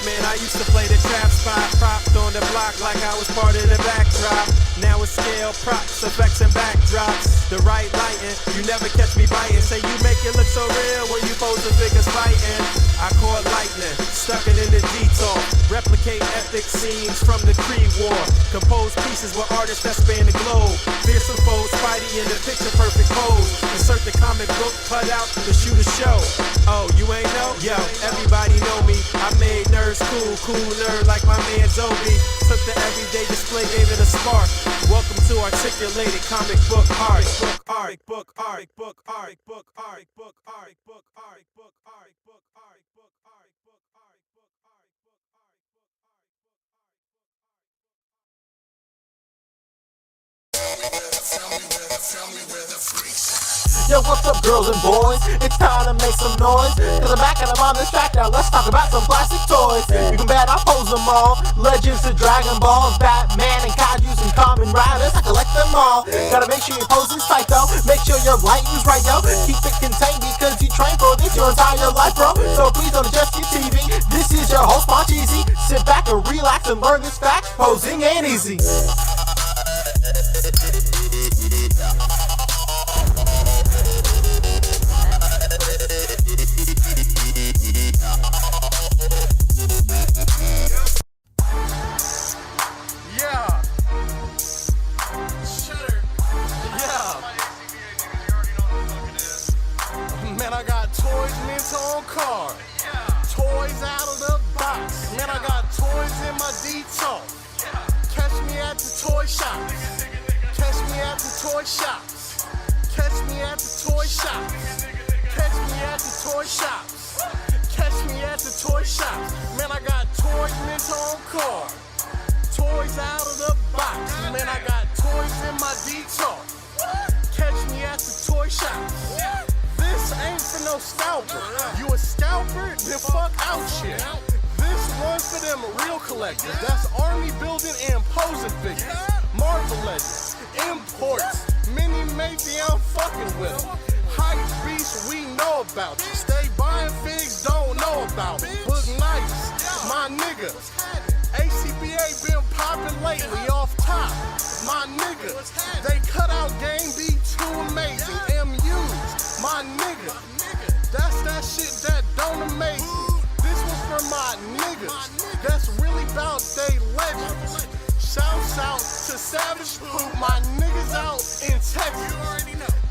Man, I used to play the trap spot, propped on the block like I was part of the backdrop. Now it's scale, props, effects, and backdrops. The right lighting, you never catch me biting. Say you make it look so real when you pose the figures fighting. I caught lightning, stuck it in the detour. Replicate epic scenes from the Creed War. Compose pieces with artists that span the globe. Fearsome foes, Spidey in the picture perfect pose. Insert the comic book cut out to shoot a show. Oh, you ain't know? Yo, everybody know me. I made nerds cool, cool nerd like my man Zobi. Took the everyday display, gave it a spark. Welcome to articulated comic book art. Art, book, art, book, art, book, art, book, art, book, art, book, art, book, art, book, art, book, art, book, art, book, art, book, Yo, what's up, girls and boys? It's time to make some noise, cause I'm back and I'm on this track now. Let's talk about some plastic toys. You can bet I pose them all. Legends to Dragon Balls, Batman and Kaijus and Kamen Riders, I collect them all. Gotta make sure you're posing tight though. Make sure your lighting's right, yo. Keep it contained because you train for this your entire life, bro. So please don't adjust your TV. This is your host, Moncheesy. Sit back and relax and learn this fact. Posing ain't easy. Man, I got toys mint on card. Toys out of the box. Man, I got toys in my detox. Catch me at the toy shops. Catch me at the toy shops. Catch me at the toy shops. Catch me at the toy shops. Catch me at the toy shops. Man, I got toys mint on card. Toys out of the box. Man, I got toys in my detox. Catch me at the toy shops. This ain't for no scalper. You a scalper? Then fuck out shit. This one's for them real collectors. That's army building and posing figures. Marvel Legends, imports, mini matey, I'm fucking with them. Hype beasts, we know about you. Stay buying figs, don't know about them. Boog nice, my nigga. A.C.B.A. been popping lately off top. My nigga, they cut out game be too amazing. MUs, my nigga, that's that shit that don't amaze me. This was for my niggas, that's really about they legends. Shouts out to Savage Poop, my niggas out in Texas.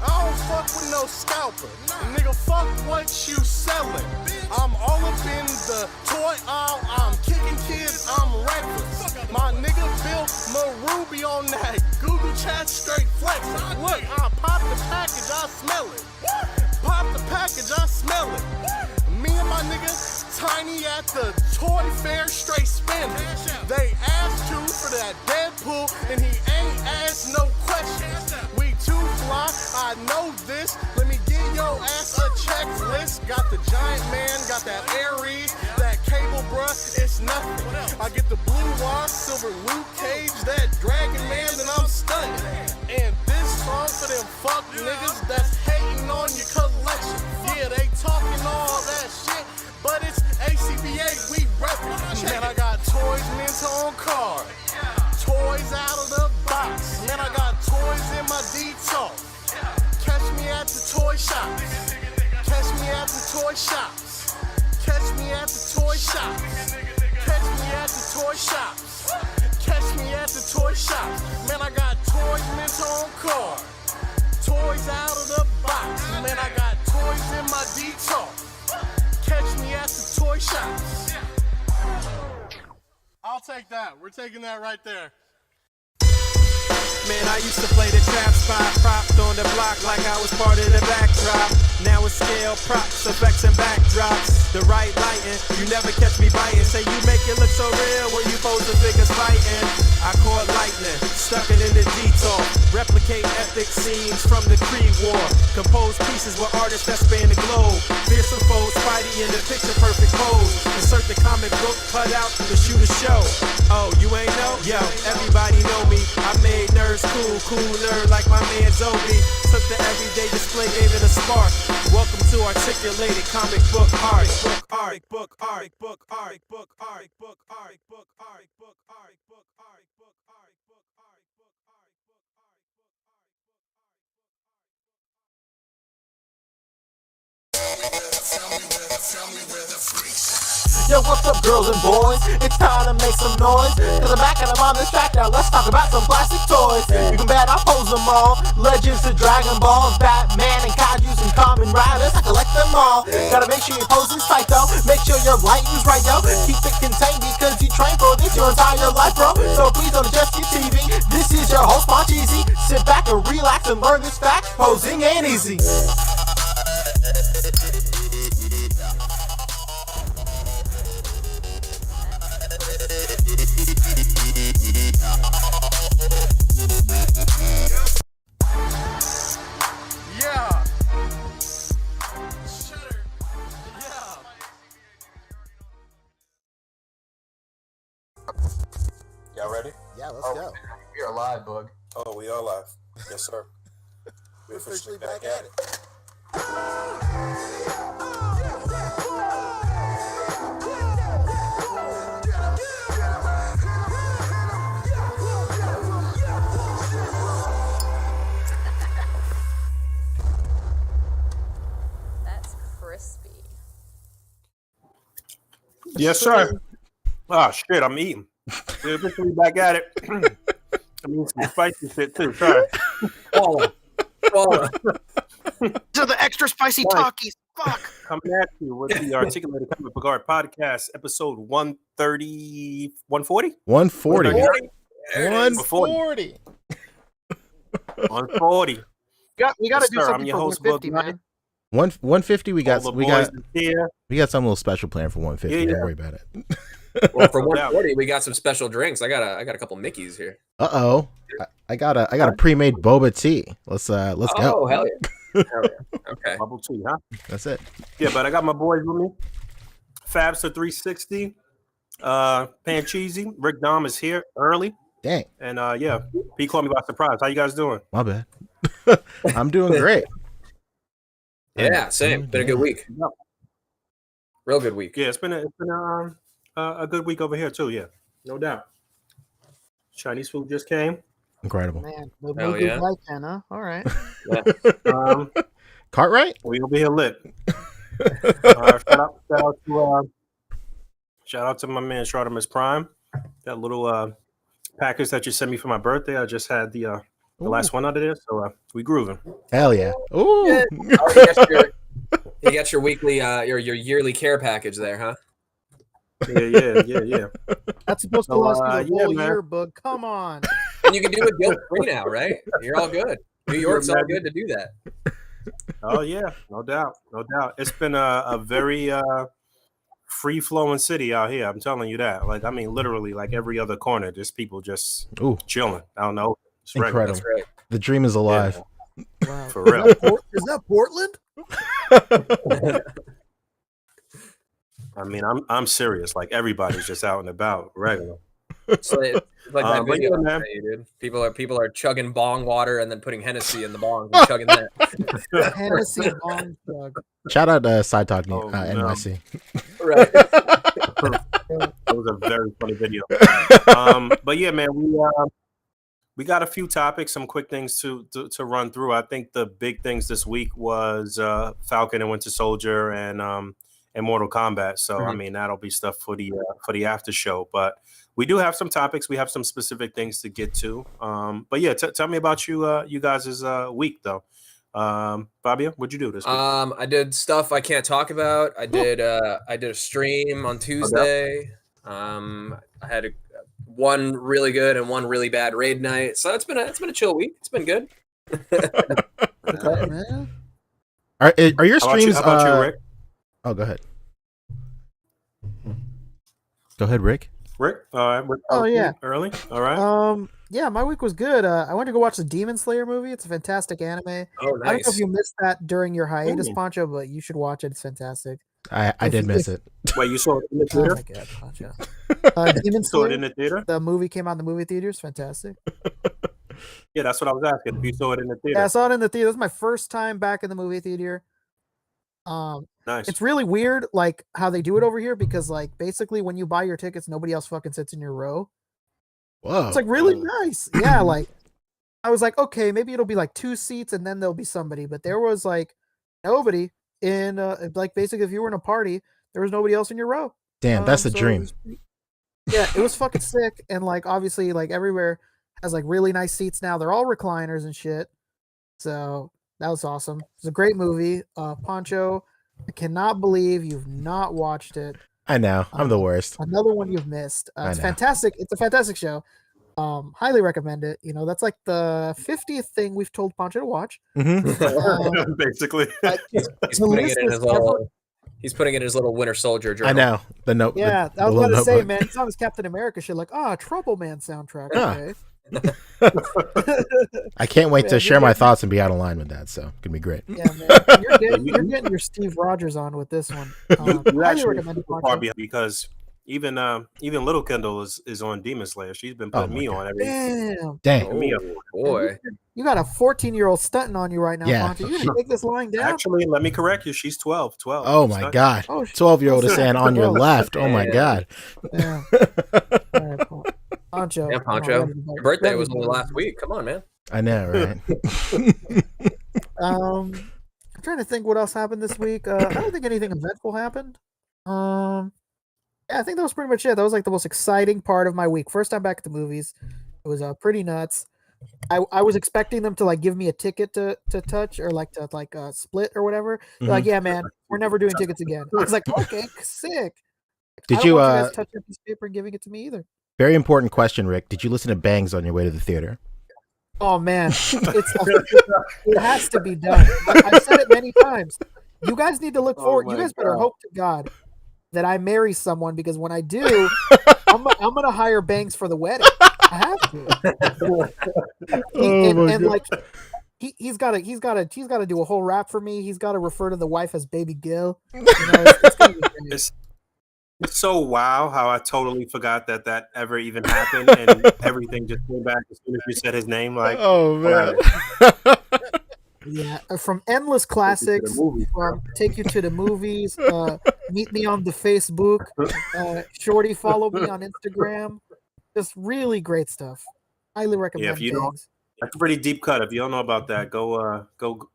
I don't fuck with no scalper, nigga, fuck what you selling. I'm all up in the toy aisle, I'm kicking kids, I'm reckless. My nigga Bill Maruby on that Google chat straight flexing. Look, I pop the package, I smell it. Pop the package, I smell it. Me and my nigga Tiny at the toy fair straight spending. They asked to for that Deadpool and he ain't asked no questions. We too fly, I know this. Let me give your ass a checklist. Got the Giant Man, got that Ares, that Cable bruh, it's nothing. I get the Blue Wire, Silver Luke Cage, that Dragon Man, and I'm stunning. And this song for them fuck niggas that's hating on your collection. Yeah, they talking all that shit, but it's A.C.B.A, we reppin'. Man, I got toys mint on card. Toys out of the box. Man, I got toys in my detox. Catch me at the toy shops. Catch me at the toy shops. Catch me at the toy shops. Catch me at the toy shops. Catch me at the toy shops. Man, I got toys mint on card. Toys out of the box. Man, I got toys in my detox. Catch me at the toy shops. I'll take that. We're taking that right there. Man, I used to play the trap spot, propped on the block like I was part of the backdrop. Now it's scale, props, effects, and backdrops. The right lighting, you never catch me biting. Say you make it look so real when you pose the figures fighting. I caught lightning, stuck it in the detour. Replicate epic scenes from the Creed War. Compose pieces with artists that span the globe. Fearsome foes, Spidey in the picture perfect pose. Insert the comic book cut out to shoot a show. Oh, you ain't know? Yo, everybody know me. I made nerds cool, cool nerd like my man Zobi. Took the everyday display, gave it a spark. Welcome to articulated comic book art. Yo, what's up, girls and boys? It's time to make some noise. Cause I'm back and I'm on this track now. Let's talk about some plastic toys. You can bet I pose them all. Legends to Dragon Balls, Batman and Kaijus and Kamen Riders. I collect them all. Gotta make sure your posing's tight though. Make sure your lighting's right yo. Keep it contained because you train for this your entire life, bro. So please don't adjust your TV. This is your host, Moncheesy. Sit back and relax and learn this fact. Posing ain't easy. Yeah. Y'all ready? Yeah, let's go. We are live, Boog. Oh, we are live. Yes, sir. We're officially back at it. That's crispy. Yes, sir. Oh, shit, I'm eating. We're officially back at it. I mean, some spicy shit, too. Sorry. Oh, To the extra spicy Nice. Takis. Fuck. Coming at you with the Articulated Comic Book Art Podcast, episode 130, 140? 140. 140. 140. We got to do Sir, I'm something your for host, 150, Boog. man. 150. We got All the we boys got is here. we got some little special plan for 150. Yeah, Don't yeah. worry about it. well, for No doubt. 140, we got some special drinks. I got a couple Mickeys here. Uh-oh. I got a pre-made boba tea. Let's Oh, go. hell yeah. Hell yeah. Okay. Bubble tea, huh? That's it. Yeah, but I got my boys with me. Fabs to 360. Pancheesy. Rick Dom is here early. Dang. And yeah, he caught me by surprise. How you guys doing? My bad. I'm doing great. Yeah, same. Been a good week. Yep. Real good week. Yeah, it's been a good week over here too. Yeah, no doubt. Chinese food just came. Incredible. Man, no Hell good yeah. like that, huh? All right. Cartwright? We over here lit. Shout out to my man Chartemis Prime. That little package that you sent me for my birthday. I just had the last one out of there, so we grooving. Hell yeah. Ooh. Yeah. Oh, you got your weekly, your yearly care package there, huh? Yeah. That's supposed to So, last you the whole man. year, Boog. Come on. And you can do it guilt-free now, right? You're all good. New York's all good to do that. Oh yeah, no doubt. It's been a very free-flowing city out here. I'm telling you that. Like, I mean, literally, like every other corner, just people just Ooh. chilling. I don't know. It's regular. Incredible. That's right. The dream is alive. Wow. For real. Is that Portland? I mean, I'm serious. Like everybody's just out and about, regular. So it's like that But video, yeah, man. dude. People are chugging bong water and then putting Hennessy in the bong and chugging that. Hennessy Bong Jug. Shout out Side Talk Oh, no. NYC. Right. It was a very funny video. But yeah, man, we got a few topics, some quick things to run through. I think the big things this week was Falcon and Winter Soldier and Mortal Kombat. So I mean, that'll be stuff for the after show. But we do have some topics. We have some specific things to get to. But yeah, tell me about you guys' week though. Fabio, what'd you do this week? I did stuff I can't talk about. I did a stream on Tuesday. I had one really good and one really bad raid night. So it's been a chill week. It's been good. Okay, man. Are your How about you- streams how about you, Rick? Oh, go ahead. Go ahead, Rick. Rick? All right. Rick, Oh, yeah. Early? All right. Yeah, my week was good. I went to go watch the Demon Slayer movie. It's a fantastic anime. Oh, I don't know nice. if you missed that during your hiatus, Ooh. Poncho, but you should watch it. It's fantastic. I did miss it. Wait, you saw it in the Oh theater? my god, Poncho. Demon Saw it in Slayer. the theater? The movie came out in the movie theaters. Fantastic. Yeah, that's what I was asking. If you saw it in the theater. Yeah, I saw it in the theater. This is my first time back in the movie theater. Nice. It's really weird, like how they do it over here, because like basically when you buy your tickets, nobody else fucking sits in your row. Whoa. It's like really nice. Yeah, like I was like, okay, maybe it'll be like 2 seats and then there'll be somebody, but there was like nobody in like basically if you were in a party, there was nobody else in your row. Damn, that's the So dream. yeah, it was fucking sick, and like obviously like everywhere has like really nice seats now. They're all recliners and shit. So that was awesome. It's a great movie. Poncho, I cannot believe you've not watched it. I know. I'm the worst. Another one you've missed. It's know. fantastic. It's a fantastic show. Highly recommend it. You know, that's like the 50th thing we've told Poncho to watch. Basically. He's putting it in his little. He's putting it in his little Winter Soldier journal. I know. The note. Yeah, the I was about to say, notebook. man, it's on his Captain America shit. Like, Trouble Man soundtrack. Okay. I can't wait to Man, share my thoughts and be out of line with that. So it's gonna be great. Yeah, man, you're getting your Steve Rogers on with this one. You Highly actually recommend it, far Poncho. behind because even Little Kendall is on Demon Slayer. She's been putting me on every. Damn. Me up. Boy. You got a 14-year-old stunting on you right now, Yeah. Poncho. You gonna take this lying down? Actually, let me correct you. She's 12. 12. Oh my god. Oh, 12-year-old is saying on your left. Oh my god. Yeah. All right, Poncho. Yeah, Poncho. Your birthday was only last week. Come on, man. I know, right? I'm trying to think what else happened this week. I don't think anything eventful happened. Yeah, I think that was pretty much it. That was like the most exciting part of my week. First time back at the movies. It was pretty nuts. I was expecting them to like give me a ticket to touch or like to like split or whatever. They're like, yeah, man, we're never doing tickets again. I was like, okay, sick. Did I don't you want you guys touching a piece of paper and giving it to me either? very important question, Rick. Did you listen to Bangs on your way to the theater? Oh man, it has to be done. I've said it many times. You guys need to look forward. You guys better hope to God that I marry someone, because when I do, I'm gonna hire Bangs for the wedding. I have to. And like he's got to do a whole rap for me. He's got to refer to the wife as baby Gil. You know, it's gonna be great. It's so wow how I totally forgot that ever even happened, and everything just came back as soon as you said his name. Like, oh man. Yeah, from endless classics, from Take You to the Movies, Meet Me on the Facebook, Shorty, follow me on Instagram. Just really great stuff. Highly recommend. Yeah, if you don't, that's a pretty deep cut. If you don't know about that, go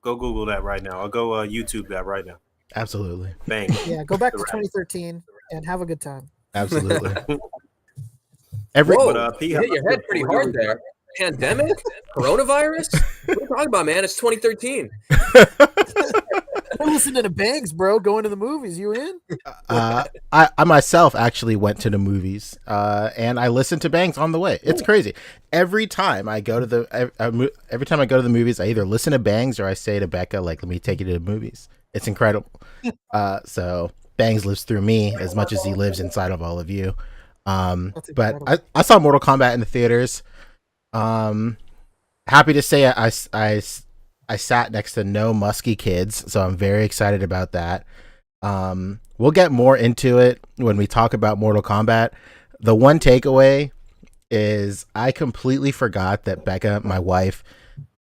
Google that right now. I'll go YouTube that right now. Absolutely. Bang. Yeah, go back to 2013 and have a good time. Absolutely. Whoa, you hit your head pretty hard there. Pandemic? Coronavirus? What are you talking about, man? It's 2013. We're listening to Bangs, bro. Going to the movies. You in? I myself actually went to the movies, and I listened to Bangs on the way. It's crazy. Every time I go to the movies, I either listen to Bangs or I say to Becca, like, "Let me take you to the movies." It's incredible. So Bangs lives through me as much as he lives inside of all of you. But I saw Mortal Kombat in the theaters. Happy to say I sat next to no musky kids, so I'm very excited about that. We'll get more into it when we talk about Mortal Kombat. The one takeaway is I completely forgot that Becca, my wife,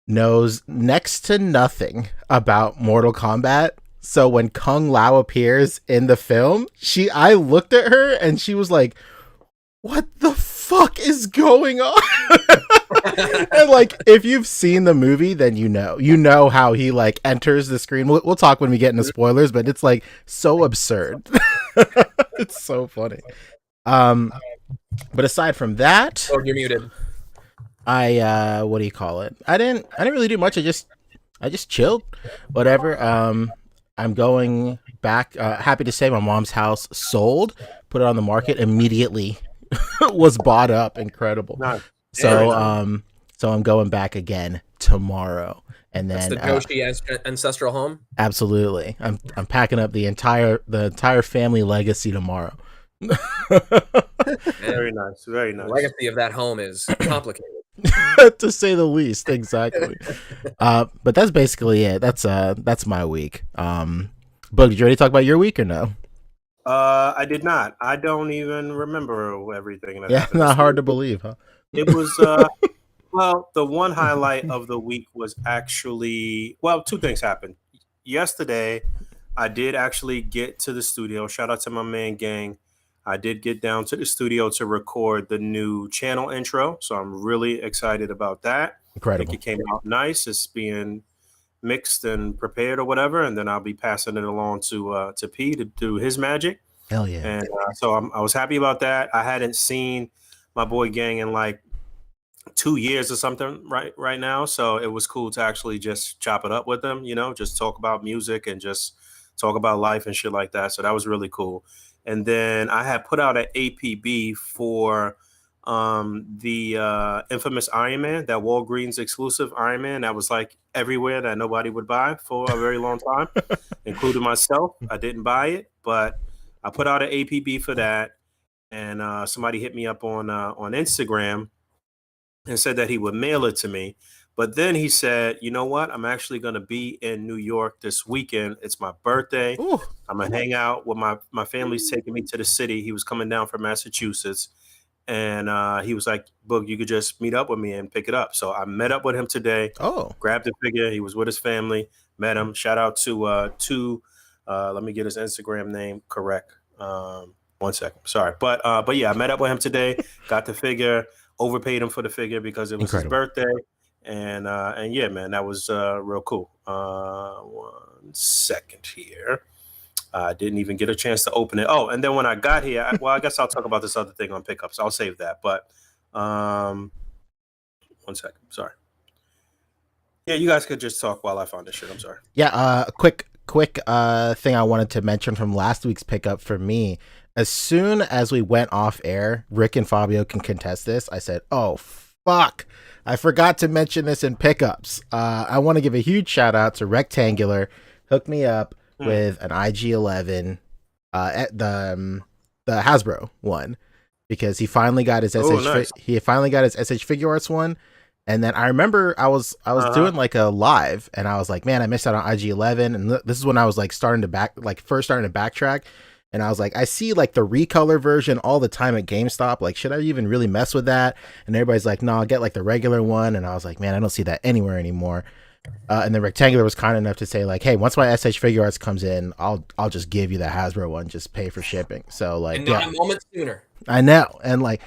knows next to nothing about Mortal Kombat. So when Kung Lao appears in the film, I looked at her and she was like, "What the fuck is going on?" And like, if you've seen the movie, then you know how he like enters the screen. We'll talk when we get into spoilers, but it's like so absurd. It's so funny. But aside from that, Oh, you're muted. what do you call it? I didn't really do much. I just chilled. Whatever. I'm going back. Happy to say my mom's house sold. Put it on the market immediately. Was bought up. Incredible. Nice. So so I'm going back again tomorrow, and then That's the Joshi ancestral home. Absolutely. I'm packing up the entire family legacy tomorrow. Very nice. Very nice. The legacy of that home is complicated. To say the least. Exactly. But that's basically it. That's my week. Boog, did you already talk about your week or no? I did not. I don't even remember everything. That Yeah, not hard to believe, huh? It was well, the one highlight of the week was actually, well, two things happened. Yesterday, I did actually get to the studio. Shout out to my man Gang. I did get down to the studio to record the new channel intro, so I'm really excited about that. I think Incredible. it came out nice. It's being mixed and prepared or whatever, and then I'll be passing it along to P to do his magic. Hell yeah. And so I was happy about that. I hadn't seen my boy Gang in like 2 years or something right now, so it was cool to actually just chop it up with them, just talk about music and just talk about life and shit like that. So that was really cool. And then I had put out an APB for the infamous Iron Man, that Walgreens exclusive Iron Man that was like everywhere that nobody would buy for a very long time, including myself. I didn't buy it, but I put out an APB for that, and somebody hit me up on Instagram and said that he would mail it to me. But then he said, you know what? I'm actually going to be in New York this weekend. It's my birthday. Ooh. I'm going to hang out with my family's taking me to the city. He was coming down from Massachusetts. And he was like, Boog, you could just meet up with me and pick it up. So I met up with him today. Oh. Grabbed the figure. He was with his family. Met him. Shout out to let me get his Instagram name correct. 1 second. Sorry. But yeah, I met up with him today. Got the figure. Overpaid him for the figure because it was Incredible. his birthday. And yeah, man, that was real cool. 1 second here. I didn't even get a chance to open it. Oh, and then when I got here, I guess I'll talk about this other thing on pickups. I'll save that. But 1 second. Sorry. Yeah, you guys could just talk while I find this shit. I'm sorry. Yeah, quick thing I wanted to mention from last week's pickup for me. As soon as we went off air, Rick and Fabio can contest this. I said, oh, fuck. I forgot to mention this in pickups. I want to give a huge shout out to Rectangular. Hooked me up with an IG-11 at the Hasbro one, because he finally got his nice. he finally got his SH Figure Arts one. And then I remember I was doing like a live, and I was like, man, I missed out on IG-11. And this is when I was like first starting to backtrack. And I was like, I see like the recolor version all the time at GameStop. Like, should I even really mess with that? And everybody's like, no, I'll get like the regular one. And I was like, man, I don't see that anywhere anymore. And the Rectangular was kind enough to say like, hey, once my SH Figure Arts comes in, I'll just give you the Hasbro one, just pay for shipping. So like, and not a moment sooner. I know. And like,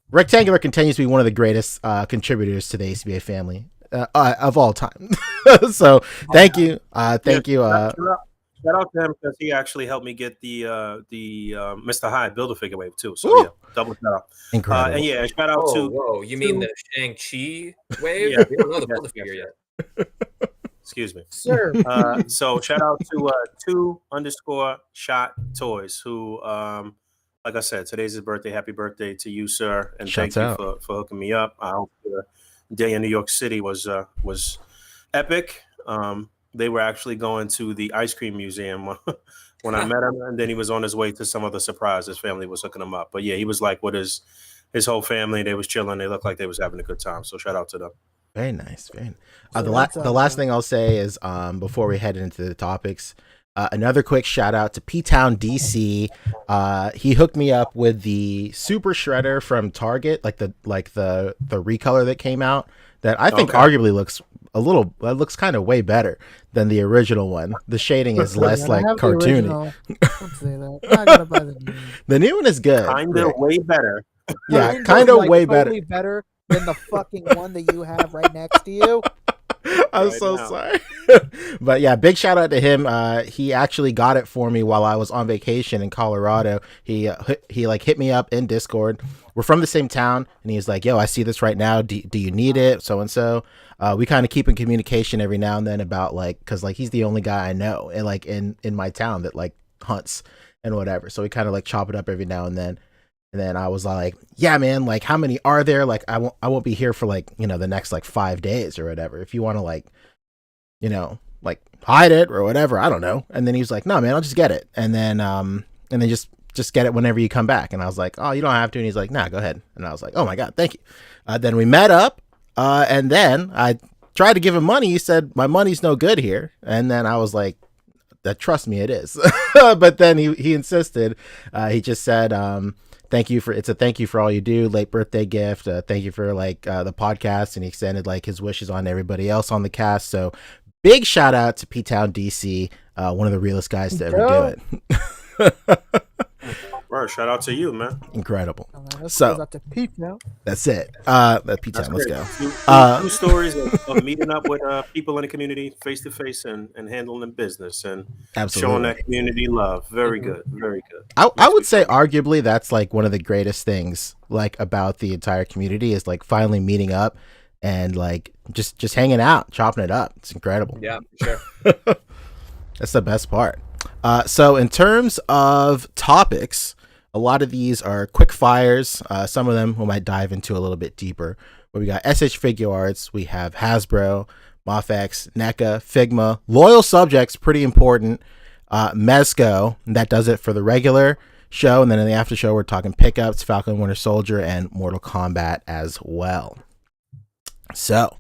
Rectangular continues to be one of the greatest contributors to the A.C.B.A family of all time. So thank you. Shout out to him because he actually helped me get the Mr. Hyde Build-A-Figure wave too. So yeah, double shout out. Incredible. And yeah, shout out to. Whoa, you mean the Shang-Chi wave? Yeah. We don't know the Build-A-Figure yet. Excuse me. Sir. So shout out to 2_shot toys who, like I said, today's his birthday. Happy birthday to you, sir, and Shouts thank you for hooking me up. I hope the day in New York City was epic. They were actually going to the ice cream museum when I met him, and then he was on his way to some other surprise. His family was hooking him up, but yeah, he was like with his whole family. They was chilling. They looked like they was having a good time. So shout out to them. Very nice. Very nice. The last thing I'll say is before we head into the topics, another quick shout out to P-Town DC. He hooked me up with the Super Shredder from Target, like the recolor that came out, that I think arguably looks kind of way better than the original one. The shading is less like cartoony. Don't say that. I gotta buy the new one. The new one is good. Kind of way better. Yeah, kind of Like, way totally better than the fucking one that you have right next to you. I'm so sorry. But yeah, big shout out to him. He actually got it for me while I was on vacation in Colorado. He like hit me up in Discord. We're from the same town, and he's like, yo, I see this right now. Do you need it? So and so. We kind of keep in communication every now and then about like, cause like he's the only guy I know and like in my town that like hunts and whatever. So we kind of like chop it up every now and then. And then I was like, yeah, man, like how many are there? Like I won't be here for like, the next like 5 days or whatever. If you want to like, like hide it or whatever, I don't know. And then he was like, no, man, I'll just get it. And then just get it whenever you come back. And I was like, oh, you don't have to. And he's like, nah, go ahead. And I was like, oh my God, thank you. Then we met up. And then I tried to give him money. He said, my money's no good here. And then I was like, trust me, it is. But then he insisted. He just said, thank you for all you do. Late birthday gift. Thank you for like the podcast. And he extended like his wishes on everybody else on the cast. So big shout out to P-Town DC, one of the realest guys to ever do it. Bro, shout out to you, man. Incredible. So up to Pete now. That's it. That P-Town, let's go. Two stories of meeting up with people in the community face to face and handling business and showing that community love. Very good. Very good. I would say arguably that's like one of the greatest things like about the entire community is like finally meeting up and like just hanging out, chopping it up. It's incredible. Yeah, sure. That's the best part. So in terms of topics, a lot of these are quick fires. Some of them we might dive into a little bit deeper. But we got SH Figure Arts, we have Hasbro, Mofex, NECA, Figma, Loyal Subjects, pretty important. Mezco, that does it for the regular show. And then in the after show, we're talking pickups, Falcon Winter Soldier, and Mortal Kombat as well. So,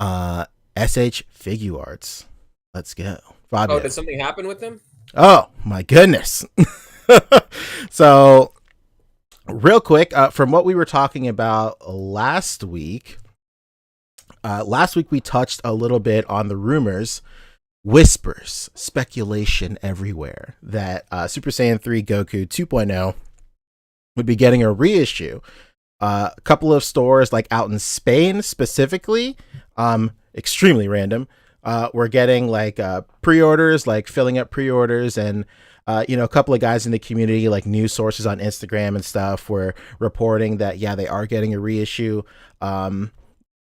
SH Figure Arts. Let's go. Fabio. Oh, did something happen with them? Oh, my goodness. So, real quick, from what we were talking about last week we touched a little bit on the rumors, whispers, speculation everywhere that Super Saiyan 3 Goku 2.0 would be getting a reissue. A couple of stores like out in Spain specifically, extremely random, we're getting like pre-orders, like filling up pre-orders, and a couple of guys in the community, like news sources on Instagram and stuff, were reporting that they are getting a reissue.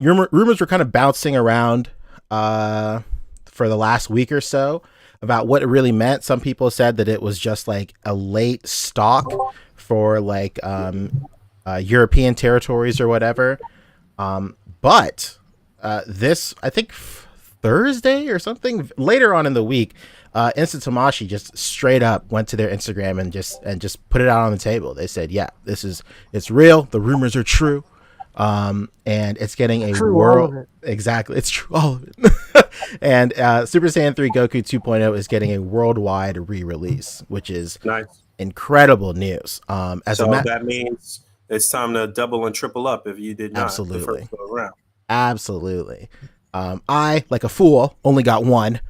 Rumors were kind of bouncing around for the last week or so about what it really meant. Some people said that it was just like a late stock for like European territories or whatever. But this, I think Thursday or something later on in the week, Instant Tamashi just straight up went to their Instagram and just put it out on the table. They said, it's real. The rumors are true. And it's getting a world. Exactly. It's true. All of it. And Super Saiyan 3 Goku 2.0 is getting a worldwide re-release, which is nice. Incredible news. That means it's time to double and triple up if you did not. Absolutely. The first go around. Absolutely. I, like a fool, only got one.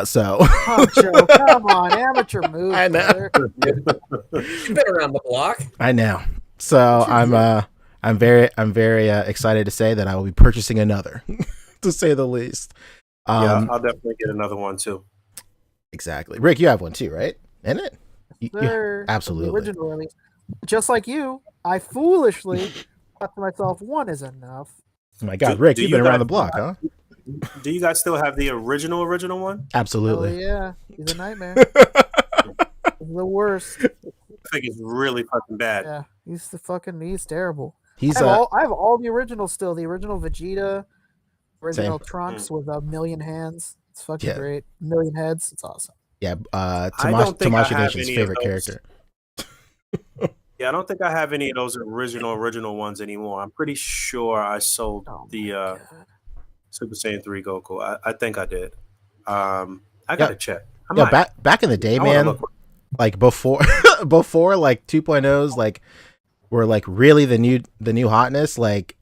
So come on, amateur move. I know. You've been around the block. I know. So I'm very excited to say that I will be purchasing another, to say the least. I'll definitely get another one too. Exactly. Rick, you have one too, right? In it? Absolutely. Original release. Just like you, I foolishly thought to myself, one is enough. Oh my God, Rick, you've been around the block, huh? Do you guys still have the original one? Absolutely. Oh, yeah, he's a nightmare. He's the worst. I think it's really fucking bad. Yeah, he's terrible. I have all the originals still. The original Vegeta, original Trunks with a million hands. It's fucking great. A million heads. It's awesome. Yeah, Tamashii Nation's favorite character. Yeah, I don't think I have any of those original ones anymore. I'm pretty sure I sold the Super Saiyan 3 Goku. I think I did. I gotta check. Back in the day, man, like before like 2.0s like were like really the new hotness, like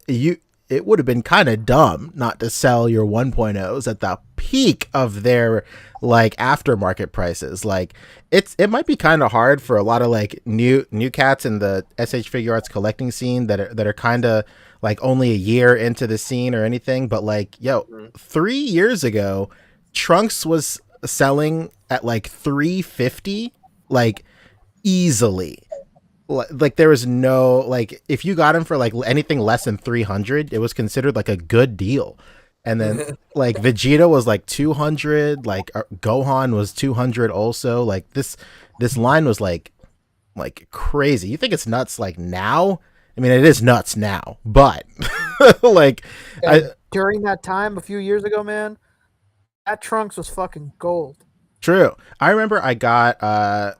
it would have been kind of dumb not to sell your 1.0s at the peak of their like aftermarket prices. Like it might be kind of hard for a lot of like new cats in the SH Figure Arts collecting scene that are kind of like only a year into the scene or anything, but like 3 years ago Trunks was selling at like $350 like easily. Like there was no, like if you got him for like anything less than 300, it was considered like a good deal. And then like Vegeta was like 200, like Gohan was 200 also. Like this line was like crazy. You think it's nuts like now? I mean, it is nuts now, but like during that time a few years ago, man, that Trunks was fucking gold. True. I remember I got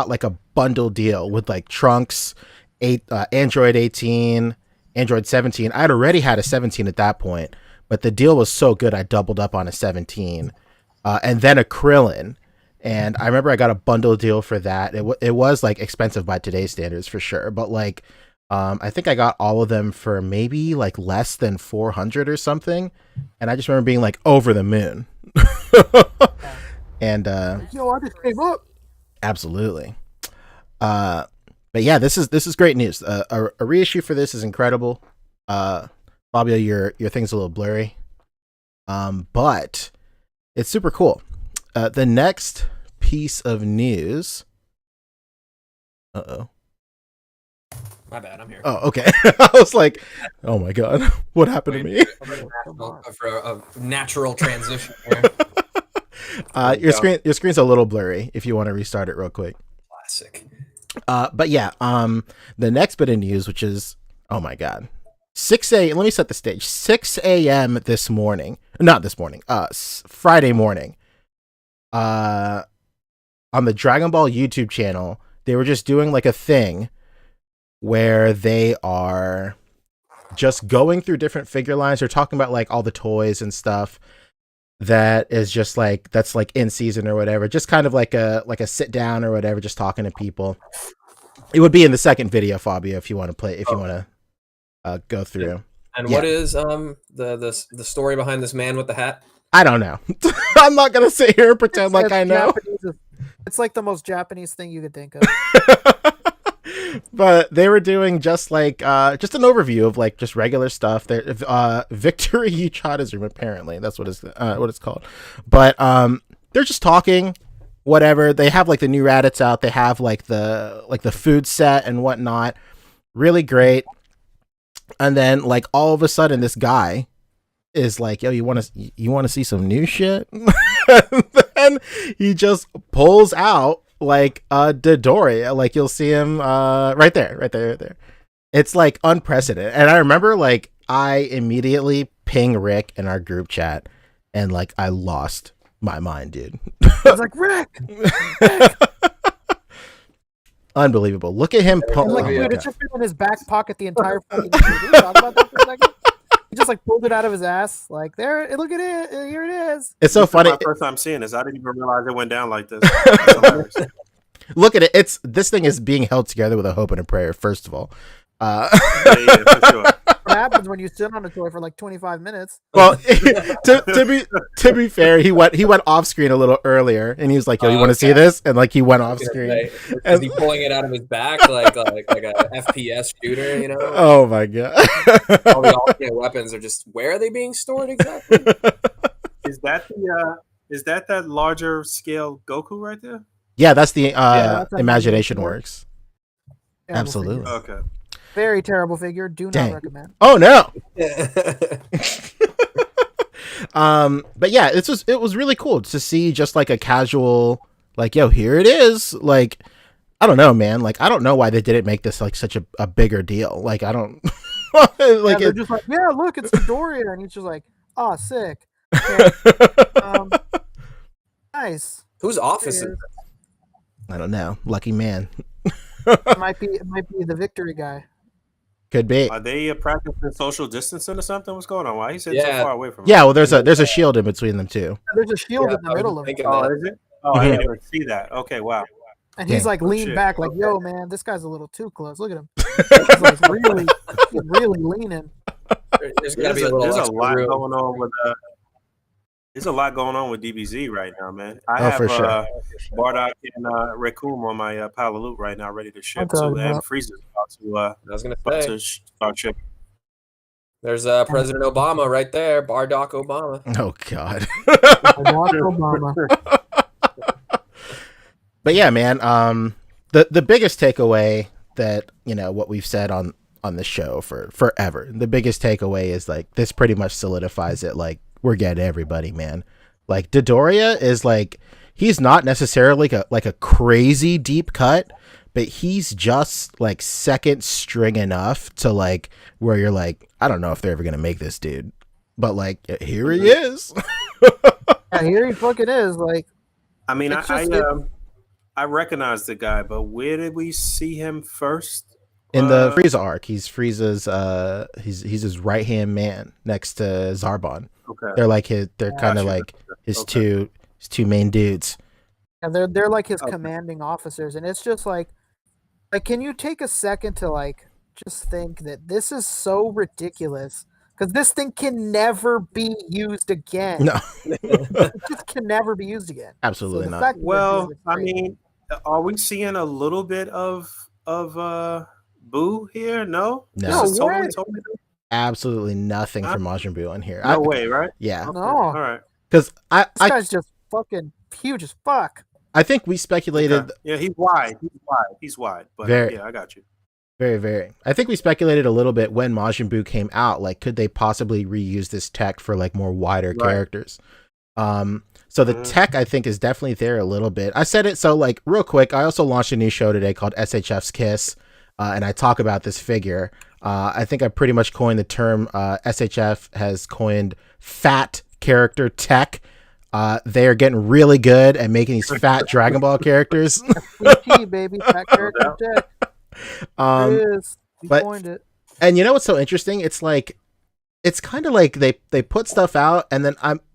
like a bundle deal with like Trunks, Android 18, Android 17. I'd already had a 17 at that point, but the deal was so good I doubled up on a 17, and then a Krillin. And I remember I got a bundle deal for that. It was like expensive by today's standards for sure, but like I think I got all of them for maybe like less than 400 or something, and I just remember being like over the moon. And Yo, I just came up. absolutely. But yeah, this is great news. A reissue for this is incredible. Fabio, your thing's a little blurry, but it's super cool. The next piece of news. Uh-oh. My bad, I'm here. Oh, okay. I was like, oh my god, what happened to me? For a natural transition here. Your screen's a little blurry. If you want to restart it real quick. Classic. But yeah, the next bit of news, which is, oh my god, 6 a.m. Let me set the stage. 6 a.m. this morning, not this morning, Friday morning. On the Dragon Ball YouTube channel, they were just doing like a thing where they are just going through different figure lines. They're talking about like all the toys and stuff that is just like, that's like in season or whatever. Just kind of like a sit down or whatever, just talking to people. It would be in the second video, Fabio, if you want to play, if you want to go through. And what is the story behind this man with the hat? I don't know. I'm not gonna sit here and pretend like I know. It's like the most Japanese thing you could think of. But they were doing just like just an overview of like just regular stuff. There, Victory Uchada's room, apparently that's what it's called. But they're just talking, whatever. They have like the new Raditz out. They have like the food set and whatnot. Really great. And then like all of a sudden, this guy is like, yo, you want to see some new shit? And then he just pulls out like Dodoria. Like you'll see him right there. It's like unprecedented. And I remember like I immediately ping Rick in our group chat and like I lost my mind, dude. I was like, Rick! Unbelievable. Look at him pull. Like, oh dude, my it's God. just been in his back pocket the entire fucking movie. Talk about that for a second. He just like pulled it out of his ass. Like, there, look at it. Here it is. It's so This is funny. my first time seeing this. I didn't even realize it went down like this. That's hilarious. Look at it. This thing is being held together with a hope and a prayer, first of all. Yeah, for sure. What happens when you sit on a toy for like 25 minutes? Well, to be fair, he went off screen a little earlier, and he was like, "Yo, you want to see this?" And like he went off screen. Is he pulling it out of his back like a FPS shooter? You know? Oh my god! All the alternate weapons are just where are they being stored exactly? Is that larger scale Goku right there? Yeah, that's the that's Imagination Works. Terrible Absolutely. figure. Okay. Very terrible figure. Do not Dang. recommend. Oh no. But yeah, it was really cool to see just like a casual, like, yo, here it is. Like, I don't know, man. Like, I don't know why they didn't make this like such a bigger deal. Like, I don't like They're it. just like, yeah, look, it's Dodoria, and he's just like, oh, sick. Okay. Nice. Whose office is it? I don't know. Lucky man. It might be the Victory guy. Could be. Are they practicing social distancing or something? What's going on? Why he's sitting so Yeah. far away from him? Yeah, well, there's a shield in between them too. There's a shield Yeah, in the I was middle of it, thinking Oh, that. is it? Oh, I didn't even see that. Okay, wow. and he's Dang. like leaned shit. back, like, "Yo, man, this guy's a little too close. Look at him. He's like really leaning." There's got to be a little There's a extra lot room. going on with there's a lot going on with DBZ right now, man. I Oh, have for sure. Bardock and Raccoon on my pile of loot right now, ready to ship I'm too. talking And about- Freezer's I was gonna about say to start shipping. there's President Obama right there, Bardock Obama. Oh god. Barack Obama. But yeah, man, the biggest takeaway that, you know, what we've said on the show for forever, the biggest takeaway is like this pretty much solidifies it. Like, we're getting everybody, man. Like, Dodoria is like, he's not necessarily like a crazy deep cut, but he's just like second string enough to like where you're like, I don't know if they're ever gonna make this dude, but like, here he is. Yeah, here he fucking is. Like, I mean, It's just- I recognize the guy, but where did we see him first? In the Frieza arc, he's Frieza's he's his right hand man next to Zarbon. Okay. They're like they're kind of Gotcha. like his Okay. two main dudes. and they're like his Okay. commanding officers, and it's just like, can you take a second to like just think that this is so ridiculous because this thing can never be used again. No, It just can never be used again. absolutely the not. fact that they're doing Well, it is I crazy. mean, are we seeing a little bit of Boo here? No, No. this is No totally way. totally Absolutely nothing Huh? from Majin Buu on here. no way, right? Yeah, Okay. No. All right. because This guy's just fucking huge as fuck. I think we speculated Okay. Yeah, he's wide. He's wide. But Very- yeah, I got you. very, very. I think we speculated a little bit when Majin Buu came out. Like, could they possibly reuse this tech for like more wider Right. characters? So the Mhm. tech I think is definitely there a little bit. I said it so like real quick. I also launched a new show today called SHF's Kiss, and I talk about this figure. I think I pretty much coined the term. SHF has coined fat character tech. They are getting really good at making these fat Dragon Ball characters. FTT, baby. That character deck. It is. He but- coined it. And you know what's so interesting? It's like, it's kind of like they put stuff out, and then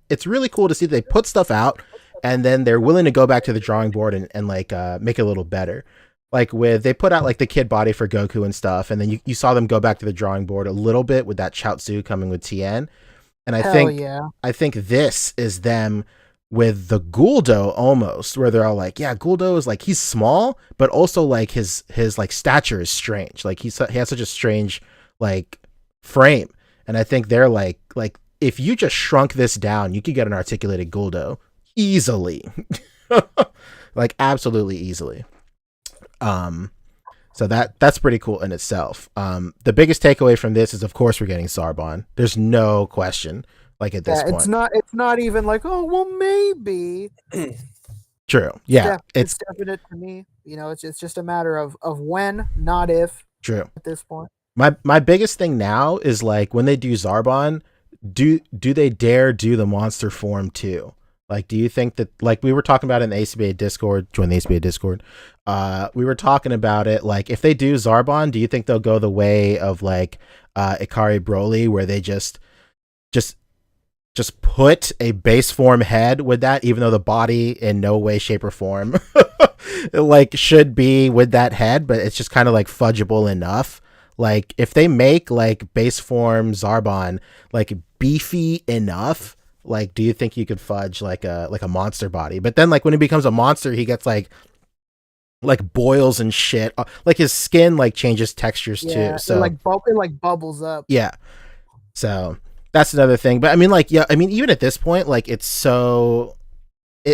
it's really cool to see they put stuff out, and then they're willing to go back to the drawing board and like make it a little better. Like they put out like the kid body for Goku and stuff, and then you saw them go back to the drawing board a little bit with that Chaozu coming with Tien. And Hell yeah. I think this is them with the Guldo almost, where they're all like, yeah, Guldo is like, he's small, but also like his like stature is strange. Like he has such a strange like frame. And I think they're like if you just shrunk this down, you could get an articulated Guldo easily. Like absolutely easily. So that's pretty cool in itself. The biggest takeaway from this is, of course, we're getting Zarbon. There's no question. Like at this point, It's not even like, oh well, maybe. True. Yeah, it's definite to me. You know, it's just a matter of when, not if. True. At this point, my biggest thing now is like when they do Zarbon, do they dare do the monster form too? Like, do you think that, like we were talking about in the A.C.B.A. Discord, join the A.C.B.A. Discord, we were talking about it, like if they do Zarbon, do you think they'll go the way of like Ikari Broly, where they just put a base form head with that, even though the body in no way, shape, or form like should be with that head, but it's just kind of like fudgeable enough. Like if they make like base form Zarbon like beefy enough, like do you think you could fudge like a monster body? But then like when he becomes a monster, he gets like boils and shit. Like his skin like changes textures too. So it like bubbles up. yeah. So that's another thing. But I mean, like, yeah, I mean, even at this point, like,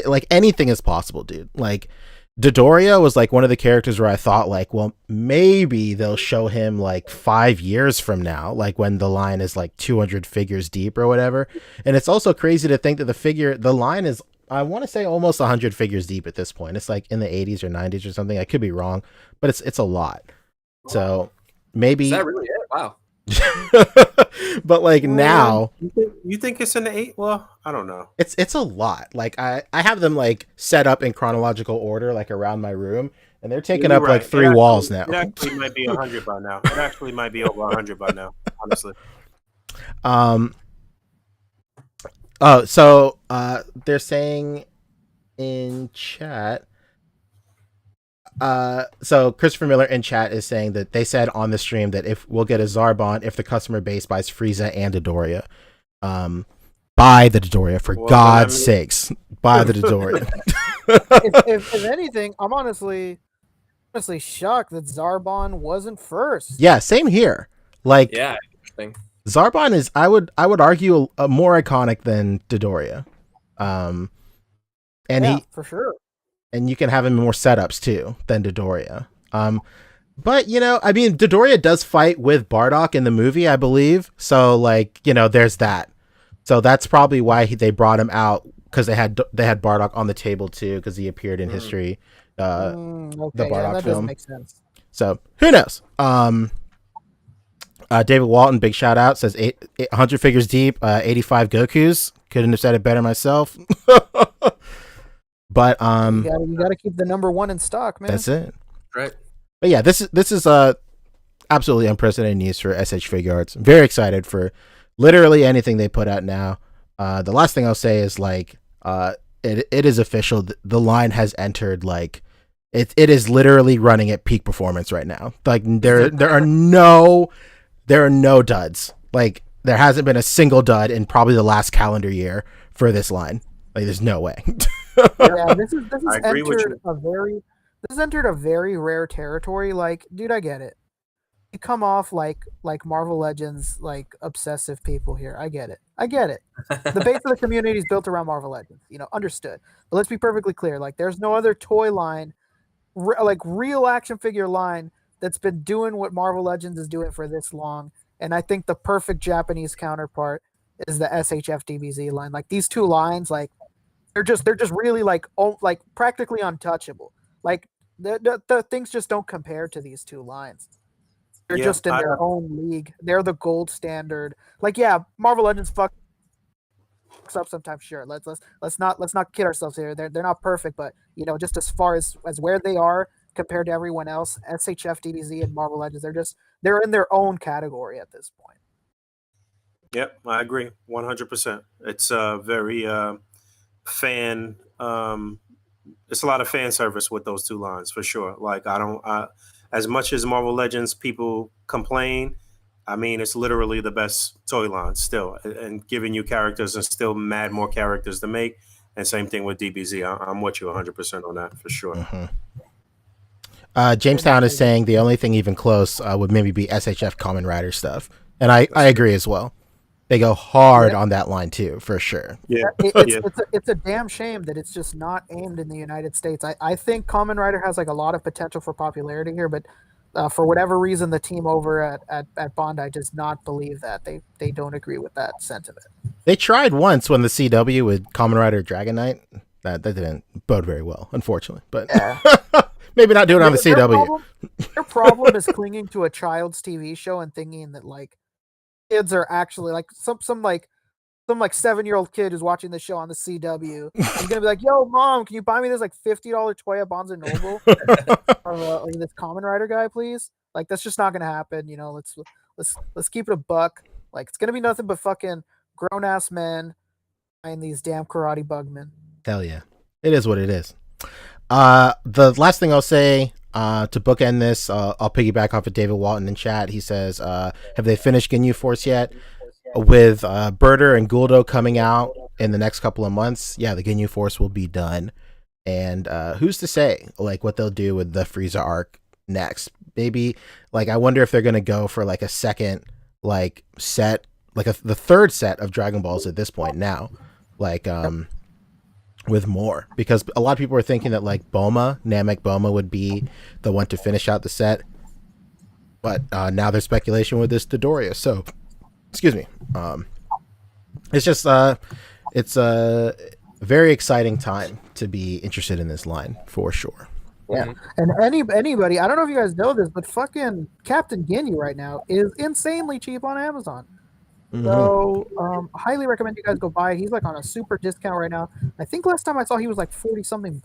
like anything is possible, dude. Like, Dodoria was like one of the characters where I thought, like, well, maybe they'll show him like 5 years from now, like when the line is like 200 figures deep or whatever. And it's also crazy to think that the line is, I want to say, almost 100 figures deep at this point. It's like in the 80s or 90s or something. I could be wrong, but it's a lot. So maybe. Is that really it? Wow. But like now, you think it's in the 8? Well, I don't know. It's a lot. Like I have them like set up in chronological order, like around my room, and they're taking up like 3 walls now. It actually might be 100 by now. It actually might be over 100 by now, honestly. Oh, so they're saying in chat. So Christopher Miller in chat is saying that they said on the stream that if we'll get a Zarbon if the customer base buys Frieza and Dodoria. Buy the Dodoria for God's sakes. Buy the Dodoria. if anything, I'm honestly shocked that Zarbon wasn't first. Yeah, same here. Like, Yeah, interesting. Zarbon is, I would argue, a more iconic than Dodoria. And yeah, for sure. And you can have him in more setups too than Dodoria. But you know, I mean, Dodoria does fight with Bardock in the movie, I believe. So like, you know, there's that. So that's probably why they brought him out, because they had Bardock on the table too, because he appeared in history. The Bardock that film does make sense. So who knows? David Walton, big shout out, says 100 figures deep, 85 Gokus. Couldn't have said it better myself. But you gotta keep the number 1 in stock, man. that's it. Right. But yeah, this is absolutely unprecedented news for SH Figure Arts. I'm very excited for literally anything they put out now. The last thing I'll say is like it is official. The line has entered like It is literally running at peak performance right now. Like there are no duds. Like there hasn't been a single dud in probably the last calendar year for this line. Like there's no way. Yeah, this is I agree with entered a very rare territory. Like, dude, I get it. You come off like Marvel Legends, like obsessive people here. I get it. The base of the community is built around Marvel Legends. Understood. But let's be perfectly clear. Like, there's no other toy line, like real action figure line, that's been doing what Marvel Legends is doing for this long. And I think the perfect Japanese counterpart is the SHF DBZ line. Like these two lines, like they're just really like practically untouchable. Like the things just don't compare to these two lines. They're just in their own league. They're the gold standard. Like, yeah, Marvel Legends fucks up sometimes. Sure, let's not kid ourselves here. They're not perfect, but just as far as where they are compared to everyone else, SHF, DBZ, and Marvel Legends, they're in their own category at this point. Yep, I agree 100%. It's very fan. It's a lot of fan service with those two lines for sure. Like as much as Marvel Legends people complain, I mean it's literally the best toy line still, and giving you characters and still mad more characters to make. And same thing with DBZ. I'm with you 100% on that for sure. Mm-hmm. Jamestown is saying the only thing even close would maybe be SHF Common Rider stuff, and I agree as well. They go hard on that line too, for sure. Yeah, it's a damn shame that it's just not aimed in the United States. I think Kamen Rider has like a lot of potential for popularity here, but for whatever reason, the team over at Bandai does not believe that. They don't agree with that sentiment. They tried once when the CW with Kamen Rider Dragon Knight. That didn't bode very well, unfortunately. But maybe not do it on the CW. Their problem is clinging to a child's TV show and thinking that like kids are actually like some 7-year-old kid who's watching the show on the CW. He's gonna be like, "Yo, mom, can you buy me this like $50 toy at Barnes and Noble? Or this Kamen Rider guy, please." Like that's just not gonna happen. Let's keep it a buck. Like it's gonna be nothing but fucking grown ass men buying these damn karate bugmen. Hell yeah, it is what it is. The last thing I'll say. To bookend this, I'll piggyback off of David Walton in chat. He says, have they finished Ginyu Force yet? With Birder and Guldo coming out in the next couple of months, yeah, the Ginyu Force will be done. And who's to say like what they'll do with the Frieza arc next? Maybe like I wonder if they're gonna go for like a second like set, like the third set of Dragon Balls at this point now, like with more, because a lot of people are thinking that like Namek Boma would be the one to finish out the set, but now there's speculation with this Dodoria. So, excuse me. It's just it's a very exciting time to be interested in this line for sure. Yeah, and anybody, I don't know if you guys know this, but fucking Captain Ginyu right now is insanely cheap on Amazon. So highly recommend you guys go buy it. He's like on a super discount right now. I think last time I saw he was like $40-something.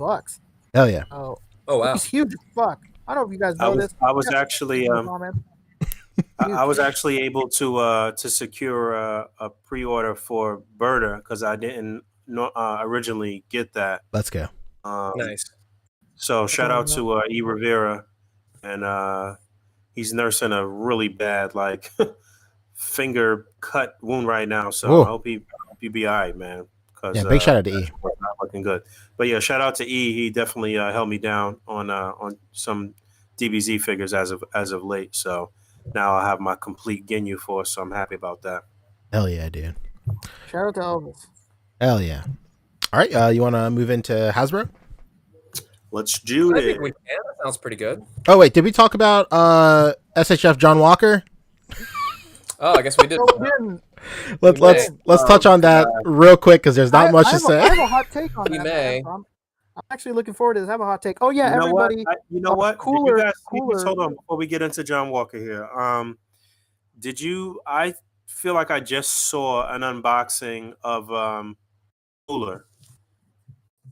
Hell yeah. Oh wow. He's huge as fuck. I don't know if you guys know this. I was actually I was actually able to secure a pre-order for Birder because I didn't originally get that. Let's go. Nice. So shout out to E Rivera, and he's nursing a really bad like finger cut wound right now. So I hope he be all right, man. Yeah, big shout out to E. Not looking good, but yeah, shout out to E. He definitely held me down on some DBZ figures as of late. So now I have my complete Ginyu Force, so I'm happy about that. Hell yeah, dude. Shout out to Elvis. Hell yeah. All right, you want to move into Hasbro? Let's do it. I think we can. That sounds pretty good. Oh wait, did we talk about SHF John Walker? Oh, I guess we did. Let's touch on that real quick because there's not much to say. I have a hot take on We that. may. I'm actually looking forward to this. I have a hot take. Oh yeah, You know everybody. you know what? Cooler, Did you guys, cooler. hold on before we get into John Walker here. Did you? I feel like I just saw an unboxing of Cooler.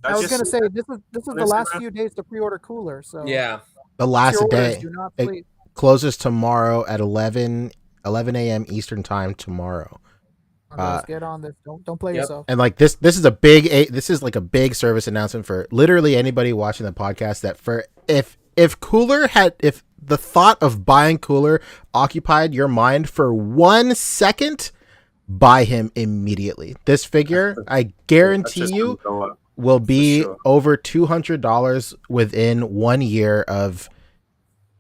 I was gonna say this is the last few days to pre-order Cooler. So Yeah. The last your orders day. do not It sleep. closes tomorrow at 11 a.m. Eastern time tomorrow. Let's get on this. Don't play Yep. yourself. And like this is like a big service announcement for literally anybody watching the podcast, that for if the thought of buying Cooler occupied your mind for 1 second, buy him immediately. This figure, I guarantee you, will be over $200 within 1 year of,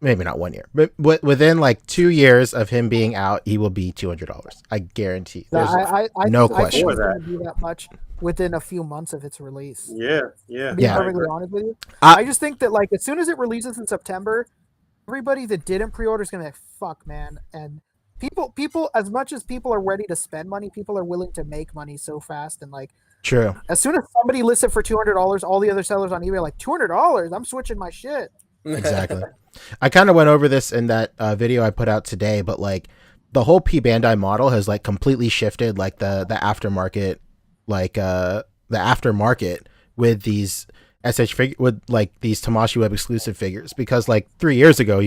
maybe not 1 year, but within like 2 years of him being out, he will be $200. I guarantee. There's no question. I think it's going to be that much within a few months of its release. Yeah. To be perfectly honest with you, I just think that like as soon as it releases in September, everybody that didn't pre-order is going to be like, fuck, man. And people, as much as people are ready to spend money, people are willing to make money so fast. And like, true. As soon as somebody lists it for $200, all the other sellers on eBay are like, $200, I'm switching my shit. Exactly. I kind of went over this in that video I put out today, but like the whole P Bandai model has like completely shifted, like the aftermarket, like the aftermarket with these with like these Tamashii Web exclusive figures, because like 3 years ago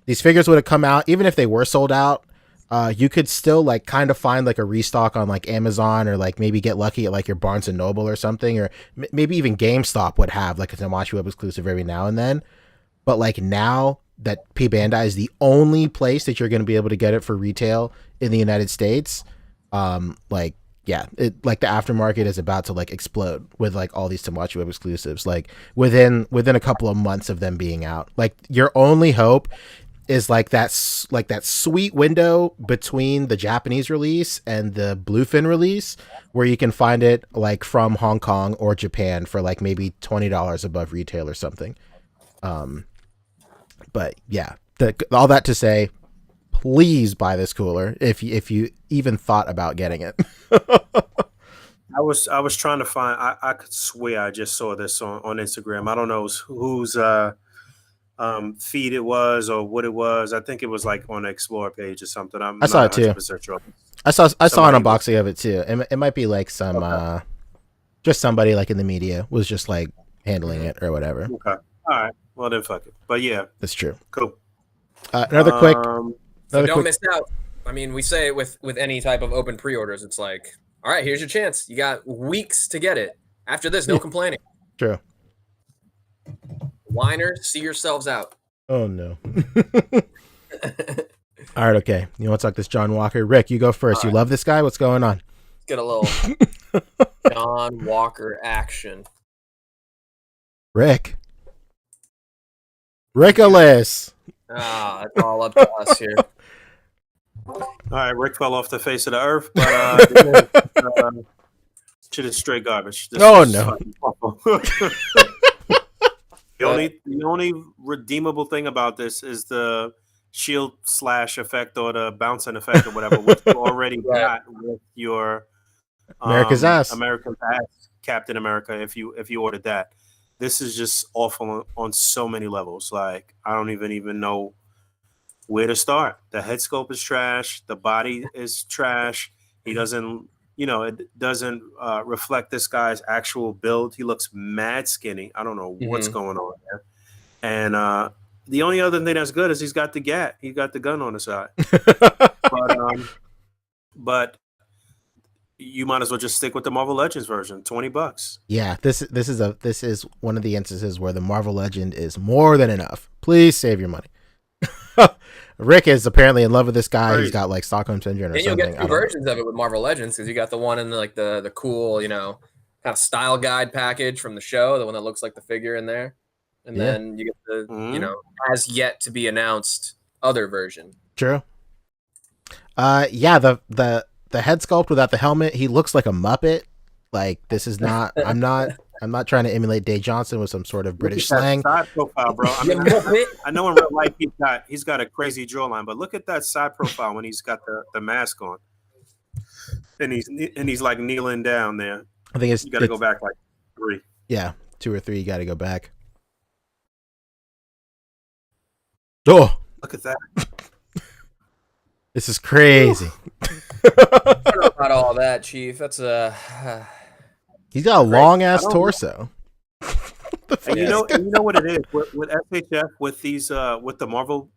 these figures would have come out, even if they were sold out, you could still like kind of find like a restock on like Amazon, or like maybe get lucky at like your Barnes and Noble or something, or maybe even GameStop would have like a Tamashii Web exclusive every now and then. But like now that P Bandai is the only place that you're going to be able to get it for retail in the United States, like yeah, it like the aftermarket is about to like explode with like all these Tamashii Web exclusives. Like within a couple of months of them being out, like your only hope is like that sweet window between the Japanese release and the Bluefin release, where you can find it like from Hong Kong or Japan for like maybe $20 above retail or something. But yeah, all that to say, please buy this Cooler if you even thought about getting it. I was trying to find. I could swear I just saw this on Instagram. I don't know whose feed it was or what it was. I think it was like on the Explore page or something. I saw it too. Sure. I saw an unboxing of it too. It might be like some just somebody like in the media was just like handling it or whatever. Okay. All right. Well then, fuck it. But yeah, that's true. Cool. Another quick. So don't miss out. I mean, we say it with any type of open pre-orders. It's like, all right, here's your chance. You got weeks to get it. After this, no complaining. True. Whiners, see yourselves out. Oh no. All right, okay. You want to talk this John Walker? Rick, you go first. You love this guy? What's going on? Let's get a little John Walker action. Rickolas. It's all up to us here. All right, Rick fell off the face of the earth, but shit is straight garbage. No. The only redeemable thing about this is the shield slash effect or the bouncing effect or whatever, which you already got with your America's ass Captain America. If you ordered that, this is just awful on so many levels. Like I don't even know where to start. The head sculpt is trash. The body is trash. He doesn't, it doesn't reflect this guy's actual build. He looks mad skinny. I don't know what's going on there. And the only other thing that's good is he's got the gat. He got the gun on the side. But you might as well just stick with the Marvel Legends version, $20. Yeah, this is one of the instances where the Marvel Legend is more than enough. Please save your money. Rick is apparently in love with this guy. Right. He's got like Stockholm Syndrome or and something. You'll get two versions of it with Marvel Legends, because you got the one in like the cool, kind of style guide package from the show, the one that looks like the figure in there. And then you get the, as yet to be announced other version. True. The head sculpt without the helmet, he looks like a Muppet. Like this is not. I'm not trying to emulate Dave Johnson with some sort of British slang. Side profile, bro. I know in real life he's got a crazy jawline, but look at that side profile when he's got the mask on, and he's like kneeling down there. I think you got to go back like 3. Yeah, 2 or 3. You got to go back. Oh, look at that. This is crazy. About all that, Chief. That's he's got a long ass torso. And you know what it is with SHF, with these with the Marvel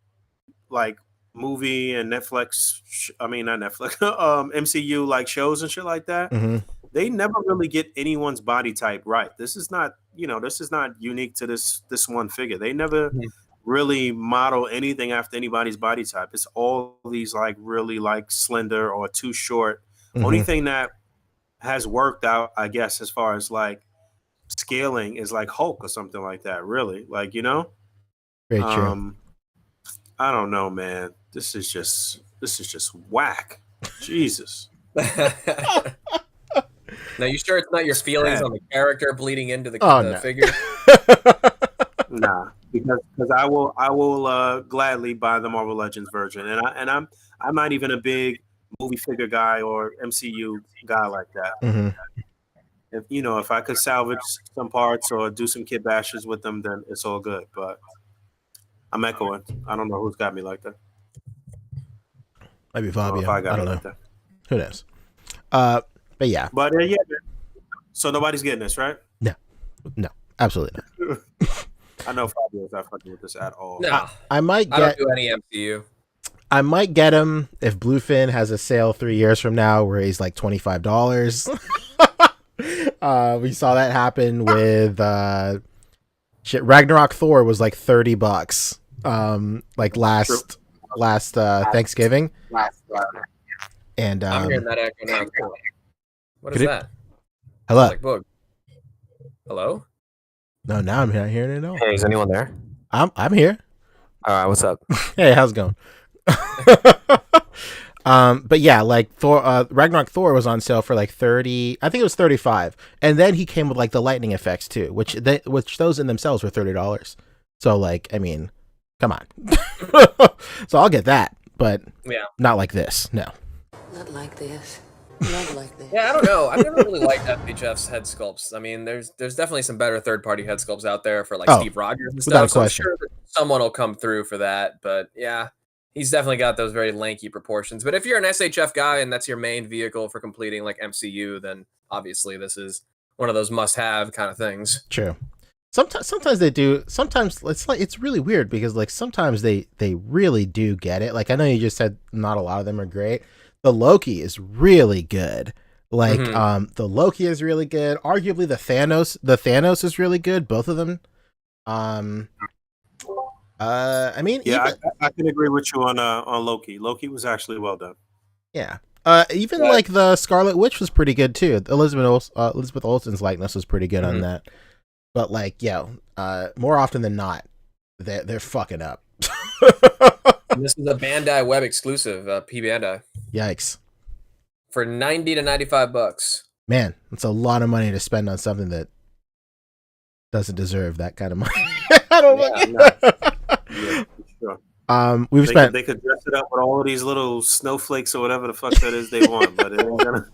like movie and Netflix. I mean, not Netflix. MCU like shows and shit like that. Mm-hmm. They never really get anyone's body type right. This is not, this is not unique to this one figure. They never really model anything after anybody's body type. It's all these like really like slender or too short. Mm-hmm. Only thing that has worked out, I guess, as far as like scaling is like Hulk or something like that. Really, like Very true. I don't know, man. This is just whack. Jesus. Now, you sure it's not your feelings on the character bleeding into the no. figure? Nah, because I will gladly buy the Marvel Legends version, and I'm not even a big movie figure guy or MCU guy like that. Mm-hmm. If I could salvage some parts or do some kit bashes with them, then it's all good. But I'm echoing. I don't know who's got me like that. Maybe Fabio. If I got me don't know. like that. Who knows? But yeah. But yeah. So nobody's getting this, right? No, absolutely not. I know Fabio's not fucking with this at all. No, I might get. I don't do any MCU. I might get him if Bluefin has a sale 3 years from now where he's like $25. We saw that happen with Ragnarok Thor was like $30. Like last Thanksgiving. And I'm hearing that echo now. What is that? Hello. Like Boog. Hello? No, now I'm not hearing it at all. Hey, is anyone there? I'm here. All right, what's up? Hey, how's it going? But yeah, like Thor, Ragnarok Thor was on sale for like 30. I think it was 35, and then he came with like the lightning effects too, which those in themselves were $30. So like, I mean, come on. So I'll get that, but not like this. No. Not like this. Not like this. Yeah, I don't know. I've never really liked FHF's head sculpts. I mean, there's definitely some better third-party head sculpts out there for like Steve Rogers and stuff. So I'm sure that someone will come through for that. But yeah, he's definitely got those very lanky proportions. But if you're an SHF guy and that's your main vehicle for completing like MCU, then obviously this is one of those must-have kind of things. True. Sometimes they do. Sometimes it's really weird because like sometimes they really do get it. Like I know you just said not a lot of them are great. The Loki is really good. Like the Loki is really good. Arguably the Thanos is really good. Both of them. I mean, yeah, I can agree with you on Loki. Loki was actually well done. Yeah. Even like the Scarlet Witch was pretty good too. Elizabeth Olsen's likeness was pretty good on that. But like, more often than not, they're fucking up. This is a Bandai Web exclusive, P Bandai. Yikes! For $90 to $95. Man, that's a lot of money to spend on something that doesn't deserve that kind of money. I don't know. Sure. We've spent. They could dress it up with all of these little snowflakes or whatever the fuck that is they want, but it ain't gonna.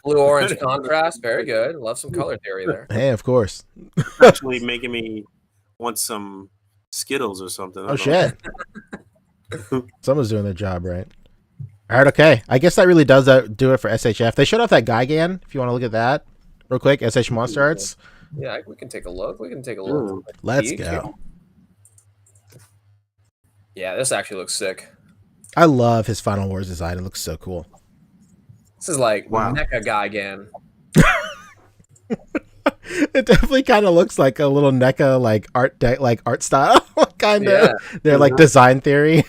Blue-orange contrast, very good. Love some color theory there. Hey, of course. Actually, making me want some Skittles or something. Oh shit! Someone's doing their job right. All right, okay. I guess that really does do it for SHF. They showed off that Gigan. If you want to look at that real quick, SH Monster Arts. Yeah, we can take a look. Let's go. Yeah, this actually looks sick. I love his Final Wars design. It looks so cool. This is like NECA Gigan. It definitely kind of looks like a little NECA like art style kind of. Yeah. They're like design theory.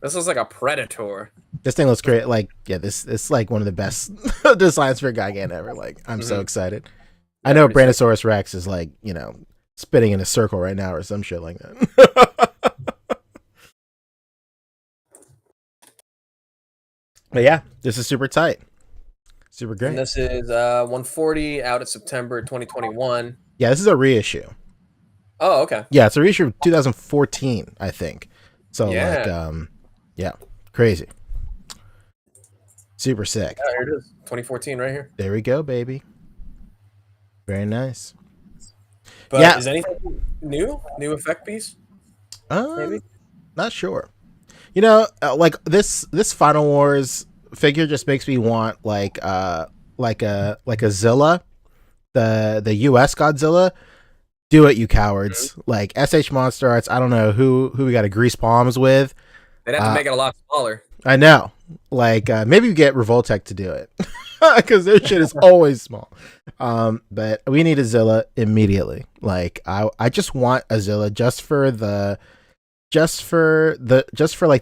This looks like a Predator. This thing looks great. Like, yeah, this is like one of the best designs for Gigan ever. Like, I'm so excited. I know Brandosaurus Rex is like, spinning in a circle right now or some shit like that. But yeah, this is super tight. Super great. And this is 140 out of September 2021. Yeah, this is a reissue. Oh, okay. Yeah, it's a reissue of 2014, I think. So yeah, crazy. Super sick. Yeah, here it is. 2014 right here. There we go, baby. Very nice. But is anything new? New effect piece? Maybe? Not sure. Like this Final Wars figure just makes me want like a Zilla, the US Godzilla, Do it, you cowards. Like SH Monster Arts, I don't know who we got to grease palms with. They'd have to make it a lot smaller. I know. Like maybe we get Revoltech to do it. Because their shit is always small. But we need a Zilla immediately. Like I just want a Zilla just for like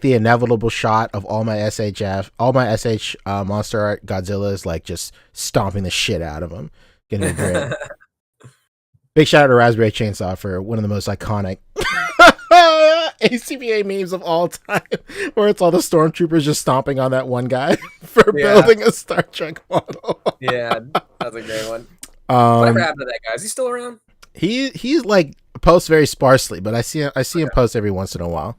the inevitable shot of all my SH Monster Art Godzillas, like just stomping the shit out of them. Gonna be great. Big shout out to Raspberry Chainsaw for one of the most iconic A.C.B.A memes of all time, where it's all the stormtroopers just stomping on that one guy for building a Star Trek model. Yeah, that's a great one. Whatever happened to that guy? Is he still around? He's like posts very sparsely, but I see him post every once in a while.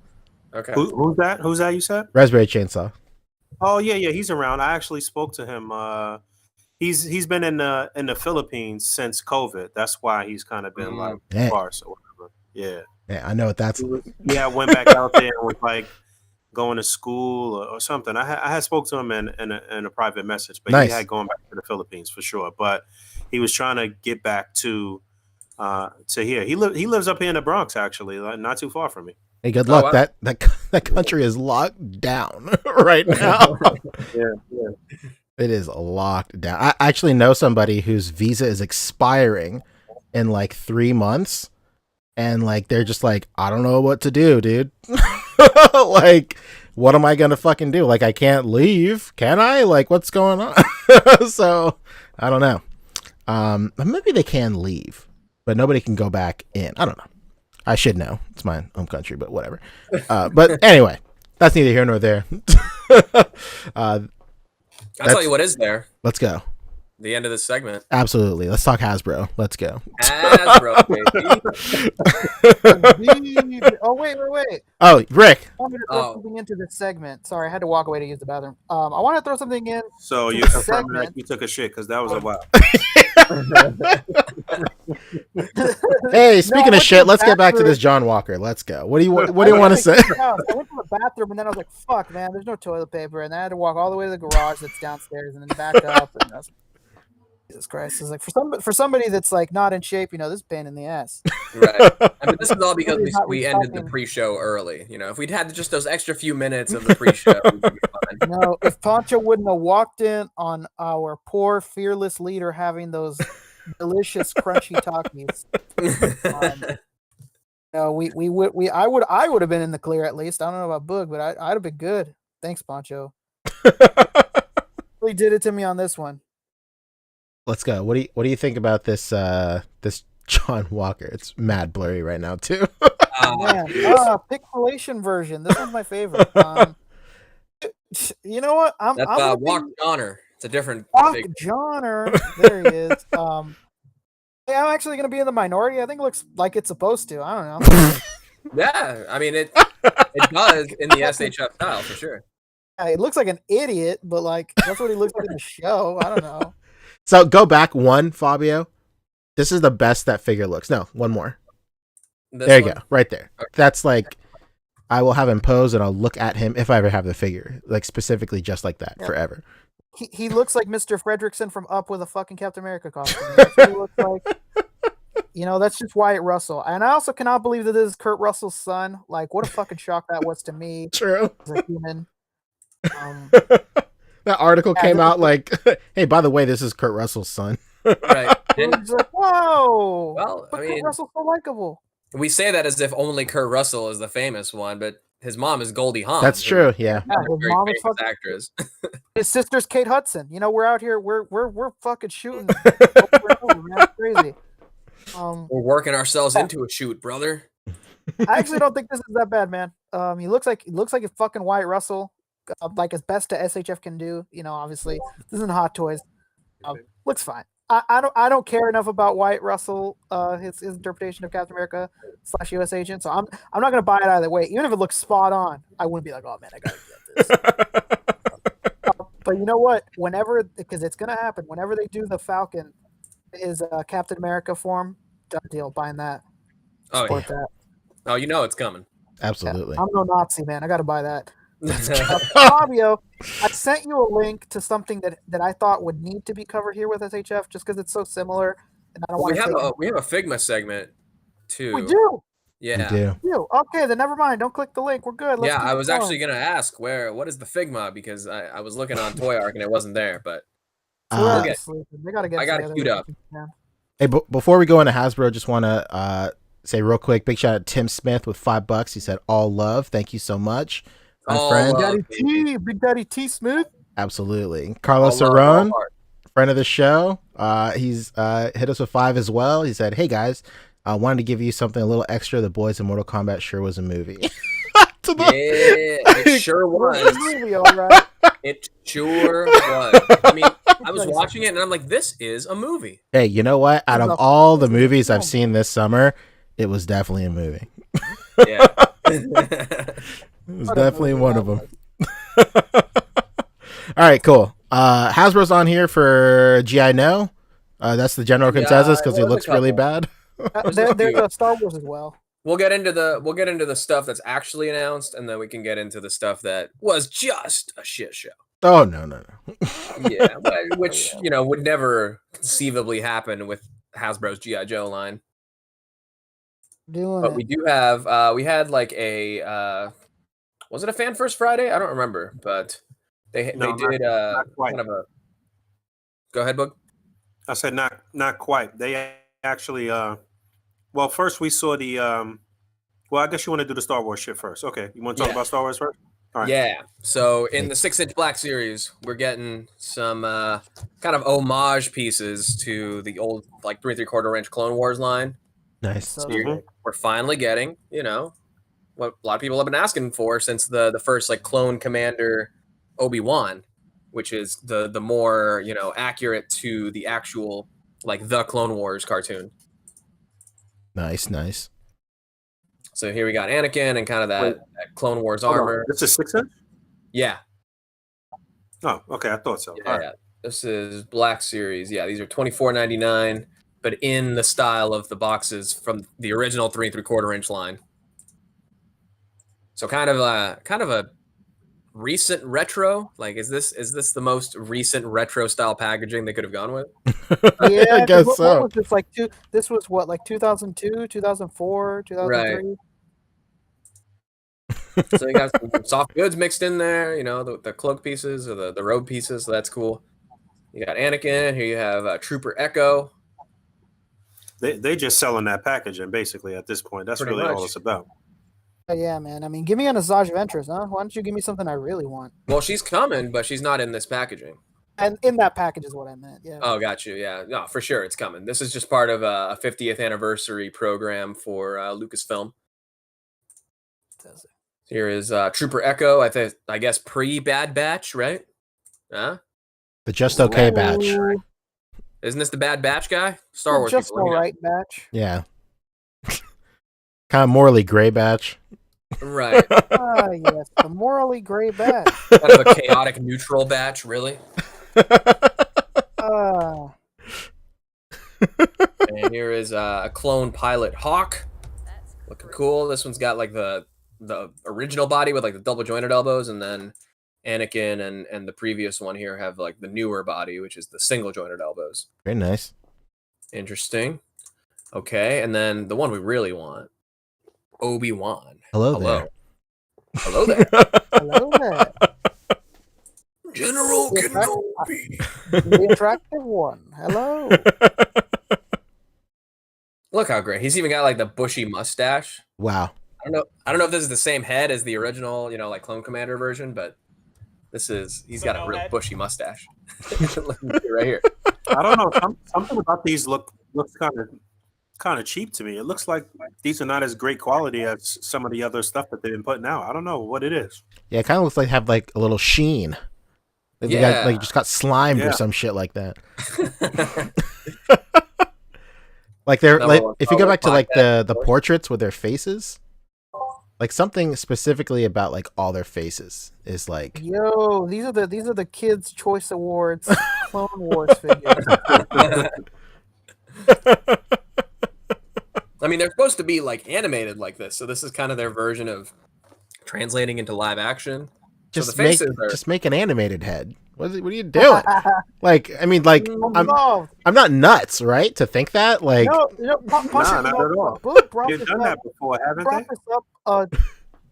Okay. Who's that? Who's that? You said Raspberry Chainsaw. Oh yeah, he's around. I actually spoke to him. He's been in the Philippines since COVID. That's why he's kind of been like sparse or whatever. Yeah. Yeah, I know what that's. Yeah, I went back out there and was like going to school or something. I had spoke to him in a private message, but he had gone back to the Philippines for sure. But he was trying to get back to here. He lives up here in the Bronx, actually, like, not too far from me. Hey, good luck. Wow. That country is locked down right now. Yeah. It is locked down. I actually know somebody whose visa is expiring in like 3 months. And like they're just like, I don't know what to do, dude. Like, what am I gonna fucking do? Like, I can't leave, can I? Like, what's going on? So I don't know. Maybe they can leave, but nobody can go back in. I don't know. I should know. It's my home country, but whatever. But anyway, that's neither here nor there. I'll tell you what is there. Let's go. The end of this segment. Absolutely. Let's talk Hasbro. Let's go. Hasbro, baby. Oh, wait. Oh, Rick. I wanted to throw something into this segment. Sorry, I had to walk away to use the bathroom. I want to throw something in. So you confirmed that you took a shit because that was a while. Hey, speaking of shit, let's get back to this John Walker. Let's go. What do you want to say? I went to the bathroom and then I was like, "Fuck, man, there's no toilet paper," and then I had to walk all the way to the garage that's downstairs and then back up. And I was, Jesus Christ! It's like for somebody that's like not in shape, this is a pain in the ass. Right. I mean, this is all because we ended the pre-show early. If we'd had just those extra few minutes of the pre-show, we'd be fine. If Poncho wouldn't have walked in on our poor fearless leader having those delicious crunchy Takis, I would have been in the clear at least. I don't know about Boog, but I'd have been good. Thanks, Poncho. Really did it to me on this one. Let's go. What do you think about this this John Walker? It's mad blurry right now too. Pixelation version. This one's my favorite. You know what? That's Walk Johnner. It's a different Walk Johnner. There he is. I'm actually going to be in the minority. I think it looks like it's supposed to. I don't know. Yeah, I mean it does in the SHF style for sure. Yeah, it looks like an idiot, but like that's what he looks like in the show. I don't know. So go back one, Fabio. This is the best that figure looks. No, one more. There you go, right there. Okay. That's like, I will have him pose and I'll look at him if I ever have the figure, like specifically just like that forever. He looks like Mr. Fredrickson from Up with a fucking Captain America costume. That's what he looks like. That's just Wyatt Russell. And I also cannot believe that this is Kurt Russell's son. Like, what a fucking shock that was to me. True. As a human. That article came out like, hey, by the way, this is Kurt Russell's son. Right. And it's like, whoa. Well, but Kurt Russell's so likable. We say that as if only Kurt Russell is the famous one, but his mom is Goldie Hawn. That's true. Yeah. His mom is fucking actress. His sister's Kate Hudson. We're out here. We're fucking shooting. Over and over, man. It's crazy. We're working ourselves into a shoot, brother. I actually don't think this is that bad, man. He looks like a fucking Wyatt Russell. Like as best as SHF can do, obviously this isn't Hot Toys. Looks fine. I don't care enough about Wyatt Russell, his interpretation of Captain America / US Agent. So I'm not gonna buy it either way. Even if it looks spot on, I wouldn't be like, oh man, I gotta get this. But you know what? Because it's gonna happen. Whenever they do the Falcon, is Captain America form, done deal. Buying that. Support that. Oh, it's coming. Absolutely. Yeah, I'm no Nazi, man. I gotta buy that. Fabio, I sent you a link to something that I thought would need to be covered here with SHF just because it's so similar, and I don't want to. We have a Figma segment too. We do. Yeah. We do. You. Okay, then never mind. Don't click the link. We're good. Let's Yeah, keep I it was going. actually gonna ask what is the Figma, because I was looking on Toy Arc and it wasn't there, but We'll get- they gotta get I got it together. queued up. Hey, before we go into Hasbro, just want to say real quick, big shout out to Tim Smith with $5. He said all love. Thank you so much, my All friend. love. Daddy T, Big Daddy T Smith. Absolutely. All Carlos love, all Cerrone, heart. friend of the show. He's hit us with 5 as well. He said, "Hey guys, I wanted to give you something a little extra. The Boys in Mortal Kombat sure was a movie." Yeah, it sure was. Movie, all right. It sure was. I mean, I was watching it and I'm like, this is a movie. Hey, you know what? Out of all the movies I've seen this summer, it was definitely a movie. Yeah. It was definitely one of them. All right, cool. Hasbro's on here for G.I. No. That's the general consensus because he there's a looks really couple. bad. There's Star Wars as well. We'll get into the stuff that's actually announced, and then we can get into the stuff that was just a shit show. Oh no. Yeah, which would never conceivably happen with Hasbro's G.I. Joe line. But we do have we had like a was it a Fan First Friday? I don't remember, but they did not kind of a. Go ahead, Boog. I said not quite. They actually well, first we saw the well, I guess you want to do the Star Wars shit first. Okay, you want to talk about Star Wars first? All right. Yeah. So in the 6-inch Black Series, we're getting some kind of homage pieces to the old like 3 3/4 inch Clone Wars line. Nice. So we're finally getting, what a lot of people have been asking for since the first like Clone Commander Obi-Wan, which is the more, accurate to the actual like the Clone Wars cartoon. Nice. So here we got Anakin and kind of that Clone Wars armor. This is 6-inch? Yeah. Oh, okay. I thought so. Yeah, yeah. This is Black Series. Yeah, these are $24.99, but in the style of the boxes from the original 3 3/4 inch line. So kind of a recent retro. Like, is this the most recent retro style packaging they could have gone with? Yeah, I guess so. What was this like? This was what, like 2002, 2004, 2003. Right. So you got some soft goods mixed in there. The cloak pieces or the robe pieces. So that's cool. You got Anakin. Here you have Trooper Echo. They just selling that packaging basically at this point. That's Pretty really all much. it's about. Yeah, man. I mean, give me an Asajj Ventress, huh? Why don't you give me something I really want? Well, she's coming, but she's not in this packaging. And in that package is what I meant. Yeah. Oh, got you. Yeah, no, for sure, it's coming. This is just part of a 50th anniversary program for Lucasfilm. Here is Trooper Echo. I guess pre-Bad Batch, right? Huh? The Just Okay batch. Isn't this the Bad Batch guy? Star Wars. Just people, all right batch. Yeah. Kind of morally gray batch. Right. Yes, the morally gray batch. Kind of a chaotic neutral batch, really. And here is a clone pilot Hawk. Looking cool. This one's got like the original body with like the double jointed elbows, and then Anakin and the previous one here have like the newer body, which is the single jointed elbows. Very nice. Interesting. Okay, and then the one we really want, Obi-Wan. Hello there. Hello there. Hello there. General Kenobi. The attractive one. Hello. Look how great. He's even got like the bushy mustache. Wow. I don't know if this is the same head as the original, like Clone Commander version, but he's got a real bushy mustache. Right here. I don't know. Something about these looks kind of cheap to me. It looks like these are not as great quality as some of the other stuff that they've been putting out. I don't know what it is. Yeah, it kind of looks like they have like a little sheen. They got, like just got slimed or some shit like that. Like they're like, if you go back to like the portraits with their faces, like something specifically about like all their faces is like, yo, these are the Kids Choice Awards Clone Wars figures. I mean, they're supposed to be like animated like this, so this is kind of their version of translating into live action. So the faces are just make an animated head. What are you doing? Like, I mean, like, I'm not nuts, right? To think that, like, Not at all. Boog brought You've this done up. that before, haven't Brought they? this up.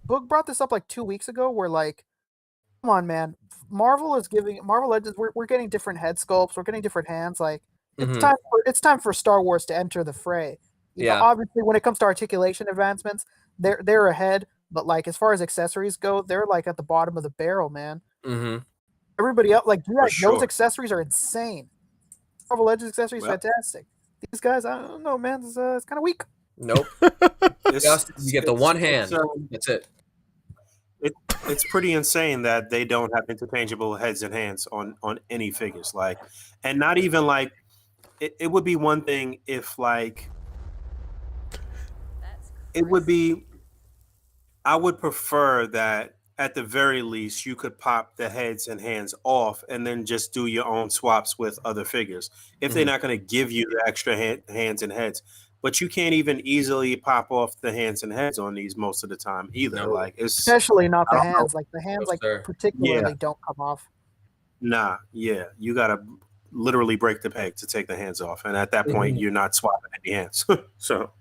Boog brought this up like 2 weeks ago. Where like, come on, man, Marvel Legends. We're getting different head sculpts. We're getting different hands. Like, it's time for Star Wars to enter the fray. You know, obviously, when it comes to articulation advancements, they're ahead. But like, as far as accessories go, they're like at the bottom of the barrel, man. Everybody else, like, those accessories are insane. Marvel Legends accessories, fantastic. These guys, I don't know, man. It's kind of weak. Nope. You get the one hand. That's it. It's pretty insane that they don't have interchangeable heads and hands on any figures. Like, and not even like it would be one thing if like it would be. I would prefer that at the very least you could pop the heads and hands off and then just do your own swaps with other figures if they're not going to give you the extra hands and heads. But you can't even easily pop off the hands and heads on these most of the time either. Like, it's especially not the hands. Like the hands, like particularly don't come off. Nah, you gotta literally break the peg to take the hands off, and at that point you're not swapping any hands. So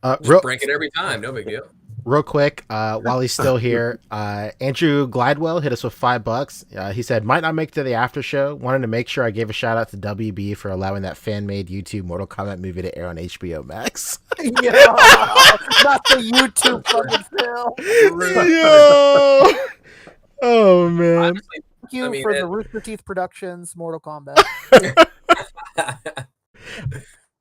break it every time, no big deal. Real quick, while he's still here, Andrew Glidewell hit us with $5. He said, might not make it to the after show. Wanted to make sure I gave a shout out to WB for allowing that fan-made YouTube Mortal Kombat movie to air on HBO Max. Yeah, not the YouTube fucking film. Yo! Oh, man. Honestly, thank you for the Rooster Teeth Productions Mortal Kombat.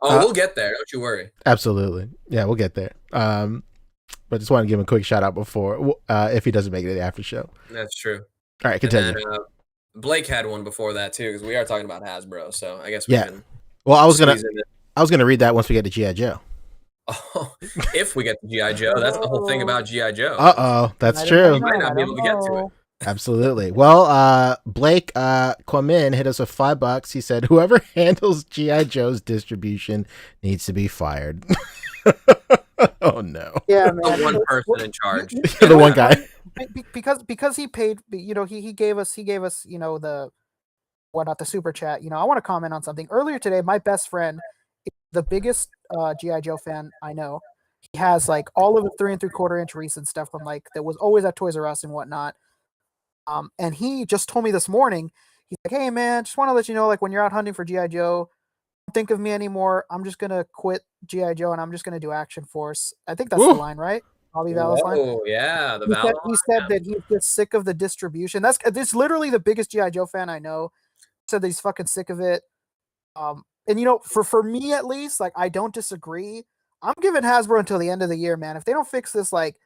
We'll get there. Don't you worry. Absolutely. Yeah, we'll get there. But just want to give him a quick shout out before, if he doesn't make it to the after show. That's true. All right, continue. And then, Blake had one before that too, because we are talking about Hasbro. So I guess we can. Well, I was gonna read that once we get to GI Joe. Oh, if we get to GI Joe, that's the whole thing about GI Joe. That's true. We might not be able to get to it. Absolutely. Well, Blake Quamin hit us with $5. He said, "Whoever handles GI Joe's distribution needs to be fired." Oh no! Yeah, man. The one person in charge. The one guy. Because he paid. You know, he gave us. You know, the super chat. You know, I want to comment on something. Earlier today, my best friend, the biggest GI Joe fan I know, he has like all of the 3 3/4 inch recent stuff from like that was always at Toys R Us and whatnot. And he just told me this morning. He's like, "Hey man, just want to let you know, like when you're out hunting for GI Joe, don't think of me anymore. I'm just gonna quit GI Joe and I'm just gonna do Action Force." I think that's the line, right? Bobby Vala's line. Oh yeah, the Vala. He said that he's just sick of the distribution. This literally the biggest GI Joe fan I know. He said that he's fucking sick of it. And you know, for me at least, like I don't disagree. I'm giving Hasbro until the end of the year, man. If they don't fix this like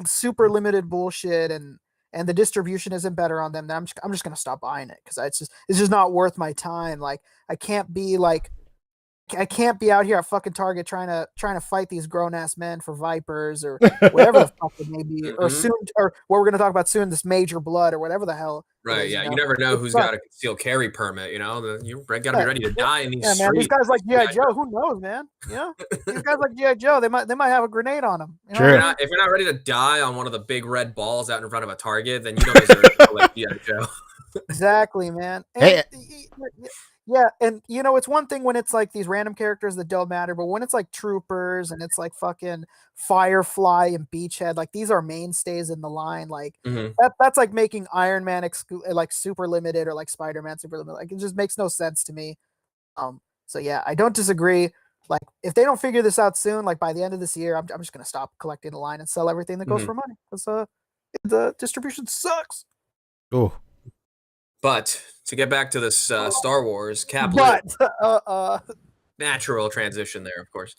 super limited bullshit and the distribution isn't better on them, then I'm just gonna stop buying it because it's just not worth my time. Like I can't be out here at fucking Target trying to fight these grown ass men for Vipers or whatever the fuck it may be, or what we're gonna talk about soon, this Major Blood or whatever the hell. Right? Yeah, you never know who's got a concealed carry permit. You know, you gotta be ready to die in these streets. Man, these guys like GI Joe, who knows, man? You know, these guys like GI Joe, they might have a grenade on them. You know? Sure. If you're not ready to die on one of the big red balls out in front of a Target, then you don't deserve to like GI Joe. Exactly, man. And, yeah, and you know, it's one thing when it's like these random characters that don't matter, but when it's like Troopers and it's like fucking Firefly and Beachhead, like these are mainstays in the line. Like that's like making Iron Man like super limited or like Spider-Man super limited. Like it just makes no sense to me. So yeah, I don't disagree. Like if they don't figure this out soon, like by the end of this year, I'm just gonna stop collecting the line and sell everything that goes for money because the distribution sucks. Oh. But to get back to this Star Wars, Cap lives. Natural transition there, of course.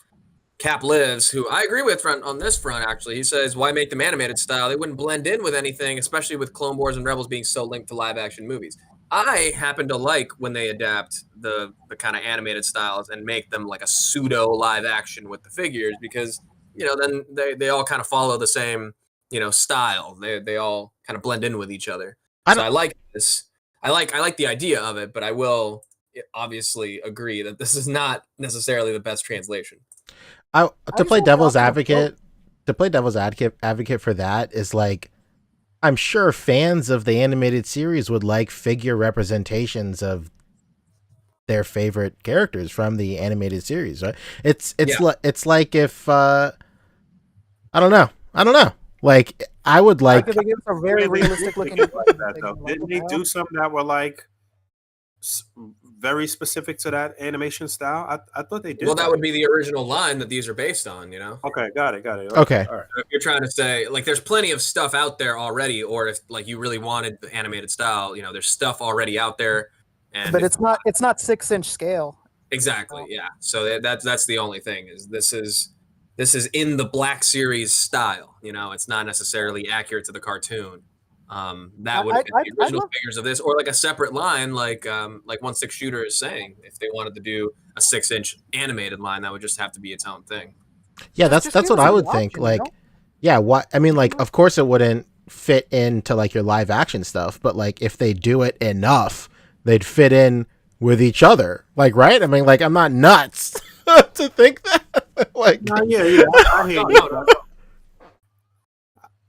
Cap lives, who I agree with on this front, actually. He says, why make them animated style? They wouldn't blend in with anything, especially with Clone Wars and Rebels being so linked to live-action movies. I happen to like when they adapt the kind of animated styles and make them like a pseudo live action with the figures because, you know, then they all kind of follow the same, you know, style. They all kind of blend in with each other. So I like this. I like the idea of it, but I will obviously agree that this is not necessarily the best translation. To play devil's advocate for that is like, I'm sure fans of the animated series would like figure representations of their favorite characters from the animated series, right? It's like if I don't know. Like I would like. They give us a very realistic looking. Didn't they do something that were like very specific to that animation style? I thought they did. Well, that would be the original line that these are based on, you know? Okay, got it. Okay. All right. If you're trying to say, like, there's plenty of stuff out there already, or if, like, you really wanted the animated style, you know, there's stuff already out there. But it's not 6-inch scale. Exactly, yeah. So that's the only thing, is this is in the Black Series style, you know? It's not necessarily accurate to the cartoon. That would have been the original figures of this, or like a separate line, like 1/6 Shooter is saying. If they wanted to do a 6-inch animated line, that would just have to be its own thing. Yeah, that's what I would think. Like, yeah, what I mean, like, of course it wouldn't fit into like your live action stuff, but like if they do it enough, they'd fit in with each other. Like, right? I mean, like, I'm not nuts to think that. Like, yeah, I hear you.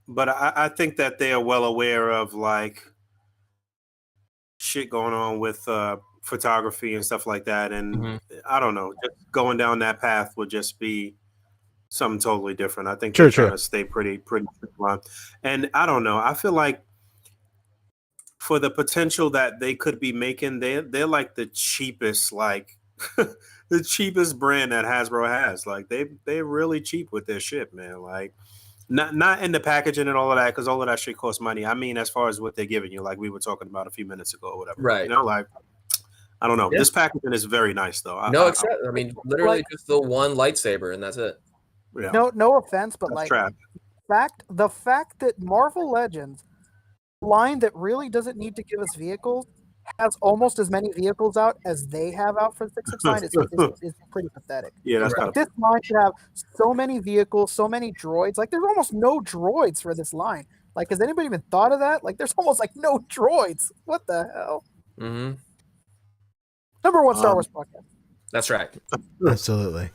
But I think that they are well aware of like shit going on with photography and stuff like that. And I don't know, just going down that path would just be something totally different. I think they're trying to stay pretty line. And I don't know. I feel like for the potential that they could be making, they're like the cheapest, like the cheapest brand that Hasbro has. Like they're really cheap with their shit, man. Like not in the packaging and all of that, because all of that shit costs money. I mean, as far as what they're giving you, like we were talking about a few minutes ago or whatever. Right. You know, like I don't know. Yeah. This packaging is very nice though. I mean, literally just the one lightsaber and that's it. Yeah. No offense, but that's like the fact that Marvel Legends, line that really doesn't need to give us vehicles, has almost as many vehicles out as they have out for the 669 is pretty pathetic. Yeah, that's like, this line should have so many vehicles, so many droids. Like, there's almost no droids for this line. Like, has anybody even thought of that? Like, there's almost like no droids. What the hell? Mm-hmm. Number one Star Wars podcast. That's right. Absolutely.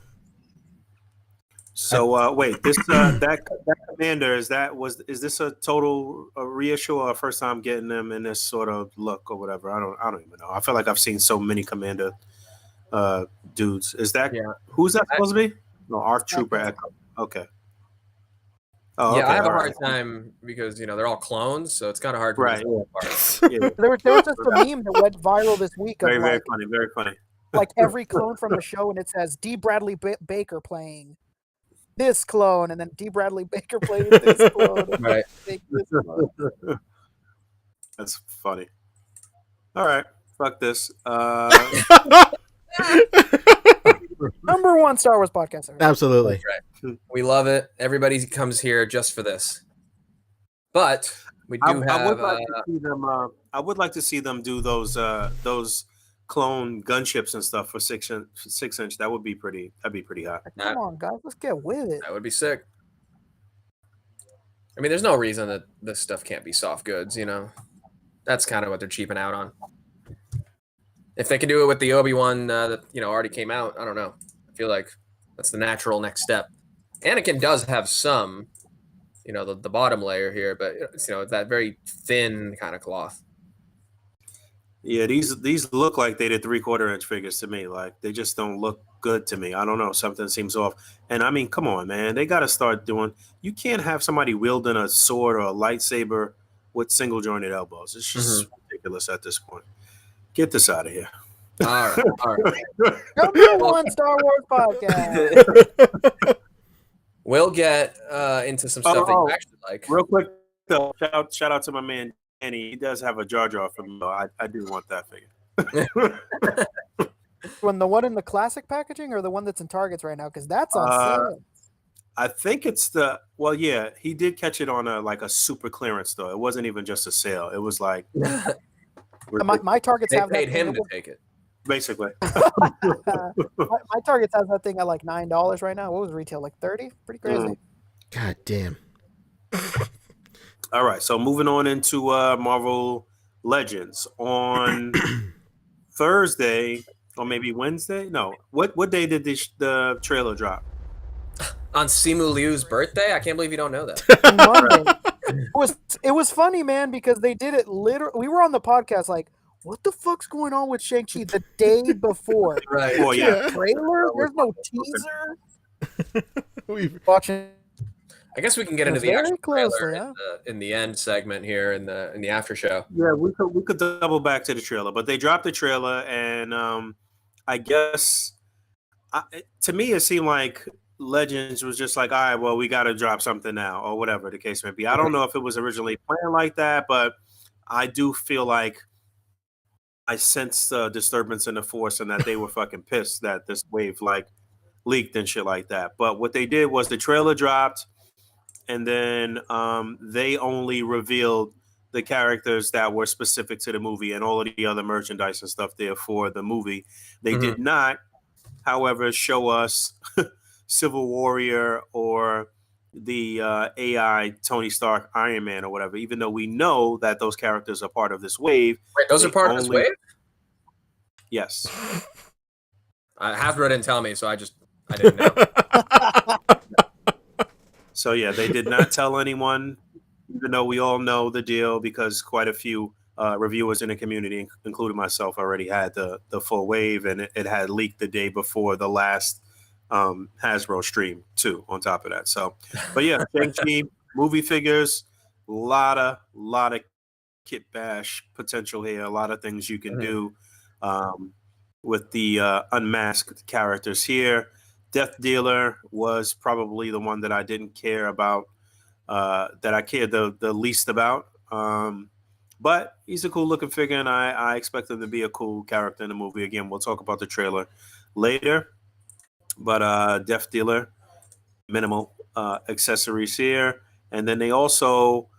So wait, this that commander is this a total reissue or a first time getting them in this sort of look or whatever? I don't even know. I feel like I've seen so many commander dudes. Is that who's that supposed to be? No, ARC Trooper Echo. Okay. Oh, yeah, okay, I have a hard time because they're all clones, so it's kind of hard to right. Yeah. There was just a meme that went viral this week. Very funny. Very funny. Like every clone from the show, and it says D. Bradley Baker playing this clone, and then D. Bradley Baker playing this clone. Right. This clone. That's funny. All right, fuck this. Number one Star Wars podcast. Absolutely. Right. We love it. Everybody comes here just for this. But we do have. I would like to see them do those clone gunships and stuff for 6-inch. That would be pretty. That'd be pretty hot. Come on, guys, let's get with it. That would be sick. I mean, there's no reason that this stuff can't be soft goods. That's kind of what they're cheaping out on. If they can do it with the Obi-Wan that already came out, I don't know. I feel like that's the natural next step. Anakin does have some, the bottom layer here, but it's that very thin kind of cloth. Yeah, these look like they did 3/4-inch figures to me. Like they just don't look good to me. I don't know, something seems off. And I mean, come on, man, they got to start doing. You can't have somebody wielding a sword or a lightsaber with single jointed elbows. It's just ridiculous at this point. Get this out of here. All right. Number one Star Wars podcast. We'll get into some stuff that you actually like. Real quick, though, shout out to my man Danny. He does have a Jar Jar from me. I do want that figure. When the one in the classic packaging or the one that's in Targets right now? Because that's on sale. I think it's he did catch it on a super clearance though. It wasn't even just a sale. It was like my Targets have paid that him to take it. Basically. my Targets has that thing at like $9 right now. What was retail? Like $30? Pretty crazy. God damn. All right, so moving on into Marvel Legends on Thursday or maybe Wednesday. No, what day did the trailer drop? On Simu Liu's birthday? I can't believe you don't know that. Monday. it was funny, man, because they did it literally. We were on the podcast like, what the fuck's going on with Shang-Chi the day before? Right. Well, yeah. Trailer? There's no teaser. We've Watching I guess we can get into the very actual closely, trailer in the end segment here in the after show. Yeah, we could double back to the trailer, but they dropped the trailer, and I guess to me it seemed like Legends was just like, all right, well, we got to drop something now, or whatever the case may be. I don't know if it was originally planned like that, but I do feel like I sensed disturbance in the force, and that they were fucking pissed that this wave like leaked and shit like that. But what they did was the trailer dropped, and then they only revealed the characters that were specific to the movie and all of the other merchandise and stuff there for the movie. They did not, however, show us Civil Warrior or the AI Tony Stark Iron Man or whatever, even though we know that those characters are part of this wave. Wait, those are part of this wave? Yes. Hasbro didn't tell me, so I didn't know. So yeah, they did not tell anyone, even though we all know the deal because quite a few reviewers in the community, including myself, already had the full wave, and it had leaked the day before the last Hasbro stream too. On top of that, so but yeah, Shang-Chi movie figures, lot of kit bash potential here, a lot of things you can do with the unmasked characters here. Death Dealer was probably the one that I didn't care about, that I cared the least about. But he's a cool looking figure, and I expect him to be a cool character in the movie. Again, we'll talk about the trailer later. But Death Dealer, minimal accessories here. And then they also,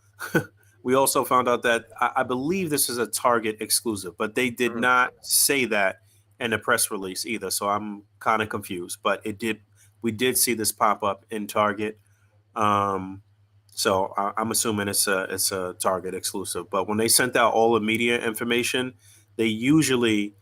we also found out that I believe this is a Target exclusive, but they did not say that in the press release either. So I'm kind of confused, but we did see this pop up in Target. So I'm assuming it's a Target exclusive. But when they sent out all the media information, they usually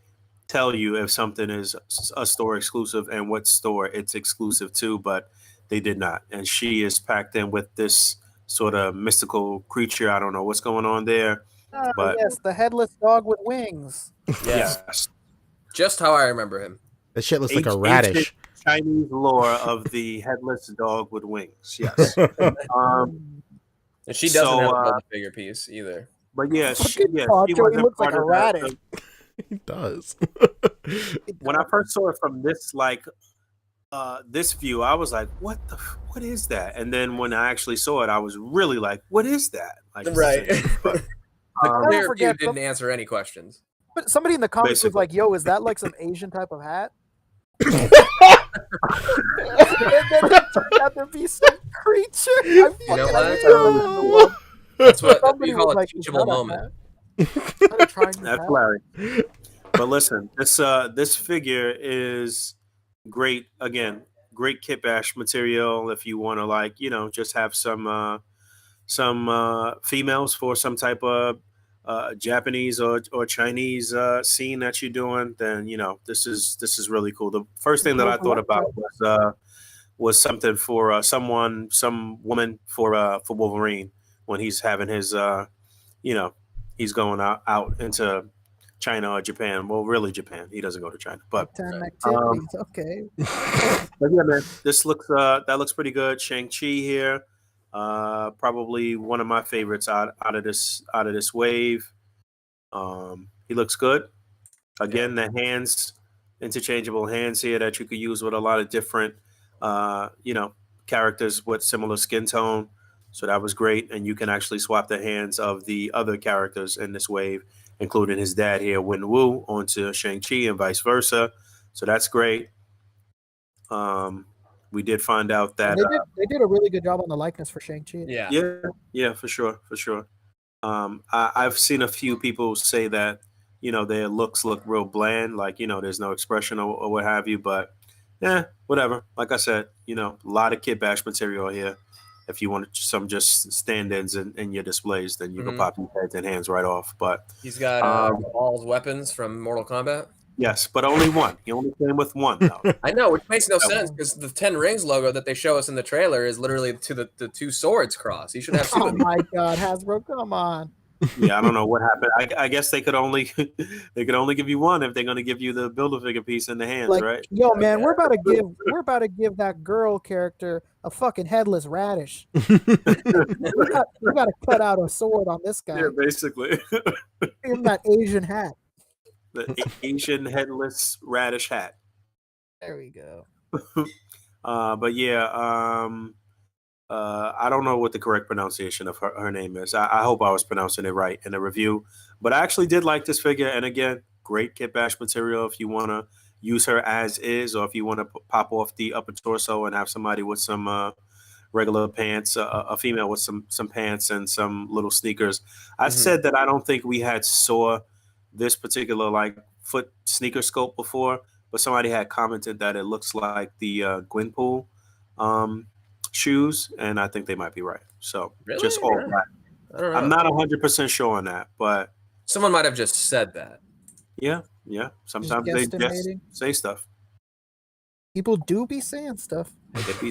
tell you if something is a store exclusive and what store it's exclusive to, but they did not. And she is packed in with this sort of mystical creature. I don't know what's going on there. But yes, the headless dog with wings. yes. Just how I remember him. That shit looks like a radish. Chinese lore of the headless dog with wings. Yes. And she doesn't have a figure piece either. But yeah, she wasn't looks like a radish. He does. When I first saw it from this this view, I was like, what is that? And then when I actually saw it, I was really like, what is that? Like, right. But, the clear view didn't answer any questions. But somebody in the comments was like, yo, is that like some Asian type of hat? And then it turned out to be some creature. You know what? That's what we call a teachable moment. That's Larry. But listen, this figure is great. Again, great kit bash material if you want to just have some females for some type of Japanese or Chinese scene that you're doing. Then this is really cool. The first thing that I thought about was something for some woman for Wolverine when he's having his he's going out into China or Japan. Well, really Japan. He doesn't go to China, but okay. But yeah, man, this looks that looks pretty good. Shang-Chi here, probably one of my favorites out of this wave. He looks good. Again, the hands, interchangeable hands here that you could use with a lot of different characters with similar skin tone. So that was great. And you can actually swap the hands of the other characters in this wave, including his dad here, Wen Wu, onto Shang-Chi and vice versa. So that's great. We did find out that they did a really good job on the likeness for Shang-Chi. Yeah, for sure. I've seen a few people say that their looks look real bland, like there's no expression or what have you. But yeah, whatever. Like I said, a lot of kit bash material here. If you want some just stand-ins in your displays, then you can pop your heads and hands right off. But he's got all his weapons from Mortal Kombat. Yes, but only one. He only came with one, though. I know, which makes no sense because the 10 Rings logo that they show us in the trailer is literally to the two swords cross. He should have two Oh of these. my God, Hasbro, come on. Yeah, I don't know what happened. I guess they could only give you one if they're going to give you the Build-A-Figure piece in the hands, Like, right? yo, man, we're about to give that girl character a fucking headless radish. we got to cut out a sword on this guy. Yeah, basically. Give him that Asian hat. The Asian headless radish hat. There we go. But yeah, I don't know what the correct pronunciation of her name is. I hope I was pronouncing it right in the review. But I actually did like this figure. And again, great kit bash material if you want to use her as is, or if you want to pop off the upper torso and have somebody with some regular pants, a female with some pants and some little sneakers. I said that I don't think we had saw this particular like foot sneaker sculpt before, but somebody had commented that it looks like the Gwenpool shoes, and I think they might be right. So Really? just all Yeah. black. I don't know. I'm not 100% sure on that, but Someone might have just said that. yeah. Sometimes they just guesstimating. say stuff. People do be saying stuff.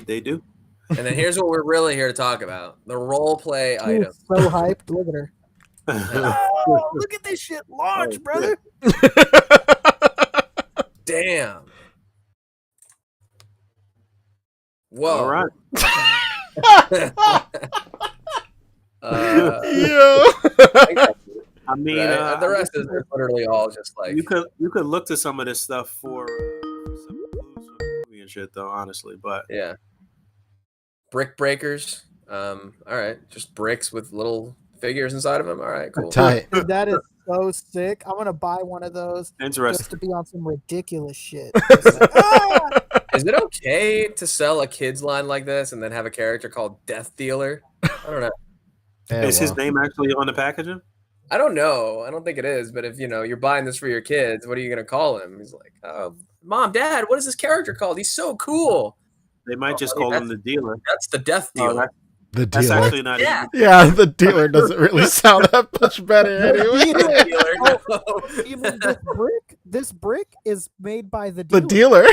They do. And then here's what we're really here to talk about: the role play She item. was so hyped. Look at her. Oh, look at this shit launch, Oh, brother. Damn. Whoa. All right. Yo. I mean, the rest is literally all just like you could look to some of this stuff for some clues from the movie and shit, though. Honestly, but yeah. Brick breakers. All right, just bricks with little figures inside of them. All right, cool. Tight. Dude, that is so sick. I'm gonna buy one of those interesting. just to be on some ridiculous shit. Is it okay to sell a kids line like this and then have a character called Death Dealer? I don't know. Yeah, Is his well. name actually on the packaging? I don't know. I don't think it is. But if you're buying this for your kids, what are you gonna call him? He's like, oh, Mom, Dad, what is this character called? He's so cool. They might just call him the dealer. That's the Death Oh, Dealer. The that's dealer. actually not Yeah. even. Yeah, the dealer doesn't really sound that much better anyway. Death Dealer. No. You mean this brick? This brick is made by the The dealer. dealer.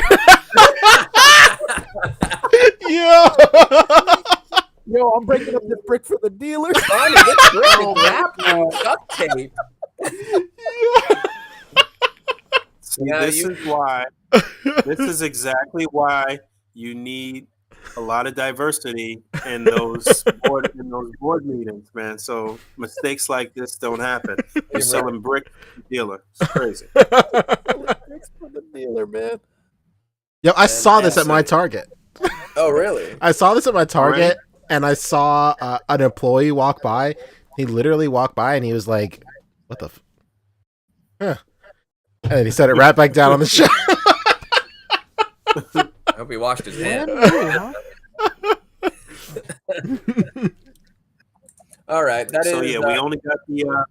Yo. Yo, I'm breaking up this brick for the dealer. Funny, this brick is wrapped in duct tape. See, Yeah, this is why. This is exactly why you need a lot of diversity in those board meetings, man. So mistakes like this don't happen. You're selling brick to the dealer. It's crazy. Bricks for the dealer, man. Yo, I saw this at my Target. Oh, really? I saw this at my Target, and I saw an employee walk by. He literally walked by, and he was like, "What the?" Huh. And then he set it right back down on the shelf. I hope he washed his hands. All right, that So is. yeah, we only got the.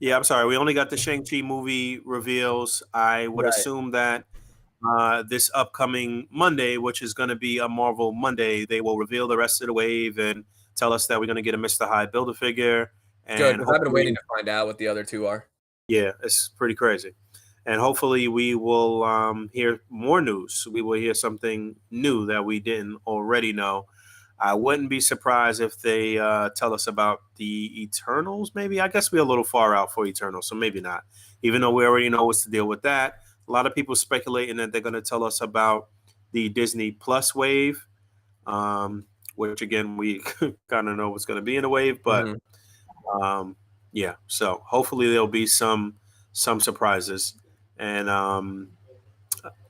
Yeah, I'm sorry. We only got the Shang-Chi movie reveals. I would assume that this upcoming Monday, which is going to be a Marvel Monday, they will reveal the rest of the wave and tell us that we're going to get a Mr. Hyde Build-A-Figure. And Good, because I've been waiting to find out what the other two are. Yeah, it's pretty crazy. And hopefully we will hear more news. We will hear something new that we didn't already know. I wouldn't be surprised if they tell us about the Eternals, maybe. I guess we're a little far out for Eternals, so maybe not. Even though we already know what's the deal with that. A lot of people speculating that they're going to tell us about the Disney Plus wave, which, again, we kind of know what's going to be in the wave. But, yeah, so hopefully there'll be some surprises. And,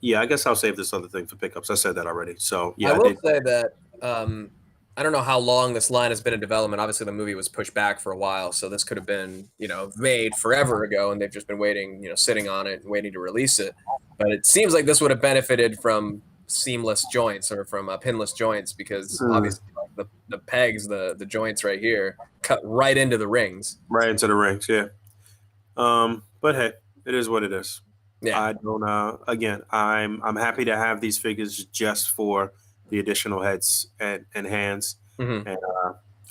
yeah, I guess I'll save this other thing for pickups. I said that already. So, yeah, I will say that I don't know how long this line has been in development. Obviously, the movie was pushed back for a while, so this could have been, made forever ago, and they've just been waiting, sitting on it and waiting to release it. But it seems like this would have benefited from seamless joints or from pinless joints because obviously the pegs, the joints right here, cut right into the rings. Right into the rings, yeah. But hey, it is what it is. Yeah. I don't. Again, I'm happy to have these figures just for the additional heads and hands, and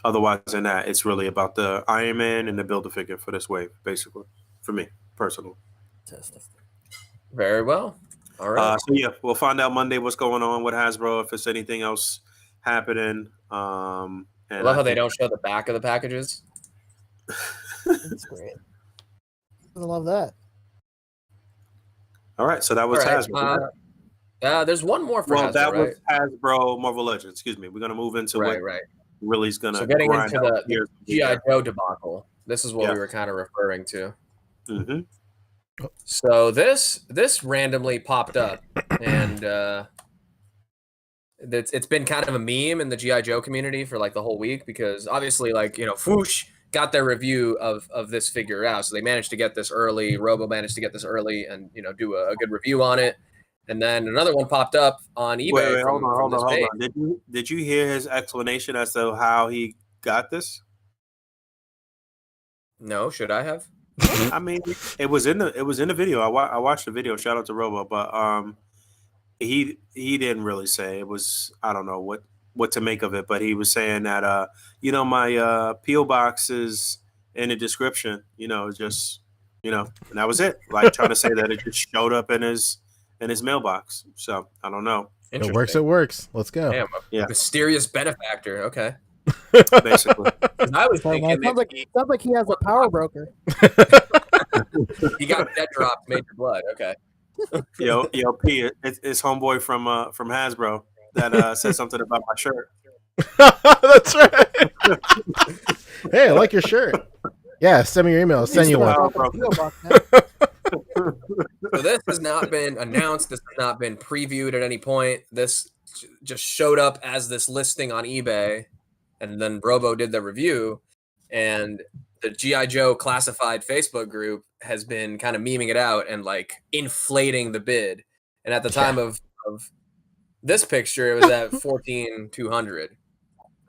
otherwise than that, it's really about the Iron Man and the Build-A-Figure for this wave, basically, for me personally. Very well. All right. So yeah, we'll find out Monday what's going on with Hasbro, if there's anything else happening. I And love how they think, don't show the back of the packages. That's great. I love that. all right, so that was All right. Hasbro. There's one more for Well, Hasbro, that right? was Hasbro Marvel Legends. Excuse me. We're gonna move into what Right. really's gonna So getting grind into out the gears. G.I. Joe debacle. This is what Yeah. we were kind of referring to. Mm-hmm. So this randomly popped up, and it's been kind of a meme in the G.I. Joe community for like the whole week, because obviously, like, you know, Foosh got their review of this figure out, so they managed to get this early. Robo managed to get this early and, you know, do a good review on it. And then another one popped up on eBay. Wait, hold from this on. page. Did you hear his explanation as to how he got this? No, should I have? I mean, it was in the video. I watched the video. Shout out to Robo, but he didn't really say. It was, I don't know what to make of it, but he was saying that my PO box is in the description. Just and that was it. Like trying to say that it just showed up in his mailbox. So I don't know. It works. It works. Let's go. Damn, Yeah. Mysterious benefactor. Okay. Basically. 'Cause I was So, thinking sounds like he has a power broker. he got debt dropped, made your blood. Okay. Yo, P, it's homeboy from Hasbro that said something about my shirt. That's right. Hey, I like your shirt. Yeah, send me your email. I'll send you one. So this has not been announced. This has not been previewed at any point. This just showed up as this listing on eBay, and then Robo did the review, and the G.I. Joe classified Facebook group has been kind of memeing it out and like inflating the bid. And at the time of this picture, it was at 14,200.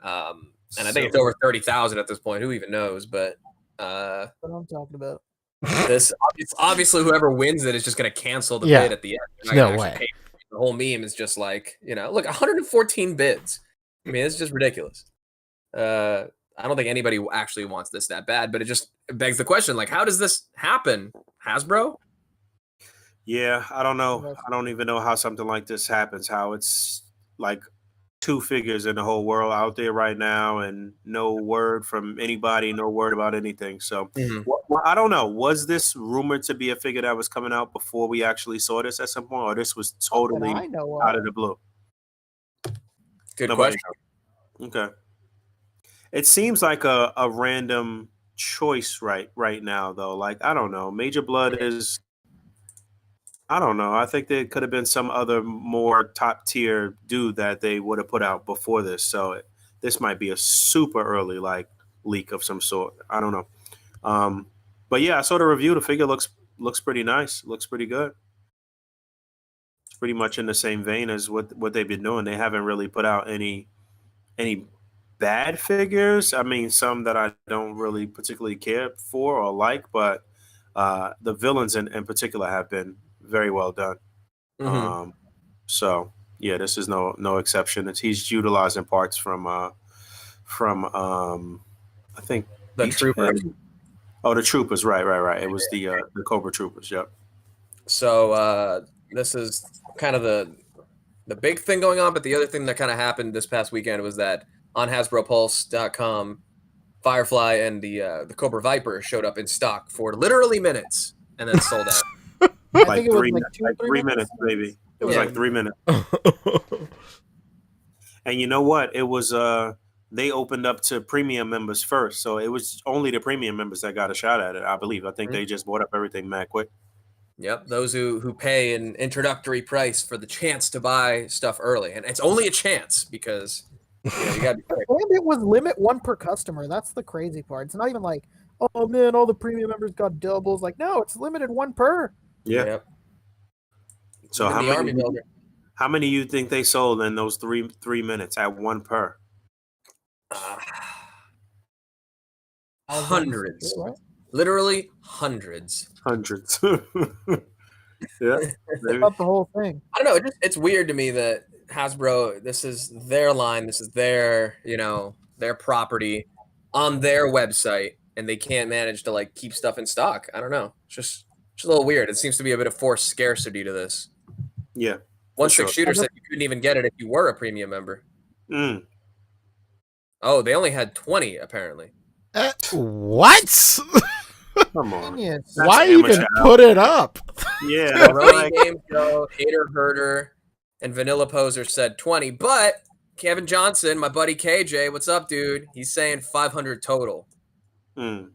And I think it's over 30,000 at this point. Who even knows? But what I'm talking about. It's obviously whoever wins it is just going to cancel the bid at the end. No way. The whole meme is just like, look, 114 bids. I mean, it's just ridiculous. I don't think anybody actually wants this that bad, but it just begs the question, like, how does this happen? Hasbro? Yeah, I don't know. I don't even know how something like this happens, how it's like two figures in the whole world out there right now and no word from anybody, no word about anything. So well, I don't know. Was this rumored to be a figure that was coming out before we actually saw this at some point, or this was totally out of the blue? Good question. Okay. It seems like a random choice right now, though. Like, I don't know. Major Blood is, I don't know. I think there could have been some other more top tier dude that they would have put out before this. So this might be a super early like leak of some sort. I don't know. But yeah, I saw the review. The figure looks pretty nice. Looks pretty good. It's pretty much in the same vein as what they've been doing. They haven't really put out any bad figures. I mean, some that I don't really particularly care for or like, but the villains in particular have been very well done. So yeah, this is no exception. He's utilizing parts from I think the Troopers. The Troopers, right. It was the Cobra Troopers. Yep. So this is kind of the big thing going on, but the other thing that kind of happened this past weekend was that on HasbroPulse.com, Firefly and the Cobra Viper showed up in stock for literally minutes and then sold out. I think it was like 3 minutes, maybe. It was like 3 minutes. And you know what? It was they opened up to premium members first, so it was only the premium members that got a shot at it. I believe. I think they just bought up everything mad quick. Yep, those who pay an introductory price for the chance to buy stuff early, and it's only a chance because you got to be quick. And it was limit one per customer. That's the crazy part. It's not even like, oh man, all the premium members got doubles. Like, no, it's limited one per. Yeah. Yep. So how many you think they sold in those three minutes at one per? Hundreds. Literally hundreds. Hundreds. Yeah. About the whole thing. I don't know. It's weird to me that Hasbro, this is their line, this is their, their property on their website, and they can't manage to like keep stuff in stock. I don't know. It's just Which is a little weird. It seems to be a bit of forced scarcity to this. Yeah. One sure. six shooter said you couldn't even get it if you were a premium member. Mm. Oh, they only had 20 apparently. What? Come on. Genius. That's Why even amateur put it up? Yeah, that's Rody like, Games Go, Hater Herder, and Vanilla Poser said 20. But Kevin Johnson, my buddy KJ, what's up, dude? He's saying 500 total. mm.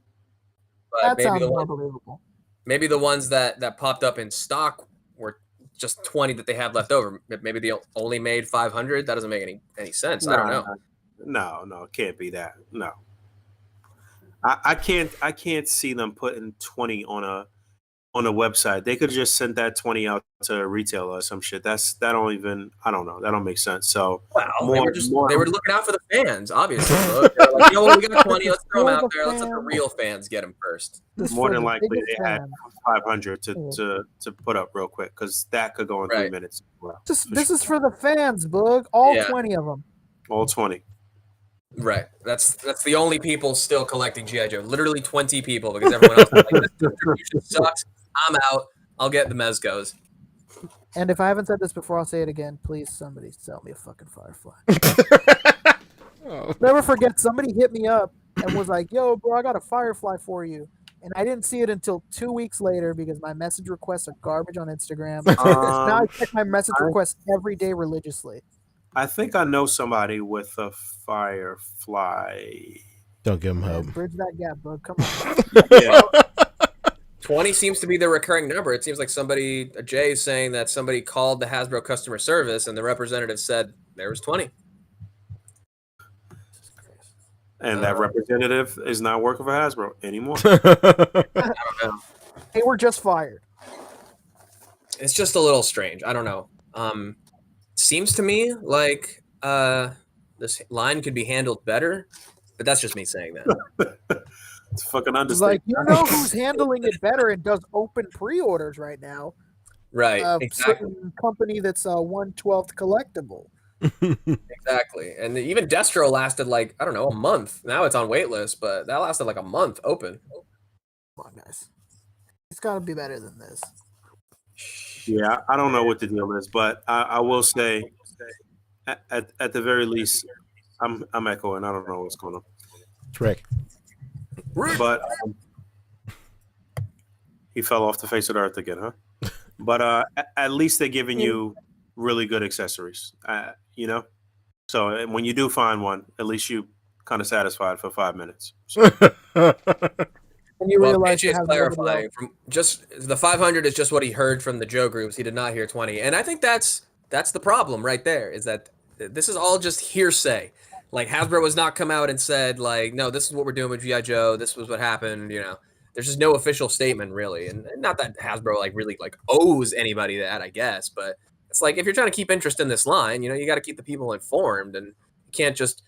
But That maybe sounds the more one, believable. maybe the ones that popped up in stock were just 20 that they had left over. Maybe they only made 500. That doesn't make any sense. I don't know. No, it can't be that. No. I can't see them putting 20 on a website. They could just send that 20 out to a retailer or some shit. I don't know. That don't make sense. So Well, they were looking out for the fans, obviously. So they were like, you know what, we got 20. Let's throw them out there. Let's let the real fans get them first. more than likely they had 500 to put up real quick because that could go in 3 minutes. Well, This is for the fans, Boog. All 20 of them. all 20. Right. That's the only people still collecting G.I. Joe. Literally 20 people because everyone else is like, this distribution sucks. I'm out. I'll get the Mezcos. And if I haven't said this before, I'll say it again. Please, somebody sell me a fucking Firefly. Never forget, somebody hit me up and was like, yo, bro, I got a Firefly for you. And I didn't see it until 2 weeks later because my message requests are garbage on Instagram. Now I check my message requests every day religiously. I think I know somebody with a Firefly. Don't give him hope. Bridge that gap, bud. Come on. Yeah. 20 seems to be the recurring number. It seems like Jay is saying that somebody called the Hasbro customer service and the representative said there was 20. And that representative is not working for Hasbro anymore. I don't know. They were just fired. It's just a little strange. I don't know. Seems to me like this line could be handled better, but that's just me saying that. It's fucking It's understatement. like, you know who's handling it better and does open pre-orders right now? Right. Exactly. Certain company that's a 1/12 collectible. Exactly. And even Destro lasted like, I don't know, a month. Now it's on waitlist, but that lasted like a month open. Come on, guys. It's got to be better than this. Yeah, I don't know what the deal is, but I will say, at the very least, I'm echoing. I don't know what's going on. It's Rick. But he fell off the face of the earth again, huh? But at least they're giving you really good accessories, you know? So when you do find one, at least you kind of satisfied for 5 minutes. So. And you realize PJ is clarifying from just the 500 is just what he heard from the Joe groups. He did not hear 20. And I think that's the problem right there, is that this is all just hearsay. Like, Hasbro has not come out and said, like, no, this is what we're doing with G.I. Joe. This was what happened, you know. There's just no official statement, really. And not that Hasbro, like, really, like, owes anybody that, I guess. But it's like, if you're trying to keep interest in this line, you know, you got to keep the people informed. And you can't just...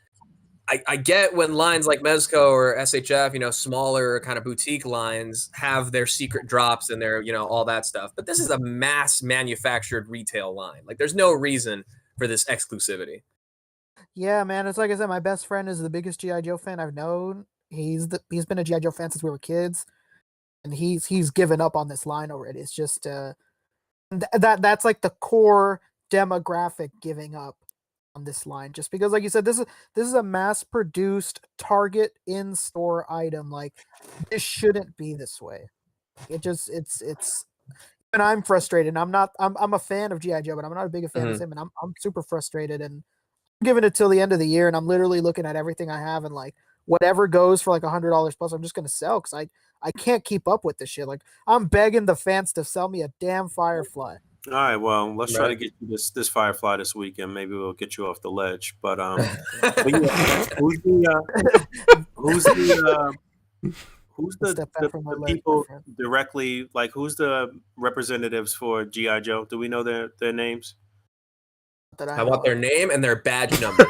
I get when lines like Mezco or SHF, you know, smaller kind of boutique lines have their secret drops and their, you know, all that stuff. But this is a mass manufactured retail line. Like, there's no reason for this exclusivity. Yeah, man. It's like I said, my best friend is the biggest G.I. Joe fan I've known. He's been a G.I. Joe fan since we were kids, and he's given up on this line already. It's just that's like the core demographic giving up on this line, just because, like you said, this is a mass-produced Target in-store item. Like, this shouldn't be this way. It's and I'm frustrated. I'm a fan of G.I. Joe, but I'm not a big fan of him, and I'm super frustrated. And I'm giving it till the end of the year, and I'm literally looking at everything I have, and like whatever goes for like $100 plus, I'm just gonna sell because I can't keep up with this shit. Like, I'm begging the fans to sell me a damn Firefly. All right, well, let's try to get you this Firefly this weekend. Maybe we'll get you off the ledge. But but yeah, who's the people directly, like, who's the representatives for G.I. Joe? Do we know their names? I want their name and their badge number.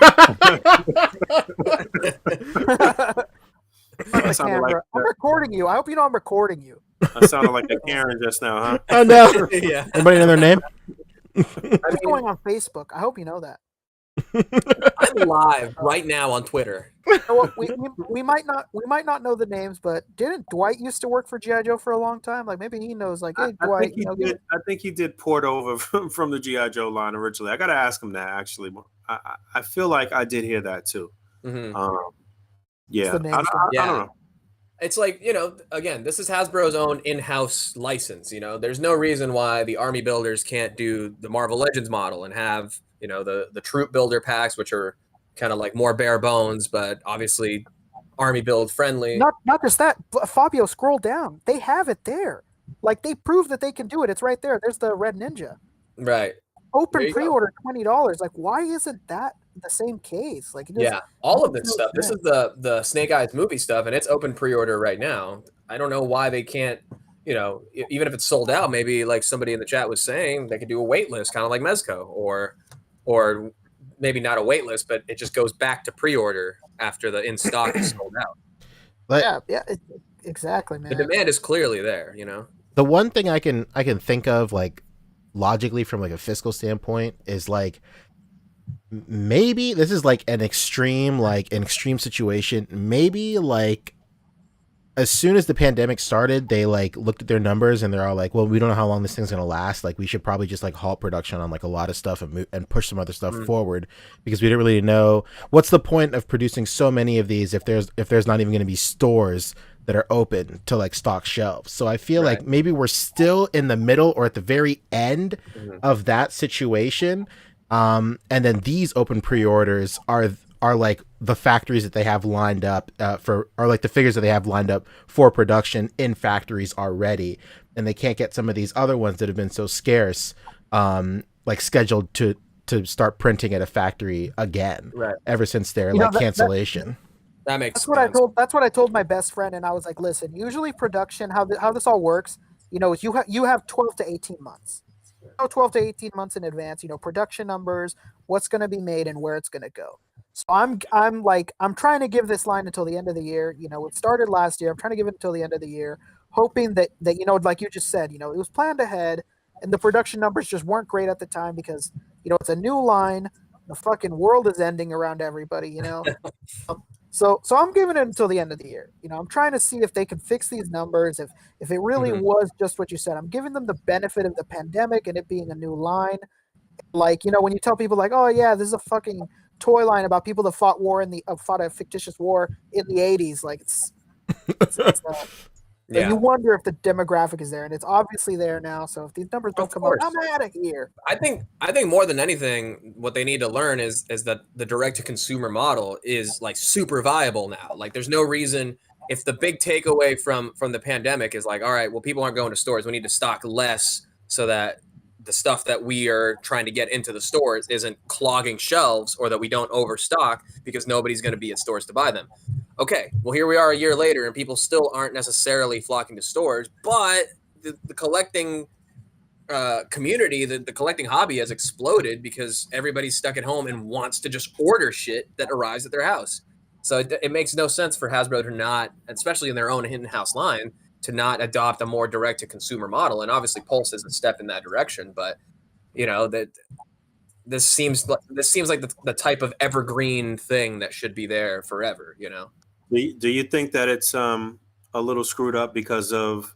Like, I'm recording you. I hope you know I'm recording you. I sounded like a Karen just now, huh? I know. Yeah. Anybody know their name? I'm going on Facebook. I hope you know that. I'm live right now on Twitter. Well, we might not know the names, but didn't Dwight used to work for G.I. Joe for a long time? Like maybe he knows. Like, hey, Dwight, I think he did port over from the GI Joe line originally. I got to ask him that actually. I feel like I did hear that too. Mm-hmm. Yeah, I don't know. It's like, again, this is Hasbro's own in-house license. There's no reason why the army builders can't do the Marvel Legends model and have, the troop builder packs, which are kind of like more bare bones, but obviously army build friendly. Not just that, Fabio, scroll down. They have it there. Like they prove that they can do it. It's right there. There's the Red Ninja. Right. Open pre-order $20. Like, why isn't that the same case? Like, all of this stuff. This is the Snake Eyes movie stuff, and it's open pre-order right now. I don't know why they can't. Even if it's sold out, maybe like somebody in the chat was saying, they could do a wait list, kind of like Mezco, or maybe not a wait list, but it just goes back to pre-order after the in stock is sold out. But exactly, man. The demand is clearly there. The one thing I can think of, like, logically from like a fiscal standpoint, is like maybe this is like an extreme situation. Maybe like as soon as the pandemic started, they like looked at their numbers and they're all like, well, we don't know how long this thing's gonna last. Like, we should probably just like halt production on like a lot of stuff and push some other stuff forward, because we didn't really know what's the point of producing so many of these if there's not even going to be stores that are open to like stock shelves. So I feel like maybe we're still in the middle or at the very end of that situation. And then these open pre-orders are like the factories that they have lined up like the figures that they have lined up for production in factories already. And they can't get some of these other ones that have been so scarce, like scheduled to start printing at a factory again, ever since their cancellation. That makes sense. That's what I told my best friend, and I was like, listen, usually production, how this all works, is you have 12 to 18 months. 12 to 18 months in advance, production numbers, what's going to be made and where it's going to go. So I'm trying to give this line until the end of the year. It started last year. I'm trying to give it until the end of the year, hoping that like you just said, it was planned ahead and the production numbers just weren't great at the time because, it's a new line. The fucking world is ending around everybody, So I'm giving it until the end of the year. I'm trying to see if they can fix these numbers. If it really was just what you said, I'm giving them the benefit of the pandemic and it being a new line. Like, when you tell people like, oh yeah, this is a fucking toy line about people that fought a fictitious war in the 80s. Like you wonder if the demographic is there, and it's obviously there now. So if these numbers don't come up, I'm out of here. I think more than anything, what they need to learn is that the direct to consumer model is like super viable now. Like, there's no reason, if the big takeaway from the pandemic is like, all right, well, people aren't going to stores, we need to stock less so that the stuff that we are trying to get into the stores isn't clogging shelves, or that we don't overstock because nobody's going to be at stores to buy them. Okay, well, here we are a year later and people still aren't necessarily flocking to stores, but the collecting community, the collecting hobby has exploded because everybody's stuck at home and wants to just order shit that arrives at their house. So it makes no sense for Hasbro to not, especially in their own in-house line, to not adopt a more direct-to-consumer model. And obviously Pulse is a step in that direction, but that this seems like the type of evergreen thing that should be there forever. Do you think that it's a little screwed up because of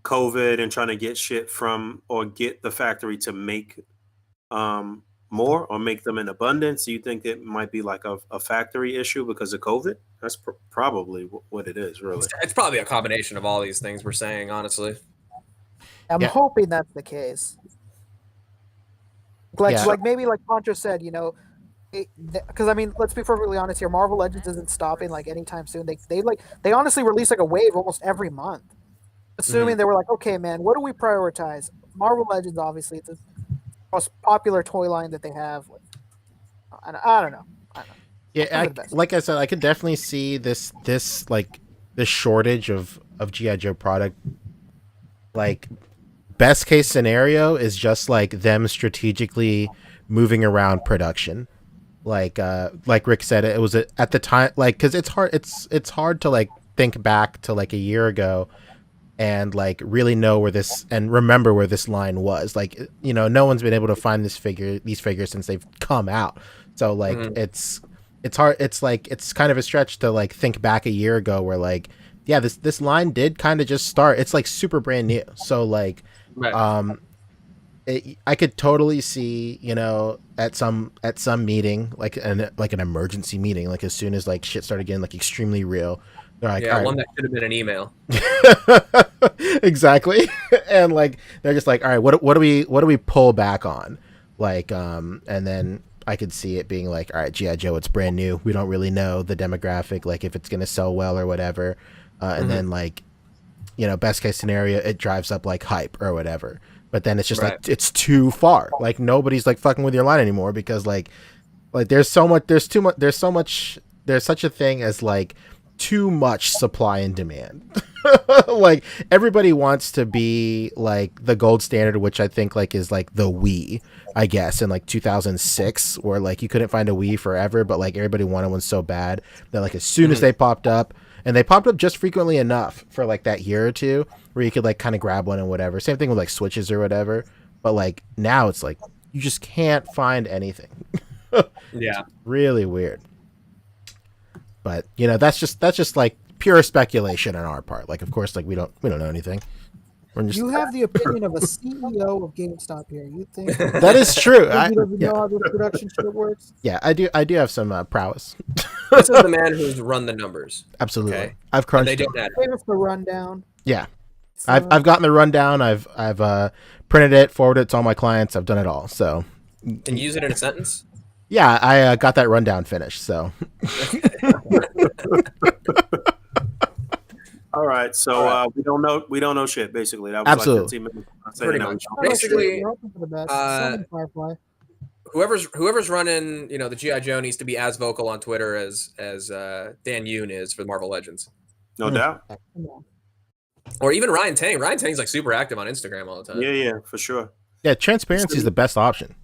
COVID and trying to get shit from, or get the factory to make more or make them in abundance? Do you think it might be like a factory issue because of COVID? That's probably what it is, really. It's probably a combination of all these things we're saying, honestly. I'm hoping that's the case. Like maybe like Poncho said, because I mean, let's be perfectly honest here. Marvel Legends isn't stopping like anytime soon. They honestly release like a wave almost every month. Assuming they were like, okay, man, what do we prioritize? Marvel Legends, obviously, it's the most popular toy line that they have. I don't know. Yeah, like I said, I could definitely see this shortage of G.I. Joe product. Like, best case scenario is just like them strategically moving around production. Like Rick said, it was at the time, like, because it's hard to like think back to like a year ago and like really know where this and remember where this line was. Like, no one's been able to find these figures since they've come out. So like it's hard. It's like it's kind of a stretch to like think back a year ago where like yeah this line did kind of just start. It's like super brand new. So like I could totally see, you know, at some meeting, like an emergency meeting, like as soon as like shit started getting like extremely real, they're like, Yeah, all one right, that should have been an email. exactly, and like they're just like, all right, what do we pull back on, like, and then I could see it being like, all right, GI Joe, it's brand new, we don't really know the demographic, like if it's gonna sell well or whatever, and then like, you know, best case scenario, it drives up like hype or whatever. But then it's just like it's too far. Like nobody's like fucking with your line anymore because like there's so much there's such a thing as like too much supply and demand. Like everybody wants to be like the gold standard, which I think like is like the Wii, I guess, in like 2006, where like you couldn't find a Wii forever, but like everybody wanted one so bad that like as soon as they popped up, and they popped up just frequently enough for like that year or two where you could like kind of grab one and whatever. Same thing with like Switches or whatever. But like now it's like you just can't find anything. Yeah. It's really weird. But you know, that's just like pure speculation on our part. Like of course like we don't know anything. We're just, You have the opinion of a CEO of GameStop here. You think that is true. he doesn't know how this production shit works? Yeah, I do have some prowess. This is the man who's run the numbers. Absolutely. Okay? I've crunched They them. don't add. Give us the rundown. Yeah. I've gotten the rundown. I've printed it, forwarded it to all my clients. I've done it all. So Can you use it in a sentence? yeah, I got that rundown finished. So All right, so we don't know shit. Basically, that was absolutely. like 15 minutes. Pretty much. Basically, You're hoping for the best. Summon Firefly. whoever's running, you know, the GI Joe needs to be as vocal on Twitter as Dan Yoon is for Marvel Legends. No doubt. Or even Ryan Tang. Ryan Tang's like super active on Instagram all the time. Yeah, for sure. Yeah, transparency is the best option.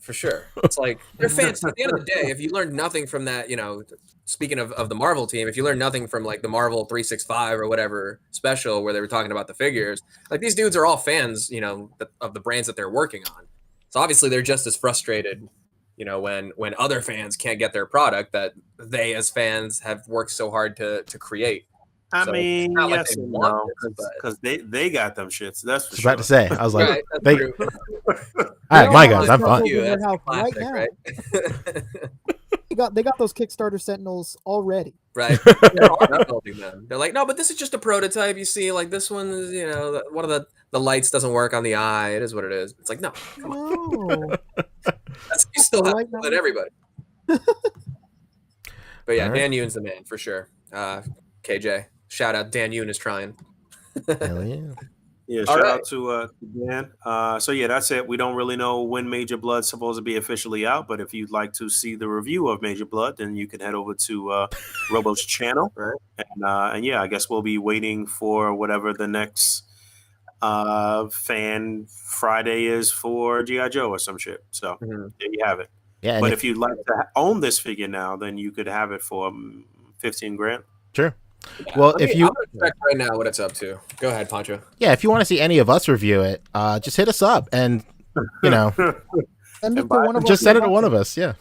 For sure. It's like they're fans. At the end of the day, if you learned nothing from that, you know, speaking of the Marvel team, if you learned nothing from like the Marvel 365 or whatever special where they were talking about the figures, like these dudes are all fans, you know, of the brands that they're working on. So obviously they're just as frustrated, you know, when other fans can't get their product that they as fans have worked so hard to create. I So mean, it's not like yes they and want no, this, but- because they got them shits. That's I for was sure. about to say. I was like, Right, that's they, true. all right, my guys, I'm fine. You, that's Right classic, now. right? They got those Kickstarter Sentinels already. Right. They're hard building them. They're like, no, but this is just a prototype. You see, like this one is, you know, one of the lights doesn't work on the eye. It is what it is. It's like, no, come on. No. You still have Light to let everybody. But yeah, All right. Dan Yoon's the man for sure. KJ, shout out. Dan Yoon is trying. Hell yeah. Yeah, All shout right. out to Dan. So yeah, that's it. We don't really know when Major Blood's supposed to be officially out, but if you'd like to see the review of Major Blood, then you can head over to Robo's channel. Right. And yeah, I guess we'll be waiting for whatever the next Fan Friday is for GI Joe or some shit. So there you have it. Yeah, But if you'd like to own this figure now, then you could have it for 15 grand. sure. Well, I'm if you gonna check right now what it's up to. Go ahead, Pancho. yeah, if you want to see any of us review it, just hit us up and you know, Send it to one of just us. send it to one of us. Yeah.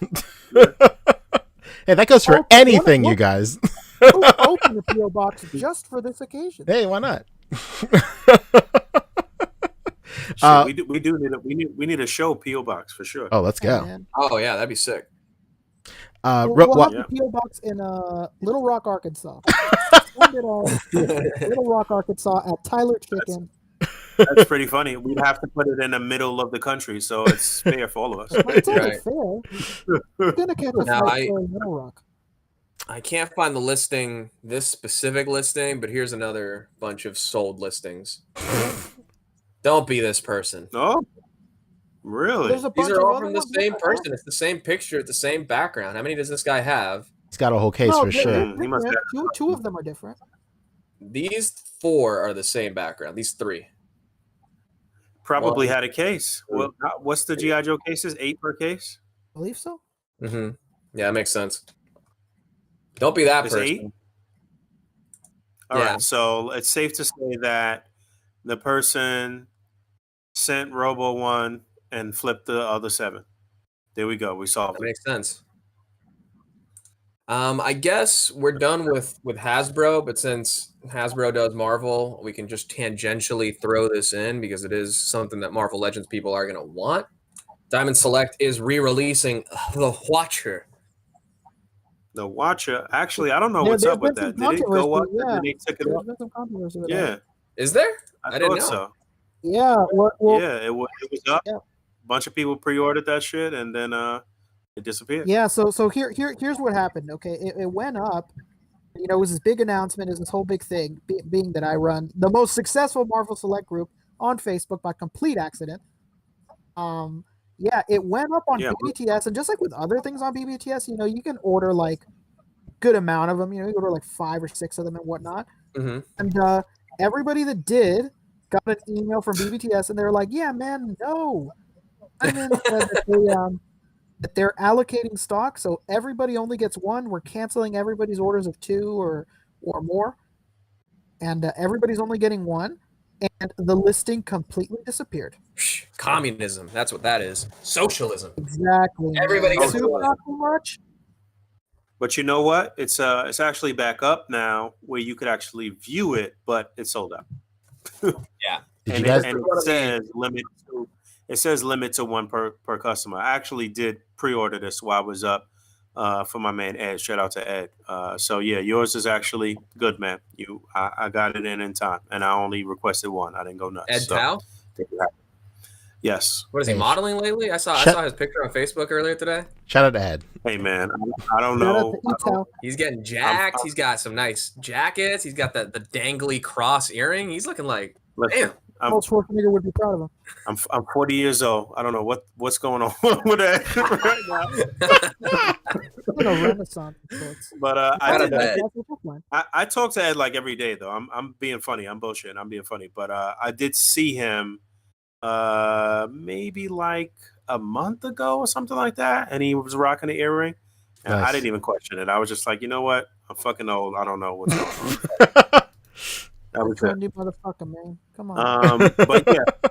Hey, that goes for Oh, anything, what- you guys. Open the PO box just for this occasion. Hey, why not? Shit, we need a show PO box for sure. Oh, let's go. Man. Oh yeah, that'd be sick. We'll have the PO box in Little Rock, Arkansas. Send it Little Rock, Arkansas at Tyler Chicken. That's pretty funny. We'd have to put it in the middle of the country, so it's fair for all of us. It's only Right. fair. You're gonna catch a Now, flight for Little Rock. I can't find the listing, this specific listing, but here's another bunch of sold listings. Don't be this person. No, really? There's a bunch These are of all other from the ones same that are person. It's the same picture, it's the same background. How many does this guy have? He's got a whole case No, for they're sure. He must different. Two of them are different. These 4 are the same background. These 3. Probably Well, had a case. Well, what's the GI Joe cases? 8 per case? I believe so. Mm-hmm. Yeah, that makes sense. Don't be that It's person. 8? All right, Yeah. so it's safe to say that the person sent Robo 1 and flipped the other 7. There we go. We solved That it. makes sense. I guess we're done with Hasbro, but since Hasbro does Marvel, we can just tangentially throw this in because it is something that Marvel Legends people are going to want. Diamond Select is re-releasing The Watcher. The Watcher. Actually, I don't know There's what's up been with some that. Did it go controversy, up and yeah. then they took it There's up? been some controversy with Yeah, that. Is there? I didn't thought know. so. Yeah, well, Yeah, it was up. Yeah. A bunch of people pre-ordered that shit, and then it disappeared. yeah. So here's what happened. Okay, it went up. You know, it was this big announcement. It was this whole big thing. Being that I run the most successful Marvel Select group on Facebook by complete accident. Yeah, it went up on Yeah, BBTS, and just like with other things on BBTS, you know, you can order like good amount of them. You know, you order like 5 or 6 of them and whatnot. Mm-hmm. And everybody that did got an email from BBTS, and they were like, "Yeah, man, no." Diamond said that they're allocating stock, so everybody only gets one. We're canceling everybody's orders of 2 or more, and everybody's only getting one. And the listing completely disappeared. Communism. That's what that is. Socialism. Exactly. Everybody gets Super one. not too much. but you know what? It's actually back up now where you could actually view it, but it's sold out. Yeah. Did And you guys? it says limit to one per customer. I actually did pre-order this while I was up for my man Ed. Shout out to Ed. So yeah, yours is actually good, man. I got it in time, and I only requested one. I didn't go nuts. Ed So, Tao? yes. What is he Hey, modeling lately? I saw his picture on Facebook earlier today. Shout out to Ed. Hey man, I don't Shout out know. to Etel. He's getting jacked. He's got some nice jackets. He's got the dangly cross earring. He's looking like, Listen, damn. Arnold Schwarzenegger would be proud of him. I'm 40 years old. I don't know what's going on with that right now. You know, Renaissance sorts. But Shout out to Ed. That's the top line. I talk to Ed like every day though. I'm being funny. I'm bullshitting. I'm being funny. But I did see him maybe like a month ago or something like that, and he was rocking the earring. And I Nice. didn't even question it. I was just like, you know what? I'm fucking old. I don't know what's going on. That was it. Trendy motherfucker, man. Come on. But yeah.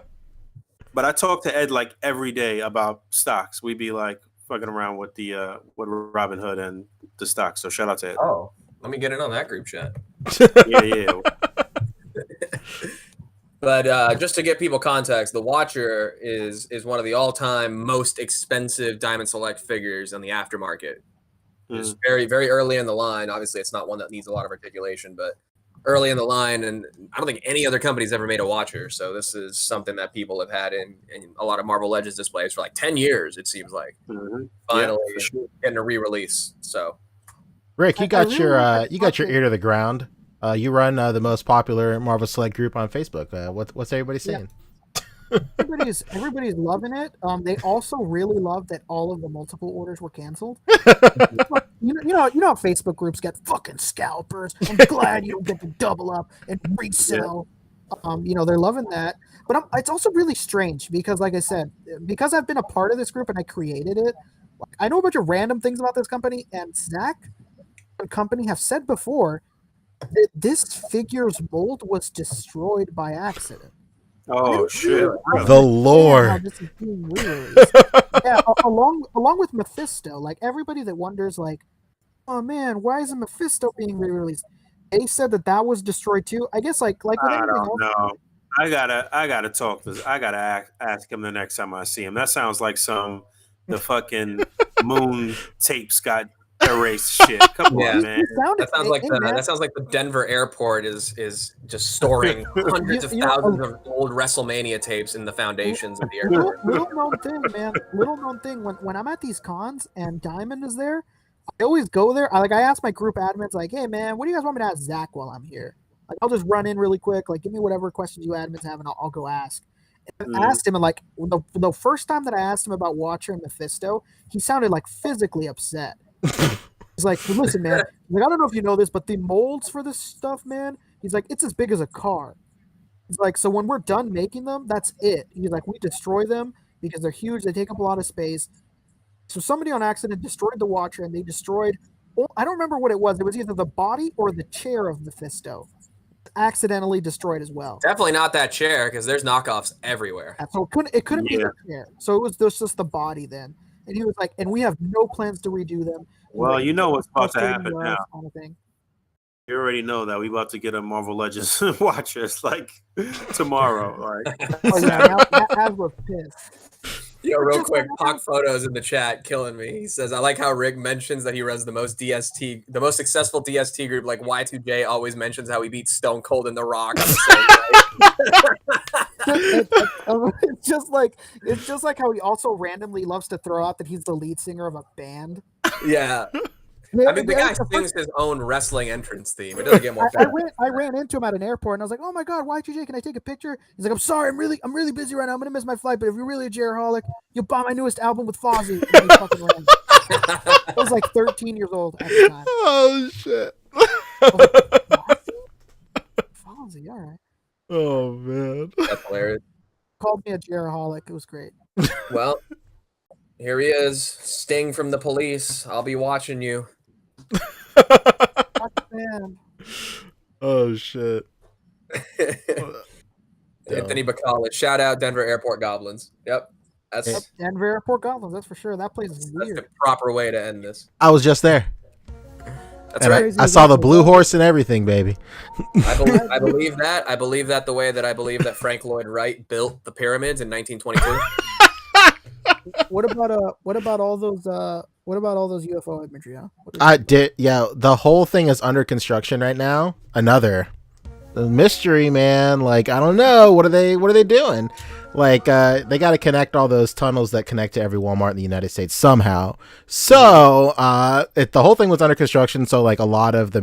But I talk to Ed like every day about stocks. We be like fucking around with the with Robin Hood and the stocks. So shout out to Ed. Oh, let me get in on that group chat. Yeah. But just to get people context, the Watcher is one of the all-time most expensive Diamond Select figures in the aftermarket. It's very, very early in the line. Obviously, it's not one that needs a lot of articulation, but early in the line, and I don't think any other company's ever made a Watcher. So this is something that people have had in a lot of Marvel Legends displays for like 10 years, it seems like. Finally getting a re-release. So Rick, you got your ear to the ground. You run the most popular Marvel Select group on Facebook. What's everybody saying? Everybody's loving it. They also really love that all of the multiple orders were canceled. you know how Facebook groups get fucking scalpers. I'm glad you don't get to double up and resell. They're loving that. But it's also really strange because, like I said, because I've been a part of this group and I created it, I know a bunch of random things about this company, and Zach and company have said before that this figure's mold was destroyed by accident. Oh shit! The lore. This is being re-released. Yeah, along with Mephisto, like everybody that wonders, like, oh man, why isn't Mephisto being re-released? They said that was destroyed too. I guess like with I anything don't else. know. I gotta talk to. I gotta ask him the next time I see him. That sounds like the fucking moon tapes got erased shit. Come on, man. That sounds like the Denver airport is just storing hundreds of thousands of old WrestleMania tapes in the foundations of the airport. Little known thing, man. Little known thing. When I'm at these cons and Diamond is there, I always go there. I ask my group admins, like, hey man, what do you guys want me to ask Zach while I'm here? Like, I'll just run in really quick, like, give me whatever questions you admins have, and I'll go ask. And I asked him, and like the first time that I asked him about Watcher and Mephisto, he sounded like physically upset. He's like, listen, man. Like, I don't know if you know this, but the molds for this stuff, man, he's like, it's as big as a car. He's like, so when we're done making them, that's it. He's like, we destroy them because they're huge. They take up a lot of space. So somebody on accident destroyed the Watcher, and they destroyed, I don't remember what it was. It was either the body or the chair of Mephisto. Accidentally destroyed as well. Definitely not that chair, because there's knockoffs everywhere. So it couldn't be the chair. So it was just the body then. and he was like, and we have no plans to redo them. Well, you know what's about to frustrating happen us, now. kind of thing. You already know that we about to get a Marvel Legends watchers like tomorrow. Like, Oh yeah, now Hasbro's pissed. Yo, real quick, Pock Photos in the chat killing me. He says, I like how Rick mentions that he runs the most successful DST group. Like Y2J always mentions how he beat Stone Cold in The Rock. It's just like how he also randomly loves to throw out that he's the lead singer of a band. Yeah. I mean, the guy sings his own wrestling entrance theme. It doesn't get more fun. I ran into him at an airport and I was like, "Oh my god, Y2J, can I take a picture?" He's like, "I'm sorry, I'm really busy right now. I'm gonna miss my flight. But if you're really a Jaraholic, you'll buy my newest album with Fozzy." And he fucking ran. I was like 13 years old at the time. Oh shit. Fozzy, all right. Oh man. That's hilarious. Called me a Jaraholic. It was great. Well, here he is, Sting from the Police. I'll be watching you. Man. Oh shit. Anthony Bacala. Shout out Denver Airport Goblins. Yep. That's Denver Airport Goblins, that's for sure. That place is weird. the proper way to end this. I was just there. That's and right. I saw the blue horse and everything, baby. I believe that. I believe that the way that I believe that Frank Lloyd Wright built the pyramids in 1922. What about all those UFO imagery, huh? I did, yeah. The whole thing is under construction right now. Another mystery, man. Like, I don't know. What are they doing? Like, they got to connect all those tunnels that connect to every Walmart in the United States somehow. So, the whole thing was under construction. So, like, a lot of the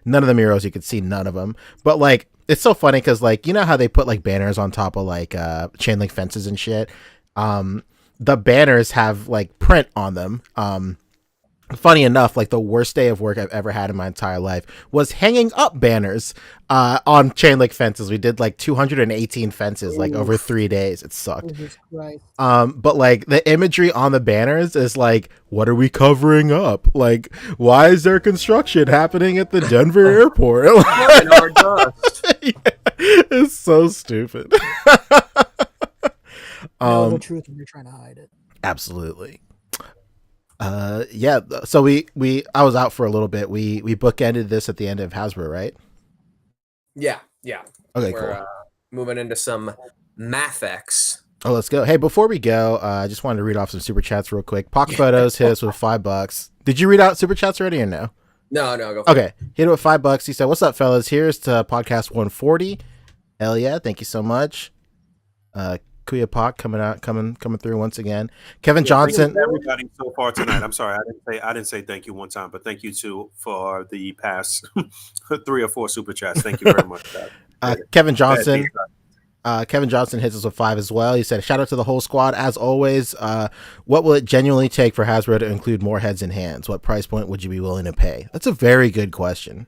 none of the murals you could see, none of them. But like, it's so funny because, like, you know how they put like banners on top of like chain link fences and shit. The banners have like print on them. Funny enough, like the worst day of work I've ever had in my entire life was hanging up banners on chain link fences. We did like 218 fences like over 3 days. It sucked. But like the imagery on the banners is like, what are we covering up? Like, why is there construction happening at the Denver airport? It's so stupid. The truth and you're trying to hide it. Absolutely. Yeah. So I was out for a little bit. We bookended this at the end of Hasbro, right? Yeah. Okay, We're, cool. Moving into some Mathex. Oh, let's go. Hey, before we go, I just wanted to read off some super chats real quick. Pock Photos hit us with $5. Did you read out super chats already or no? No, go for okay. Hit it with $5. He said, "What's up, fellas? Here's to podcast 140. Hell yeah! Thank you so much." Kuya Pak coming through once again. Kevin Johnson. Everybody so far tonight. I'm sorry, I didn't say thank you one time, but thank you too for the past 3 or 4 super chats. Thank you very much. Kevin Johnson. Kevin Johnson hits us with 5 as well. He said, "Shout out to the whole squad as always. What will it genuinely take for Hasbro to include more heads and hands? What price point would you be willing to pay?" That's a very good question.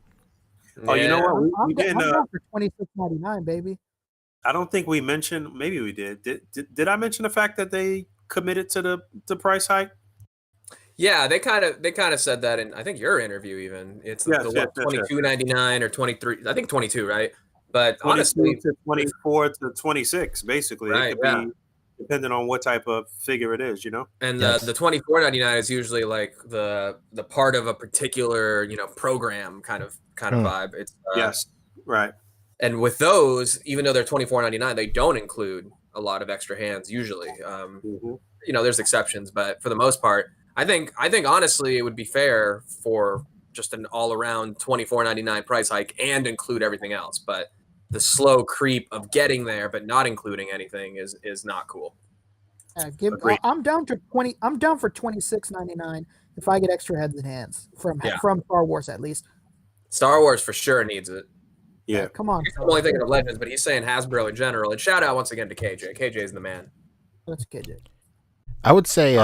Oh, you know what? I'm down for $26.99, baby. I don't think we mentioned. Maybe we did. Did I mention the fact that they committed to the price hike? Yeah, they kind of said that in I think your interview even. It's $22.99 or 23. I think 22, right? But honestly, to 24 to 26, basically. Right, it could be depending on what type of figure it is, you know. And the $24.99 is usually like the part of a particular program kind of vibe. It's yes, right. And with those, even though they're $24.99, they don't include a lot of extra hands usually. There's exceptions, but for the most part, I think honestly it would be fair for just an all-around $24.99 price hike and include everything else. But the slow creep of getting there but not including anything is not cool. I'm down for $26.99 if I get extra heads and hands from Star Wars at least. Star Wars for sure needs it. Yeah, come on. I'm only thinking of Legends, but he's saying Hasbro in general. And shout out once again to KJ. KJ is the man. That's KJ. I would say,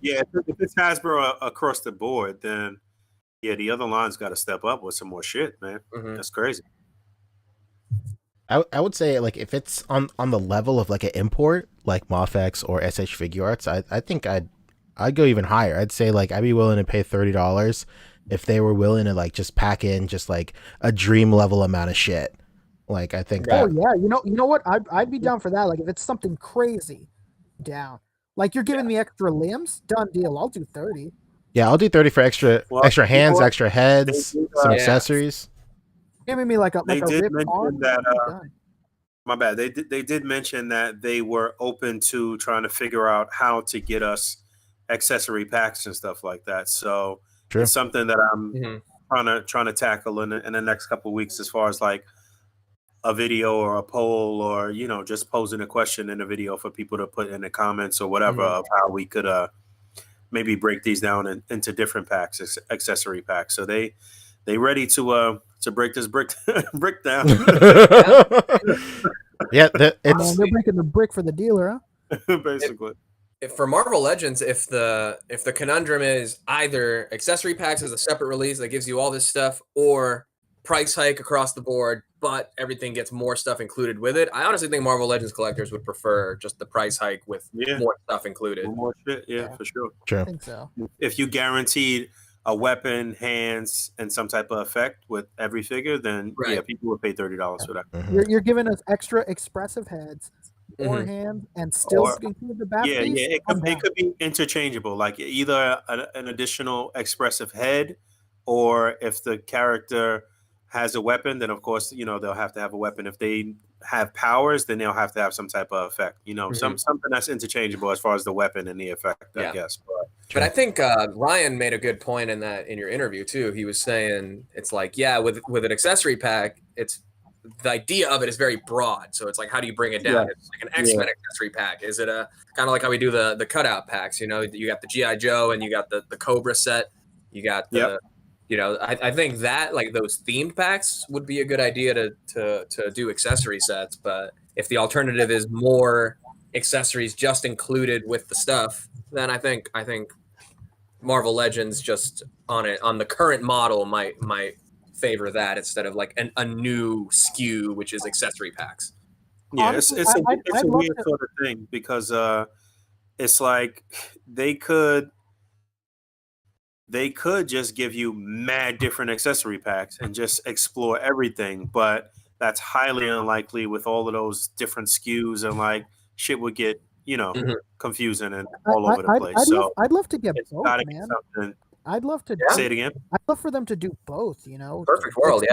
if it's Hasbro across the board, then the other line's got to step up with some more shit, man. Mm-hmm. That's crazy. I would say, like, if it's on the level of like an import, like Mofex or SH Figure Arts, I think I'd go even higher. I'd say like I'd be willing to pay $30 if they were willing to like just pack in just like a dream level amount of shit. Like, I think you know what, I'd be down for that. Like if it's something crazy, down. Like you're giving me extra limbs, done deal. I'll do 30. Yeah, I'll do 30 for extra hands, extra heads, some accessories. Giving me like a did rip mention arm. that. Done. My bad. They did mention that they were open to trying to figure out how to get us accessory packs and stuff like that. So True. it's something that I'm trying to tackle in the next couple of weeks, as far as like a video or a poll, or just posing a question in a video for people to put in the comments or whatever of how we could maybe break these down into different packs, accessory packs. So they ready to break this brick down. Yeah, they're breaking the brick for the dealer, huh? Basically. If for Marvel Legends, if the conundrum is either accessory packs as a separate release that gives you all this stuff, or price hike across the board, but everything gets more stuff included with it, I honestly think Marvel Legends collectors would prefer just the price hike with more stuff included. More shit, for sure. True. I think so. If you guaranteed a weapon, hands, and some type of effect with every figure, then people would pay $30 for that. Mm-hmm. You're giving us extra expressive heads, more hands, and still include the back piece? It could be interchangeable, like either an additional expressive head, or if the character has a weapon, then of course they'll have to have a weapon. If they have powers, then they'll have to have some type of effect. Something that's interchangeable as far as the weapon and the effect, I guess. But I think Ryan made a good point in your interview too. He was saying it's like, with an accessory pack, it's the idea of it is very broad. So it's like, how do you bring it down? It's like an X-Men accessory pack. Is it a kind of like how we do the cutout packs? You got the G.I. Joe and you got the Cobra set. You got the I think that like those themed packs would be a good idea to do accessory sets. But if the alternative is more accessories just included with the stuff, then I think Marvel Legends just on the current model might favor that instead of like a new SKU, which is accessory packs. Yeah, Honestly, it's a I'd weird sort of thing, because it's like they could just give you mad different accessory packs and just explore everything, but that's highly unlikely with all of those different SKUs, and like shit would get confusing and all over the place. I'd love to get both, man. I'd love to say it again. I'd love for them to do both. Perfect world,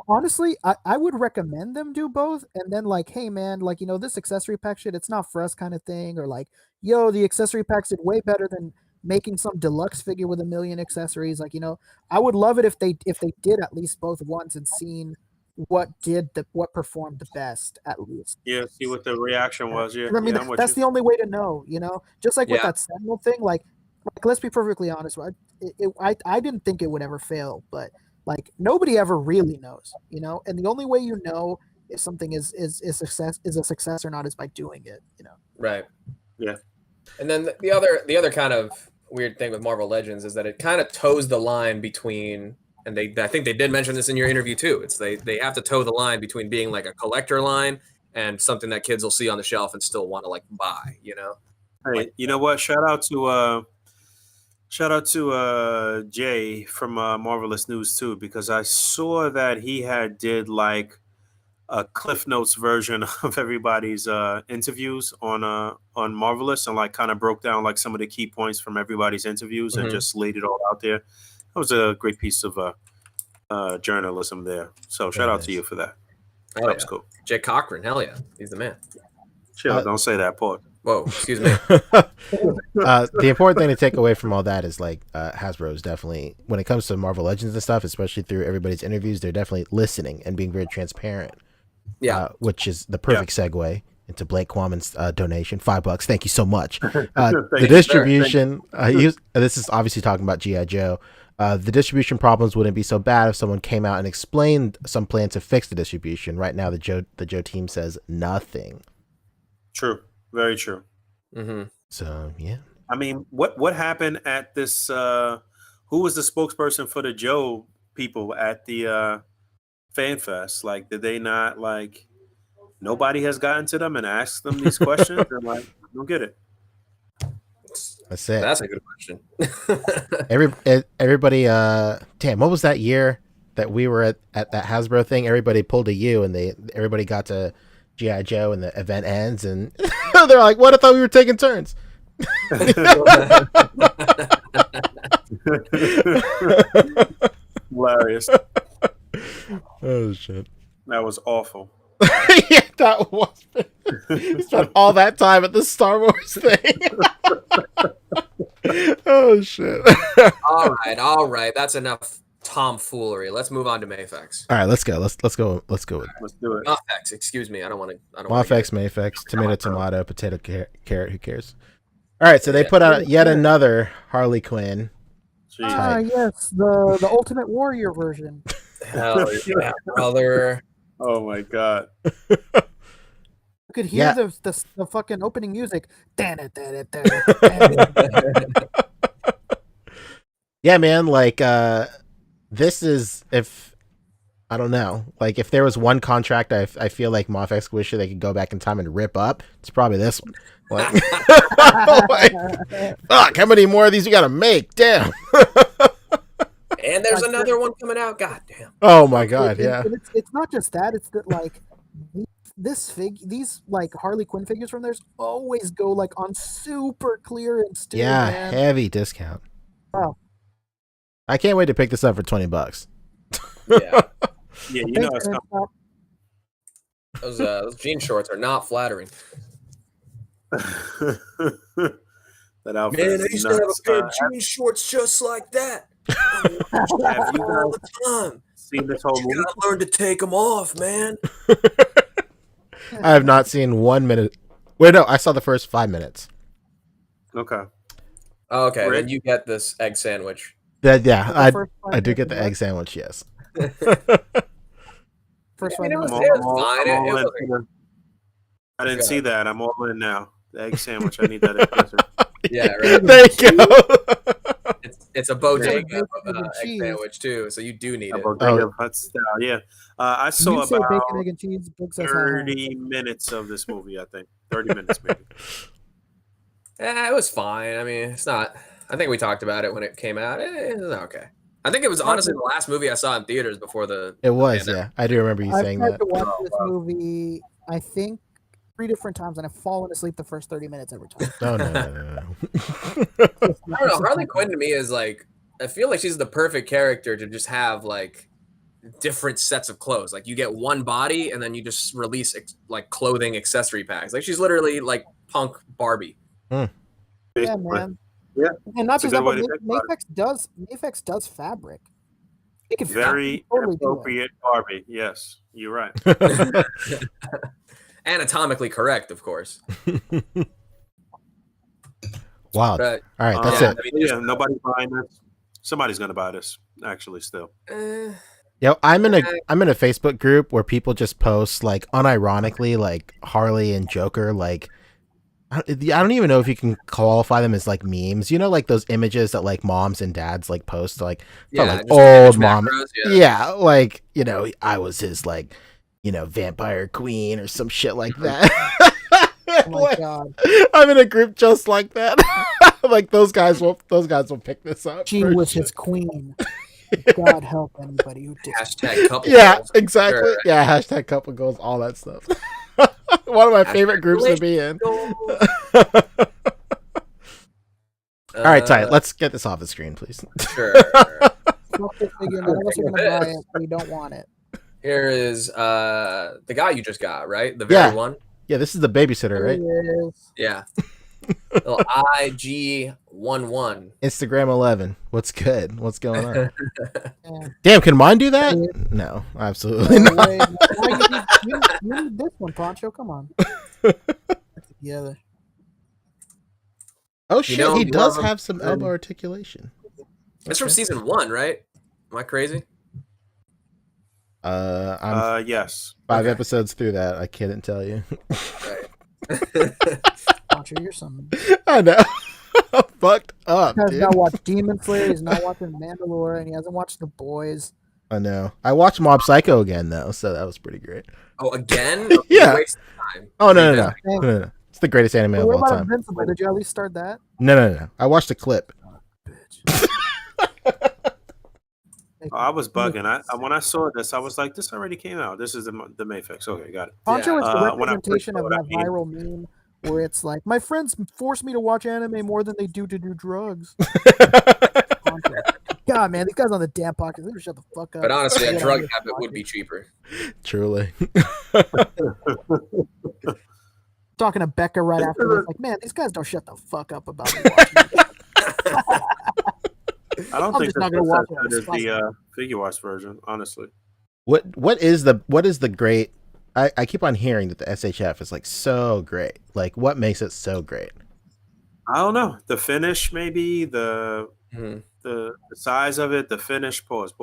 Honestly, I would recommend them do both, and then like, hey man, like this accessory pack shit, it's not for us kind of thing, or like, yo, the accessory packs did way better than making some deluxe figure with 1 million accessories. Like, I would love it if they did at least both once and seen what performed the best at least. Yeah, see what the reaction was. Yeah, I mean, that's the only way to know. Just like with that Sentinel thing. Like let's be perfectly honest. I didn't think it would ever fail, but like nobody ever really knows. And the only way you know if something is a success or not is by doing it. Right. Yeah. And then the other kind of weird thing with Marvel Legends is that it kind of toes the line between, and I think they did mention this in your interview too. It's they have to toe the line between being like a collector line and something that kids will see on the shelf and still want to like buy. Hey, you know what? Shout out to Jay from Marvelous News too, because I saw that he did like a Cliff Notes version of everybody's interviews on Marvelous, and like kind of broke down like some of the key points from everybody's interviews and just laid it all out there. That was a great piece of journalism there. So shout out to you for that. That was cool. Jay Cochran, hell yeah, he's the man. Chill, don't say that, Paul. Whoa, excuse me. The important thing to take away from all that is like Hasbro is definitely, when it comes to Marvel Legends and stuff, especially through everybody's interviews, they're definitely listening and being very transparent. Yeah, which is the perfect segue into Blake Quammen's donation, $5. Thank you so much. The distribution. This is obviously talking about G.I. Joe. The distribution problems wouldn't be so bad if someone came out and explained some plan to fix the distribution. Right now, the Joe team says nothing. True. Very true. Mm-hmm. So yeah. I mean, what happened at this? Who was the spokesperson for the Joe people at the Fan Fest? Like, did they not like? Nobody has gotten to them and asked them these questions. They're like, I don't get it. That's it. That's a good question. Everybody. Damn, what was that year that we were at that Hasbro thing? Everybody pulled a U, and everybody got to G.I. Joe, and the event ends, and they're like, "What? I thought we were taking turns." Hilarious. Oh shit. That was awful. Yeah, that was. Spent all that time at the Star Wars thing. Oh shit. All right. That's enough tomfoolery. Let's move on to Mayfex. All right, let's go. Let's go. Let's go with Let's do it. Mafex, excuse me. I don't want to. Mafex, Mayfex, tomato, potato, carrot. Who cares? All right, so they put out yet another Harley Quinn. Jeez. Yes, the Ultimate Warrior version. Hell yeah, brother. Oh my god. You could hear Yeah. the fucking opening music. Yeah, man. Like, this is if I don't know. Like, if there was one contract, I feel like Mafex wish they could go back in time and rip up. It's probably this one. Like, fuck, how many more of these you gotta make? Damn. And there's another one coming out. God damn. Oh my god, yeah. It's not just that. It's that like these like Harley Quinn figures from theirs always go like on super clearance. Too, Yeah, man. heavy discount. Wow. I can't wait to pick this up for $20. Yeah. Yeah, you know it's coming. Those jean shorts are not flattering. That outfit. Man, I is used to have nuts. a pair of jean shorts just like that. Have you All guys the time. seen this whole You movie? gotta learn to take them off, man. I have not seen 1 minute. Wait, no, I saw the first 5 minutes. Okay. Oh, okay, Rick? then you get this egg sandwich. Yeah, first I five do get the minutes, egg sandwich, yes. First I mean, one. it was fine. I'm all It in was for the- I didn't Go see ahead. that. I'm all in now. The egg sandwich. I need that. Answer. Yeah, right. There you go. It's a bodega bacon and egg cheese. sandwich too, so you do need it. Bodega hut style. Yeah. I saw You say about bacon, egg, and cheese. Book says how high. 30 minutes of this movie. I think 30 minutes maybe. It was fine. I mean, it's not. I think we talked about it when it came out. It's okay. I think it was honestly the last movie I saw in theaters before the. It was, pandemic. yeah. I do remember you I've saying tried that. to watch this movie, I think, 3 different times, and I've fallen asleep the first 30 minutes every time. No. I don't know. Harley Quinn to me is like. I feel like she's the perfect character to just have like different sets of clothes. Like you get one body, and then you just release like clothing accessory packs. Like she's literally like punk Barbie. Yeah, Basically. man. Yeah, And not it's a just good that, way but to think about Mafex does fabric. It can Very totally do it. appropriate Barbie. Yes, you're right. Anatomically correct, of course. Wow. But All right, that's yeah, it. I mean, Yeah, nobody's buying this. Somebody's gonna buy this. Actually, still. Yo, I'm in a Facebook group where people just post like unironically like Harley and Joker like I don't even know if you can qualify them as like memes. You know, like those images that like moms and dads like post like for, yeah, like just old image mom. macros, Yeah, like I was his like vampire queen or some shit like that. Oh my Like, god. I'm in a group just like that. Like those guys will pick this up. She for was sure. his queen. God help anybody who did. Hashtag couple. Yeah, goals. exactly. Sure. Yeah, hashtag couple goals, all that stuff. One of my favorite groups to be in. All right, Ty, let's get this off the screen, please. Sure. Fuck this figure, none of us are gonna buy it. We don't want it. Here is the guy you just got, right? The very Yeah. one. Yeah, this is the babysitter, There right? he is. Yeah. Little IG11. Instagram 11. What's good? What's going on? Yeah. Damn, can mine do that? No, absolutely No not. way. Why you need this one, Poncho. Come on. Together. Oh shit, know, he you does love him. have some elbow articulation. It's from season 1, right? Am I crazy? I'm Yes. 5 okay. episodes through that. I couldn't tell you. Poncho, you're something. I know. I'm fucked up, He has dude. not watched Demon Slayer. He's not watching Mandalore, and he hasn't watched The Boys. I know. I watched Mob Psycho again though, so that was pretty great. Oh, again? Yeah. Waste of time. Oh no, no, Hey, no. It's the greatest anime of what all about time. Invincible? Did you at least start that? No. I watched a clip. I was bugging. I when I saw this, I was like, "This already came out. This is the Mayfix." Okay, got it. Poncho is the when I first representation of saw it, that viral meme where it's like my friends force me to watch anime more than they do to do drugs. God, man, these guys on the damn podcast, they just shut the fuck up. But honestly, a Yeah, drug yeah, habit would be cheaper. Truly. Talking to Becca right after this, like, man, these guys don't shut the fuck up about me watching it. I don't I'm think just not that's gonna watch as it. good as the figure arts version, honestly. What is the great? I keep on hearing that the SHF is like so great. Like, what makes it so great? I don't know. The finish, maybe the size of it, the finish. Pause.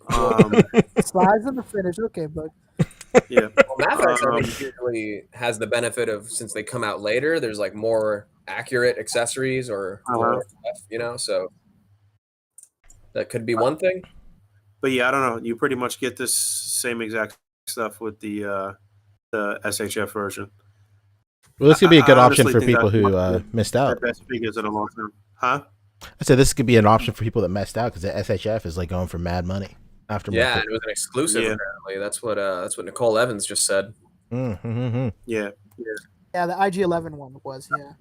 Size of the finish, okay, but Yeah. Well, Math Effect, I think, usually has the benefit of, since they come out later, there's like more accurate accessories or more stuff, you know, so that could be one thing. But yeah, I don't know. You pretty much get this same exact stuff with the SHF version. Well, this could be a good option for think people that's one who of the missed out. best figures in a long time. Huh? I said this could be an option for people that missed out because the SHF is like going for mad money after. Yeah, and it was an exclusive. Apparently, that's what Nicole Evans just said. Mm-hmm. Yeah. yeah, the IG-11 one was, yeah.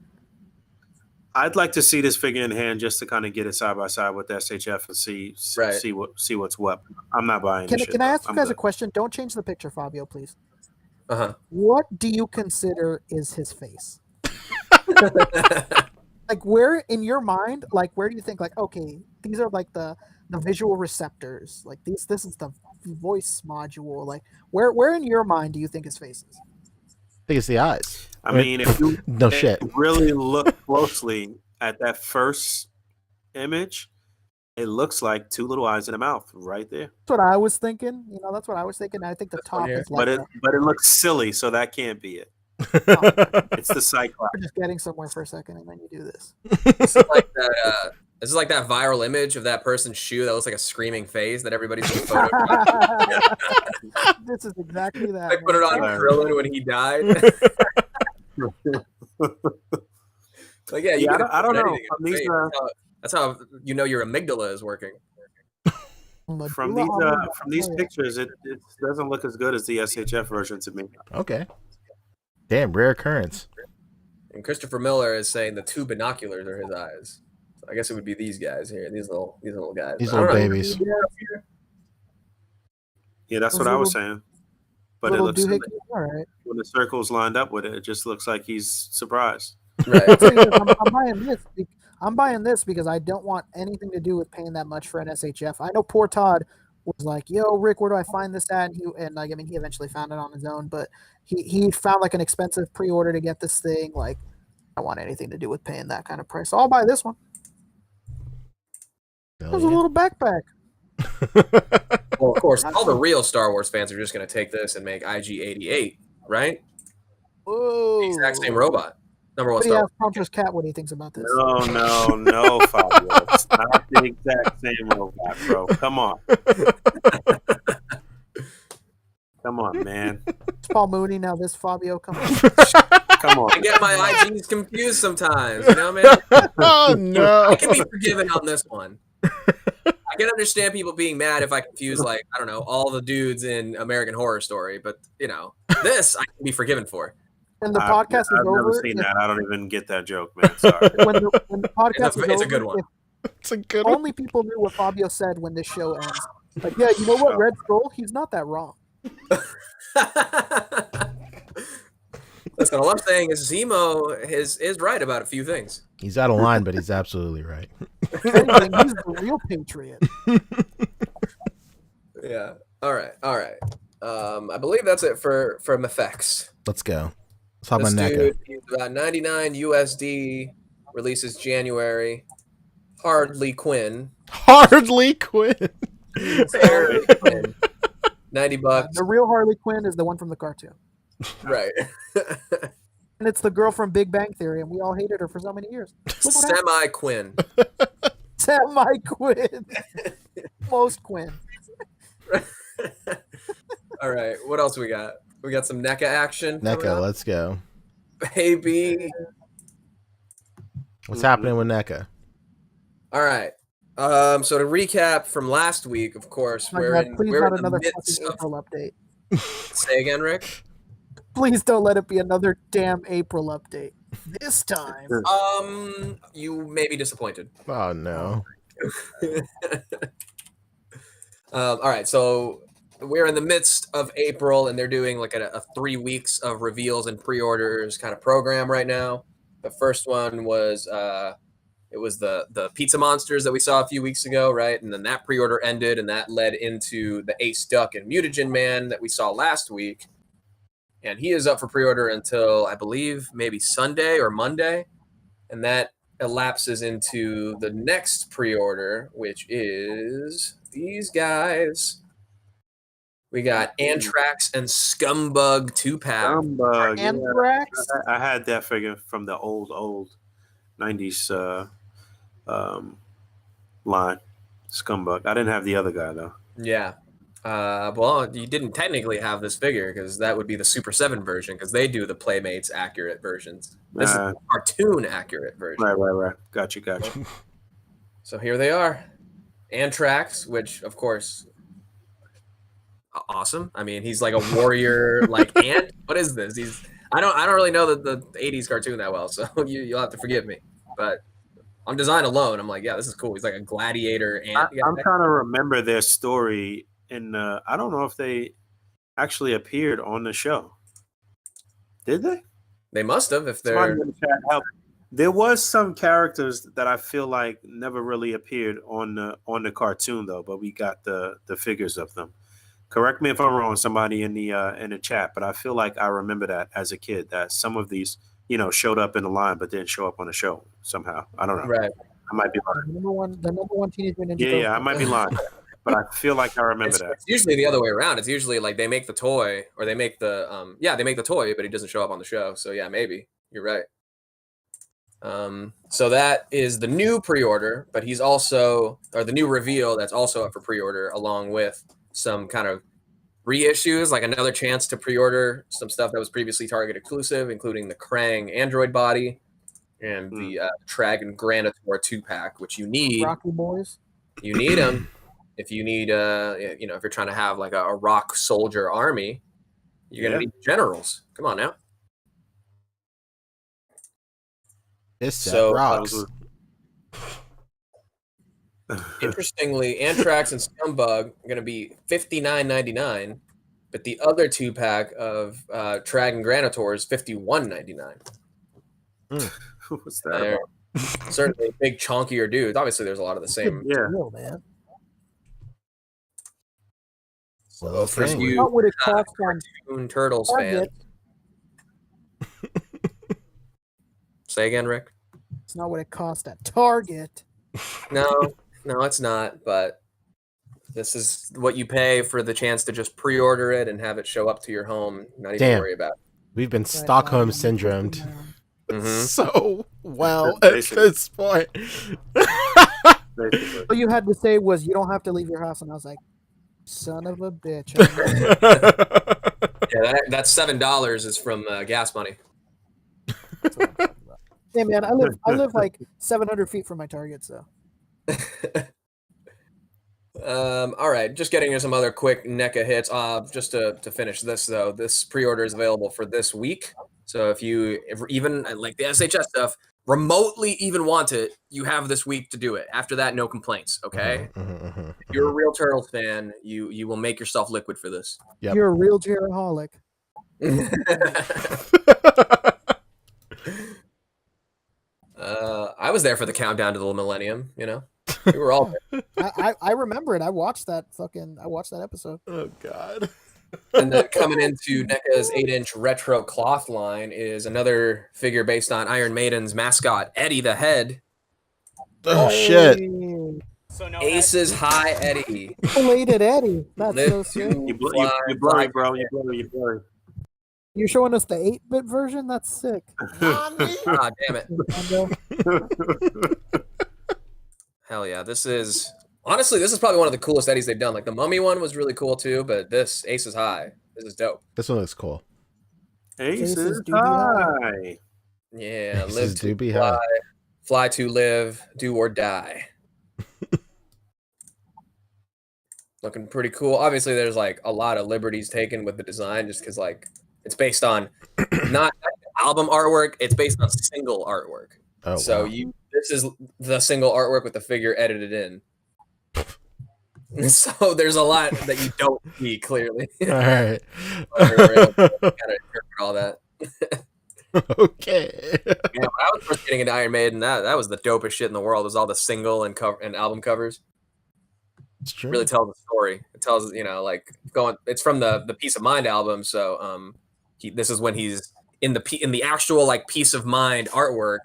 I'd like to see this figure in hand just to kind of get it side by side with the SHF and see what's what. I'm not buying. Can I ask you guys a question? Don't change the picture, Fabio, please. What do you consider is his face? Like, where in your mind, like, where do you think, like, okay, these are like the visual receptors, like this is the voice module, like where in your mind do you think his face is? I think it's the eyes. I mean, if you shit. really look closely at that first image, it looks like two little eyes in a mouth right there. That's what I was thinking. You know, that's what I was thinking. I think the top is like, but it looks silly, so that can't be it. It's the Cyclops. We're just getting somewhere for a second, and then you do this. This is like that. This is like that viral image of that person's shoe that looks like a screaming face that everybody's been photographed. This is exactly that. I put it on Krillin when he died. Like, yeah, I don't know. That's how you know your amygdala is working. From these pictures, it doesn't look as good as the SHF version to me. Okay. Damn, rare occurrence. And Christopher Miller is saying the two binoculars are his eyes. So I guess it would be these guys here, these little guys. These little babies. Yeah, that's what I was saying. But it looks silly. All right. When the circle's lined up with it, it just looks like he's surprised. Right. I'm buying this because I don't want anything to do with paying that much for an SHF. I know poor Todd was like, "Yo, Rick, where do I find this at?" And I mean, he eventually found it on his own, but he found like an expensive pre-order to get this thing. Like, I don't want anything to do with paying that kind of price, so I'll buy this one. There's a little backpack. Well, of course, all the real Star Wars fans are just going to take this and make IG-88, right? Whoa! The exact same robot. Number one Somebody Star asked Poncho's cat what he thinks about this. No, Fabio. It's not the exact same robot, bro. Come on. Come on, man. It's Paul Mooney, now this Fabio. Come on. Come on. I get my IGs confused sometimes, you know, man? Oh, no. I can be forgiven on this one. I can understand people being mad if I confuse, like, I don't know, all the dudes in American Horror Story, but, you know, this I can be forgiven for. And the podcast is over. I've never seen that. I don't even get that joke, man. Sorry. When the podcast is over, it's a good one. It's a good one. Only people knew what Fabio said when this show ends. Like, yeah, you know what, Red Skull? He's not that wrong. Listen, all I'm saying is Zemo is right about a few things. He's out of line, but he's absolutely right. He's the real patriot. Yeah. All right. I believe that's it for effects. Let's go. Let's talk about This NECA. dude is about 99 USD. Releases January. Hardly Quinn. Hardly Quinn. 90 bucks. The real Harley Quinn is the one from the cartoon. Right. And it's the girl from Big Bang Theory, and we all hated her for so many years. Semi Quinn. Semi-Quinn. Most Quinn. All right. What else we got? We got some NECA action. NECA, let's go. Baby. What's happening with NECA? All right. So to recap from last week, of course, we're in the midst of... April update. Say again, Rick? Please don't let it be another damn April update. This time. You may be disappointed. Oh no. All right, so we're in the midst of April, and they're doing like a 3 weeks of reveals and pre-orders kind of program right now. The first one was it was the pizza monsters that we saw a few weeks ago, right? And then that pre-order ended, and that led into the Ace Duck and Mutagen Man that we saw last week. And he is up for pre-order until I believe maybe Sunday or Monday, and that elapses into the next pre-order, which is these guys. We got Anthrax and Scumbug 2-pack. Scumbug. Yeah, Anthrax? I had that figure from the old 90s line. Scumbug. I didn't have the other guy though. Yeah. Well, you didn't technically have this figure because that would be the Super 7 version because they do the Playmates accurate versions. This is the cartoon accurate version. Right. Gotcha. So here they are. Anthrax, which of course, awesome. I mean, he's like a warrior, like ant. What is this? I don't really know the 80s cartoon that well, so you'll have to forgive me. But on design alone, I'm like, yeah, this is cool. He's like a gladiator ant. I'm trying to remember their story, and I don't know if they actually appeared on the show. Did they? They must have if they're. There was some characters that I feel like never really appeared on the cartoon though, but we got the figures of them. Correct me if I'm wrong, somebody in the chat, but I feel like I remember that as a kid that some of these, showed up in the line but didn't show up on the show somehow. I don't know. Right. I might be lying. The number one Teenage Mutant Ninja Turtles. Yeah, I might be lying, but I feel like I remember that. It's usually the other way around. It's usually like they make the toy, or they make the they make the toy, but he doesn't show up on the show. So yeah, maybe you're right. So that is the new pre-order, but he's also, or the new reveal that's also up for pre-order, along with some kind of reissues, like another chance to pre-order some stuff that was previously Target exclusive, including the Krang android body and the Dragon Granitor 2-pack, which you need. Rocky Boys. You need them if you need, if you're trying to have like a rock soldier army, you're gonna need generals. Come on now. This set rocks. Interestingly, Anthrax and Scumbug are going to be $59.99, but the other 2-pack of Dragon Granitor is $51.99. What's that? Certainly big, chunkier dudes. Obviously, there's a lot of the same. Yeah, man. So for you, what would it cost cartoon Turtles fans? Say again, Rick. It's not what it cost at Target. No, it's not. But this is what you pay for the chance to just pre-order it and have it show up to your home. Not even worry about it. We've been Stockholm syndromed so well at this point. All you had to say was, "You don't have to leave your house," and I was like, "Son of a bitch!" Yeah, that $7 is from gas money. Hey man, I live like 700 feet from my Target, so. All right, just getting into some other quick NECA hits. Just to finish this though, this pre-order is available for this week. So if even like the SHS stuff, remotely even want it, you have this week to do it. After that, no complaints. Okay. If you're a real Turtles fan, you will make yourself liquid for this. Yep. You're a real Jaraholic. I was there for the countdown to the millennium. We were all there. I remember it. I watched that episode. Oh God. And then coming into NECA's 8-inch retro cloth line is another figure based on Iron Maiden's mascot, Eddie the Head. Oh shit. So no Aces High Eddie. Belated Eddie. That's Live so sick. You blurry, bro. You blurry. You're showing us the 8-bit version? That's sick. Ah, damn it. Hell yeah. This is probably one of the coolest Eddies they've done. Like the Mummy one was really cool too, but this Aces High, this is dope. This one looks cool. Aces High. Yeah, Aces live to do be fly, high. fly to live, do or die. Looking pretty cool. Obviously, there's like a lot of liberties taken with the design just because like It's based on not album artwork. It's based on single artwork. Oh, So wow. this is the single artwork with the figure edited in. So there's a lot that you don't see clearly. All right. We're able to kind of interpret all that. Okay. Yeah, when I was first getting into Iron Maiden, that was the dopest shit in the world. Was all the single and album covers. It's true. Really tells a story. It tells, like going. It's from the Peace of Mind album. So this is when he's in the actual like Peace of Mind artwork.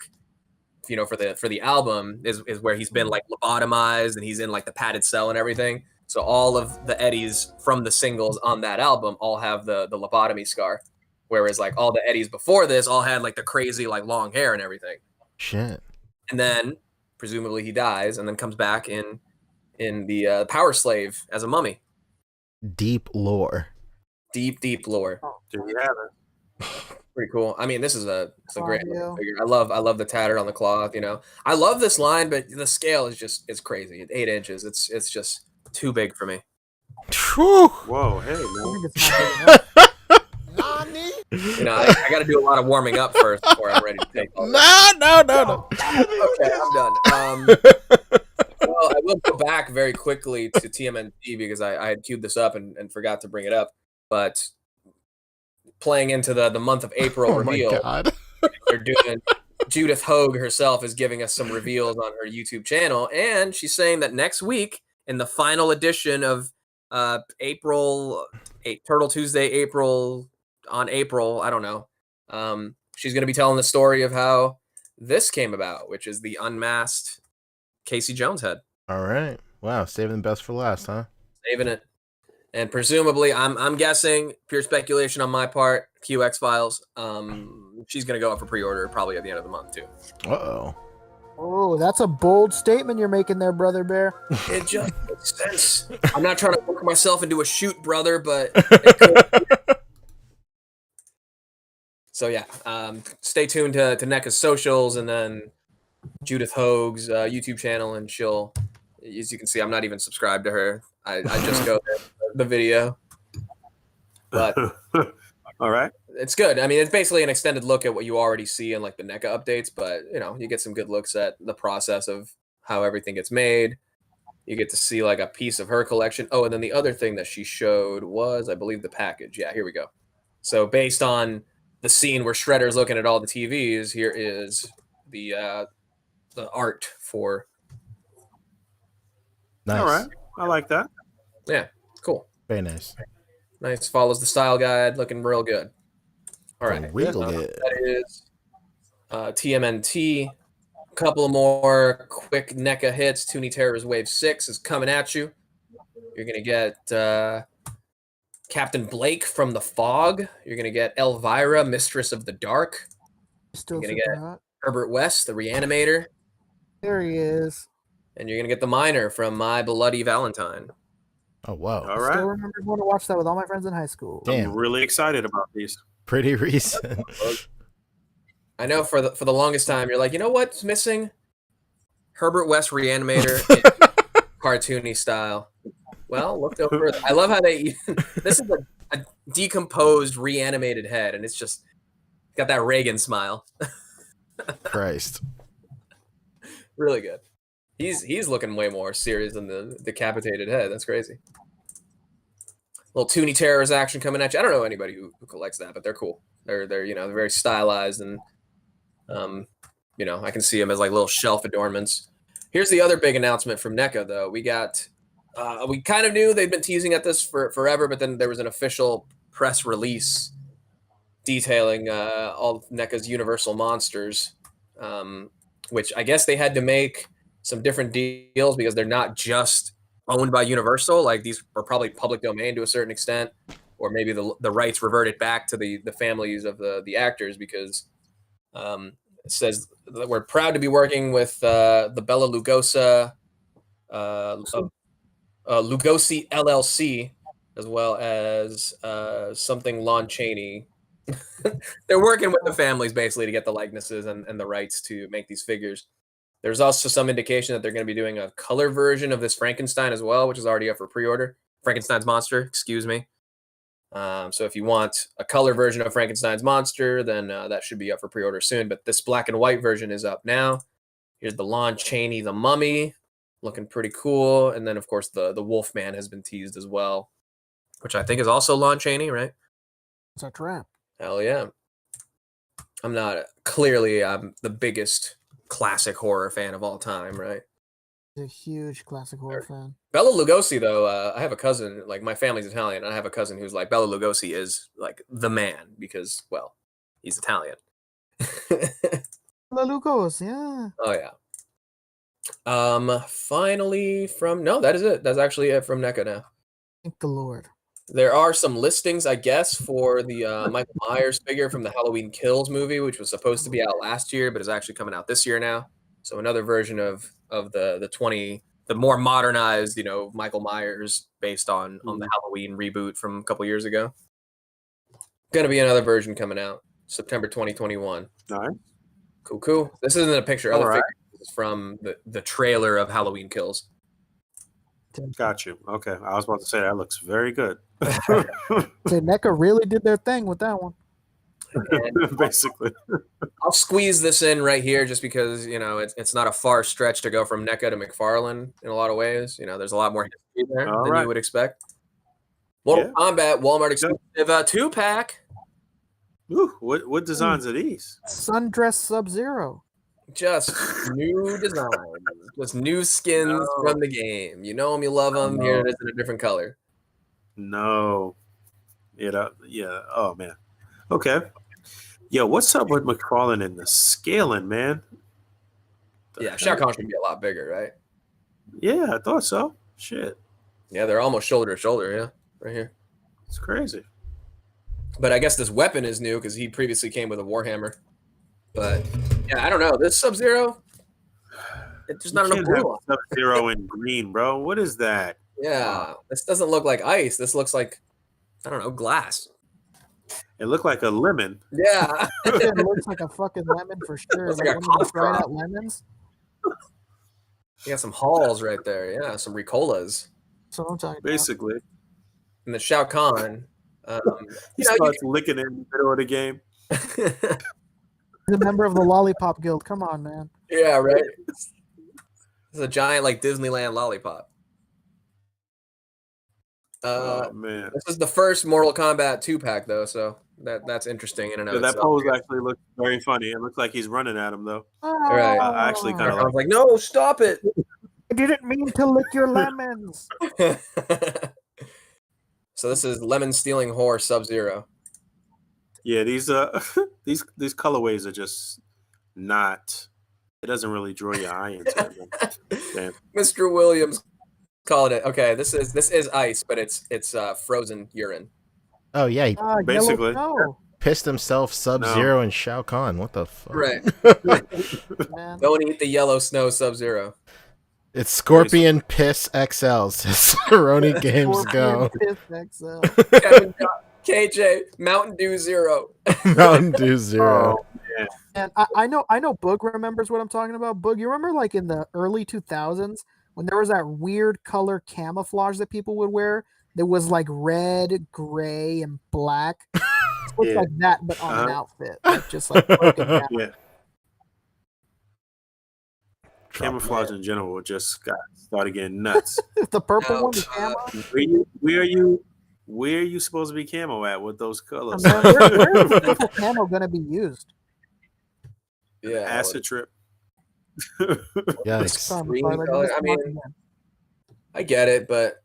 For the album is where he's been like lobotomized and he's in like the padded cell and everything. So all of the Eddies from the singles on that album all have the lobotomy scar, whereas like all the Eddies before this all had like the crazy like long hair and everything. Shit. And then presumably he dies and then comes back in the Power Slave as a mummy. Deep lore. Deep lore. Do you have it? Pretty cool. I mean, it's a great figure. I love the tattered on the cloth. I love this line, but the scale is it's crazy. 8 inches. It's just too big for me. Whew. Whoa, hey man. I got to do a lot of warming up first before I'm ready to take all this. No. Okay, I'm done. Well, I will go back very quickly to TMNT because I had queued this up and forgot to bring it up. But playing into the month of April reveal, my God. they're doing Judith Hogue herself is giving us some reveals on her YouTube channel, and she's saying that next week in the final edition of Turtle Tuesday, April, I don't know. She's going to be telling the story of how this came about, which is the unmasked Casey Jones head. All right. Wow. Saving the best for last, huh? Saving it. And presumably, I'm guessing, pure speculation on my part, QX Files, she's going to go up for pre-order probably at the end of the month, too. Uh-oh. Oh, that's a bold statement you're making there, Brother Bear. It just makes sense. I'm not trying to work myself into a shoot, brother, but it could. So, yeah, stay tuned to NECA's socials and then Judith Hogue's YouTube channel, and she'll, as you can see, I'm not even subscribed to her. I just go there for the video. But all right. It's good. I mean, it's basically an extended look at what you already see in like the NECA updates, but you get some good looks at the process of how everything gets made. You get to see like a piece of her collection. Oh, and then the other thing that she showed was, I believe, the package. Yeah, here we go. So based on the scene where Shredder's looking at all the TVs, here is the art for. Nice. All right. I like that. Yeah, cool. Very nice. Nice. Follows the style guide, looking real good. All right. Real good. That is TMNT. A couple more quick NECA hits. Toonie Terrors Wave 6 is coming at you. You're going to get Captain Blake from The Fog. You're going to get Elvira, Mistress of the Dark. Still You're going to get hot. Herbert West, the Reanimator. There he is. And you're going to get the Miner from My Bloody Valentine. Oh, wow. All I right. still remember going to watch that with all my friends in high school. Damn. I'm really excited about these. Pretty recent. I know for the longest time, you're like, you know what's missing? Herbert West Reanimator in cartoony style. Well, look no further. I love how this is a decomposed, reanimated head, and it's just got that Reagan smile. Christ. Really good. He's looking way more serious than the decapitated head. That's crazy. Little Toonie Terrors action coming at you. I don't know anybody who collects that, but they're cool. They're they're very stylized, and I can see them as like little shelf adornments. Here's the other big announcement from NECA, though. We got we kind of knew they've been teasing at this for forever, but then there was an official press release detailing all of NECA's Universal monsters, which I guess they had to make some different deals because they're not just owned by Universal. Like these are probably public domain to a certain extent, or maybe the rights reverted back to the families of the actors, because it says that we're proud to be working with the Bella Lugosi Lugosi LLC, as well as something Lon Chaney. They're working with the families basically to get the likenesses and the rights to make these figures. There's also some indication that they're going to be doing a color version of this Frankenstein as well, which is already up for pre-order. Frankenstein's monster, excuse me. So if you want a color version of Frankenstein's monster, then that should be up for pre-order soon. But this black and white version is up now. Here's the Lon Chaney, the Mummy, looking pretty cool. And then, of course, the Wolfman has been teased as well, which I think is also Lon Chaney, right? It's a trap. Hell yeah. I'm the biggest classic horror fan of all time, right? A huge classic horror fan. Bela Lugosi, though, I have a cousin, like my family's Italian, and I have a cousin who's like, Bela Lugosi is like the man because, well, he's Italian. Bela Lugosi, yeah. Oh yeah. Finally that is it. That's actually it from NECA now. Thank the Lord. There are some listings, I guess, for the Michael Myers figure from the Halloween Kills movie, which was supposed to be out last year, but is actually coming out this year now. So another version of the more modernized, Michael Myers based on the Halloween reboot from a couple years ago. Gonna be another version coming out September 2021. All right. Cool. This isn't a picture of the All right. figure. This is from the trailer of Halloween Kills. Got you. Okay. I was about to say that looks very good. NECA really did their thing with that one. Basically. I'll squeeze this in right here just because, it's not a far stretch to go from NECA to McFarlane in a lot of ways. There's a lot more history there than you would expect. Mortal Kombat Walmart exclusive 2-pack. Ooh, what designs are these? Sundress Sub-Zero. Just new design. Just new skins from the game. You know them, you love them. Here it is in a different color. No. Yeah. Oh, man. Okay. Yo, what's up with McFarlane and the scaling, man? Shao Kahn should be a lot bigger, right? Yeah, I thought so. Shit. Yeah, they're almost shoulder to shoulder, yeah. Right here. It's crazy. But I guess this weapon is new because he previously came with a Warhammer. But, yeah, I don't know. This Sub-Zero, it's just not enough blue on. Sub-Zero in green, bro. What is that? Yeah, this doesn't look like ice. This looks like, I don't know, glass. It looked like a lemon. Yeah. It looks like a fucking lemon for sure. Looks like a cough dried drop. out lemons. You got some halls right there. Yeah, some Ricolas. So I'm talking Basically. And the Shao Kahn. He starts licking it in the middle of the game. He's a member of the Lollipop Guild. Come on, man. Yeah, right. It's a giant like Disneyland lollipop. Oh man. This is the first Mortal Kombat 2-pack though, so that's interesting in and of itself. That pose actually looks very funny. It looks like he's running at him though. Right. I actually kind of I was like, no, stop it. I didn't mean to lick your lemons. So this is Lemon Stealing Whore Sub-Zero. Yeah, these these colorways are just not. It doesn't really draw your eye into it. Damn. Mr. Williams called it. Okay, this is ice, but it's frozen urine. Oh yeah, he Basically pissed himself Sub-Zero and Shao Kahn. What the fuck? Right. Don't eat the yellow snow Sub-Zero. It's Scorpion Piss XL. Says Roni Games Go. Piss XL. KJ Mountain Dew Zero. Mountain Dew Zero. Oh, yeah. And I know Boog remembers what I'm talking about. Boog, you remember like in the early 2000s when there was that weird color camouflage that people would wear that was like red, gray, and black. It looks like that, but on an outfit, like just like broken down. Yeah. Camouflage in general just started getting nuts. The purple one, the camo. Where are you supposed to be camo at with those colors? Where is the purple camo going to be used? Yeah, acid trip. Yikes. I mean, I get it, but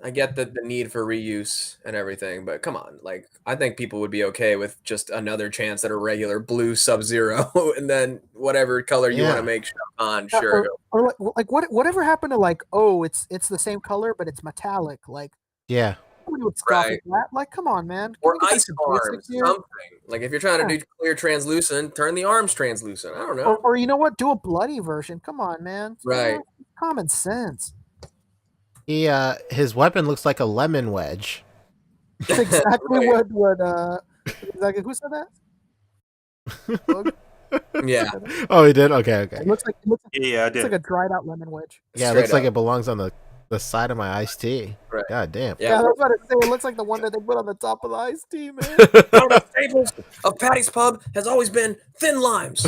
I get the need for reuse and everything, but come on, like I think people would be okay with just another chance at a regular blue Sub-Zero, and then whatever color you want to make on, sure. Or like whatever happened to like, oh, it's the same color but it's metallic, like yeah. Nobody would scoff at that. Like, come on, man. Or ice arms, something. Like if you're trying to do clear translucent, turn the arms translucent. I don't know. Or you know what? Do a bloody version. Come on, man. Right. Common sense. His weapon looks like a lemon wedge. That's exactly what exactly who said that? Yeah. Oh, he did? Okay. It looks like I did. It's like a dried out lemon wedge. Yeah, it looks like it belongs on the The side of my iced tea. Right. God damn. Yeah, I was about to say it looks like the one that they put on the top of the iced tea, man. One of the staples of Patty's Pub has always been thin limes.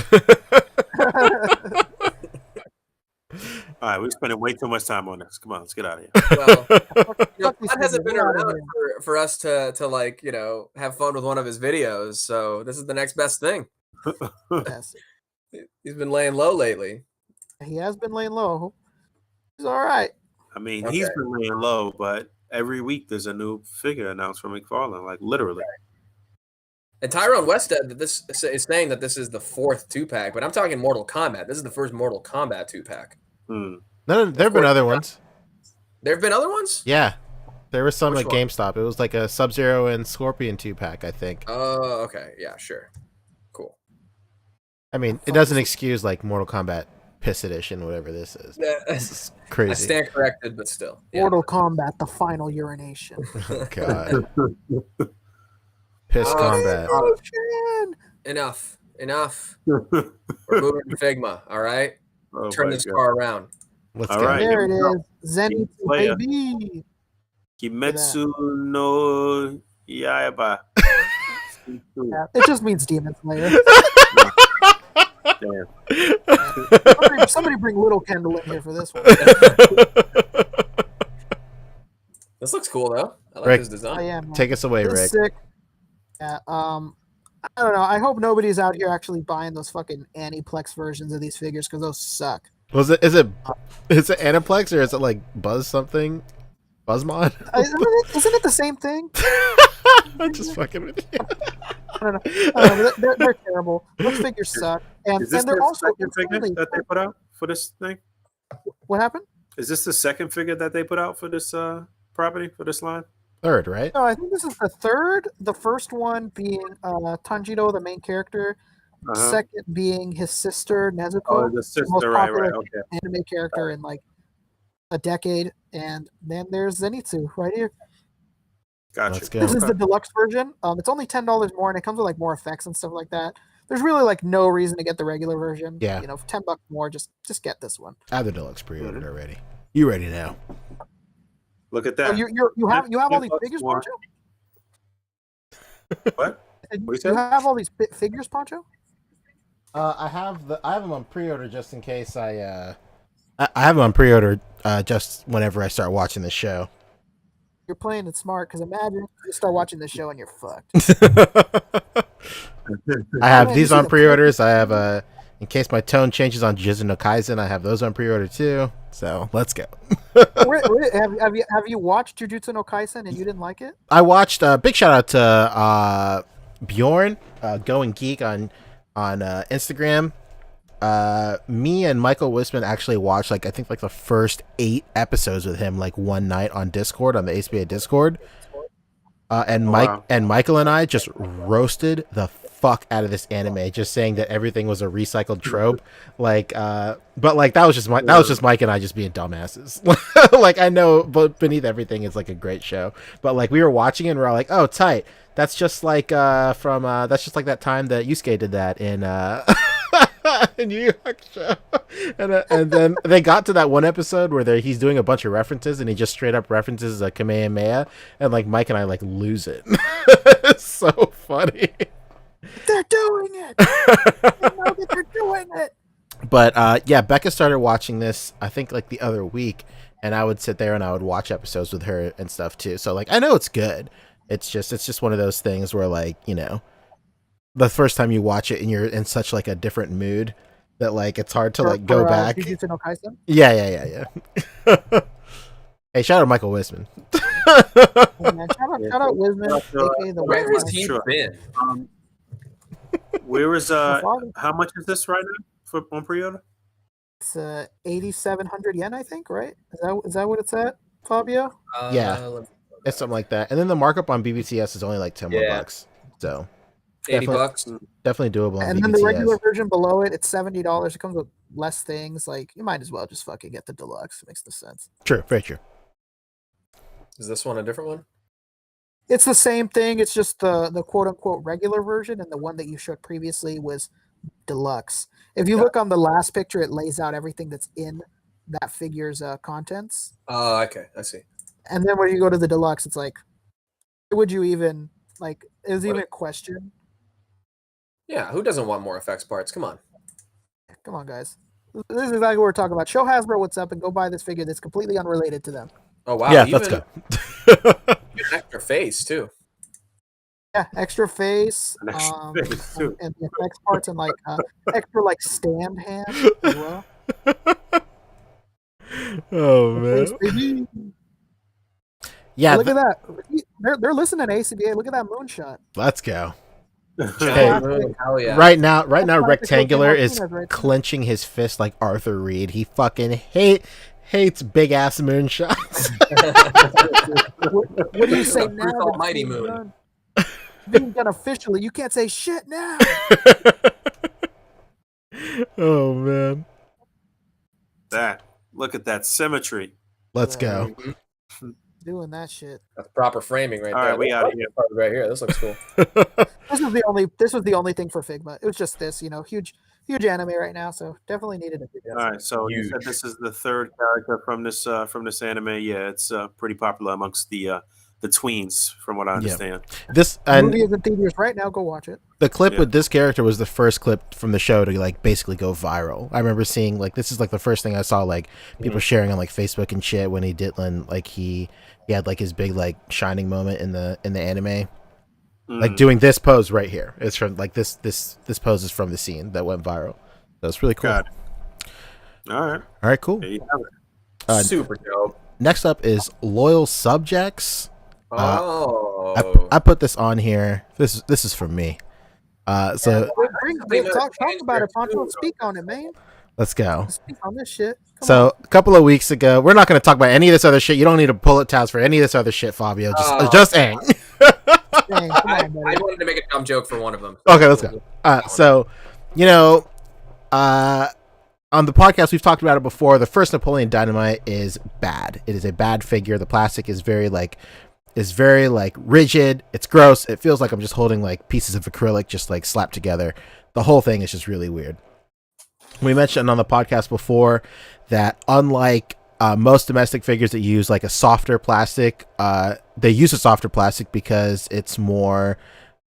All right, we're spending way too much time on this. Come on, let's get out of here. Well, Fuck these Todd hasn't been figures, we're outta around here. for us to like, have fun with one of his videos. So this is the next best thing. Yes. He's been laying low lately. He has been laying low. He's all right. I mean, he's been laying low, but every week there's a new figure announced from McFarlane, like literally. And Tyrone West said that this is saying that this is the 4th 2-pack, but I'm talking Mortal Kombat. This is the first Mortal Kombat 2-pack. No, there have been other ones. There have been other ones? Yeah. There was some Which at one? GameStop. It was like a Sub-Zero and Scorpion 2-pack, I think. Oh, okay. Yeah, sure. Cool. I mean, it doesn't excuse like Mortal Kombat Piss Edition, whatever this is. This is crazy. I stand corrected, but still. Yeah. Mortal Kombat, the final urination. Oh, God. Piss Combat. Enough. We're moving to Figma, all right? Oh, Turn my this God. car around. Let's All go. right. There it here we is. Zenitsu, Player. baby. Kimetsu no Yaiba. Yeah, it just means Demon Slayer. Damn. Somebody bring Little Kendall in here for this one. This looks cool, though. I like Rick, this design. I am. Take us away, This Rick. is sick. Yeah. I don't know. I hope nobody's out here actually buying those fucking Aniplex versions of these figures because those suck. Is it Aniplex or is it like Buzz something? Buzzmod? Isn't it the same thing? I'm just fucking with you. I don't know. They're terrible. Those figures suck. And Is this they're the also second figure that they put out for this thing? What happened? Is this the second figure that they put out for this property, for this line? Third, right? No, I think this is the third. The first one being Tanjiro, the main character. Uh-huh. Second being his sister Nezuko, Oh, the the most sister, right, popular okay. anime character in like a decade. And then there's Zenitsu right here. Gotcha. Let's go. This is the deluxe version. It's only $10 more, and it comes with like more effects and stuff like that. There's really like no reason to get the regular version. Yeah. For $10 more, just get this one. I have the deluxe pre-ordered already. You ready now? Look at Oh, that. you have all these $10 figures, more. Poncho? What? What you you said? have all these figures, Poncho? I have them on pre-order just in case I have them on pre-order just whenever I start watching the show. You're playing it smart because imagine you start watching this show and you're fucked. I have Man, these you see on the pre-orders. I have in case my tone changes on Jujutsu no Kaisen, I have those on pre-order too. So let's go. Have you watched Jujutsu no Kaisen and you didn't like it? I watched. Big shout out to Bjorn, Going Geek on Instagram. Me and Michael Wisman actually watched I think the first 8 episodes with him one night on Discord, on the A.C.B.A. Discord. And Michael and I just roasted the fuck out of this anime, just saying that everything was a recycled trope. But that was just Mike and I just being dumbasses. I know, but beneath everything is a great show. But we were watching it and we're all like, oh, tight. That's just that's just like that time that Yusuke did that in New York show. And then they got to that one episode where he's doing a bunch of references and he just straight up references a Kamehameha, and Mike and I lose it. It's so funny. They're doing it. They know that they're doing it. But yeah, Becca started watching this I think the other week, and I would sit there and I would watch episodes with her and stuff too. So I know it's good. It's just one of those things where the first time you watch it and you're in such a different mood that it's hard to go back. Jujutsu no Kaisen? Yeah. Hey, shout out Michael Wisman. Hey, man, shout out Wisman, aka the Where White has he Man. been? Where is My father. how much is this right now on pre-order? It's 8,700 yen, I think, right? Is that what it's at, Fabio? Yeah. It's something like that. And then the markup on BBTS is only 10 more bucks. So $80. definitely doable on And BBTS. then the regular version below it, it's $70. It comes with less things. You might as well just fucking get the deluxe. It makes no sense. True, very true. Is this one a different one? It's the same thing. It's just the quote unquote regular version, and the one that you showed previously was deluxe. If you look on the last picture, it lays out everything that's in that figure's contents. Oh, okay, I see. And then when you go to the deluxe, it's like, would you even like? Is even a question? Yeah, who doesn't want more effects parts? Come on. Come on, guys. This is exactly what we're talking about. Show Hasbro what's up and go buy this figure that's completely unrelated to them. Oh wow! Yeah, let's go. An extra face too. Yeah, extra face, An extra face, too. and the effects parts, and like extra like stand hand as well. Oh man. Face, baby. Yeah, Look at that. They're listening to A.C.B.A. Look at that moonshot. let's go. Giant moon, hell yeah. Right now, That's Rectangular like is Martinez right there. clenching his fist like Arthur Reed. He fucking hates big ass moonshots. What do you say now? that Almighty it's being moon. done? Being done officially, you can't say shit now. Oh man. Look at that symmetry. Let's go. Doing that shit. That's proper framing right All there. right, we This out of here. part right here. This looks cool. This was the only thing for Figma. It was just this, huge anime right now, so definitely needed a figure. All right, so you said this is the third character from this anime. Yeah, it's pretty popular amongst the tweens, from what I understand. This The and movie is in theaters right now. Go watch it. the clip with this character was the first clip from the show to like basically go viral. I remember seeing like this is like the first thing I saw like people sharing on like Facebook and shit when he did like he had like his big like shining moment in the anime. Like doing this pose right here. It's from like this pose is from the scene that went viral. That's really cool. Got it. All right, cool. there you have it. Super dope. Next up is Loyal Subjects. Oh. I put this on here. This is from me. So Talk about it, Poncho. Speak on it, man. let's go. Speak on this shit. Come So a couple of weeks ago, we're not going to talk about any of this other shit. You don't need a bullet tabs for any of this other shit, Fabio. Just Aang. on. Dang, come I on, buddy. wanted to make a dumb joke for one of them. Okay, let's go. So, on the podcast, we've talked about it before. The first Napoleon Dynamite is bad. It is a bad figure. The plastic is very rigid. It's gross. It feels like I'm just holding like pieces of acrylic just like slapped together. The whole thing is just really weird. We mentioned on the podcast before that unlike most domestic figures that use like a softer plastic, they use a softer plastic because it's more,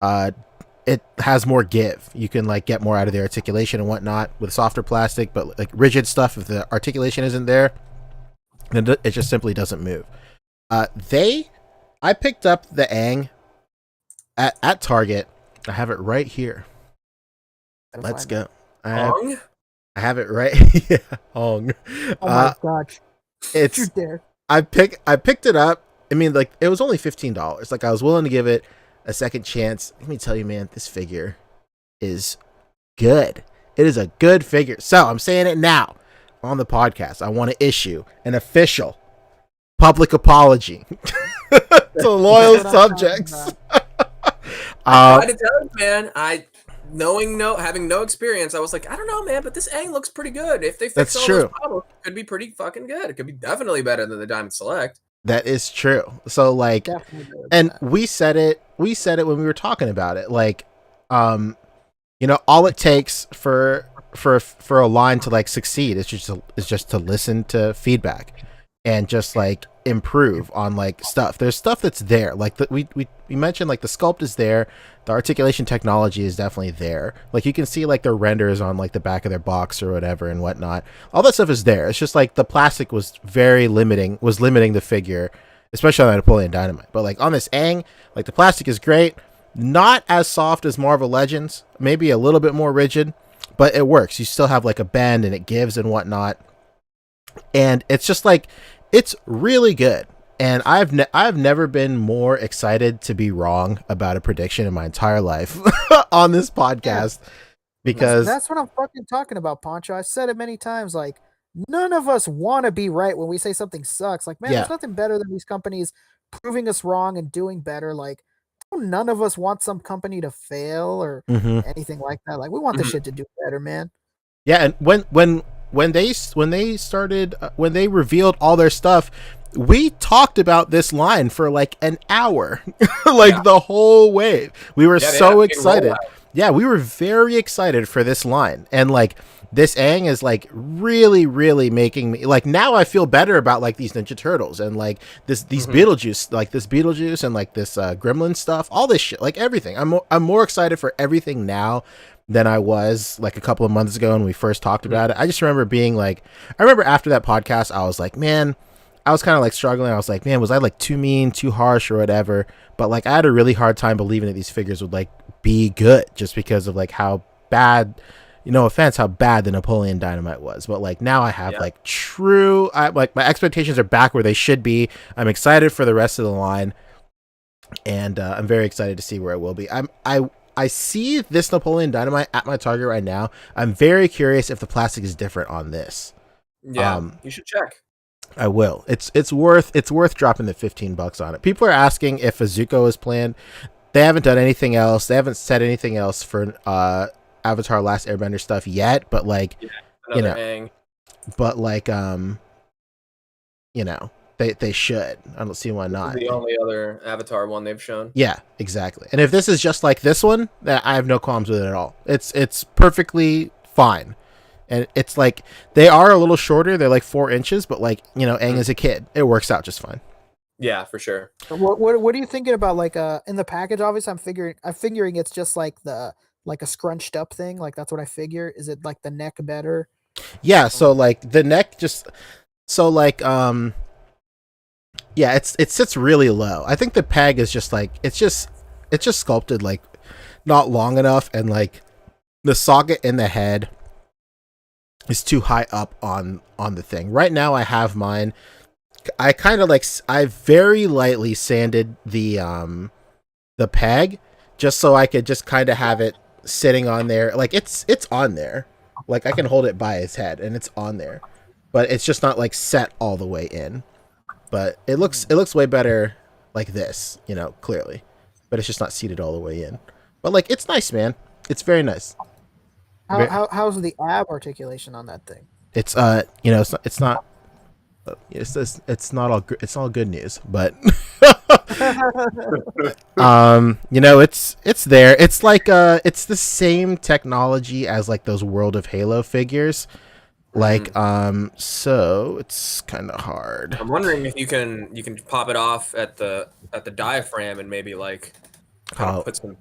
it has more give. You can like get more out of the articulation and whatnot with softer plastic, but like rigid stuff, if the articulation isn't there, then it just simply doesn't move. I picked up the Aang at Target. I have it right here. Let's go. I have it right. Yeah, Hong. Oh my gosh. It's You're there. I picked it up. I mean, like it was only $15. Like I was willing to give it a second chance. Let me tell you, man, this figure is good. It is a good figure. So I'm saying it now on the podcast. I want to issue an official public apology to Loyal Subjects. I had to tell you, man. Having no experience, I was like, I don't know, man, but this Aang looks pretty good. If they fix all those problems, it could be pretty fucking good. It could be definitely better than the Diamond Select. That is true. So like, and we said it when we were talking about it. Like, all it takes for a line to like succeed is just to listen to feedback and just like improve on like stuff. There's stuff that's there. Like we mentioned, like the sculpt is there. The articulation technology is definitely there. Like you can see like their renders on like the back of their box or whatever and whatnot. All that stuff is there. It's just like the plastic was limiting the figure, especially on Napoleon Dynamite. But like on this Aang, like the plastic is great. Not as soft as Marvel Legends, maybe a little bit more rigid, but it works. You still have like a bend and it gives and whatnot. And it's just like, it's really good. And I've never been more excited to be wrong about a prediction in my entire life on this podcast, because that's what I'm fucking talking about, Poncho. I said it many times. Like, none of us want to be right when we say something sucks. Like, man, there's nothing better than these companies proving us wrong and doing better. Like, none of us want some company to fail or anything like that. Like, we want the shit to do better, man. Yeah, and when they revealed all their stuff, we talked about this line for like an hour, the whole way. We were so excited. Yeah, we were very excited for this line, and like this Aang is like really, really making me like now I feel better about like these Ninja Turtles and like these Beetlejuice and like this Gremlin stuff, all this shit, like everything. I'm more excited for everything now than I was like a couple of months ago when we first talked about it. I just remember being like, I remember after that podcast, I was like, man, I was kind of like struggling. I was like, man, was I like too mean, too harsh, or whatever? But like, I had a really hard time believing that these figures would like be good, just because of like how bad, no offense, how bad the Napoleon Dynamite was. But like now, I have like like my expectations are back where they should be. I'm excited for the rest of the line, and I'm very excited to see where it will be. I see this Napoleon Dynamite at my Target right now. I'm very curious if the plastic is different on this. Yeah, you should check. I will. It's worth dropping the $15 on it. People are asking if a Zuko is planned. They haven't done anything else. They haven't said anything else for Avatar: Last Airbender stuff yet. But like, Aang. But like, they should. I don't see why not. This is the only other Avatar one they've shown. Yeah, exactly. And if this is just like this one, I have no qualms with it at all. It's perfectly fine. And it's like they are a little shorter. They're like 4 inches, but like Aang is a kid. It works out just fine. Yeah, for sure. What are you thinking about? Like in the package, obviously, I'm figuring it's just like a scrunched up thing. Like that's what I figure. Is it like the neck better? Yeah. So like the neck yeah, it sits really low. I think the peg is just like it's just sculpted like not long enough, and like the socket in the head is too high up on the thing. Right now I have mine. I kind of like I very lightly sanded the peg just so I could just kind of have it sitting on there. Like it's on there. Like I can hold it by its head and it's on there. But it's just not like set all the way in. But it looks way better like this, clearly. But it's just not seated all the way in. But like it's nice, man. It's very nice. How's the ab articulation on that thing? It's it's not all good news, but it's there. It's like it's the same technology as like those World of Halo figures. Like so it's kind of hard. I'm wondering if you can pop it off at the diaphragm and maybe like put some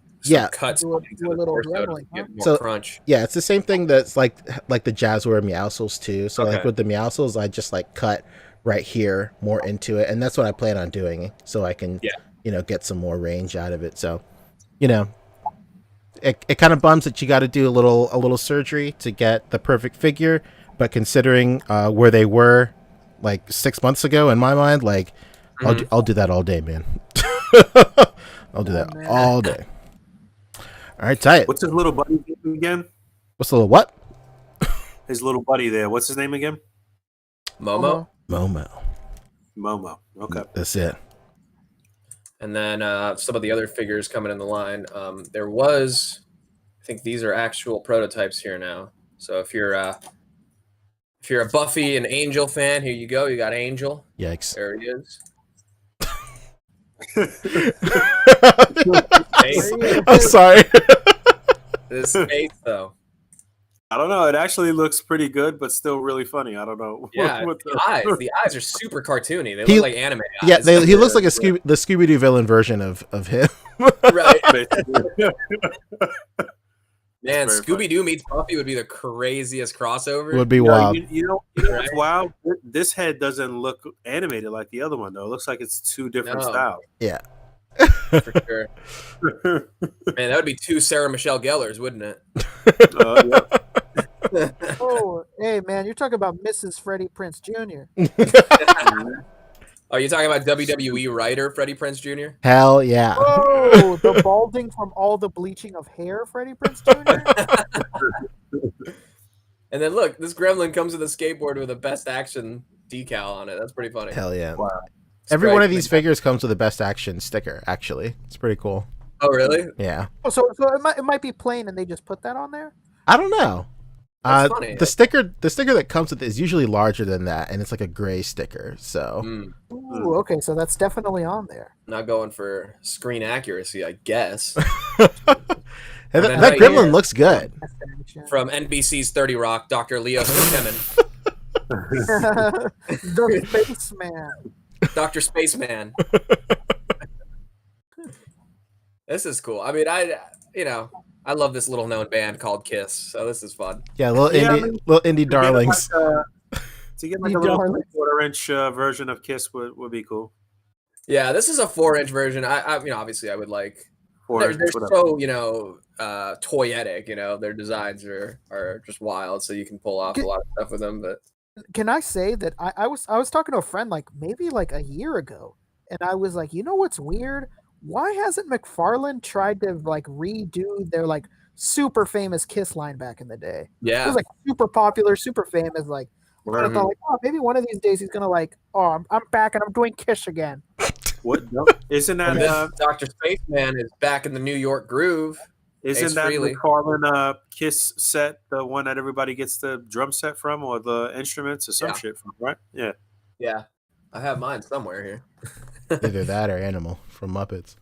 cuts do a little to get more crunch. Yeah, it's the same thing that's like the Jazzware Meowscles too. So like with the Meowscles, I just like cut right here more into it, and that's what I plan on doing, so I can get some more range out of it. So it kind of bums that you got to do a little surgery to get the perfect figure, but considering where they were like 6 months ago, in my mind, like I'll do that all day, man. I'll do that all day. All right, tight. What's his little buddy name again? What's the little what? His little buddy there. What's his name again? Momo. Okay. That's it. And then some of the other figures coming in the line. There was, I think these are actual prototypes here now. So if you're a Buffy and Angel fan, here you go. You got Angel. Yikes. There he is. I'm sorry. This face, though. I don't know. It actually looks pretty good, but still really funny. I don't know. Yeah, the eyes are super cartony. They look like anime eyes. Yeah, he looks like the Scooby-Doo villain version of him. Right. Man, Scooby-Doo meets Buffy would be the craziest crossover. Would be wild. You know what's wild? This head doesn't look animated like the other one, though. It looks like it's two different styles. Yeah. For sure. Man, that would be 2 Sarah Michelle Gellers, wouldn't it? Oh, hey, man, you're talking about Mrs. Freddie Prinze Jr. Oh, you're talking about WWE writer Freddie Prinze Jr.? Hell yeah. Oh, the balding from all the bleaching of hair, Freddie Prinze Jr. And then look, this gremlin comes with a skateboard with a Best Action decal on it. That's pretty funny. Hell yeah. Wow. Every one of these figures comes with a Best Action sticker, actually. It's pretty cool. Oh, really? Yeah. Oh, so it might be plain and they just put that on there? I don't know. That's funny. The sticker that comes with it is usually larger than that, and it's like a gray sticker. So, Ooh, okay, so that's definitely on there. Not going for screen accuracy, I guess. Hey, And then that right gremlin here, looks good. from NBC's 30 Rock, Dr. Leo Schemen. The spaceman. Dr. Spaceman. This is cool. I mean, I love this little known band called Kiss, so this is fun. Yeah, little indie darlings. To get like a little 3/4-inch version of Kiss would be cool. Yeah, this is a 4-inch version. I obviously I would like. 4 They're inch, whatever. so toyetic. Their designs are just wild. So you can pull off a lot of stuff with them. But Can I say that I was talking to a friend like maybe like a year ago, and I was like, you know what's weird? Why hasn't McFarlane tried to like redo their like super famous Kiss line back in the day? It yeah, was like super popular, super famous. Like I thought like, oh, maybe one of these days he's gonna like, oh, I'm back and I'm doing Kiss again. What? Isn't that and then Dr. Spaceman is back in the New York groove. isn't Ace that Frehley. McFarlane Kiss set, the one that everybody gets the drum set from or the instruments or some shit from, right? Yeah. Yeah, I have mine somewhere here. Either that or Animal from Muppets.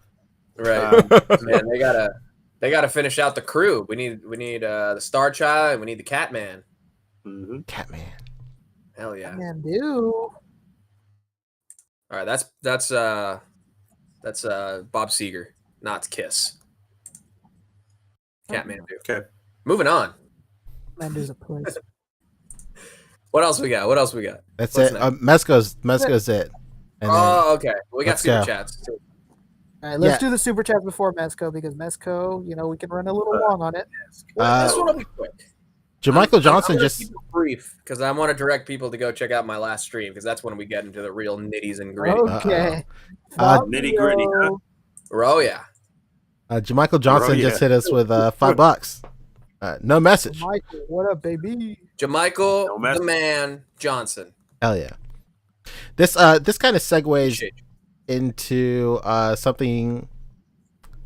Right, man. They gotta finish out the crew. We need the Star Child and we need the Catman. Mm-hmm. Catman. Hell yeah. Man, dude. All right, that's Bob Seger, not Kiss. Catman. Okay. Moving on. Man, there's a place. What else we got? That's What's it. next? Mezco's it. And then, Okay. We got let's super go. chats too. All right, let's do the super chat before Mezco because Mezco, we can run a little long on it. Well, this one will be quick. Jermichael Johnson I'm gonna just keep it brief because I want to direct people to go check out my last stream because that's when we get into the real nitties and gritty. Okay. Nitty gritty, huh? Oh yeah. Jermichael Johnson just hit us with $5. No message. Michael, what up, baby? Jermichael, the man Johnson. Hell yeah. This kind of segues into something.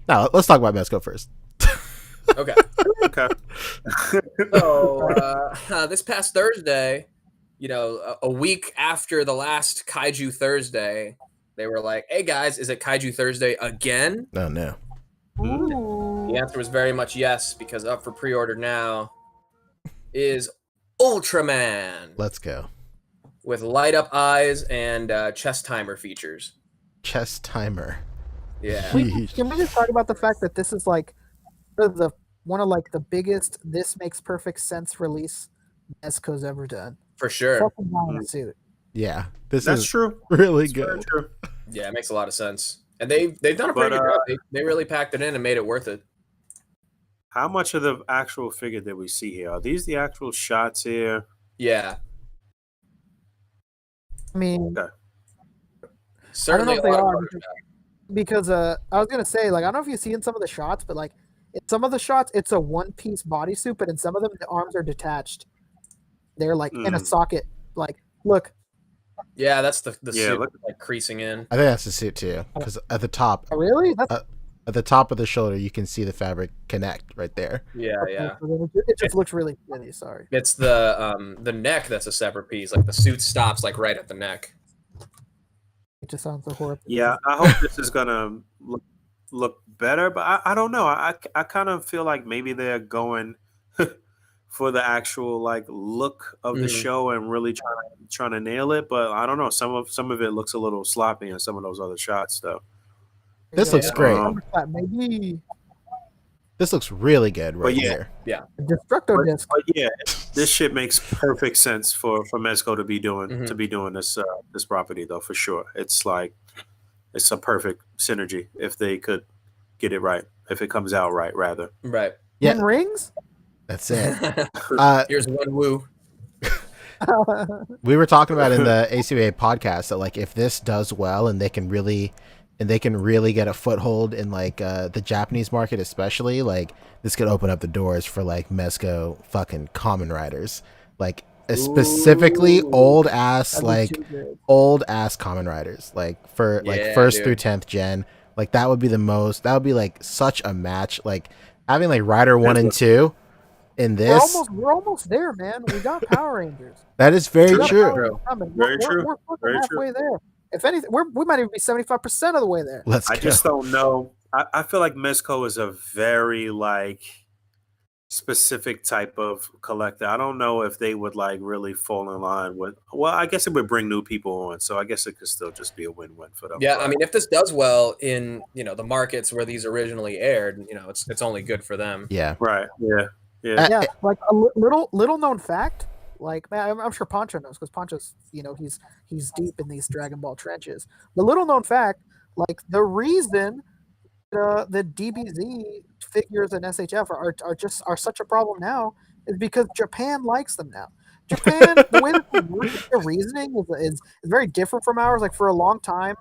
No, let's talk about Mezco first. Okay. Okay. So this past Thursday, a week after the last Kaiju Thursday, they were like, "Hey guys, is it Kaiju Thursday again?" Oh no. Ooh. The answer was very much yes, because up for pre-order now is Ultraman. Let's go. With light up eyes and chest timer features. Chest timer. Yeah. Can we just talk about the fact that this is like the one of like the biggest this makes perfect sense release Mezco's ever done? For sure. Fucking buying a suit. Yeah. That's true. Really That's good. true. Yeah, it makes a lot of sense. And they've done a pretty good job. They really packed it in and made it worth it. How much of the actual figure that we see here? Are these the actual shots here? Yeah. I mean, Okay. Certainly I don't know if they a lot are of because I was gonna say like I don't know if you've seen some of the shots, but like in some of the shots it's a one-piece bodysuit, but in some of them the arms are detached. They're like in a socket. Like, look. Yeah, that's the suit look. like creasing in. I think that's the suit too, because at the top, Oh, really? at the top of the shoulder, you can see the fabric connect right there. Yeah, yeah. It just looks really pretty. Sorry. It's the neck that's a separate piece. Like the suit stops like right at the neck. It just sounds so horrible. Yeah, I hope this is gonna look better, but I don't know. I kind of feel like maybe they're going for the actual like look of the show and really trying to nail it. But I don't know. Some of it looks a little sloppy in some of those other shots, though. This looks great. Maybe This looks really good right here. Yeah. Destructo disc. But yeah, this shit makes perfect sense for Mezco to be doing this property though, for sure. It's like it's a perfect synergy if they could get it right. If it comes out right, rather. Right. Yeah. 10 rings? That's it. Here's one woo. We were talking about in the A.C.B.A. podcast that like if this does well and they can really get a foothold in like the Japanese market, especially, like this could open up the doors for like Mezco fucking Kamen Riders, like specifically old ass Kamen Riders, like for like first through 10th gen. Like that would be like such a match. Like having like Rider 1 and 2 in this. We're almost there, man. We got Power Rangers. That is very true. Very true. We're halfway there. If anything, we might even be 75% of the way there. I just don't know I feel like Mezco is a very like specific type of collector. I don't know if they would like really fall in line with. Well, I guess it would bring new people on, so I guess it could still just be a win-win for them. Yeah, I but- mean, if this does well in the markets where these originally aired, it's only good for them. Yeah. right, yeah. Yeah, like a little known fact. Like, man, I'm sure Poncho knows because Poncho's, he's deep in these Dragon Ball trenches. The little known fact, like the reason the DBZ figures and SHF are such a problem now is because Japan likes them now. Japan, the way that they work with their reasoning is very different from ours. Like for a long time,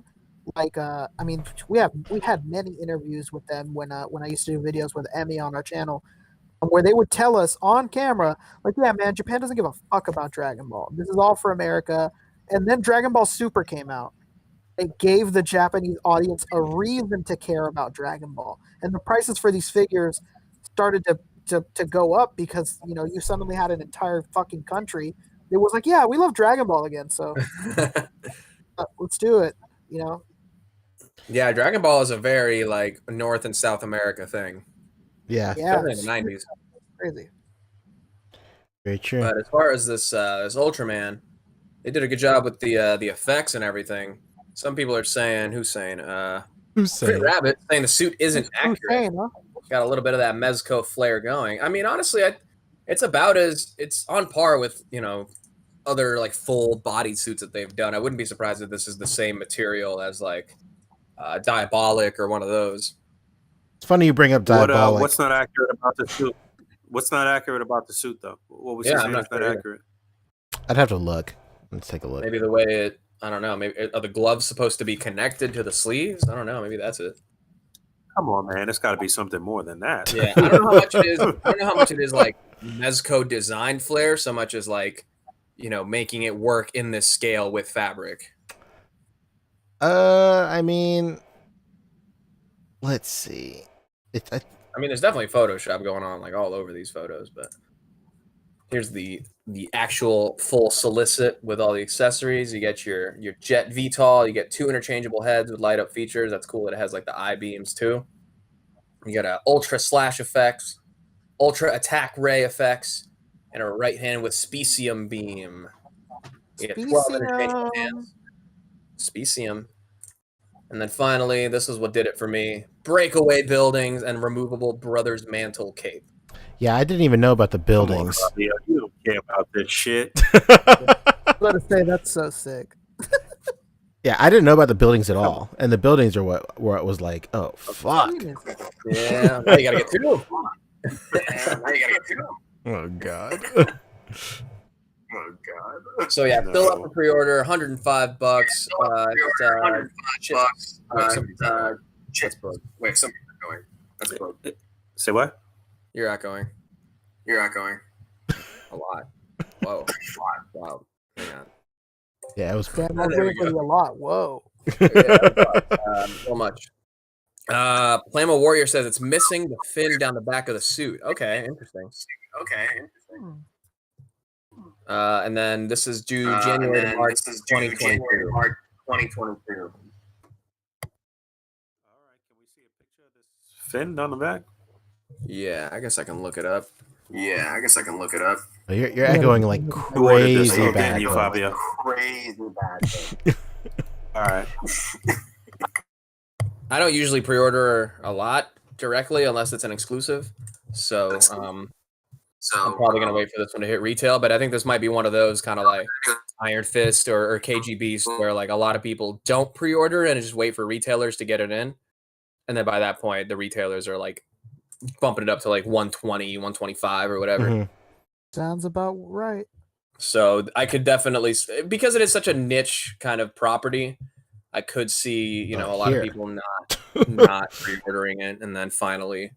like I mean, we had many interviews with them when I used to do videos with Emmy on our channel, where they would tell us on camera, like, yeah, man, Japan doesn't give a fuck about Dragon Ball. This is all for America. And then Dragon Ball Super came out. It gave the Japanese audience a reason to care about Dragon Ball. And the prices for these figures started to go up because, you suddenly had an entire fucking country that was like, yeah, we love Dragon Ball again. So let's do it, Yeah, Dragon Ball is a very like North and South America thing. Yeah. Yeah. Especially in the 90s. Crazy. Very true. But as far as this Ultraman, they did a good job with the effects and everything. Some people are saying, who's saying? Who's Crit saying? Rabbit saying the suit isn't Who's accurate. saying, huh? Got a little bit of that Mezco flair going. I mean, honestly, it's on par with other like full body suits that they've done. I wouldn't be surprised if this is the same material as like Diabolic or one of those. It's funny you bring up Diabolic. What's not accurate about the suit? What's not accurate about the suit, though? What was Yeah, you I'm saying is not not sure either. accurate? I'd have to look. Let's take a look. Maybe the way it. I don't know. Maybe are the gloves supposed to be connected to the sleeves? I don't know. Maybe that's it. Come on, man. It's got to be something more than that. Yeah, I don't know how much it is. I don't know how much it is like Mezco design flair, so much as like making it work in this scale with fabric. I mean, let's see. I mean, there's definitely Photoshop going on like all over these photos, but here's the actual full solicit with all the accessories. You get your Jet VTOL. You get 2 interchangeable heads with light up features. That's cool. It has like the eye beams too. You got a ultra slash effects, ultra attack ray effects, and a right hand with specium beam. You get 12 interchangeable hands. Specium. And then finally, this is what did it for me: breakaway buildings and removable brother's mantle cape. Yeah, I didn't even know about the buildings. Come on, Fabio, you don't care about this shit. Let us say that's so sick. Yeah, I didn't know about the buildings at all, and the buildings are where it was like, oh fuck. Yeah, now you gotta get 2. Now you gotta get 2. Oh god. Oh God. So yeah, still up for pre-order, $105. That's Boog. Wait, somebody's not going. That's Boog. Say what? You're not going. You're not going. A lot. Whoa. A lot. Wow. Hang on. Yeah, it was. Damn, I'm There we waiting for go. you a lot. Whoa. So much. Plamo Warrior says it's missing the fin down the back of the suit. Okay, interesting. And then this is due January to March 2022. All right. Can we see a picture of this fin down the back? Yeah, I guess I can look it up. Oh, you're echoing like Who ordered this? crazy Oh, bad. damn you, bro. Fabio. All right. I don't usually pre-order a lot directly unless it's an exclusive. So I'm probably gonna wait for this one to hit retail. But I think this might be one of those kind of like Iron Fist or KG Beast where like a lot of people don't pre-order and just wait for retailers to get it in, and then by that point the retailers are like bumping it up to like 120, 125 or whatever. Mhm. Sounds about right. So I could definitely, because it is such a niche kind of property, I could see a lot here. of people not pre-ordering it, and then finally,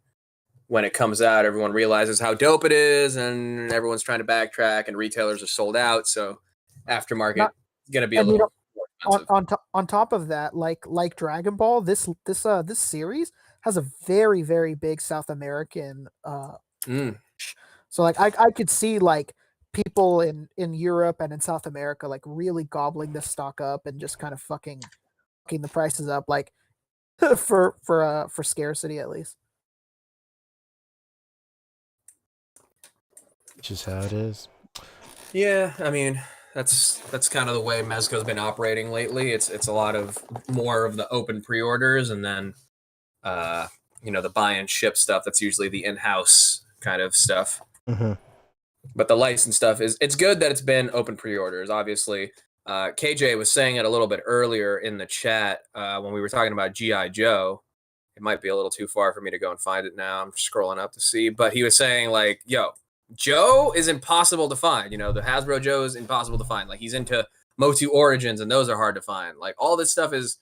when it comes out, everyone realizes how dope it is, and everyone's trying to backtrack, and retailers are sold out. So aftermarket is going to be a and you little know, more expensive. on top of that, like Dragon Ball, this series has a very, very big South American so like I could see like people in Europe and in South America like really gobbling this stock up and just kind of fucking the prices up. Like for scarcity at least. Just how it is. Yeah, I mean that's kind of the way Mezco's been operating lately. It's a lot of more of the open pre-orders, and then the buy and ship stuff. That's usually the in-house kind of stuff. Mm-hmm. But the license stuff it's good that it's been open pre-orders. Obviously, KJ was saying it a little bit earlier in the chat when we were talking about GI Joe. It might be a little too far for me to go and find it now. I'm scrolling up to see, but he was saying like, "Yo, Joe is impossible to find. The Hasbro Joe is impossible to find. Like he's into Motu Origins, and those are hard to find. Like all this stuff is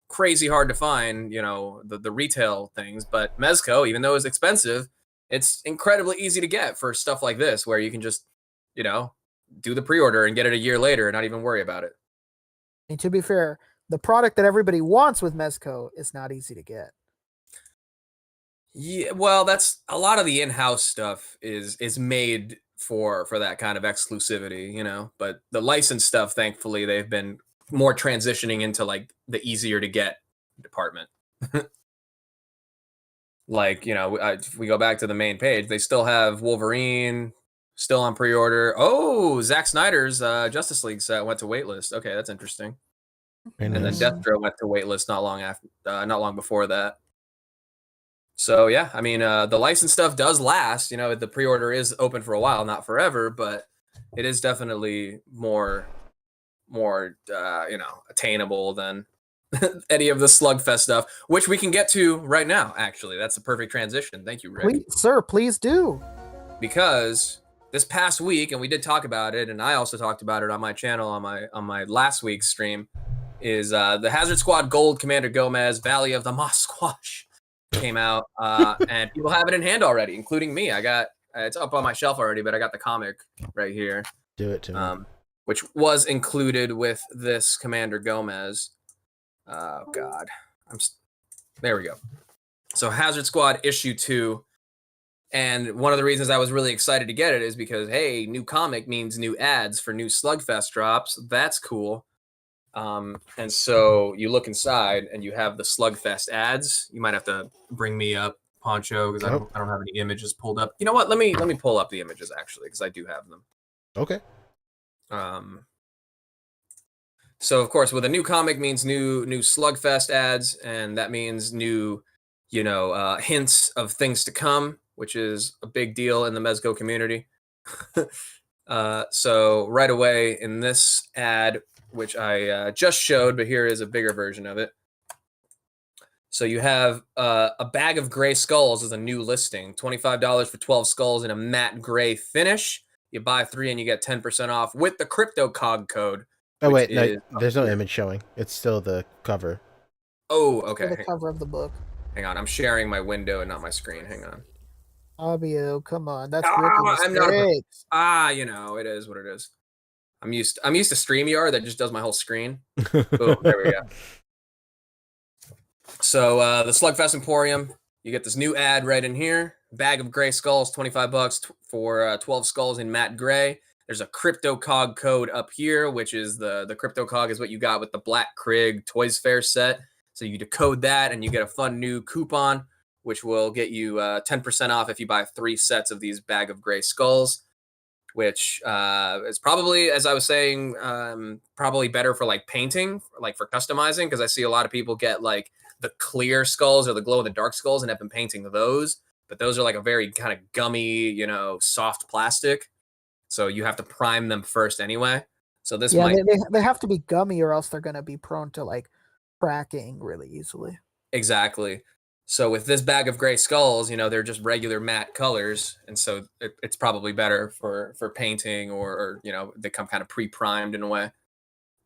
crazy hard to find. The retail things, but Mezco, even though it's expensive, it's incredibly easy to get for stuff like this, where you can just, do the pre-order and get it a year later and not even worry about it. And to be fair, the product that everybody wants with Mezco is not easy to get. Yeah, well, that's a lot of the in-house stuff is made for that kind of exclusivity, but the licensed stuff, thankfully, they've been more transitioning into like the easier to get department. Like, if we go back to the main page, they still have Wolverine still on pre-order. Oh, Zack Snyder's Justice League set went to waitlist. Okay, that's interesting. Very And nice. then Deathstroke went to waitlist not long before that. So yeah, I mean, the license stuff does last. The pre-order is open for a while, not forever, but it is definitely more attainable than any of the Slugfest stuff, which we can get to right now. Actually, that's a perfect transition. Thank you, Rick. Please, sir, please do. Because this past week, and we did talk about it, and I also talked about it on my channel on my last week's stream, is the Hazard Squad Gold Commander Gomez Valley of the Mosquash came out, and people have it in hand already, including me. I got it's up on my shelf already, but I got the comic right here. Do it to me. Which was included with this Commander Gomez. Oh God, there we go. So Hazard Squad issue 2, and one of the reasons I was really excited to get it is because hey, new comic means new ads for new Slugfest drops. That's cool. And so you look inside and you have the Slugfest ads. You might have to bring me up, Poncho, because I don't have any images pulled up. You know what? Let me pull up the images actually, because I do have them. Okay. So of course, with a new comic means new Slugfest ads, and that means new, hints of things to come, which is a big deal in the Mezco community. So right away in this ad, which I just showed, but here is a bigger version of it. So you have a bag of gray skulls as a new listing, $25 for 12 skulls in a matte gray finish. You buy 3 and you get 10% off with the crypto cog code. Oh wait, no, there's no image showing. It's still the cover. Oh, okay. The cover of the book. Hang on, I'm sharing my window and not my screen. Hang on. Fabio, come on, that's I'm not. It is what it is. I'm used to StreamYard that just does my whole screen. Boom, there we go. So the Slugfest Emporium, you get this new ad right in here. Bag of gray skulls, $25 for 12 skulls in matte gray. There's a crypto cog code up here, which is the crypto cog is what you got with the Black Krig Toys Fair set. So you decode that and you get a fun new coupon, which will get you 10% off if you buy 3 sets of these bag of gray skulls, which is probably, as I was saying, probably better for like painting, like for customizing, because I see a lot of people get like the clear skulls or the glow in the dark skulls and have been painting those, but those are like a very kind of gummy, soft plastic. So you have to prime them first anyway. So this they have to be gummy or else they're going to be prone to like cracking really easily. Exactly. So with this bag of gray skulls, they're just regular matte colors, and so it's probably better for painting or they come kind of pre-primed in a way.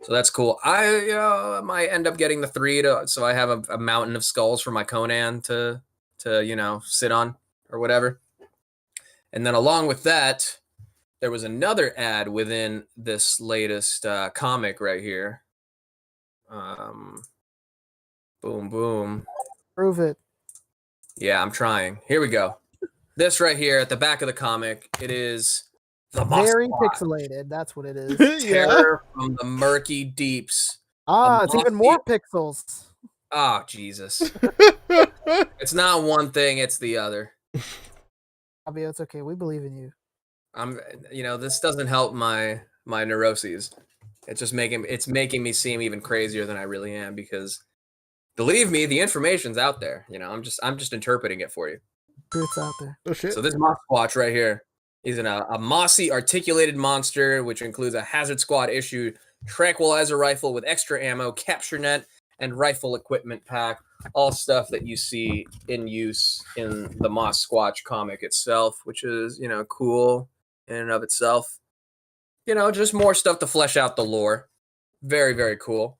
So that's cool. I might end up getting the 3 so I have a mountain of skulls for my Conan to sit on or whatever. And then along with that, there was another ad within this latest comic right here. Boom, boom. Prove it. Yeah, I'm trying. Here we go. This right here at the back of the comic, it is the very Mosquash. Pixelated. That's what it is. Terror from the murky deeps. It's even more pixels. Oh, Jesus. It's not one thing, it's the other. Fabio, it's okay. We believe in you. This doesn't help my neuroses. It's making me seem even crazier than I really am because believe me, the information's out there. I'm just interpreting it for you. Truth's out there. Oh shit. So this Mosquatch right here is a mossy articulated monster, which includes a Hazard Squad issued tranquilizer rifle with extra ammo, capture net, and rifle equipment pack. All stuff that you see in use in the Mosquatch comic itself, which is, cool in and of itself. Just more stuff to flesh out the lore. Very, very cool.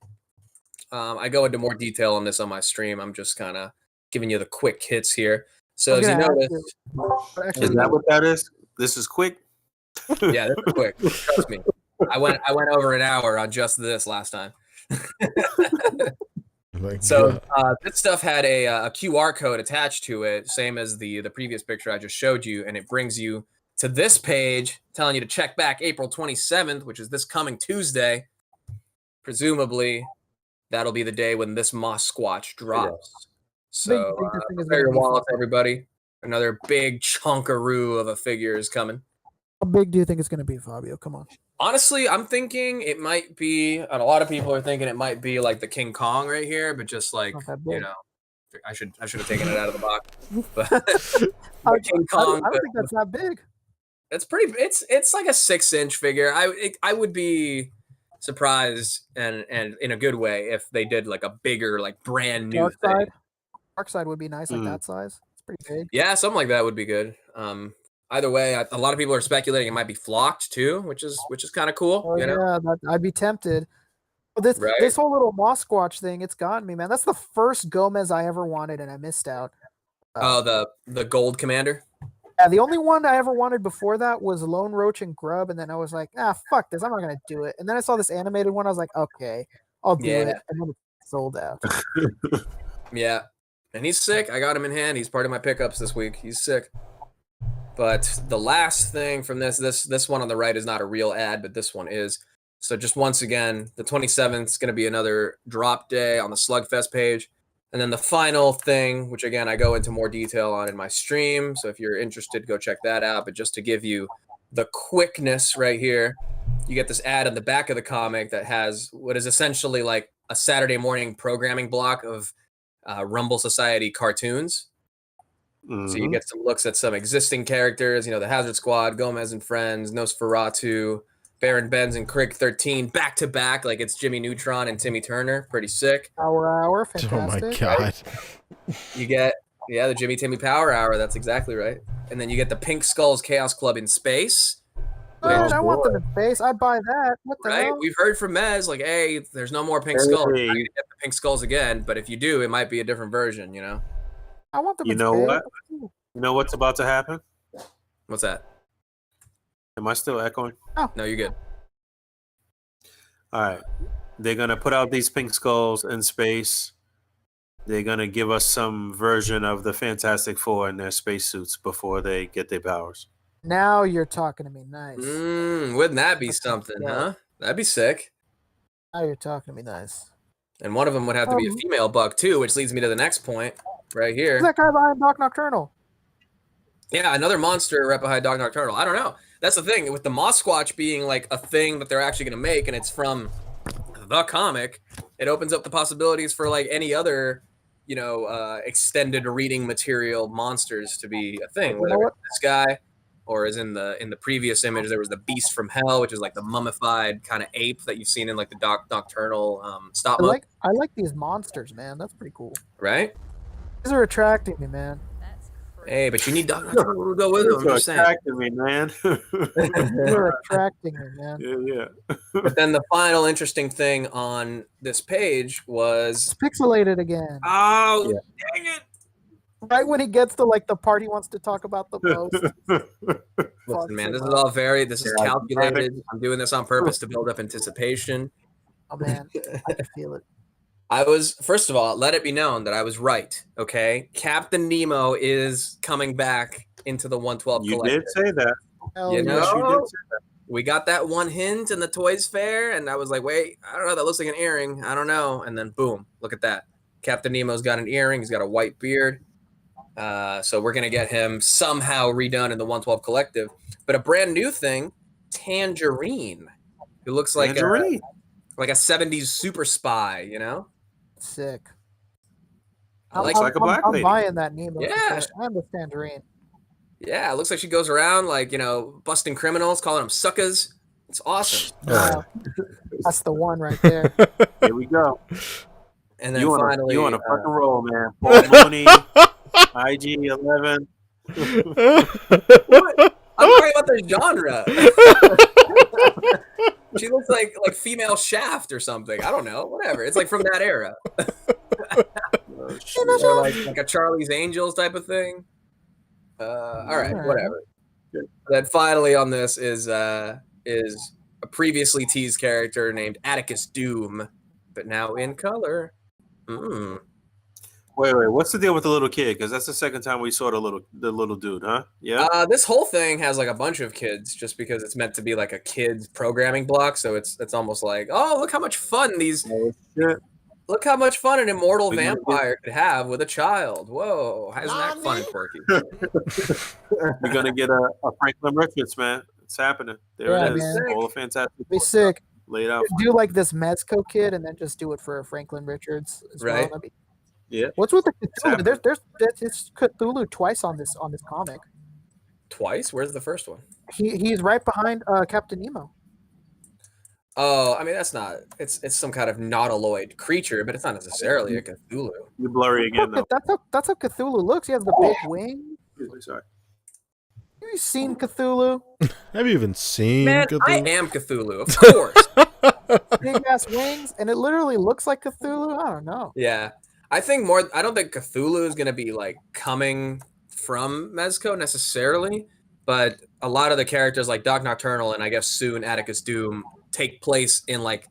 I go into more detail on this on my stream. I'm just kind of giving you the quick hits here. So as you notice, is that what that is? This is quick. Yeah, this is quick. Trust me. I went over an hour on just this last time. So this stuff had a QR code attached to it, same as the previous picture I just showed you, and it brings you to this page telling you to check back April 27th, which is this coming Tuesday. Presumably, that'll be the day when this Mosquatch drops. So prepare your wallets, everybody. Another big chunkaroo of a figure is coming. How big do you think it's going to be, Fabio? Come on. Honestly, I'm thinking it might be, and a lot of people are thinking it might be like the King Kong right here, but just like, I should have taken it out of the box. But King Kong, I don't think that's that big. It's pretty. It's like a 6-inch figure. I would be surprised and in a good way if they did like a bigger, like brand new thing. Dark side would be nice, like that size. It's pretty big. Yeah, something like that would be good. Either way, a lot of people are speculating it might be flocked too, which is kind of cool. Oh, yeah, I'd be tempted. But this whole little Mosquatch thing, it's gotten me, man. That's the first Gomez I ever wanted, and I missed out. The Gold Commander. Yeah, the only one I ever wanted before that was Lone Roach and Grub, and then I was like, fuck this, I'm not gonna do it. And then I saw this animated one, I was like, okay, I'll do it, and then it sold out. Yeah, and he's sick. I got him in hand. He's part of my pickups this week. He's sick. But the last thing from this one on the right is not a real ad, but this one is. So just once again, the 27th is going to be another drop day on the Slugfest page. And then the final thing, which again, I go into more detail on in my stream. So if you're interested, go check that out. But just to give you the quickness right here, you get this ad on the back of the comic that has what is essentially like a Saturday morning programming block of Rumble Society cartoons. Mm-hmm. So you get some looks at some existing characters, the Hazard Squad, Gomez and Friends, Nosferatu, Baron Benz and Crick 13 back to back, like it's Jimmy Neutron and Timmy Turner. Pretty sick. Power Hour, fantastic. Oh my god. Right? You get the Jimmy Timmy Power Hour, that's exactly right. And then you get the Pink Skulls Chaos Club in space. I want them in space. I'd buy that. What the hell? We've heard from Mez, like, hey, there's no more Pink Skulls. You're not gonna get the Pink Skulls again, but if you do, it might be a different version, I want them in space. What? You know what's about to happen? What's that? Am I still echoing? Oh. No, you're good. All right. They're going to put out these Pink Skulls in space. They're going to give us some version of the Fantastic Four in their spacesuits before they get their powers. Now you're talking to me. Nice. Wouldn't that be something, huh? That'd be sick. Now you're talking to me. Nice. And one of them would have to be a female Buck, too, which leads me to the next point right here. Who's that guy behind Doc Nocturnal? Yeah, another monster right behind Doc Nocturnal. I don't know. That's the thing. With the Mosquatch being like a thing that they're actually going to make, and it's from the comic, it opens up the possibilities for like any other, extended reading material monsters to be a thing. Whether it's this guy, or as in the previous image, there was the Beast from Hell, which is like the mummified kind of ape that you've seen in like the Doc Nocturnal stop motion. I like these monsters, man. That's pretty cool. Right? These are attracting me, man. Hey, but you need Doc Nocturnal to go with them. You're attracting me, man. You're attracting me, man. Yeah. But then the final interesting thing on this page was it's pixelated again. Oh, dang it! Right when he gets to like the part he wants to talk about the most. Listen, man, this is calculated. I'm doing this on purpose to build up anticipation. Oh man, I can feel it. First of all, let it be known that I was right, okay? Captain Nemo is coming back into the 112 You collector. did say that. You did say that. We got that one hint in the Toys Fair, and I was like, wait, I don't know, that looks like an earring. I don't know. And then boom, look at that. Captain Nemo's got an earring. He's got a white beard. So we're going to get him somehow redone in the 112 Collective. But a brand new thing, Tangerine, who looks like Tangerine. like a 70s super spy, you know? Sick. Looks like a black I'm lady. buying that Nemo. Yeah. And the Tangerine. Yeah, it looks like she goes around like, you know, busting criminals, calling them suckers. It's awesome. That's the one right there. Here we go. And then finally, you on a fucking roll, man. Paul Mooney, IG-11. What? I'm talking about the genre. She looks like female Shaft or something. I don't know. Whatever. It's like from that era. Or like a Charlie's Angels type of thing. All right, whatever. Then finally on this is a previously teased character named Atticus Doom, but now in color. Wait, what's the deal with the little kid? Because that's the second time we saw the little dude, huh? Yeah. This whole thing has like a bunch of kids, just because it's meant to be like a kids programming block. So it's almost like, oh, look how much fun look how much fun an immortal vampire could have with a child. Whoa, isn't that fun and quirky? We're gonna get a Franklin Richards, man. It's happening. There it is. Man. All the fantastic. Be sick. Laid out. Do like this Mezco kid, and then just do it for Franklin Richards as right? well. Yeah. What's with the Cthulhu? There's Cthulhu twice on this comic. Twice? Where's the first one? He's right behind Captain Nemo. Oh, I mean that's not. It's some kind of nautiloid creature, but it's not necessarily a Cthulhu. You're blurry again, though. That's how Cthulhu looks. He has the big wing. Sorry. Have you seen Cthulhu? Have you even seen Man, Cthulhu? I am Cthulhu, of course. Big ass wings, and it literally looks like Cthulhu. I don't know. Yeah, I don't think Cthulhu is gonna be like coming from Mezco necessarily, but a lot of the characters like Doc Nocturnal and I guess soon Atticus Doom take place in like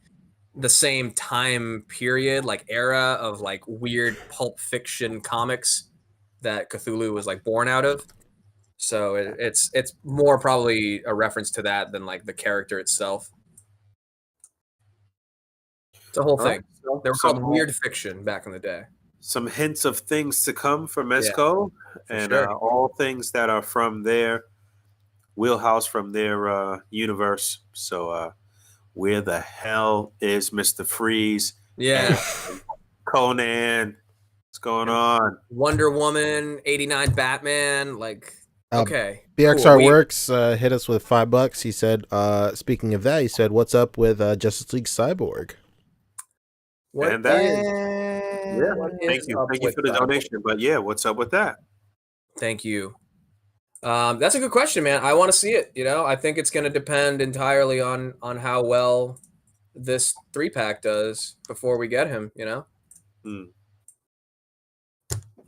the same time period, like era of like weird pulp fiction comics that Cthulhu was like born out of. So it's more probably a reference to that than like the character itself. It's a whole thing. They were called weird fiction back in the day. Some hints of things to come for Mezco, and all things that are from their wheelhouse, from their universe. So where the hell is Mr. Freeze? Yeah. Conan. What's going on? Wonder Woman, 89 Batman, like okay. BXR Works hit us with $5. He said, speaking of that, he said, what's up with Justice League Cyborg? And that thank you for the donation. But yeah, what's up with that? Thank you. That's a good question, man. I want to see it. You know, I think it's going to depend entirely on how well this 3-pack does before we get him. You know,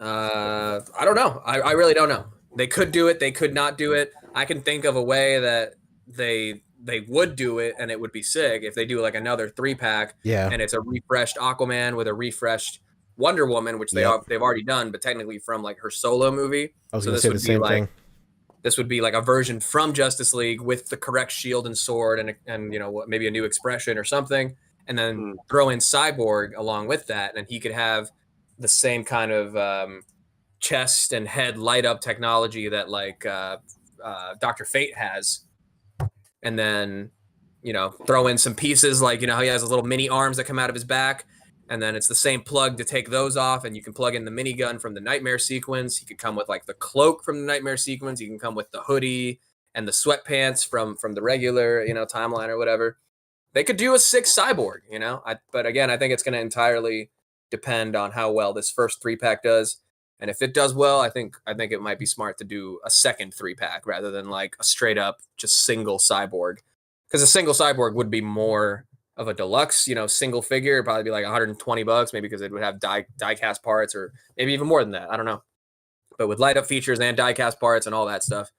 I don't know. I really don't know. They could do it. They could not do it. I can think of a way that they would do it, and it would be sick if they do like another 3-pack. Yeah. And it's a refreshed Aquaman with a refreshed Wonder Woman, which they've already done, but technically from like her solo movie. I was so gonna this say would the be same like thing. this would be like a version from Justice League with the correct shield and sword and you know maybe a new expression or something, and then throw in Cyborg along with that, and he could have the same kind of chest and head light up technology that like Dr. Fate has. And then, you know, throw in some pieces like, you know, how he has those little mini arms that come out of his back. And then it's the same plug to take those off. And you can plug in the minigun from the Nightmare sequence. He could come with like the cloak from the Nightmare sequence. You can come with the hoodie and the sweatpants from the regular, you know, timeline or whatever. They could do a 6 Cyborg, you know. But again, I think it's going to entirely depend on how well this first 3-pack does. And if it does well, I think it might be smart to do a second 3-pack rather than like a straight up just single Cyborg, because a single Cyborg would be more of a deluxe, you know, single figure. It'd probably be like $120, maybe, because it would have die cast parts, or maybe even more than that. I don't know. But with light up features and die cast parts and all that stuff,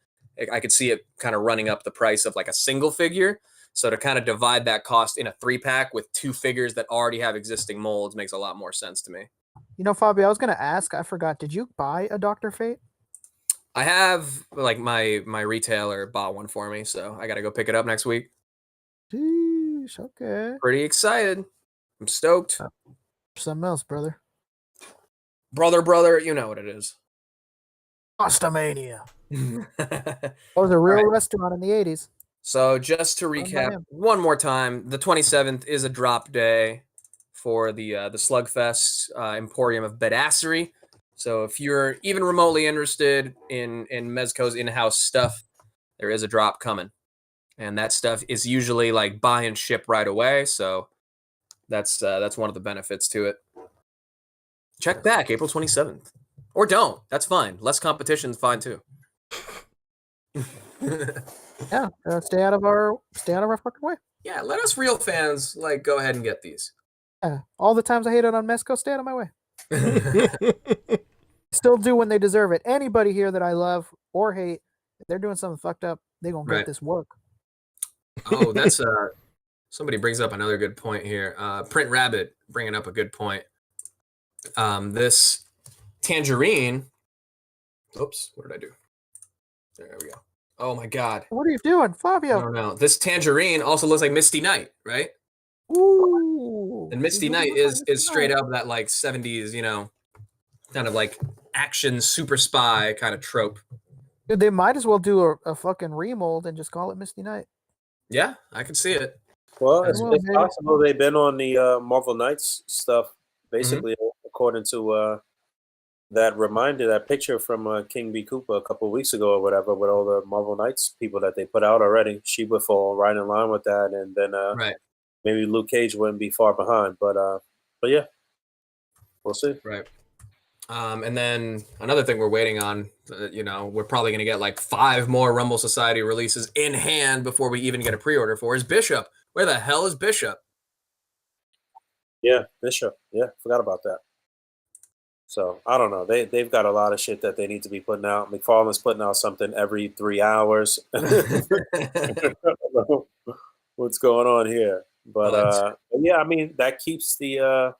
I could see it kind of running up the price of like a single figure. So to kind of divide that cost in a 3-pack with 2 figures that already have existing molds makes a lot more sense to me. You know, Fabio, I was gonna ask. I forgot. Did you buy a Dr. Fate? I have, like, my retailer bought one for me, so I got to go pick it up next week. Jeez, okay. Pretty excited. I'm stoked. Something else, brother. brother, you know what it is. Pastamania. That was a real restaurant in the 80s. So just to recap one more time, the 27th is a drop day for the Slugfest Emporium of Badassery. So if you're even remotely interested in Mezco's in-house stuff, there is a drop coming. And that stuff is usually like buy and ship right away. So that's one of the benefits to it. Check back April 27th. Or don't. That's fine. Less competition is fine too. Yeah, stay out of our fucking way. Yeah, let us real fans like go ahead and get these. Yeah, all the times I hated on Mezco, stay out of my way. Still do when they deserve it. Anybody here that I love or hate, if they're doing something fucked up, they gonna get this work. Oh, that's somebody brings up another good point here. Print Rabbit bringing up a good point. This tangerine. Oops, what did I do? There we go. Oh my god. What are you doing, Fabio? I don't know. This tangerine also looks like Misty Knight, right? Ooh. And Misty Knight is straight up that like 70s, you know, kind of like action super spy kind of trope. Dude, they might as well do a fucking remold and just call it Misty Knight. Yeah, I can see it. Well, it's possible they've been on the Marvel Knights stuff, basically, according to that picture from King B. Cooper a couple of weeks ago or whatever, with all the Marvel Knights people that they put out already. She would fall right in line with that, and then maybe Luke Cage wouldn't be far behind. But yeah, we'll see. Right. And then another thing we're waiting on, you know, we're probably going to get like 5 more Rumble Society releases in hand before we even get a pre-order for, is Bishop. Where the hell is Bishop? Yeah, Bishop. Yeah, forgot about that. So, I don't know. They've got a lot of shit that they need to be putting out. McFarlane's putting out something every 3 hours. What's going on here? But yeah, I mean, that keeps the,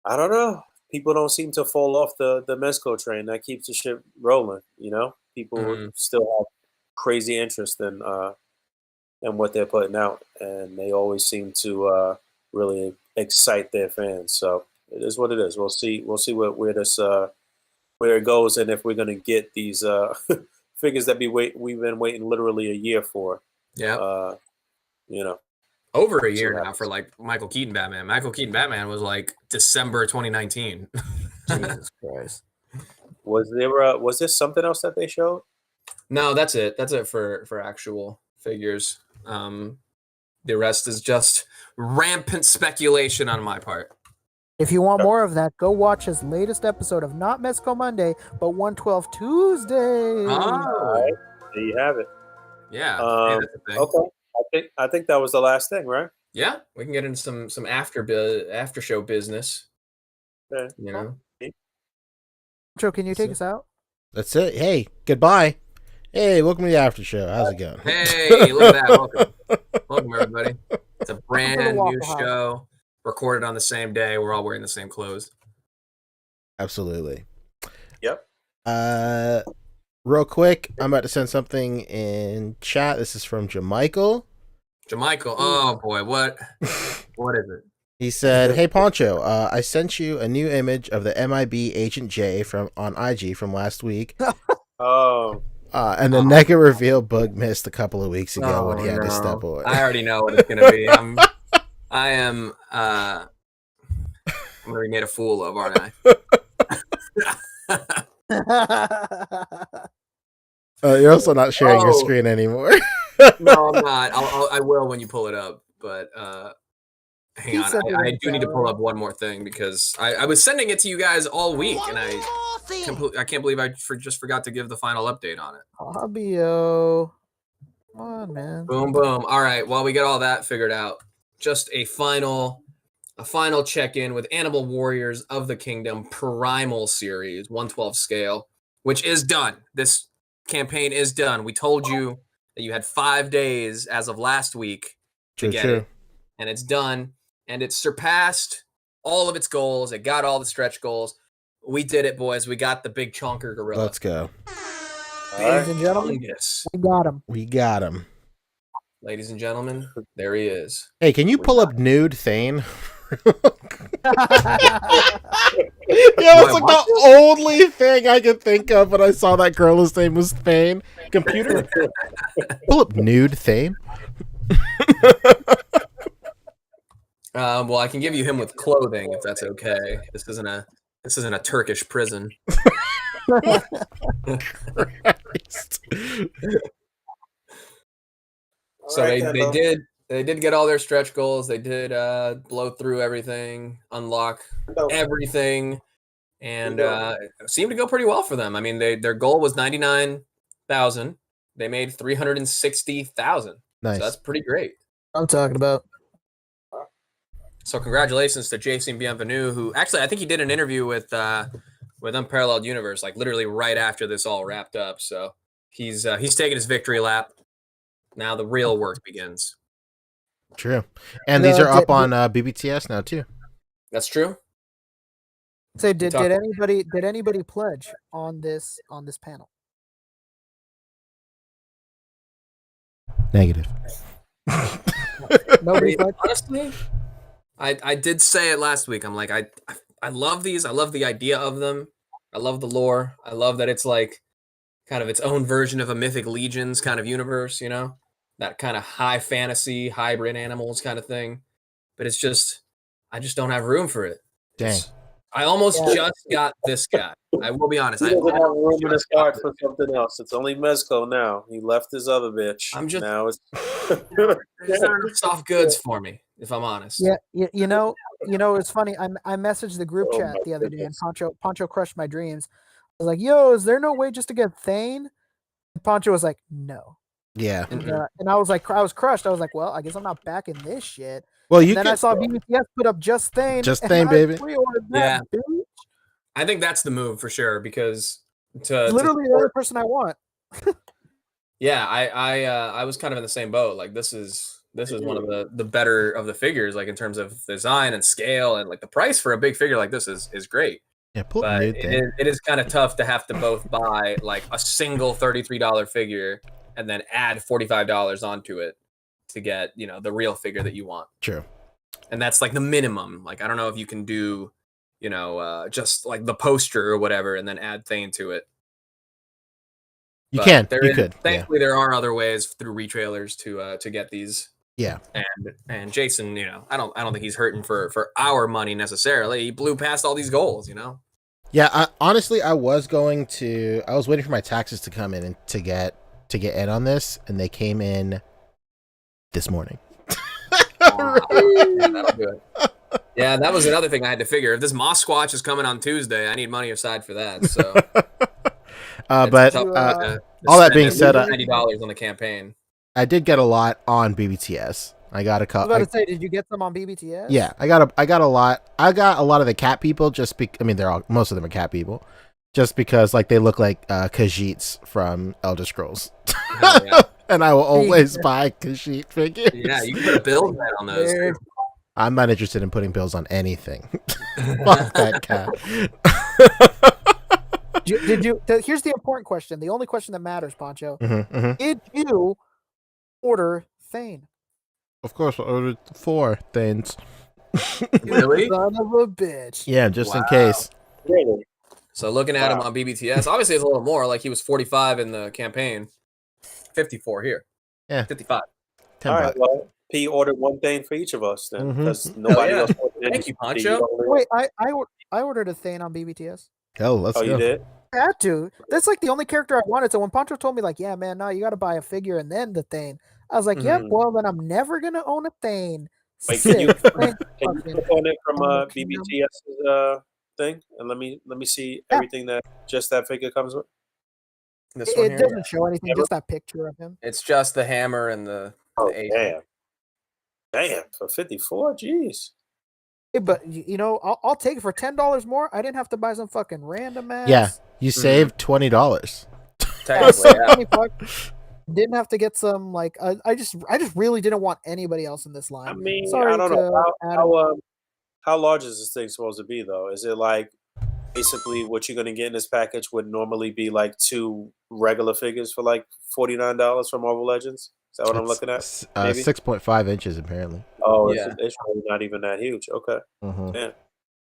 I don't know. People don't seem to fall off the Mezco train. That keeps the shit rolling, you know? People still have crazy interest in what they're putting out, and they always seem to really excite their fans. So it is what it is. We'll see where it goes, and if we're gonna get these figures that we've been waiting literally a year for. Yeah. You know. Over a year now for like Michael Keaton Batman. Michael Keaton Batman was like December 2019. Jesus Christ. Was there something else that they showed? No, that's it. That's it for actual figures. The rest is just rampant speculation on my part. If you want more of that, go watch his latest episode of not Mezco Monday, but 112 Tuesday. Oh, right. There you have it. Yeah. Okay. I think that was the last thing, right? Yeah, we can get into some after show business. Okay. You know. Joe, can you take us out? That's it. Hey, goodbye. Hey, welcome to the after show. How's it going? Hey, look at that. Welcome everybody. It's a brand new show, recorded on the same day. We're all wearing the same clothes. Absolutely. Yep. Real quick, I'm about to send something in chat. This is from Jamichael. Jamichael, oh boy, what is it? He said, "Hey Poncho, I sent you a new image of the MIB Agent J on IG from last week." Oh. And the naked reveal Boog missed a couple of weeks ago when he had to step away. I already know what it's gonna be. I'm gonna be made a fool of, aren't I? You're also not sharing your screen anymore. No, I'm not. I will when you pull it up. But hang on, I do need to pull up one more thing because I was sending it to you guys all week, and I can't believe I just forgot to give the final update on it. Fabio, come on, man. Boom, boom. All right. Well, we get all that figured out. Just a final check-in with Animal Warriors of the Kingdom Primal Series 112 scale, which is done. This campaign is done. We told you that you had 5 days as of last week to get it, and it's done, and it surpassed all of its goals. It got all the stretch goals. We did it, boys. We got the big chonker gorilla. Let's go. Ladies and gentlemen, we got him. We got him. Ladies and gentlemen, there he is. Hey, can you pull up nude Thane Yeah, it's like the only thing I could think of when I saw that girl whose name was Thane. Computer, pull up nude Thane. Well, I can give you him with clothing if that's okay. This isn't a Turkish prison. Christ. So they did get all their stretch goals. They did blow through everything, unlock everything, and it seemed to go pretty well for them. I mean, their goal was 99,000. They made 360,000. Nice. So that's pretty great. I'm talking about. So congratulations to Jason Bienvenu, who actually I think he did an interview with Unparalleled Universe, like literally right after this all wrapped up. So he's taking his victory lap. Now the real work begins. True, and these are up on BBTS now too. That's true. So did anybody pledge on this panel? Negative. Nobody pledged? Honestly, I did say it last week. I'm like, I love these. I love the idea of them. I love the lore. I love that it's like kind of its own version of a Mythic Legions kind of universe, you know? That kind of high fantasy, hybrid animals kind of thing. But it's just, I just don't have room for it. Dang. I almost just got this guy. I will be honest. He I doesn't have room in his just got heart this for something else. It's only Mezco now. He left his other bitch. I'm just- now it's There's soft goods for me, if I'm honest. Yeah, you know, it's funny. I messaged the group Oh chat my the other day, and goodness. Poncho crushed my dreams. I was like, "Yo, is there no way just to get Thane?" And Poncho was like, "No." Yeah. And I was like, I was crushed. I was like, "Well, I guess I'm not backing this shit." Well, And you then I saw BBTS put up Just Thane. Just and Thane, I baby. pre-ordered that, dude. I think that's the move for sure because Literally the other person I want. yeah, I was kind of in the same boat. Like this is one of the better of the figures, like in terms of design and scale, and like the price for a big figure like this is great. Yeah, pull But nude Thane. it is kind of tough to have to both buy like a single $33 figure and then add $45 onto it to get, you know, the real figure that you want. True. And that's like the minimum. Like I don't know if you can do, you know, just like the poster or whatever and then add Thane to it. You But can. there You is- could. Yeah. Thankfully, there are other ways through retailers to get these. Yeah. And Jason, you know, I don't think he's hurting for our money necessarily. He blew past all these goals, you know. Yeah. Honestly, I was waiting for my taxes to come in and to get in on this, and they came in this morning. Yeah, that'll do it. Yeah, that was another thing I had to figure. If this Moss Squatch is coming on Tuesday, I need money aside for that. So, But all that being said, $90 on the campaign. I did get a lot on BBTS. I got a I couple. was about to say, did you get some on BBTS? Yeah, I got a lot. I got a lot of the cat people. Most of them are cat people, just because like they look like Khajiits from Elder Scrolls. Yeah. And I will always buy Khajiit figures. Yeah, you can put a build bet on those. Dude. I'm not interested in putting bills on anything. Fuck that cat. Here's the important question. The only question that matters, Poncho. Mm-hmm, mm-hmm. Did you order Thane? Of course, I ordered 4 things. Really? Son of a bitch. Yeah, just in case. really. So looking at him on BBTS, obviously it's a little more. Like he was 45 in the campaign, 54 here. Yeah. 55. 10 All right, bucks. well, P ordered one thing for each of us then, Mhm. because nobody yeah. else ordered Thank you, anything. Pancho. Wait, I ordered a Thane on BBTS. Hell, let's Oh, go. you did? I had to. That's like the only character I wanted. So when Poncho told me, like, yeah, man, no, you got to buy a figure and then the Thane, I was like, yep, Mhm. well, then I'm never going to own a Thane. Wait, can you Sick. can you click on it from Oh, kingdom. BBTS's thing, and let me see Yeah. everything that just that figure comes with. This It, one it here, doesn't show anything, Yeah. just that picture of him. it's just the hammer and the Oh, eight. damn, for 54, jeez. Hey, but you know, I'll take it for $10 more. I didn't have to buy some fucking random ass. Yeah, you saved $20. Technically, yeah. 20 bucks. Didn't have to get some like I just really didn't want anybody else in this line. I mean, Sorry I don't to know Adam. how large is this thing supposed to be though? Is it like basically what you're gonna get in this package would normally be like 2 regular figures for like $49 from Marvel Legends? Is that what I'm looking at? Maybe? 6.5 inches apparently. Oh, Yeah. it's really not even that huge. Okay. Yeah.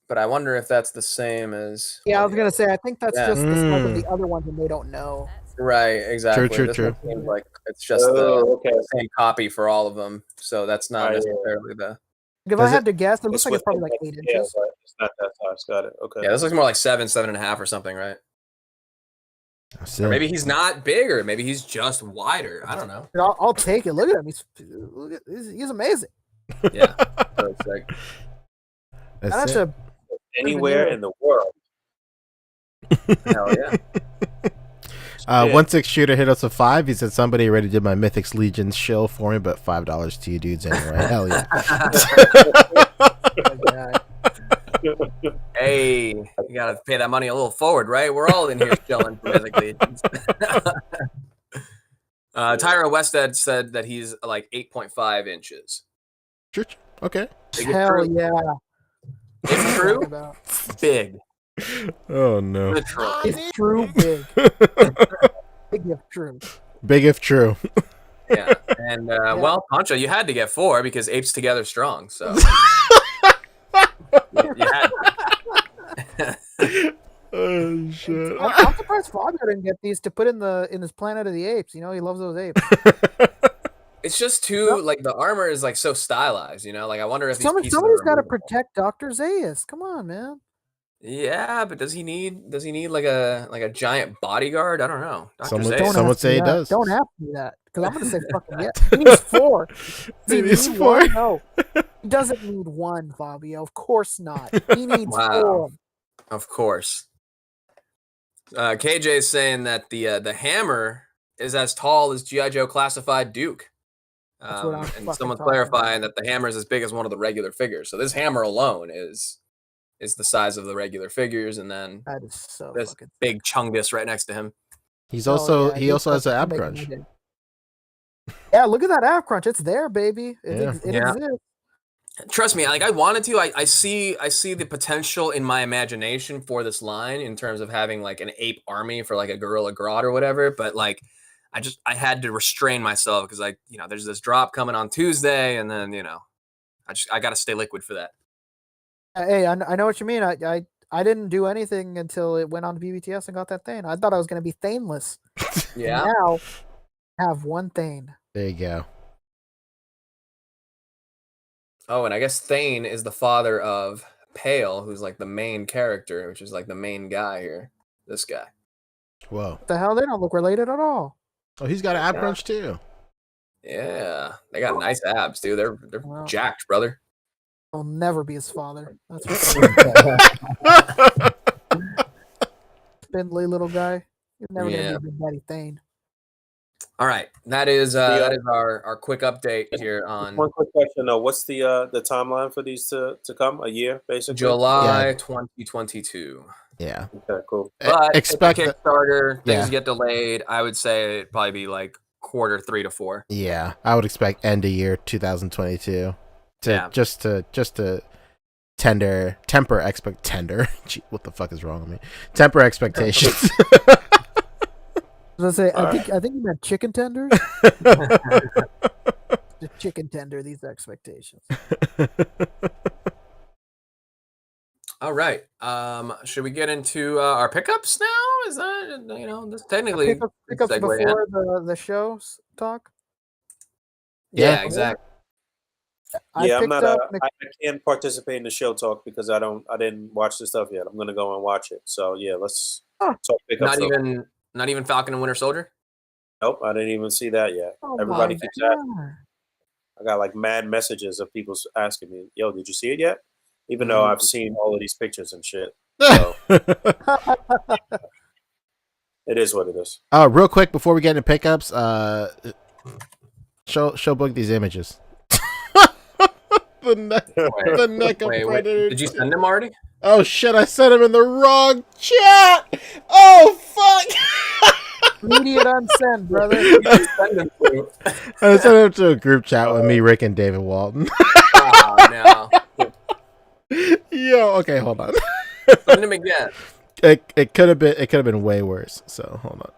But I wonder if that's the same as. Yeah, I all was the gonna others. say I think that's Yeah. just the size of the other ones, and they don't know. Right, exactly. True, This true. one seems like it's just okay. the same copy for all of them, so that's not Yeah. necessarily the. If I had to guess, it looks It's like it's probably within like that 8 scale, inches. but it's not that size. Got it. Okay. Yeah, this looks more like 7.5 or something, right? Or maybe he's not bigger. Maybe he's just wider. I don't know. Dude, I'll take it. Look at him. He's amazing. Yeah. So it's like, That's a Anywhere in the world. hell yeah. One six shooter hit us with 5. He said somebody already did my Mythics Legions shill for me, but $5 to you dudes anyway. Hell yeah. Hey, you gotta pay that money a little forward, right? We're all in here chilling for Mythic Legions. Tyra Westhead said that he's like 8.5 inches. Okay. Hell yeah. It's true. Big. Oh no. Literal. It's true big. Big if true. Big if true. Yeah. And well, Pancho, you had to get 4 because apes together strong. So you had to. Oh shit. I'm surprised Fabio didn't get these to put in this Planet of the Apes. You know, he loves those apes. It's just too like the armor is like so stylized, you know. Like I wonder if Somebody's got to protect Dr. Zaius. Come on, man. Yeah, but does he need like a giant bodyguard? I don't know. Some would say he does. Don't ask me that because I'm gonna say fucking yeah. He needs 4. He needs 4. One? No, he doesn't need 1, Fabio. Of course not. He needs 4. Of course. KJ is saying that the hammer is as tall as G.I. Joe Classified Duke. And someone's clarifying that the hammer is as big as one of the regular figures. So this hammer alone is the size of the regular figures, and then that is so this big Chungus right next to him. He also has an ab crunch. Yeah, look at that ab crunch. It's there, baby. It exists. Trust me, like I wanted to. I see the potential in my imagination for this line in terms of having like an ape army for like a Gorilla Grodd or whatever. But like, I had to restrain myself because there's this drop coming on Tuesday, and then I got to stay liquid for that. Hey, I know what you mean. I didn't do anything until it went on to BBTS and got that Thane. I thought I was going to be Thaneless. Yeah. And now I have 1 Thane. There you go. Oh, and I guess Thane is the father of Pale, who's like the main character, which is like the main guy here. This guy. Whoa. What the hell? They don't look related at all. Oh, he's got an ab crunch too. Yeah, they got nice abs, dude. They're jacked, brother. I'll never be his father. That's what spindly little guy. You're never gonna be Big Daddy Thane. All right, that is our quick update here on. One quick question though: what's the timeline for these to come? A year, basically. July 2022. Yeah. Okay, cool. But Expect it's a Kickstarter. Things get delayed. I would say it'd probably be like quarter 3 to 4. Yeah, I would expect end of year 2022 just to temper Gee, what the fuck is wrong with me? Temper expectations. I was gonna say, I think you meant chicken tenders. The chicken tender these expectations. All right. Should we get into our pickups now? Is that this technically pickups before the show talk? Yeah, exactly. I can't participate in the show talk because I didn't watch the stuff yet. I'm gonna go and watch it. So yeah, let's talk pickups. Not even Falcon and Winter Soldier? Nope, I didn't even see that yet. Oh, Everybody keeps asking. I got like mad messages of people asking me, "Yo, did you see it yet?" Even though I've seen all of these pictures and shit. So it is what it is. Real quick before we get into pickups, show Boog these images. the neck of Predator. Did you send them already? Oh shit! I sent him in the wrong chat. Oh fuck! Immediate unsend, brother. I sent him to a group chat with me, Rick, and David Walton. Oh no. Yo, okay, hold on. Send him again. It could have been way worse. So hold on.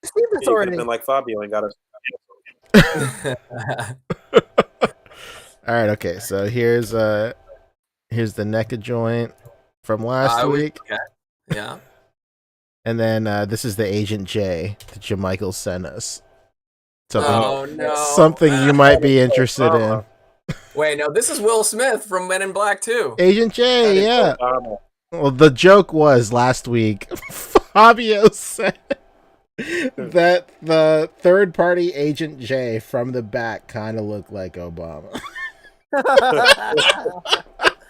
It's already been like Fabio and got us. All right, okay. So here's the NECA joint from last week. Okay. Yeah. And then this is the Agent J that Jamichael sent us. No. Something you might be interested in. Wait, no, this is Will Smith from Men in Black 2. Agent J, yeah. Well, the joke was last week, Fabio said that the third-party Agent J from the back kind of looked like Obama.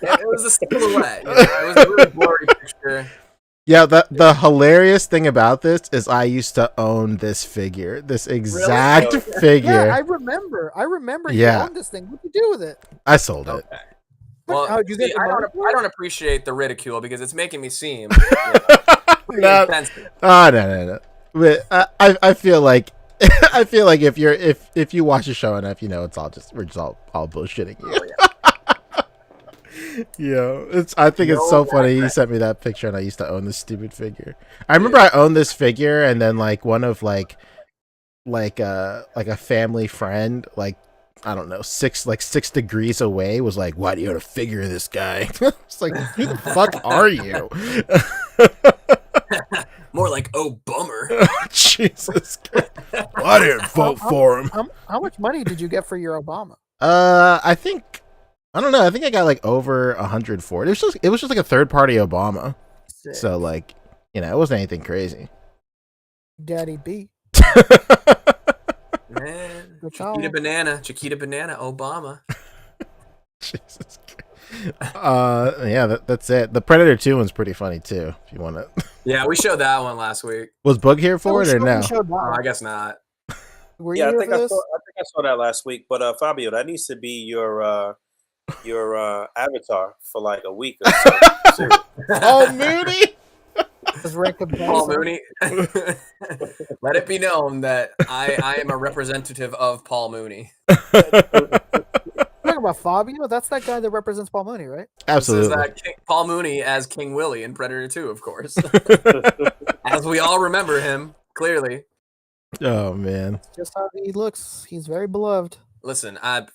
It was a silhouette. It was a really blurry picture. Yeah, the hilarious thing about this is I used to own this figure, this exact figure. Yeah, I remember. You owned this thing. What'd you do with it? I sold it. Well, How'd you get the money for it? I don't appreciate the ridicule because it's making me seem No. But I feel like if you watch the show enough, you know we're just all bullshitting you. Yeah, I think it's so funny. He sent me that picture, and I used to own this stupid figure. I remember I owned this figure, and then like one of like a family friend, like I don't know, 6 degrees away, was like, "Why do you own a figure of this guy?" It's like, who the fuck are you? More like, oh bummer. Jesus, I didn't vote for him. How much money did you get for your Obama? I don't know. I think I got like over 100 for it. It was just like a third party Obama. Sick. So like, it wasn't anything crazy. Daddy B. Man, Chiquita Banana, Obama. Jesus Christ. Yeah, that's it. The Predator 2 one's pretty funny too. If you want to. Yeah, we showed that one last week. Was Boog here for it or no? Oh, I guess not. Were you here for this? I think I saw that last week. But Fabio, that needs to be your avatar for like a week or so. Oh, Mooney. Paul Mooney. Let it be known that I am a representative of Paul Mooney. Talking about Fabio, that's that guy that represents Paul Mooney, right? Absolutely. This is Paul Mooney as King Willie in Predator 2, of course. As we all remember him, clearly. Oh man. Just how he looks. He's very beloved. Listen, I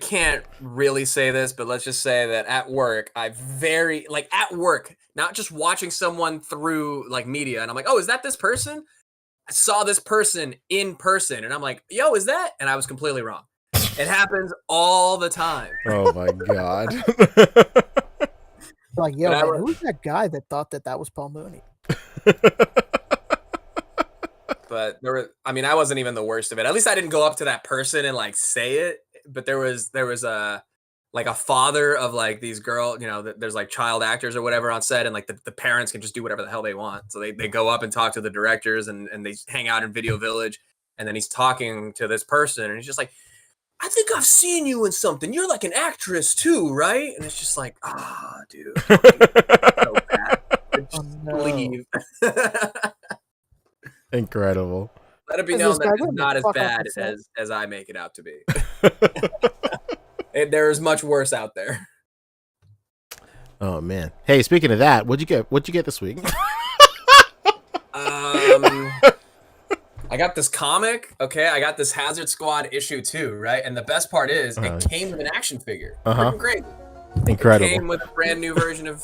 can't really say this, but let's just say that at work, not just watching someone through like media, and I'm like, oh, is that this person? I saw this person in person, and I'm like, yo, is that? And I was completely wrong. It happens all the time. Oh my god. Like, yo, man, who's that guy that thought that was Paul Mooney? But I wasn't even the worst of it. At least I didn't go up to that person and like say it. But there was a father of like these girls, there's like child actors or whatever on set, and like the parents can just do whatever the hell they want. So they go up and talk to the directors and they hang out in Video Village, and then he's talking to this person and he's just like, I think I've seen you in something. You're like an actress too, right? And it's just like, dude. So bad. Just leave. Incredible. Let it be known that it's not as bad as I make it out to be. There is much worse out there. Oh man. Hey, speaking of that, what'd you get this week? I got this comic. Okay, I got this Hazard Squad issue 2, right? And the best part is it came with an action figure. Freaking great. Incredible. It came with a brand new version of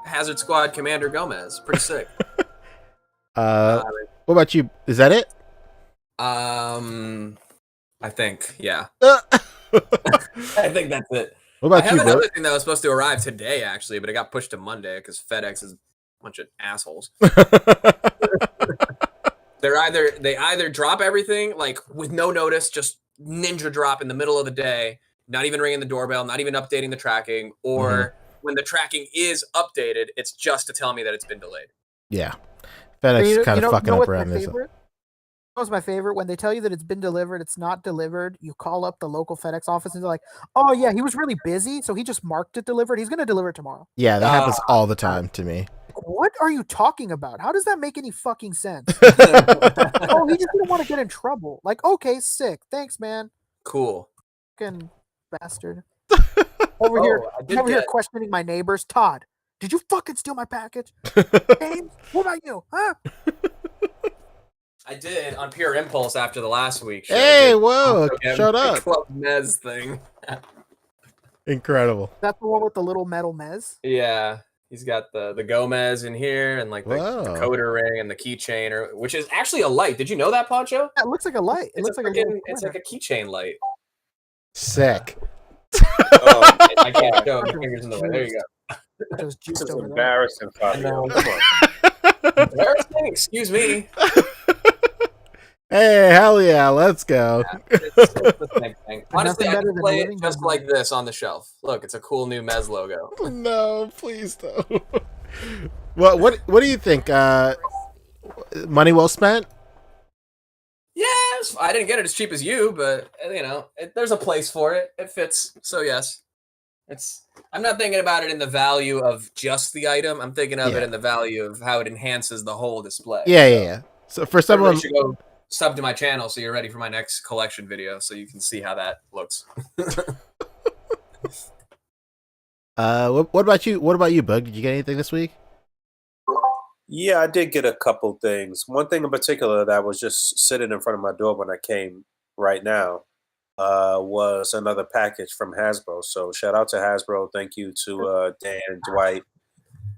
Hazard Squad Commander Gomez. Pretty sick. What about you? Is that it? I think, yeah. I think that's it. What about I have you, another bro? thing that was supposed to arrive today, actually, but it got pushed to Monday because FedEx is a bunch of assholes. They either drop everything like with no notice, just ninja drop in the middle of the day, not even ringing the doorbell, not even updating the tracking, or when the tracking is updated, it's just to tell me that it's been delayed. Yeah, FedEx kind of fucking up around this. That was my favorite. When they tell you that it's been delivered, it's not delivered. You call up the local FedEx office and they're like, "Oh yeah, he was really busy, so he just marked it delivered. He's going to deliver it tomorrow." Yeah, that happens all the time to me. What are you talking about? How does that make any fucking sense? Oh, he just didn't want to get in trouble. Like, okay, sick. Thanks, man. Cool. Fucking bastard. Over here questioning my neighbors. Todd, did you fucking steal my package? James, what about you? Huh? I did on pure impulse after the last week. Show. Hey, whoa! Shut up! Club Mez thing. Incredible. That's the one with the little metal mez. Yeah, he's got the Gomez in here and like the Whoa. decoder ring and the keychain, which is actually a light. Did you know that, Poncho? Yeah, it looks like a light. It looks like a little it's like a keychain light. Sick. Oh, I can't show my fingers in the way. There you go. Just This juiced is over there. embarrassing, Fabio. Come on. Embarrassing? Excuse me. Hey, hell yeah, let's go. It's the same thing. Honestly, Nothing I better can than play it living just on like this on the shelf. Look, it's a cool new Mez logo. No, please don't. What do you think? Money well spent? Yes, I didn't get it as cheap as you, but there's a place for it. It fits. So yes, I'm not thinking about it in the value of just the item. I'm thinking of it in the value of how it enhances the whole display. Yeah. So for someone, should go sub to my channel so you're ready for my next collection video, so you can see how that looks. what about you? What about you, Boog? Did you get anything this week? Yeah, I did get a couple things. One thing in particular that was just sitting in front of my door when I came right now was another package from Hasbro. So shout out to Hasbro. Thank you to Dan, Dwight,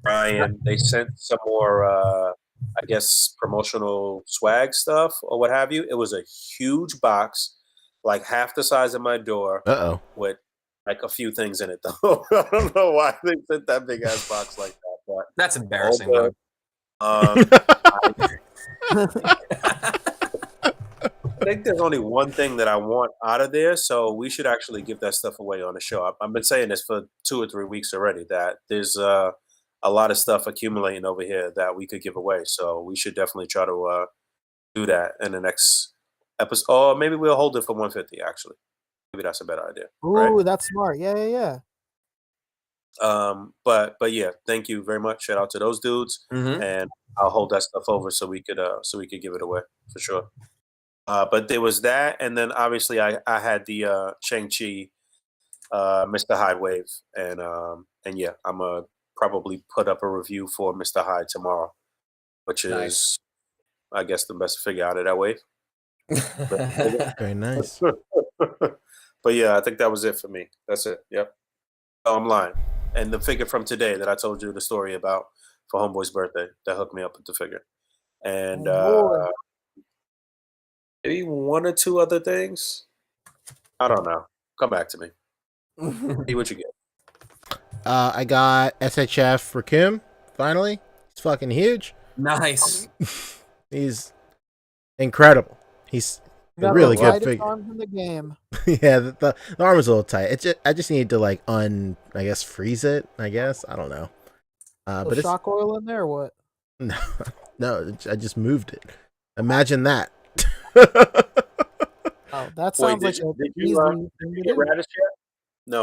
Brian. They sent some more, I guess, promotional swag stuff or what have you. It was a huge box, like half the size of my door, with like a few things in it, though. I don't know why they sent that big ass box like that. But that's embarrassing, though. I think there's only one thing that I want out of there, so we should actually give that stuff away on the show. I've been saying this for 2 or 3 weeks already, that there's a lot of stuff accumulating over here that we could give away. So we should definitely try to do that in the next episode. Or maybe we'll hold it for 150, actually. Maybe that's a better idea. Ooh, right? That's smart. Yeah. But yeah, thank you very much. Shout out to those dudes, and I'll hold that stuff over so we could give it away for sure. But there was that, and then obviously I had the Shang-Chi, Mr. Hyde wave, and yeah, I'm gonna probably put up a review for Mr. Hyde tomorrow, which is, I guess, the best figure out of that wave. Very nice. But yeah, I think that was it for me. That's it. Yep. Oh, I'm lying. And the figure from today that I told you the story about for Homeboy's birthday that hooked me up with the figure. And maybe 1 or 2 other things. I don't know. Come back to me. See what you get. I got SHF Rakim, finally. He's fucking huge. Nice. He's incredible. He's a really good figure. Arms in the game. Yeah, the arm is a little tight. I just need to like freeze it. I guess I don't know. But shock oil in there or what? No, I just moved it. Imagine that. Oh, that sounds like a easy thing to do. Radish yet?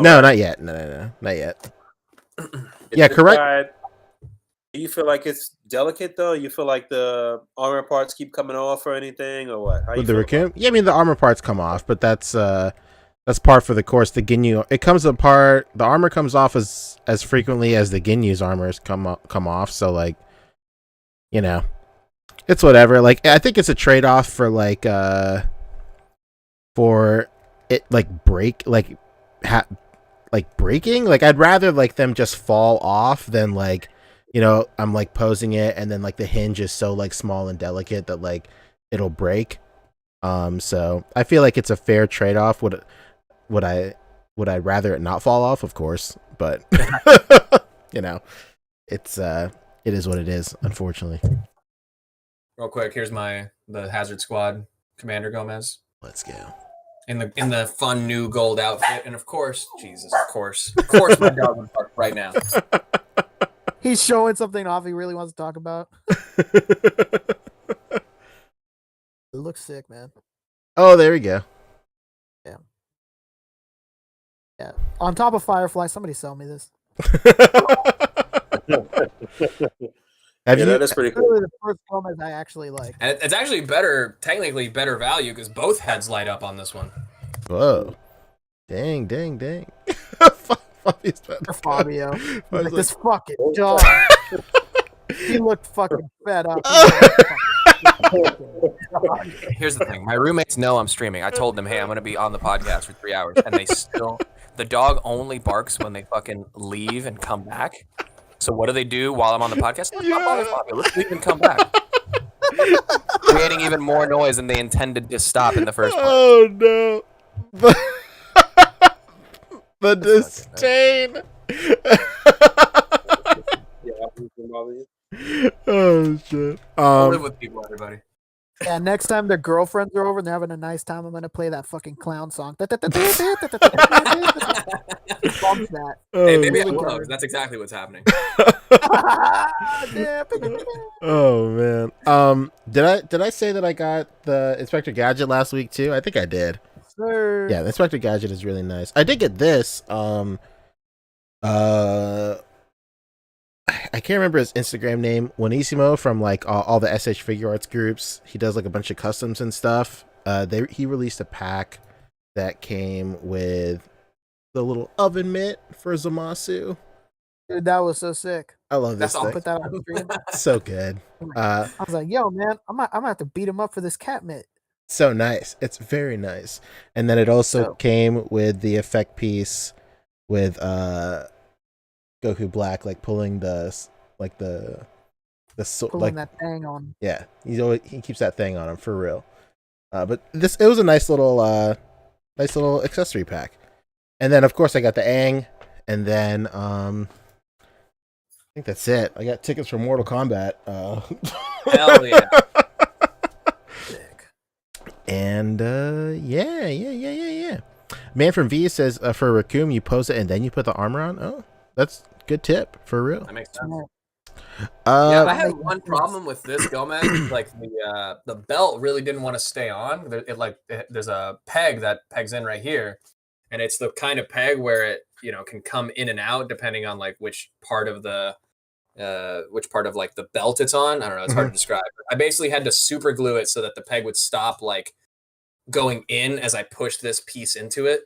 No, not yet. No, not yet. Yeah, correct. Do you feel like it's delicate though? You feel like the armor parts keep coming off or anything, or what? With the Raccoon? Yeah, I mean the armor parts come off, but that's part for the course. The Ginyu, it comes apart. The armor comes off as frequently as the Ginyu's armors come off. So like, it's whatever. Like I think it's a trade off for like for it like breaking. Like I'd rather like them just fall off than like. I'm like posing it and then like the hinge is so like small and delicate that like it'll break. So I feel like it's a fair trade-off. Would I rather it not fall off? Of course, but it is what it is, unfortunately. Real quick, here's the Hazard Squad Commander Gomez. Let's go. In the fun new gold outfit, and of course, my dog would bark right now. He's showing something off he really wants to talk about. It looks sick, man. Oh, there we go. Yeah. On top of Firefly, somebody sell me this. That is pretty cool. Really the first Gomez I actually like. And it's actually technically better value because both heads light up on this one. Whoa. Dang. Fabio. Like this fucking dog. He looked fucking fed up. Here's the thing. My roommates know I'm streaming. I told them, hey, I'm going to be on the podcast for 3 hours. And the dog only barks when they fucking leave and come back. So what do they do while I'm on the podcast? Let's not bother talking. Let's leave and come back. Creating even more noise than they intended to stop in the first place. Oh, no. The disdain. Oh, shit. I'll live with people, everybody. Yeah, next time their girlfriends are over and they're having a nice time, I'm gonna play that fucking clown song. Bump that. Hey, maybe I will, 'cause that's exactly what's happening. Oh man. Did I say that I got the Inspector Gadget last week too? I think I did. Sir. Yeah, the Inspector Gadget is really nice. I did get this. I can't remember his Instagram name. Juanissimo from like all the SH Figure Arts groups. He does like a bunch of customs and stuff. He released a pack that came with the little oven mitt for Zamasu. Dude, that was so sick. I love this I'll thing. put that on the stream. So good. I was like, yo, man, I'm gonna have to beat him up for this cat mitt. So nice. It's very nice. And then it also came with the effect piece with Goku Black, like pulling the Pulling that thing on. Yeah, he keeps that thing on him for real. But it was a nice little accessory pack. And then of course I got the Aang, and then I think that's it. I got tickets for Mortal Kombat. Hell yeah. And yeah. Man from V says for Raccoon you pose it and then you put the armor on. Oh, that's good tip for real. That makes sense. Yeah, I had one problem with this Gomez. Like the belt really didn't want to stay on. There's a peg that pegs in right here, and it's the kind of peg where it can come in and out depending on like which part of the belt it's on. I don't know. It's hard to describe. I basically had to super glue it so that the peg would stop like going in as I pushed this piece into it.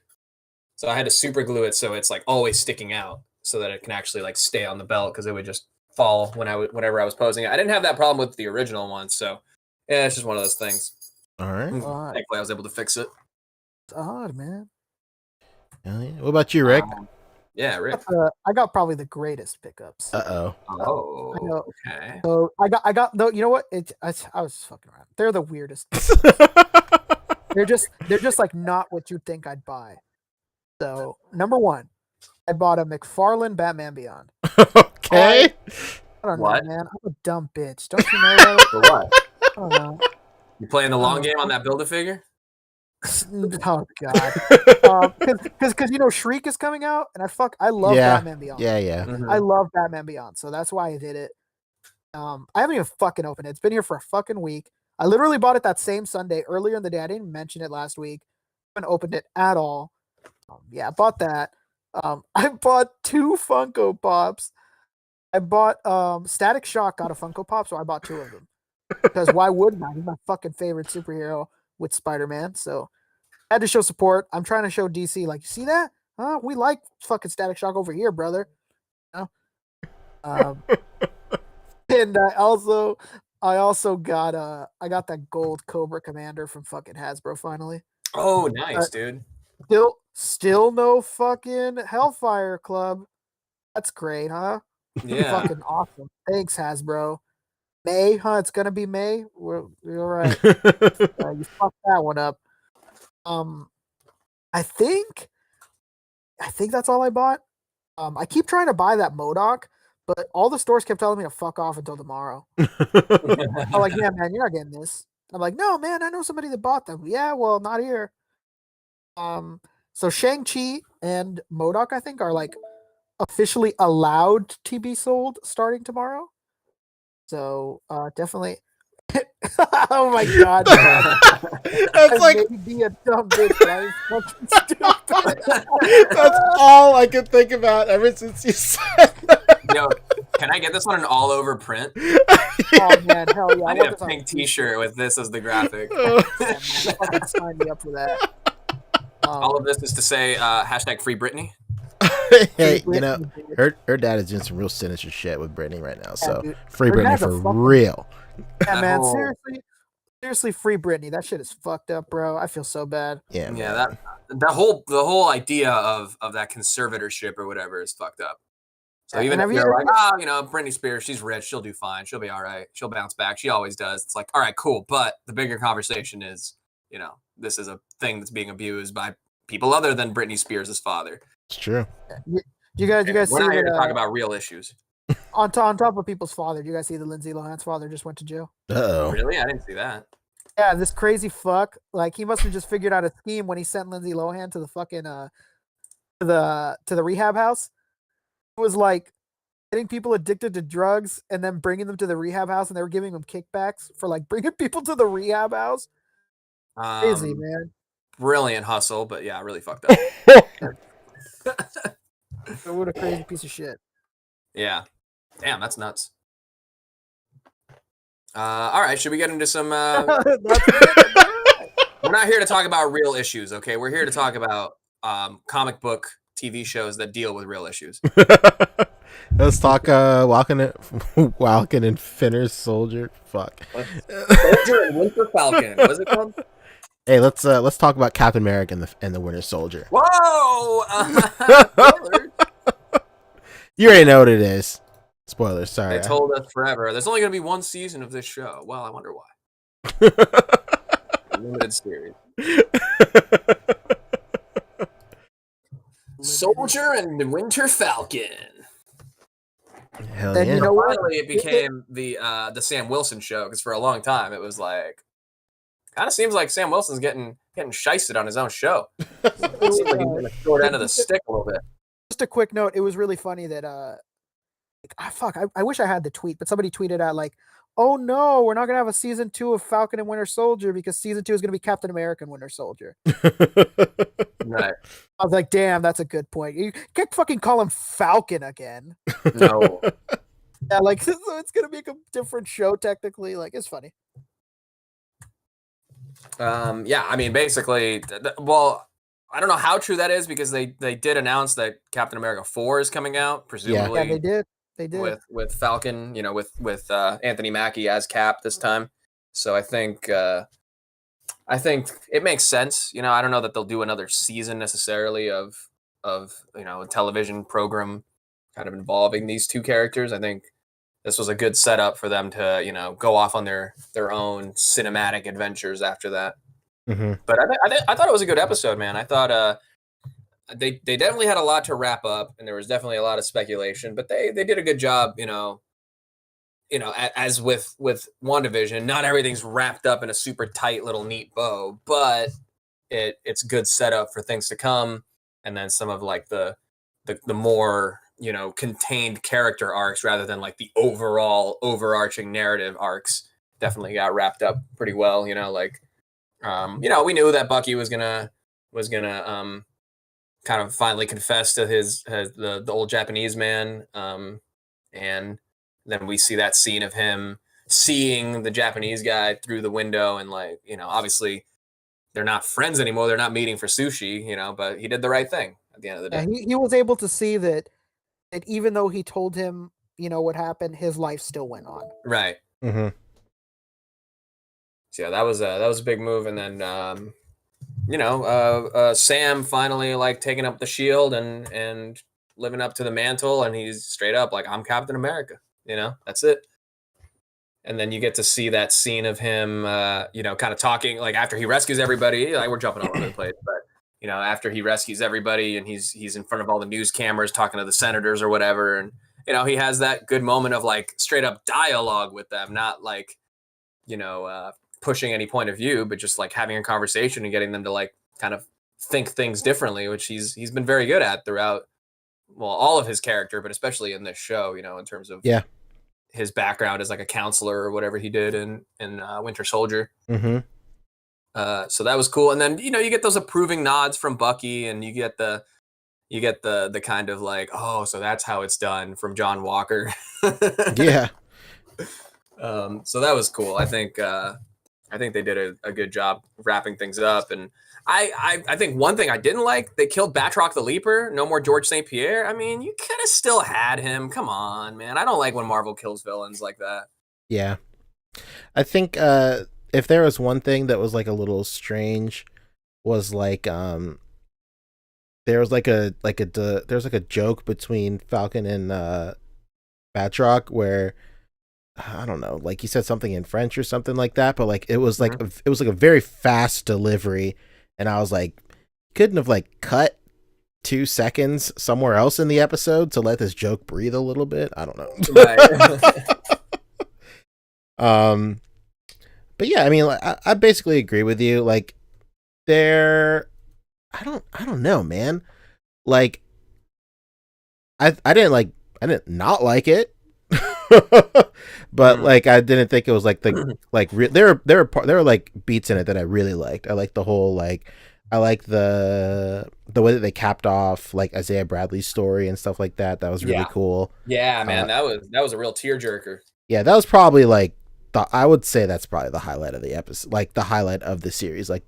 So I had to super glue it so it's like always sticking out so that it can actually like stay on the belt, because it would just fall whenever I was posing it. I didn't have that problem with the original one, so yeah, it's just one of those things. All right. Thankfully, I was able to fix it. It's odd, man. Yeah. What about you, Rick? Yeah, Rick. I got probably the greatest pickups. Oh. Okay. So I got though. You know what? I was fucking around. They're the weirdest. they're just like not what you'd think I'd buy. So number one, I bought a McFarlane Batman Beyond. Okay. I don't know, man. I'm a dumb bitch. Don't you know that? For what? I don't know. You playing the long game on that Build-A-Figure? Oh god. Because Shriek is coming out, and I love Batman Beyond. Yeah. Mm-hmm. I love Batman Beyond, so that's why I did it. I haven't even fucking opened it. It's been here for a fucking week. I literally bought it that same Sunday earlier in the day. I didn't mention it last week. I haven't opened it at all. I bought that. I bought 2 Funko Pops. I bought Static Shock got a Funko Pop, so I bought 2 of them. Because why wouldn't I? He's my fucking favorite superhero with Spider-Man. So I had to show support. I'm trying to show DC, like, you see that? Huh? We like fucking Static Shock over here, brother. And I also got I got that gold Cobra Commander from fucking Hasbro finally. Oh, nice, dude. Still no fucking Hellfire Club. That's great, huh? Yeah. Fucking awesome. Thanks, Hasbro. May, huh? It's gonna be May. We're all right. You fucked that one up. I think that's all I bought. I keep trying to buy that MODOK, but all the stores kept telling me to fuck off until tomorrow. I'm like, yeah, man, you're not getting this. I'm like, no, man, I know somebody that bought them. Yeah, well, not here. So Shang-Chi and MODOK, I think, are like officially allowed to be sold starting tomorrow. So definitely. Oh my god! That's like be a dumb bitch, but I'm fucking stupid. That's all I could think about ever since you said that. Yo, can I get this on an all-over print? Oh man, hell yeah! I need a pink T-shirt with this as the graphic. Yeah, man, fucking sign me up for that. All of this is to say hashtag free Britney. Hey, her dad is doing some real sinister shit with Britney right now. So dude. free Her Britney dad's a for fucking- real. Yeah, That man. whole- Seriously, free Britney. That shit is fucked up, bro. I feel so bad. Yeah, man. Yeah, the whole idea of that conservatorship or whatever is fucked up. So Yeah, even and if have you you're ever- like, you know, Britney Spears, she's rich, she'll do fine, she'll be all right, she'll bounce back, she always does. It's like, all right, cool, but the bigger conversation is, you know, this is a thing that's being abused by people other than Britney Spears' father. It's true. you guys We're see not here to that talk about real issues. on top of people's father? Do you guys see that Lindsay Lohan's father just went to jail? Uh-oh. Really, I didn't see that. Yeah, this crazy fuck. Like he must have just figured out a scheme when he sent Lindsay Lohan to the fucking to the rehab house. It was like getting people addicted to drugs and then bringing them to the rehab house, and they were giving them kickbacks for like bringing people to the rehab house. Crazy, man. Brilliant hustle, but yeah, really fucked up. What a crazy piece of shit. Yeah, damn, that's nuts. All right, should we get into some? We're not here to talk about real issues, okay? We're here to talk about comic book TV shows that deal with real issues. Let's talk Walking and Finner's Soldier. Fuck. Soldier and Winter Falcon. What's it called? Hey, let's talk about Captain America and the Winter Soldier. Whoa! Spoilers. You already know what it is. Spoilers, sorry. They told us forever. There's only going to be one season of this show. Well, I wonder why. Limited series. Soldier and the Winter Falcon. Hell Then yeah. you know what? Finally, it became the Sam Wilson show because for a long time it was like, kind of seems like Sam Wilson's getting shysted on his own show. It seems like he's on the short end of the stick a little bit. Just a quick note. It was really funny that I wish I had the tweet, but somebody tweeted out like, "Oh no, we're not gonna have a season 2 of Falcon and Winter Soldier because season 2 is gonna be Captain America and Winter Soldier." Right. I was like, "Damn, that's a good point. You can't fucking call him Falcon again." No. Yeah, like so it's gonna be a different show technically. Like it's funny. Yeah, I mean, basically, well, I don't know how true that is because they did announce that Captain America 4 is coming out, presumably. Yeah, they did. They did. With Falcon, you know, with Anthony Mackie as Cap this time. So I think it makes sense. You know, I don't know that they'll do another season necessarily of you know, a television program kind of involving these two characters. I think this was a good setup for them to, you know, go off on their own cinematic adventures after that. Mm-hmm. But I thought it was a good episode, man. I thought they definitely had a lot to wrap up, and there was definitely a lot of speculation, but they did a good job, you know, as with WandaVision, not everything's wrapped up in a super tight little neat bow, but it's good setup for things to come, and then some of like the more, you know, contained character arcs rather than like the overall overarching narrative arcs definitely got wrapped up pretty well, you know, like you know, we knew that Bucky was gonna kind of finally confess to the old Japanese man, and then we see that scene of him seeing the Japanese guy through the window, and like, you know, obviously they're not friends anymore, they're not meeting for sushi, you know, but he did the right thing at the end of the day. Yeah, he was able to see that even though he told him, you know, what happened, his life still went on. Right. Mm-hmm. So yeah, that was a big move, and then you know, Sam finally like taking up the shield and living up to the mantle, and he's straight up like, I'm Captain America, you know, that's it. And then you get to see that scene of him, you know, kind of talking like after he rescues everybody. Like we're jumping all over the place, but you know, after he rescues everybody and he's in front of all the news cameras talking to the senators or whatever, and you know, he has that good moment of like straight up dialogue with them, not like, you know, pushing any point of view, but just like having a conversation and getting them to like kind of think things differently, which he's been very good at throughout, well, all of his character, but especially in this show, you know, in terms of his background as like a counselor or whatever he did in Winter Soldier. Mm-hmm. So that was cool. And then, you know, you get those approving nods from Bucky, and you get the kind of like, oh, so that's how it's done from John Walker. Yeah. So that was cool. I think they did a good job wrapping things up. And I think one thing I didn't like, they killed Batroc the Leaper. No more George St. Pierre. I mean, you could have still had him. Come on, man. I don't like when Marvel kills villains like that. Yeah. I think if there was one thing that was like a little strange was like there was like there was like a joke between Falcon and Batroc where I don't know, like he said something in French or something like that, but like it was like it was like a very fast delivery, and I was like, couldn't have like cut 2 seconds somewhere else in the episode to let this joke breathe a little bit. I don't know. Right. But yeah, I mean, like, I basically agree with you. Like, I don't know, man. Like, I didn't not like it, but like I didn't think it was like the like there were like beats in it that I really liked. I like the whole like I like the way that they capped off like Isaiah Bradley's story and stuff like that. That was really cool. Yeah, man, that was a real tearjerker. Yeah, that was probably like I would say that's probably the highlight of the episode, like the highlight of the series, like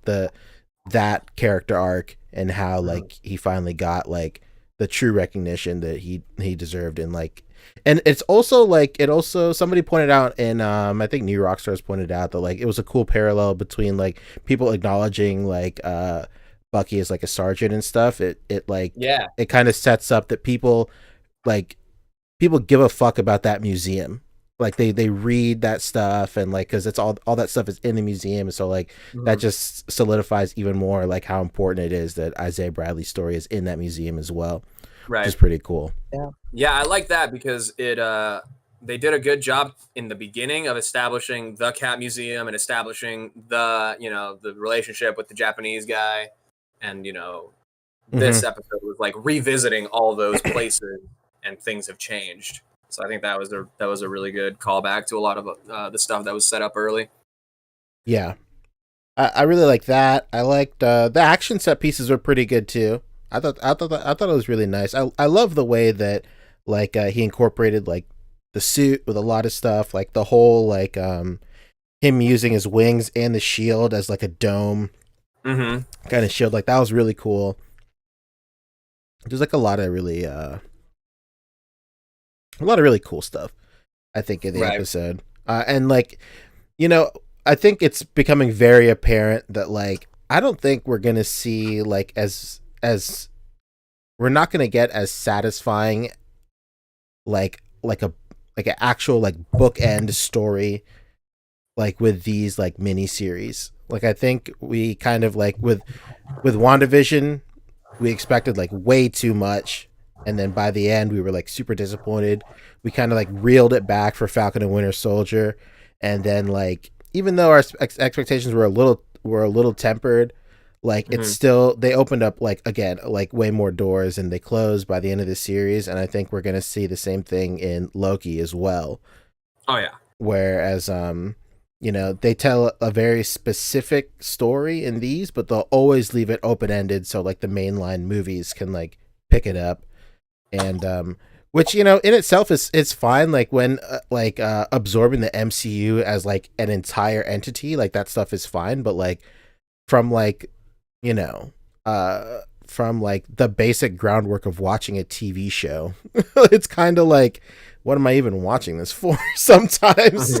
that character arc and how like he finally got like the true recognition that he deserved, and like, and it's also like somebody pointed out, and I think New Rockstars pointed out that like it was a cool parallel between like people acknowledging like Bucky as like a sergeant and stuff. It like it kind of sets up that people give a fuck about that museum. Like they read that stuff, and like because it's all that stuff is in the museum, so like that just solidifies even more like how important it is that Isaiah Bradley's story is in that museum as well, right? Which is pretty cool. Yeah, I like that because it they did a good job in the beginning of establishing the Cat Museum and establishing the the relationship with the Japanese guy, and this episode was like revisiting all those places and things have changed. So I think that was a really good callback to a lot of the stuff that was set up early. Yeah, I really like that. I liked the action set pieces were pretty good too. I thought it was really nice. I love the way that like he incorporated like the suit with a lot of stuff, like the whole like him using his wings and the shield as like a dome kind of shield. Like that was really cool. There's like a lot of really cool stuff, I think, in the episode. And like, I think it's becoming very apparent that like I don't think we're gonna see like as we're not gonna get as satisfying like an actual like bookend story like with these like mini series. Like I think we kind of like with WandaVision, we expected like way too much. And then by the end, we were like super disappointed. We kind of like reeled it back for Falcon and Winter Soldier, and then like even though our expectations were a little tempered, like it's still they opened up like again like way more doors and they closed by the end of the series. And I think we're gonna see the same thing in Loki as well. Oh yeah. Whereas they tell a very specific story in these, but they'll always leave it open ended so like the mainline movies can like pick it up. And which in itself it's fine, like when absorbing the MCU as like an entire entity, like that stuff is fine, but like from like from like the basic groundwork of watching a TV show, it's kind of like, what am I even watching this for sometimes?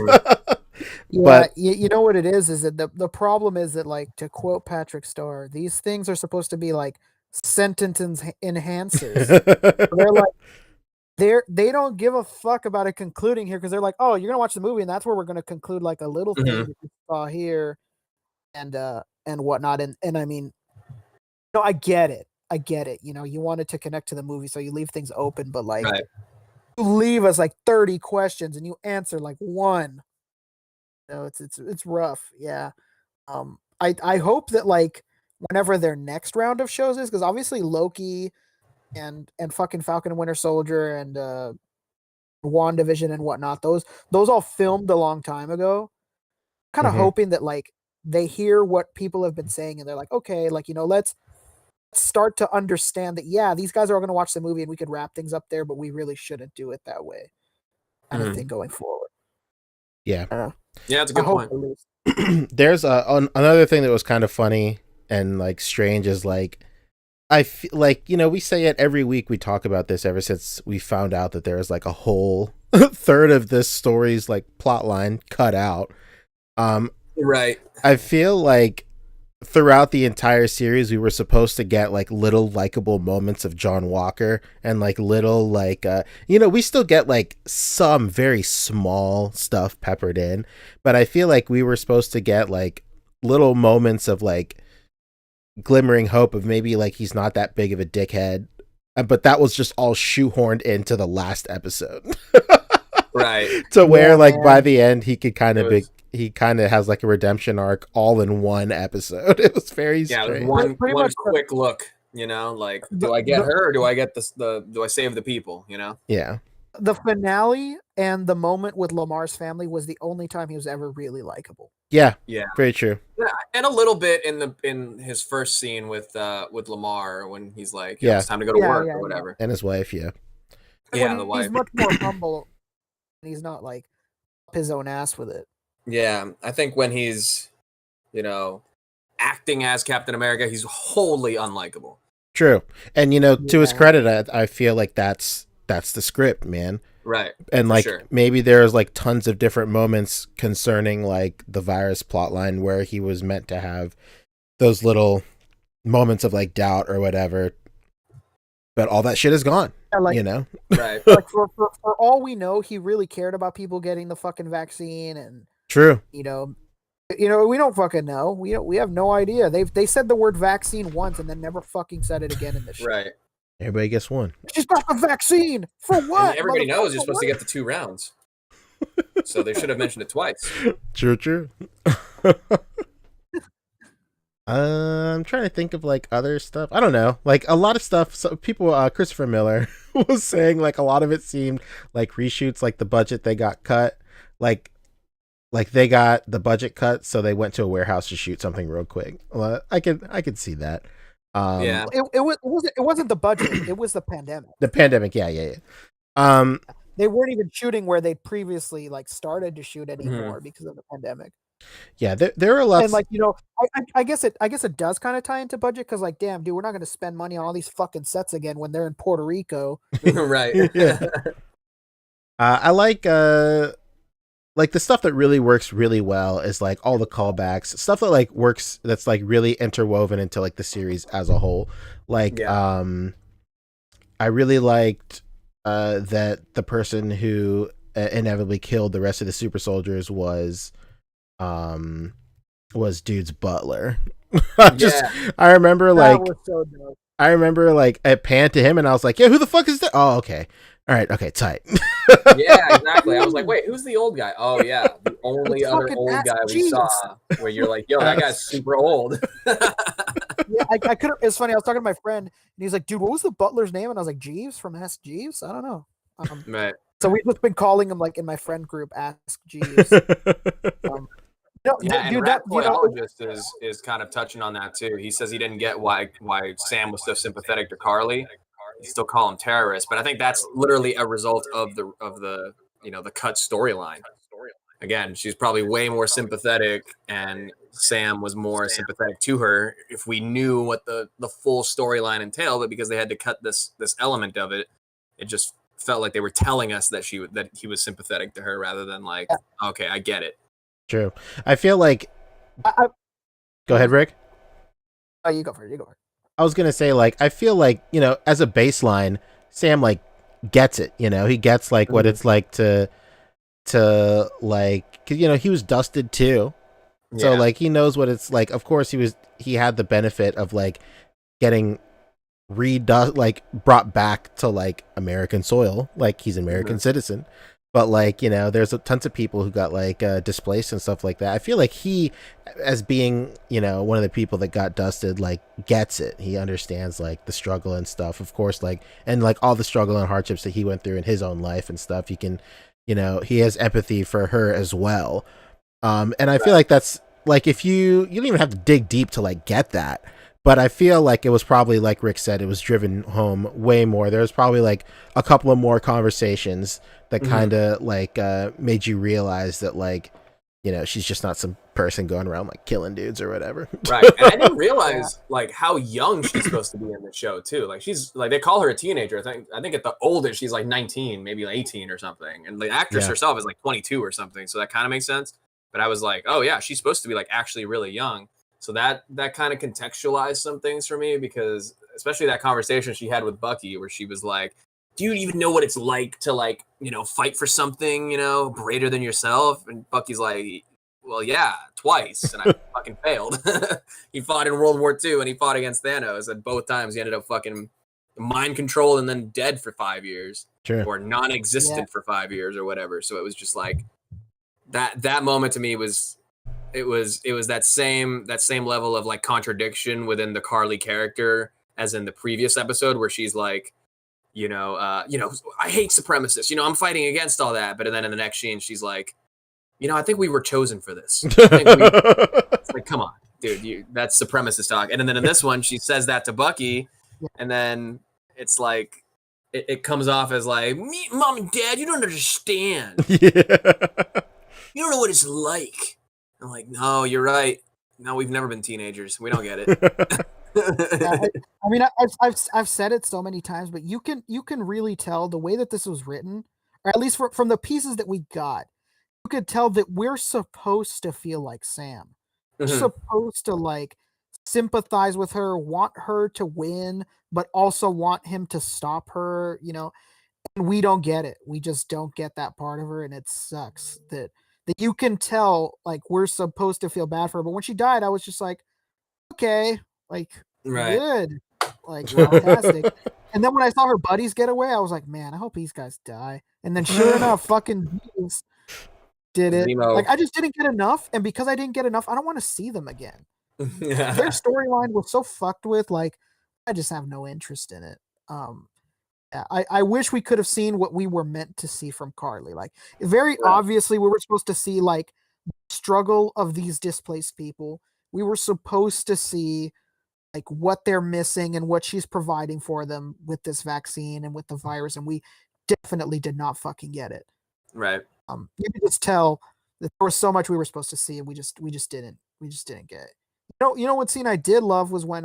Yeah, but you know what it is that the problem is that, like, to quote Patrick Starr, these things are supposed to be like sentence enhancers. They're like they don't give a fuck about it concluding here because they're like, oh, you're gonna watch the movie and that's where we're gonna conclude like a little thing that you saw here and whatnot. And I mean, I get it. You wanted to connect to the movie, so you leave things open, but like you leave us like 30 questions and you answer like one. It's rough. Yeah. I hope that like whenever their next round of shows is, because obviously Loki and fucking Falcon and Winter Soldier and WandaVision and whatnot, those all filmed a long time ago. Kind of hoping that like they hear what people have been saying and they're like, okay, like let's start to understand that these guys are all going to watch the movie and we could wrap things up there, but we really shouldn't do it that way. Kind of thing going forward. Yeah. Yeah, it's a good point. There's another thing that was kind of funny and like strange is like I feel like we say it every week. We talk about this ever since we found out that there is like a hole third of this story's like plot line cut out. Right. I feel like throughout the entire series we were supposed to get like little likable moments of John Walker and like little like we still get like some very small stuff peppered in, but I feel like we were supposed to get like little moments of like glimmering hope of maybe like he's not that big of a dickhead, but that was just all shoehorned into the last episode. Right. To where like man. by the end he could kind of he kind of has like a redemption arc all in one episode. It was very strange. One Pretty much quick look, like do I get her or do I get do I save the people, Yeah. The finale and the moment with Lamar's family was the only time he was ever really likable. Yeah. Yeah. Very true. Yeah, and a little bit in his first scene with Lamar when he's like, Yeah. it's time to go to work or whatever. And his wife, yeah. Yeah, When the wife. he's much more humble. He's not like up his own ass with it. Yeah, I think when he's, acting as Captain America, he's wholly unlikable. True. And to his credit, I feel like that's the script, man. Right. And like sure. maybe there's like tons of different moments concerning like the virus plotline where he was meant to have those little moments of like doubt or whatever. But all that shit is gone. Yeah, Right. Like for all we know, he really cared about people getting the fucking vaccine, and True. we don't fucking know. We have no idea. They said the word vaccine once and then never fucking said it again in the show. Right. Everybody gets one. She's got the vaccine for what? And everybody knows you're Motherfucker, supposed to what? get the 2 rounds. So they should have mentioned it twice. True. I'm trying to think of like other stuff. I don't know, like a lot of stuff. So people, Christopher Miller was saying like a lot of it seemed like reshoots, like the budget they got cut, like they got the budget cut, so they went to a warehouse to shoot something real quick. Well, I could see that. Yeah. It wasn't the budget. It was the pandemic. The pandemic, yeah. They weren't even shooting where they previously like started to shoot anymore because of the pandemic. Yeah, there are lots. And like I guess it does kind of tie into budget because like damn dude, we're not going to spend money on all these fucking sets again when they're in Puerto Rico. Right. Yeah. I like the stuff that really works really well is like all the callbacks, stuff that like works, that's like really interwoven into like the series as a whole. Like I really liked that the person who inevitably killed the rest of the super soldiers was dude's butler. I remember like that was so dope. I remember like I panned to him and I was like, yeah, who the fuck is that? Oh, okay. All right, okay, tight. Yeah, exactly. I was like, wait, who's the old guy? Oh yeah, the only other fucking old guy we Jeeves. saw. Where you're like, yo, that guy's super old. Yeah, I could. It's funny. I was talking to my friend, and he's like, "Dude, what was the butler's name?" And I was like, "Jeeves from Ask Jeeves." I don't know. Right. So we've just been calling him like in my friend group, Ask Jeeves. No, Yeah, and dude, Ratboyologist is kind of touching on that too. He says he didn't get why Sam was so sympathetic to Carly. He still call him terrorist, but I think that's literally a result of the the cut storyline. Again, she's probably way more sympathetic, and Sam was more sympathetic to her if we knew what the full storyline entailed. But because they had to cut this element of it, it just felt like they were telling us that he was sympathetic to her rather than like, okay, I get it. True. I feel like. Go ahead, Rick. Oh, you go for it. I was gonna say, like, I feel like, as a baseline, Sam like gets it. He gets like what it's like to like, 'cause, he was dusted too, so like he knows what it's like. Of course, he had the benefit of like getting brought back to like American soil, like he's an American citizen. But like, there's tons of people who got like displaced and stuff like that. I feel like he, as being, one of the people that got dusted, like gets it. He understands like the struggle and stuff, of course, like, and like all the struggle and hardships that he went through in his own life and stuff. He can, he has empathy for her as well. And I feel like that's like, if you don't even have to dig deep to like get that. But I feel like it was probably, like Rick said, it was driven home way more. There was probably like a couple of more conversations that kind of like made you realize that like she's just not some person going around like killing dudes or whatever. Right. And I didn't realize like how young she's supposed to be in the show too. Like she's like they call her a teenager. I think at the oldest she's like 19, maybe like 18 or something. And the actress herself is like 22 or something. So that kind of makes sense. But I was like, oh yeah, she's supposed to be like actually really young. So that kind of contextualized some things for me, because especially that conversation she had with Bucky where she was like, do you even know what it's like to like, fight for something, greater than yourself? And Bucky's like, well, yeah, twice, and I fucking failed. He fought in World War II, and he fought against Thanos, and both times he ended up fucking mind controlled and then dead for 5 years, or non-existent for 5 years, or whatever. So it was just like that moment to me was that same level of like contradiction within the Carly character as in the previous episode where she's like, I hate supremacists. I'm fighting against all that. But then in the next scene, she's like, I think we were chosen for this. It's like, come on, dude, that's supremacist talk. And then in this one, she says that to Bucky, and then it's like, it comes off as like, Mom and Dad, you don't understand. You don't know what it's like. I'm like, no, you're right. No, we've never been teenagers. We don't get it. I mean, I've said it so many times, but you can really tell the way that this was written, or at least from the pieces that we got, you could tell that we're supposed to feel like Sam. We're supposed to like sympathize with her, want her to win, but also want him to stop her, and we don't get it. We just don't get that part of her, and it sucks that you can tell like we're supposed to feel bad for her. But when she died, I was just like, okay, like good, like fantastic. And then when I saw her buddies get away, I was like, man, I hope these guys die. And then sure enough, fucking Beans did it. Zemo. Like I just didn't get enough, and because I didn't get enough, I don't want to see them again. Their storyline was so fucked with, like I just have no interest in it. I wish we could have seen what we were meant to see from Carly. Like very obviously we were supposed to see like the struggle of these displaced people. We were supposed to see like what they're missing and what she's providing for them with this vaccine and with the virus, and we definitely did not fucking get it. Right. You could just tell that there was so much we were supposed to see, and we just didn't get it. You know what scene I did love was when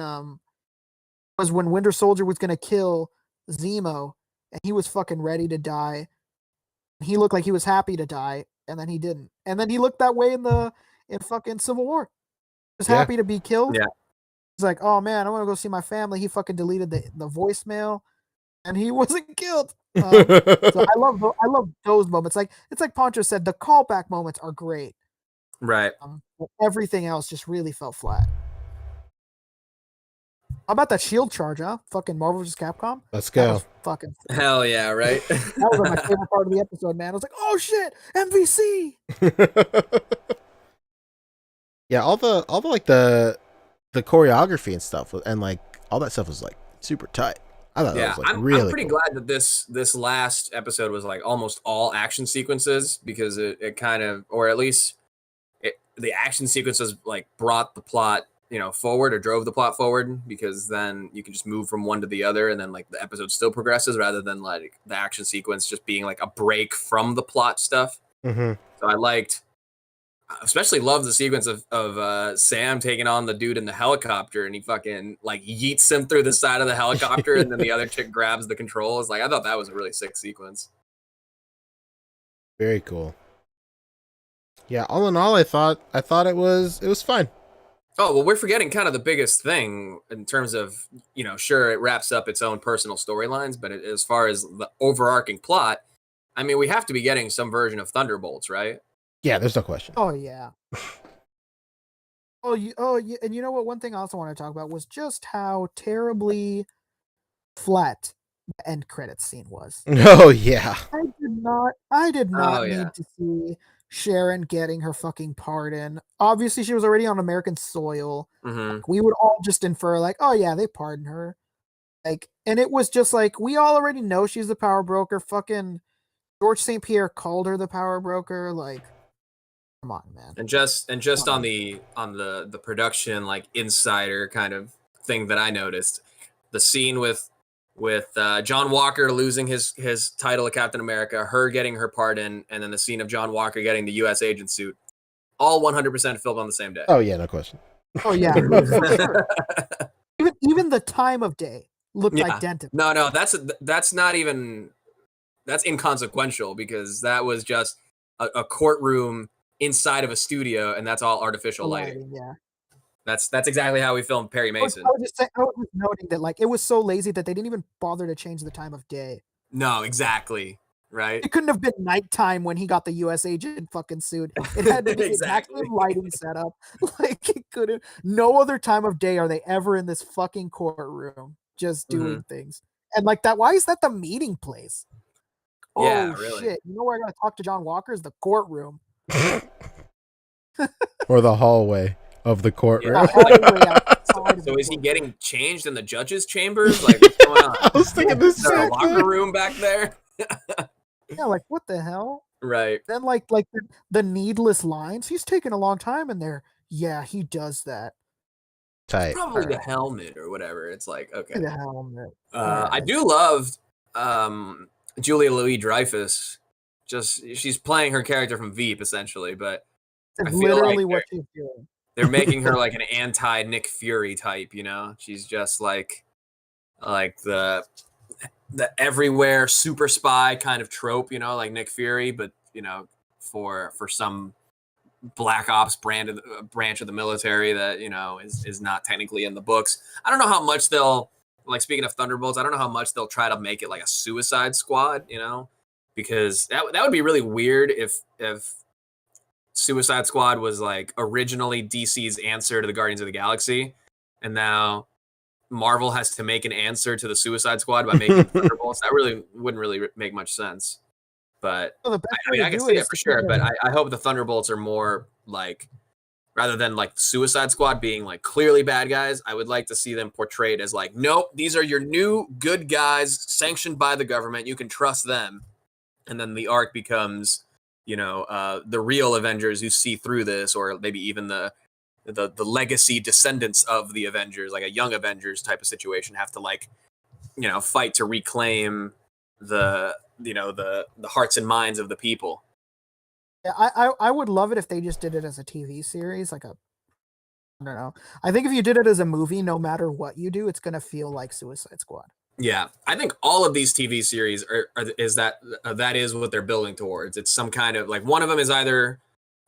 Winter Soldier was gonna kill Zemo, and he was fucking ready to die. He looked like he was happy to die, and then he didn't. And then he looked that way in fucking Civil War. He was happy to be killed. Yeah. He's like, oh man, I want to go see my family. He fucking deleted the voicemail, and he wasn't killed. So I love those moments. Like it's like Poncho said, the callback moments are great. Right. Everything else just really fell flat. How about that shield charge, huh? Fucking Marvel vs. Capcom. Let's go. Fucking hell yeah, right? That was like my favorite part of the episode, man. I was like, oh shit, MVC. Yeah, all the like the choreography and stuff, and like all that stuff was like super tight. I thought that was like really. I'm pretty cool. glad that this last episode was like almost all action sequences, because it kind of, or at least the action sequences like brought the plot forward, or drove the plot forward, because then you can just move from one to the other, and then like the episode still progresses, rather than like the action sequence just being like a break from the plot stuff. Mm-hmm. So I especially love the sequence of Sam taking on the dude in the helicopter, and he fucking like yeets him through the side of the helicopter, and then the other chick grabs the controls. Like I thought that was a really sick sequence. Very cool. Yeah, all in all, I thought it was fine. Oh, well, we're forgetting kind of the biggest thing in terms of, sure, it wraps up its own personal storylines, but as far as the overarching plot, I mean, we have to be getting some version of Thunderbolts, right? Yeah, there's no question. Oh, yeah. Oh, yeah. And you know what? One thing I also want to talk about was just how terribly flat the end credits scene was. Oh, yeah. I did not need to see Sharon getting her fucking pardon. Obviously, she was already on American soil. Mm-hmm. We would all just infer like, oh yeah, they pardoned her. Like, and it was just like, we all already know she's the power broker. Fucking George St. Pierre called her the power broker. Like, come on, man. And just on the production like insider kind of thing that I noticed, the scene with John Walker losing his title of Captain America, her getting her pardon, and then the scene of John Walker getting the U.S. agent suit. all 100% filmed on the same day. Oh yeah, no question. Oh yeah, for sure. Even the time of day looked identical. No, that's not even, that's inconsequential because that was just a courtroom inside of a studio, and that's all artificial lighting. Yeah. That's exactly how we filmed Perry Mason. I was just saying, I was noting that like it was so lazy that they didn't even bother to change the time of day. No, exactly. Right. It couldn't have been nighttime when he got the U.S. agent fucking suit. It had to be Exactly. exactly lighting setup. Like it couldn't. No other time of day are they ever in this fucking courtroom just doing things. And like that, why is that the meeting place? Yeah, Oh really. shit! You know where I gotta talk to John Walker is the courtroom. Or the hallway of the courtroom. Yeah. So is he getting changed in the judges' chambers? Like what's going on? I was thinking this is there a locker room back there? Yeah, like what the hell? Right. Then like the needless lines. He's taking a long time in there. Yeah, he does that. Tight. Probably the helmet or whatever. It's like okay. The helmet. I do love Julia Louis-Dreyfus. Just she's playing her character from Veep essentially, but That's I feel literally like what she's doing. they're making her like an anti Nick Fury type. You know, she's just like the everywhere super spy kind of trope, you know, like Nick Fury, but you know, for some black ops branch of the military that you know is not technically in the books. I don't know how much they'll like. Speaking of Thunderbolts, I don't know how much they'll try to make it like a Suicide Squad, you know, because that would be really weird if Suicide Squad was like originally DC's answer to the Guardians of the Galaxy, and now Marvel has to make an answer to the Suicide Squad by making Thunderbolts. That really wouldn't really make much sense. But Well, I mean, I can see it for sure. But I hope the Thunderbolts are more like, rather than like Suicide Squad being like clearly bad guys, I would like to see them portrayed as like, nope, these are your new good guys sanctioned by the government. You can trust them. And then the arc becomes, you know, the real Avengers who see through this, or maybe even the legacy descendants of the Avengers, like a young Avengers type of situation, have to like, you know, fight to reclaim the hearts and minds of the people. Yeah, I would love it if they just did it as a TV series, like I don't know. I think if you did it as a movie, no matter what you do, it's gonna feel like Suicide Squad. Yeah, I think all of these TV series that is what they're building towards. It's some kind of like one of them is either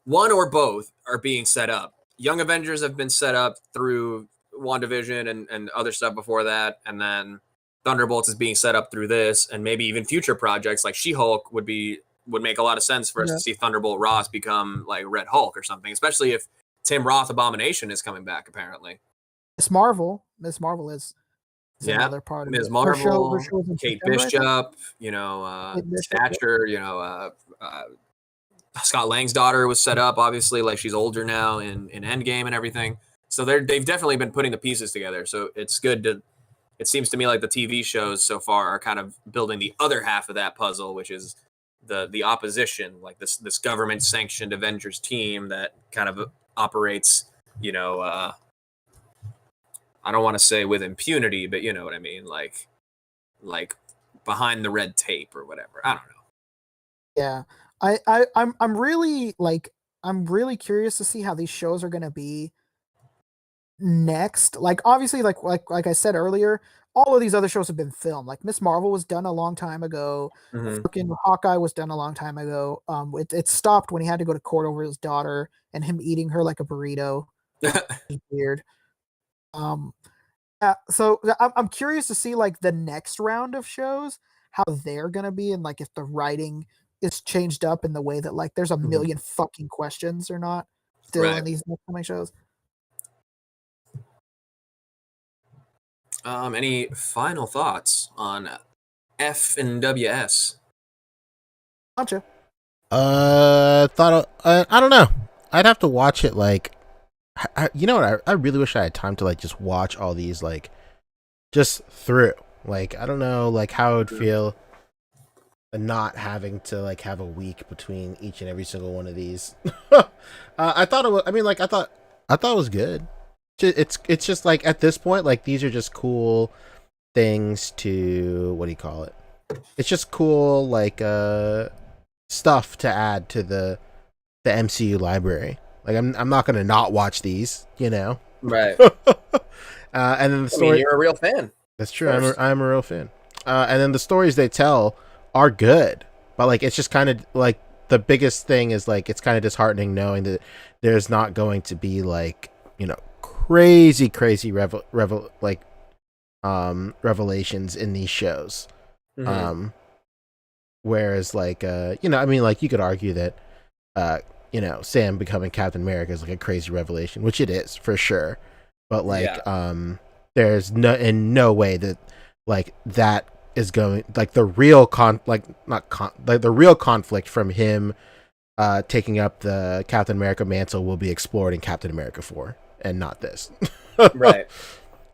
one or both are being set up. Young Avengers have been set up through WandaVision and other stuff before that, and then Thunderbolts is being set up through this, and maybe even future projects like She-Hulk would make a lot of sense for us to see Thunderbolt Ross become like Red Hulk or something, especially if Tim Roth Abomination is coming back apparently. Miss Marvel is another part of Ms. it. Marvel, Her show is in Kate September, Bishop, you know, Kate Bishop, Thatcher, you know, Scott Lang's daughter was set up, obviously, like she's older now in Endgame and everything. So they've definitely been putting the pieces together. So it's good to. It seems to me like the TV shows so far are kind of building the other half of that puzzle, which is the opposition, like this government sanctioned Avengers team that kind of operates, you know, I don't want to say with impunity, but you know what I mean, like behind the red tape or whatever. I don't know. Yeah. I'm really curious to see how these shows are gonna be next. Like obviously, like I said earlier, all of these other shows have been filmed. Like Miss Marvel was done a long time ago. Fucking Hawkeye was done a long time ago. It stopped when he had to go to court over his daughter and him eating her like a burrito. Weird. So I'm curious to see like the next round of shows, how they're gonna be, and like if the writing is changed up in the way that like there's a million fucking questions or not still in these upcoming shows. Any final thoughts on F and WS? Gotcha. I don't know. I'd have to watch it. Like, you know what? I really wish I had time to like just watch all these like just through. Like, I don't know, like how it would feel not having to like have a week between each and every single one of these. I thought it was. I mean, like I thought it was good. It's just like at this point, like these are just cool things to what do you call it? It's just cool like stuff to add to the MCU library. Like I'm not gonna not watch these, you know. Right. And then the I story. mean, you're a real fan. That's true. I'm a real fan. And then the stories they tell are good, but like it's just kind of like the biggest thing is like it's kind of disheartening knowing that there's not going to be like crazy revelations in these shows. Mm-hmm. Whereas like I mean like you could argue that Sam becoming Captain America is like a crazy revelation, which it is for sure. But like there's no way that like that is going like the real the real conflict from him taking up the Captain America mantle will be explored in Captain America 4 and not this. Right.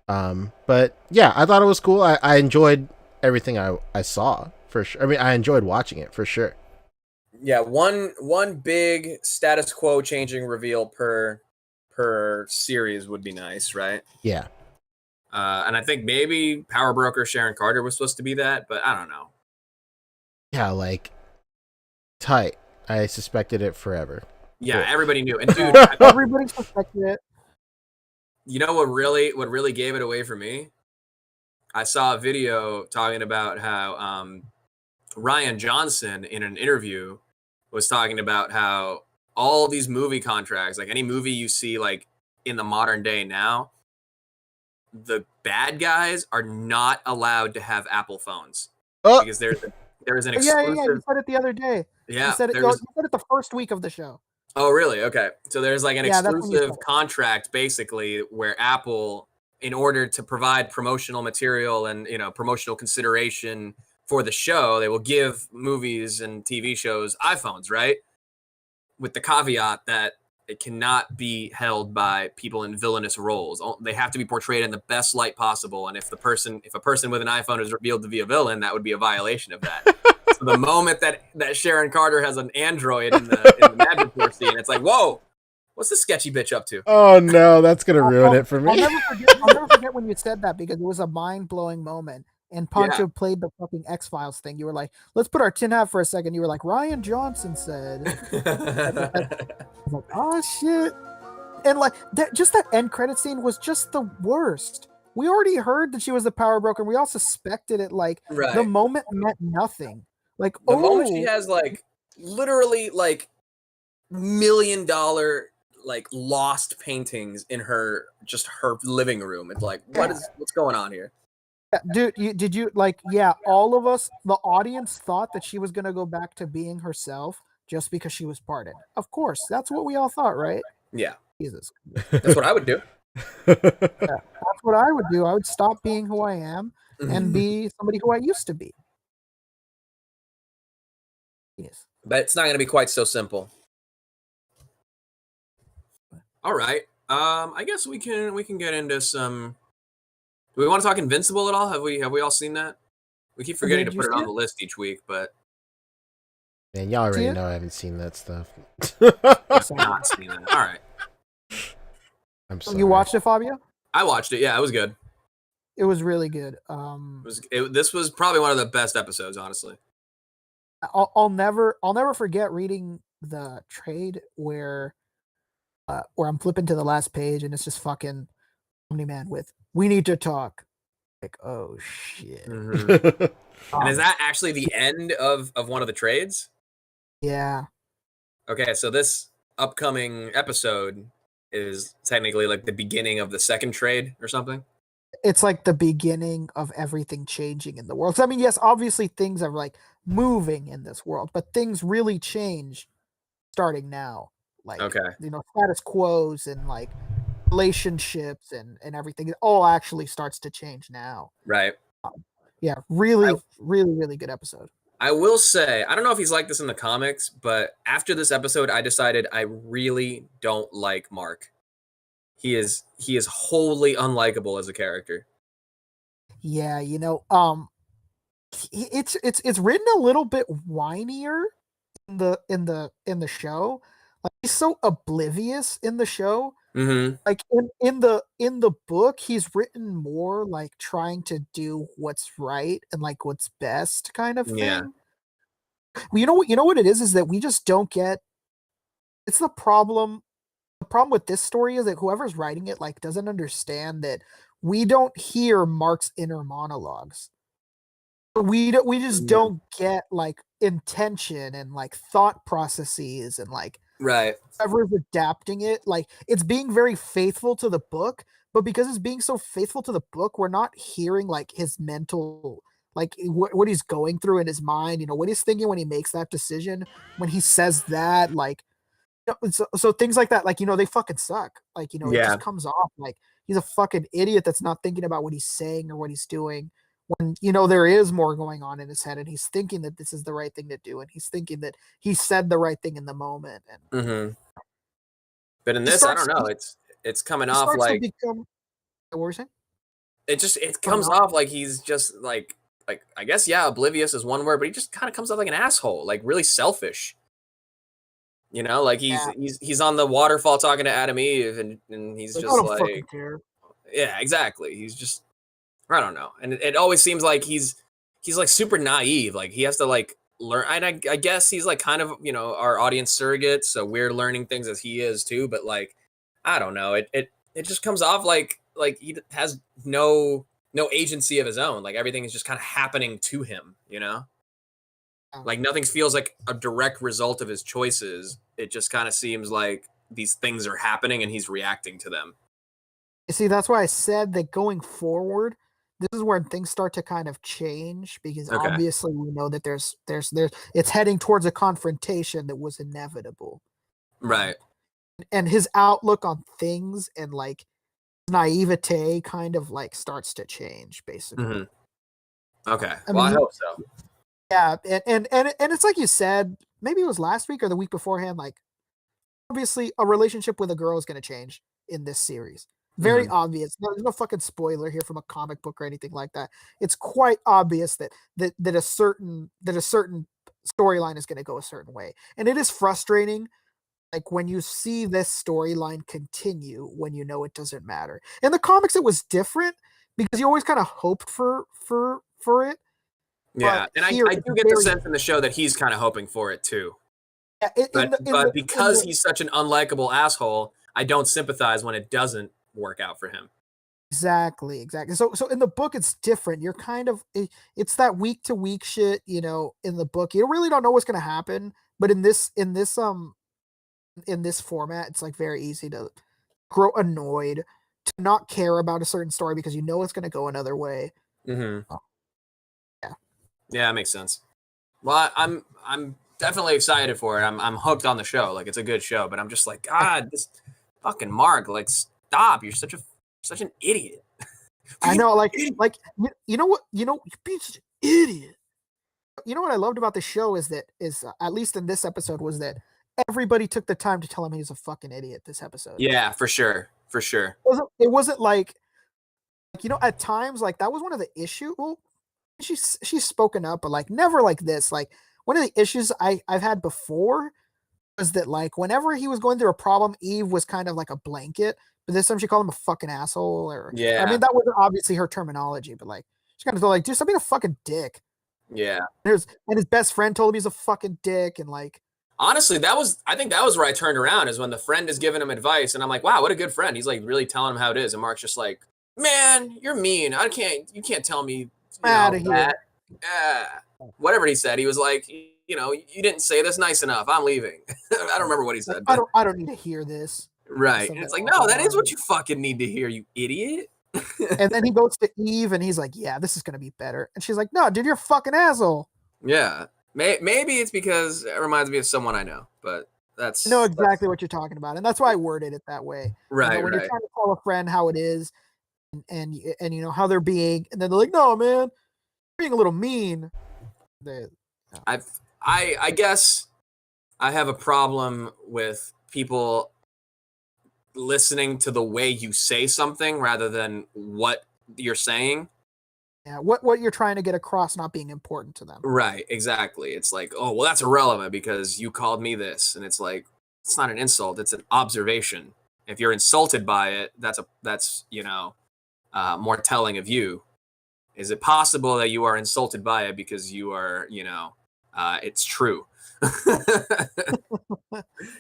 But yeah, I thought it was cool. I enjoyed everything I saw for sure. I mean, I enjoyed watching it for sure. Yeah, one big status quo changing reveal per series would be nice, right? Yeah. And I think maybe Power Broker Sharon Carter was supposed to be that, but I don't know. Yeah, like tight. I suspected it forever. Yeah, cool. Everybody knew. And dude, everybody suspected it. You know what really gave it away for me? I saw a video talking about how Ryan Johnson in an interview was talking about how all these movie contracts, like any movie you see like in the modern day now, the bad guys are not allowed to have Apple phones because there's an exclusive. Yeah, you said it the other day. Yeah, you said it the first week of the show. Oh, really? Okay. So there's like an exclusive contract basically where Apple, in order to provide promotional material and, promotional consideration for the show, they will give movies and TV shows iPhones, right? With the caveat that it cannot be held by people in villainous roles. They have to be portrayed in the best light possible. And if a person with an iPhone is revealed to be a villain, that would be a violation of that. So the moment that Sharon Carter has an Android in the Mad Report scene, it's like, whoa, what's this sketchy bitch up to? Oh no, that's gonna ruin it for me. I'll never forget when you said that because it was a mind-blowing moment. And Poncho played the fucking X-Files thing. You were like, let's put our tin hat for a second. You were like, Ryan Johnson said. I was like, oh shit. And like that end credit scene was just the worst. We already heard that she was the power broker. We all suspected it. Like the moment meant nothing. Like the moment she has like literally like $1 million like lost paintings in her living room. It's like, what's going on here? Dude, did you all of us, the audience thought that she was going to go back to being herself just because she was parted. Of course, that's what we all thought, right? Yeah. Jesus. That's what I would do. That's what I would do. I would stop being who I am and be somebody who I used to be. Yes. But it's not going to be quite so simple. All right. I guess we can get into some. Do we want to talk Invincible at all? Have we all seen that? We keep forgetting to put it on the list each week, but man, y'all already know I haven't seen that stuff. I've not seen that. All right. I'm sorry. You watched it, Fabio? I watched it. Yeah, it was good. It was really good. This was probably one of the best episodes, honestly. I'll never forget reading the trade where I'm flipping to the last page and it's just fucking Omni-Man with "We need to talk." Like, oh shit. Mm-hmm. And is that actually the end of one of the trades? Yeah. Okay, so this upcoming episode is technically like the beginning of the second trade or something? It's like the beginning of everything changing in the world. So, I mean, yes, obviously things are like moving in this world, but things really change starting now. Like, status quos and like relationships and everything. It all actually starts to change now. Right. Yeah, really good episode. I will say, I don't know if he's like this in the comics, but after this episode, I decided I really don't like Mark. He is wholly unlikable as a character. Yeah, it's written a little bit whinier in the show. Like he's so oblivious in the show. Mm-hmm. Like in the book, he's written more like trying to do what's right and like what's best kind of thing. Yeah. Well, you know what it is that we just don't get. It's the problem the problem with this story is that whoever's writing it like doesn't understand that we don't hear Mark's inner monologues. We just don't get like intention and like thought processes and like Right. whoever's adapting it, like it's being very faithful to the book, but because it's being so faithful to the book, we're not hearing like his mental, like what he's going through in his mind, what he's thinking when he makes that decision, when he says that, like, so things like that, like, they fucking suck. Like, it Yeah. just comes off like he's a fucking idiot that's not thinking about what he's saying or what he's doing when, there is more going on in his head and he's thinking that this is the right thing to do and he's thinking that he said the right thing in the moment. And Mm-hmm. But in He this, I starts- don't know. It's coming he off starts to like become, what were you saying? it comes off like he's just like I guess oblivious is one word, but he just kind of comes off like an asshole, like really selfish. Like he's on the waterfall talking to Adam Eve, and he's Like, just I don't like, fucking care. yeah, exactly. He's just, I don't know, and it always seems like he's like super naive. Like he has to like learn. And I guess he's like kind of our audience surrogate, so we're learning things as he is too. But like, I don't know. It just comes off like he has no agency of his own. Like everything is just kind of happening to him. Like nothing feels like a direct result of his choices. It just kind of seems like these things are happening and he's reacting to them. You see, that's why I said that going forward, this is where things start to kind of change because obviously we know that there's it's heading towards a confrontation that was inevitable. Right. And his outlook on things and like naivete kind of like starts to change basically. Mm-hmm. Okay. I hope so. Yeah, and it's like you said, maybe it was last week or the week beforehand, like obviously a relationship with a girl is going to change in this series. Very obvious. No, there's no fucking spoiler here from a comic book or anything like that. It's quite obvious that a certain storyline is going to go a certain way. And it is frustrating like when you see this storyline continue when it doesn't matter. In the comics it was different because you always kind of hoped for it. Yeah, and I do get the sense in the show that he's kind of hoping for it too. Yeah, but because he's such an unlikable asshole, I don't sympathize when it doesn't work out for him. Exactly. So in the book it's different. You're kind of it's that week to week shit, in the book. You really don't know what's going to happen, but in this format, it's like very easy to grow annoyed, to not care about a certain story because it's going to go another way. Mm-hmm. Yeah. Yeah, that makes sense. Well, I'm definitely excited for it. I'm hooked on the show. Like it's a good show, but I'm just like, God, this fucking Mark, like stop. You're such an idiot. I know, like you know what, you're being such an idiot. You know what I loved about the show is at least in this episode was that everybody took the time to tell him he's a fucking idiot this episode. Yeah, for sure. It wasn't like at times like that was one of the issues. Well, she's spoken up, but like never like this. Like one of the issues I've had before was that like whenever he was going through a problem, Eve was kind of like a blanket, but this time she called him a fucking asshole. Yeah. I mean that wasn't obviously her terminology, but like she kind of like, dude, stop being a fucking dick. Yeah. And his best friend told him he's a fucking dick, and like honestly, I think that was where I turned around is when the friend is giving him advice, and I'm like, wow, what a good friend. He's like really telling him how it is, and Mark's just like, man, you're mean. You can't tell me out of here. Whatever he said, he was like, you didn't say this nice enough. I'm leaving. I don't remember what he said. But I don't need to hear this. Right. And it's like, no, that is what you fucking need to hear, you idiot. And then he goes to Eve and he's like, yeah, this is going to be better. And she's like, no, dude, you're a fucking asshole. Yeah. Maybe it's because it reminds me of someone I know, but that's... I know exactly what you're talking about. And that's why I worded it that way. Right, when you're trying to tell a friend how it is and how they're being, and then they're like, no, man, you're being a little mean. I guess I have a problem with people listening to the way you say something rather than what you're saying. Yeah, what you're trying to get across not being important to them. Right, exactly. It's like, oh, well, that's irrelevant because you called me this. And it's like, it's not an insult, it's an observation. If you're insulted by it, that's more telling of you. Is it possible that you are insulted by it because you are, it's true?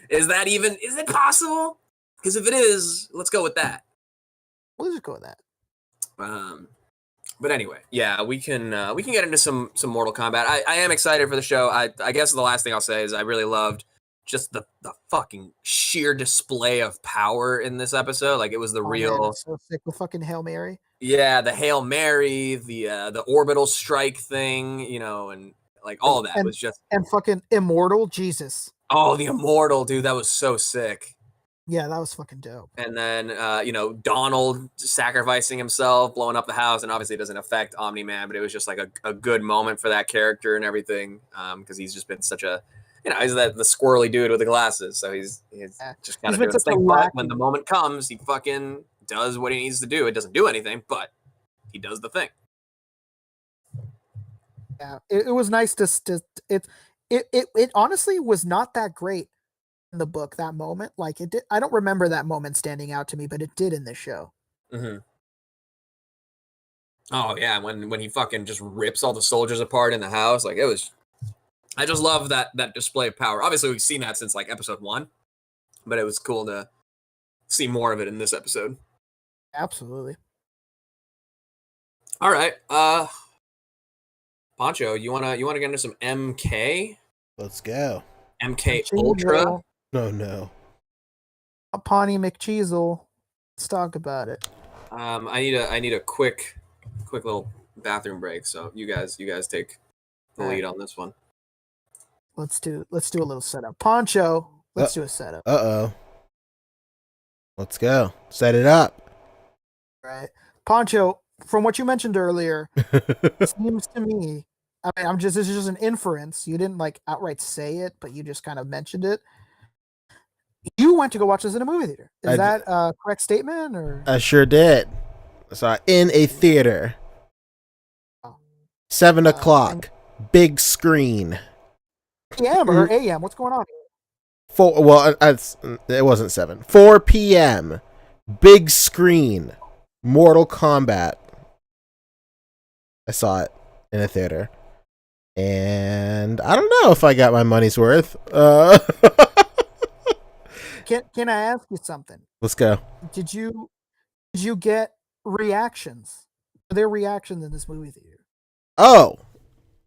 Is it possible? Because if it is, let's go with that. We'll just go with that. But anyway, yeah, we can get into some Mortal Kombat. I am excited for the show. I guess the last thing I'll say is I really loved just the fucking sheer display of power in this episode. Like it was the real. Man, so sick with fucking Hail Mary. Yeah, the Hail Mary, the orbital strike thing, and like all of that was just and fucking immortal Jesus. Oh, the immortal dude, that was so sick. Yeah, that was fucking dope. And then Donald sacrificing himself, blowing up the house, and obviously it doesn't affect Omni-Man, but it was just like a good moment for that character and everything, because he's just been such a he's the squirrely dude with the glasses, so he's just kind of doing his thing. But when the moment comes, he fucking does what he needs to do. It doesn't do anything, but he does the thing. Yeah, it was nice to it honestly was not that great in the book, that moment. Like it did, I don't remember that moment standing out to me, but it did in this show. Mm-hmm. Oh yeah, when he fucking just rips all the soldiers apart in the house, like it was. I just love that display of power. Obviously, we've seen that since like episode 1, but it was cool to see more of it in this episode. Absolutely. All right, Poncho, you wanna get into some MK? Let's go. MK Ultra. No. Pawnee McCheezel. Let's talk about it. I need a quick little bathroom break. So you guys take the lead on this one. Let's do a little setup. Poncho, let's do a setup. Let's go. Set it up. Right. Poncho, from what you mentioned earlier, it seems to me, I mean, this is just an inference. You didn't like outright say it, but you just kind of mentioned it. You went to go watch this in a movie theater. Is that a correct statement, or? I sure did. So in a theater. 7 o'clock. Big screen. PM or AM? What's going on here? Well, it wasn't 7. 4 p.m. Big screen. Mortal Kombat. I saw it in a theater. And I don't know if I got my money's worth. Can I ask you something? Let's go. Did you get reactions? Are there reactions in this movie theater? Oh,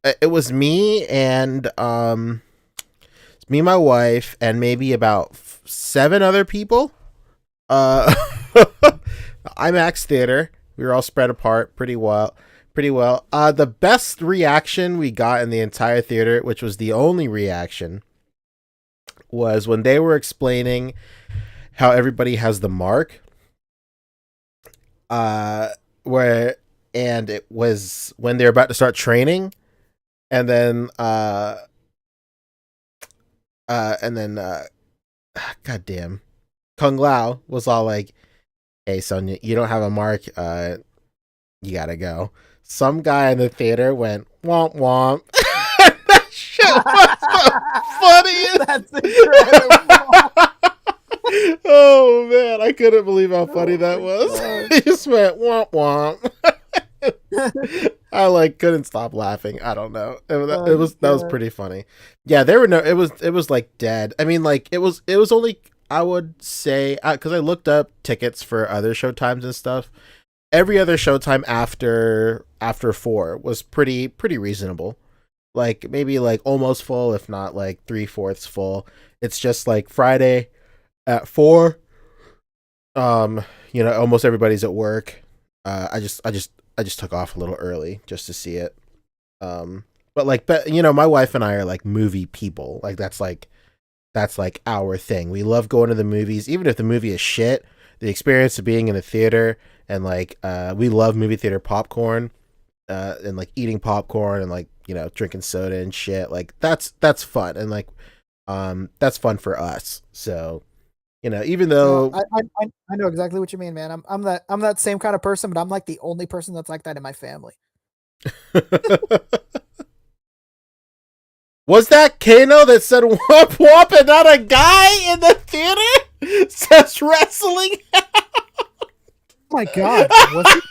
it was me and me, my wife, and maybe about 7 other people. IMAX theater. We were all spread apart pretty well. The best reaction we got in the entire theater, which was the only reaction, was when they were explaining how everybody has the mark. And it was when they're about to start training, and then goddamn, Kung Lao was all like, "Hey, Sonya, you don't have a mark. You gotta go." Some guy in the theater went womp womp. That shit was so funny. That's incredible. Oh man, I couldn't believe how funny that was. He just went womp womp. I couldn't stop laughing. I don't know. That was pretty funny. Yeah, it was like dead. I mean, like it was only, I would say, because I looked up tickets for other showtimes and stuff. Every other showtime after 4 was pretty reasonable. Like maybe like almost full, if not like 3/4 full. It's just like Friday at 4. Almost everybody's at work. I just took off a little early just to see it. But my wife and I are like movie people. Like that's like our thing. We love going to the movies, even if the movie is shit. The experience of being in a theater, and we love movie theater popcorn, and like eating popcorn and like drinking soda and shit. Like that's fun, and that's fun for us. So even though I know exactly what you mean, man. I'm that same kind of person, but I'm like the only person that's like that in my family. Was that Kano that said womp womp and not a guy in the theater? Says wrestling. Oh my god. Was it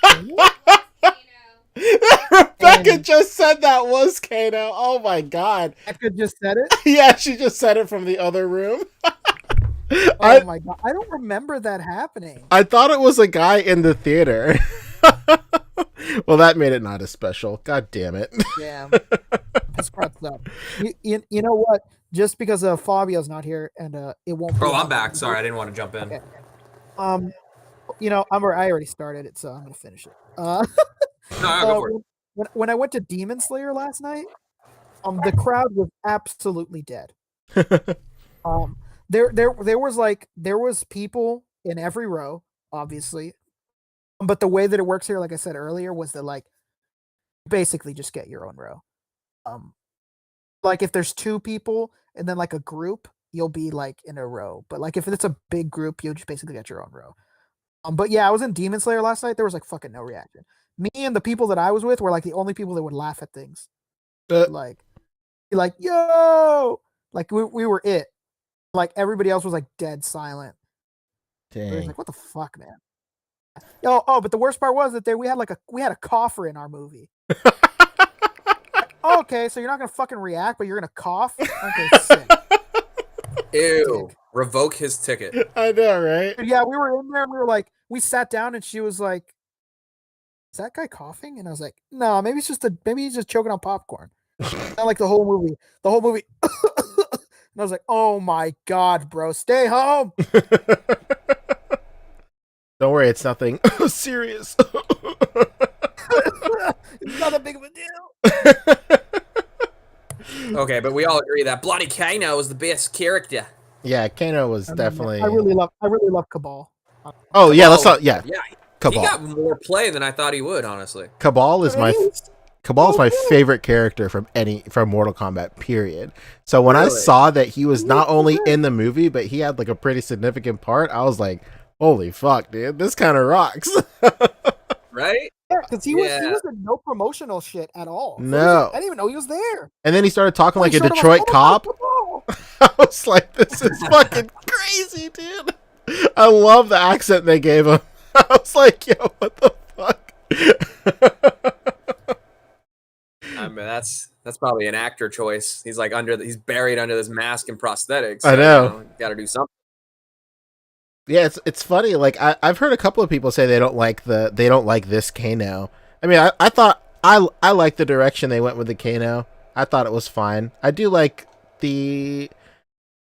Rebecca just said that was Kano. Oh my god. Rebecca just said it? Yeah, she just said it from the other room. Oh my god, I don't remember that happening. I thought it was a guy in the theater. Well, that made it not as special. God damn it. Damn, this cracks up. You know what? Just because Fabio's not here and it won't. Be Oh, I'm about back. the Sorry, I movie. didn't want to jump in. Okay. You know, I already started it, so I'm gonna finish it. No, go for it. When I went to Demon Slayer last night, the crowd was absolutely dead. There was people in every row, obviously, but the way that it works here, like I said earlier, was that like basically just get your own row. Like if there's two people and then like a group, you'll be like in a row. But like if it's a big group, you'll just basically get your own row. But yeah, I was in Demon Slayer last night. There was like fucking no reaction. Me and the people that I was with were like the only people that would laugh at things. Like yo, like we were it. Like everybody else was like dead silent. It was Dang. like, what the fuck, man? But the worst part was that we had a cougher in our movie. Okay, so you're not gonna fucking react, but you're gonna cough. Okay, sick. Ew. Revoke his ticket. I know, right? Yeah, we were in there and we sat down and she was like, "Is that guy coughing?" And I was like, "No, maybe he's just choking on popcorn." Not like the whole movie. And I was like, "Oh my god, bro, stay home." Don't worry, it's nothing serious. It's not that big of a deal. Okay, but we all agree that Bloody Kano was the best character. Yeah, Kano was definitely. I really love Cabal. Oh yeah, let's Cabal, not. Yeah, Yeah, Cabal. he got more play than I thought he would, honestly. Cabal is my favorite character from Mortal Kombat. Period. So when I Really? saw that he was not only in the movie, but he had like a pretty significant part, I was like, "Holy fuck, dude! This kind of rocks." Right? Yeah, because he was in no promotional shit at all. So No. I didn't even know he was there. And then he started talking like a He showed up, Detroit I was like, cop. "Oh, Cabal." I was like, "This is fucking crazy, dude!" I love the accent they gave him. I was like, "Yo, what the fuck?" I mean, that's probably an actor choice. He's like he's buried under this mask and prosthetics. I know. Got to do something. Yeah, it's funny. Like I've heard a couple of people say they don't like this Kano. I mean, I thought I like the direction they went with the Kano. I thought it was fine. I do like the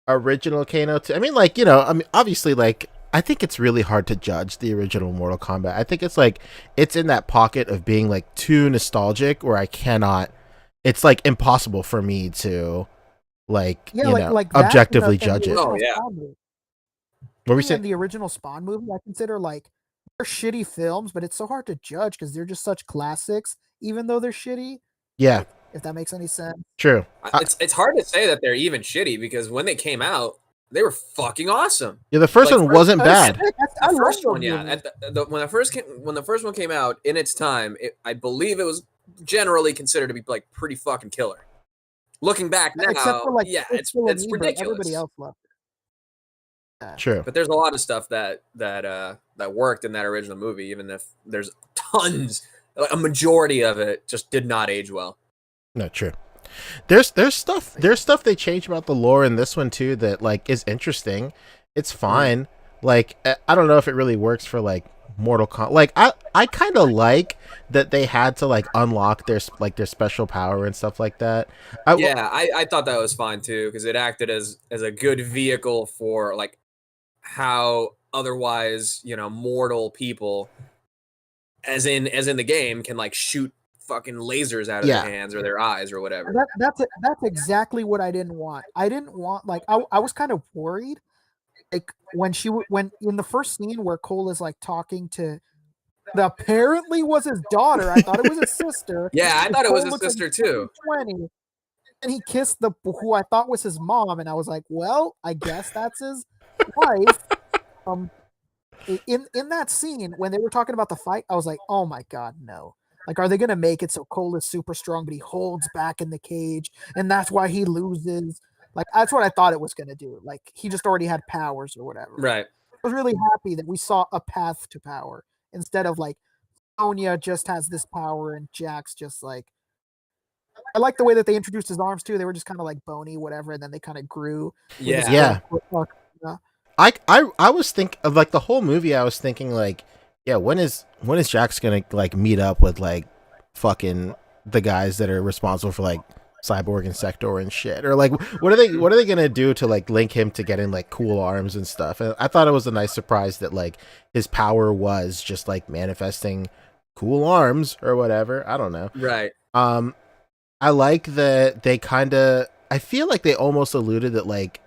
original Kano too. I mean, like, you know, I mean, obviously, like, I think it's really hard to judge the original Mortal Kombat. I think it's like it's in that pocket of being like too nostalgic where I cannot. It's like impossible for me to like objectively judge it. Oh yeah. What were we saying? The original Spawn movie, I consider like they're shitty films, but it's so hard to judge because they're just such classics, even though they're shitty. Yeah. If that makes any sense. True. It's hard to say that they're even shitty because when they came out, they were fucking awesome. Yeah, the first one wasn't bad. The first one, yeah. When the first one came out in its time, I believe it was generally considered to be like pretty fucking killer. Looking back now, Except for, like, yeah, it's ridiculous. ridiculous. Everybody else loved it. True. But there's a lot of stuff that worked in that original movie, even if there's tons, like a majority of it just did not age well. No, true. There's stuff they changed about the lore in this one too that like is interesting. It's fine. Like I don't know if it really works for like Mortal Kombat. Like I kind of like that they had to like unlock their special power and stuff like that. I thought that was fine too because it acted as a good vehicle for like how otherwise mortal people, as in the game, can like shoot fucking lasers out of their hands or their eyes or whatever. That's exactly what I didn't want. I didn't want like I was kind of worried like when in the first scene where Cole is like talking to that apparently was his daughter. I thought it was his sister. Yeah, I thought it was his sister too. 20, and he kissed who I thought was his mom, and I was like, well, I guess that's his wife. In that scene when they were talking about the fight, I was like, oh my god, no. Like, are they gonna make it so Cole is super strong, but he holds back in the cage, and that's why he loses? Like, that's what I thought it was gonna do. Like, he just already had powers or whatever. Right. I was really happy that we saw a path to power instead of like Sonya just has this power and Jax just like. I like the way that they introduced his arms too. They were just kind of like bony, whatever, and then they kind of grew. Yeah. I was thinking of like the whole movie. I was thinking like, yeah, when is Jax gonna like meet up with like fucking the guys that are responsible for like Cyborg and Sector and shit, or like what are they gonna do to like link him to getting like cool arms and stuff? And I thought it was a nice surprise that like his power was just like manifesting cool arms or whatever. I don't know. Right. I like that they kind of. I feel like they almost alluded that like.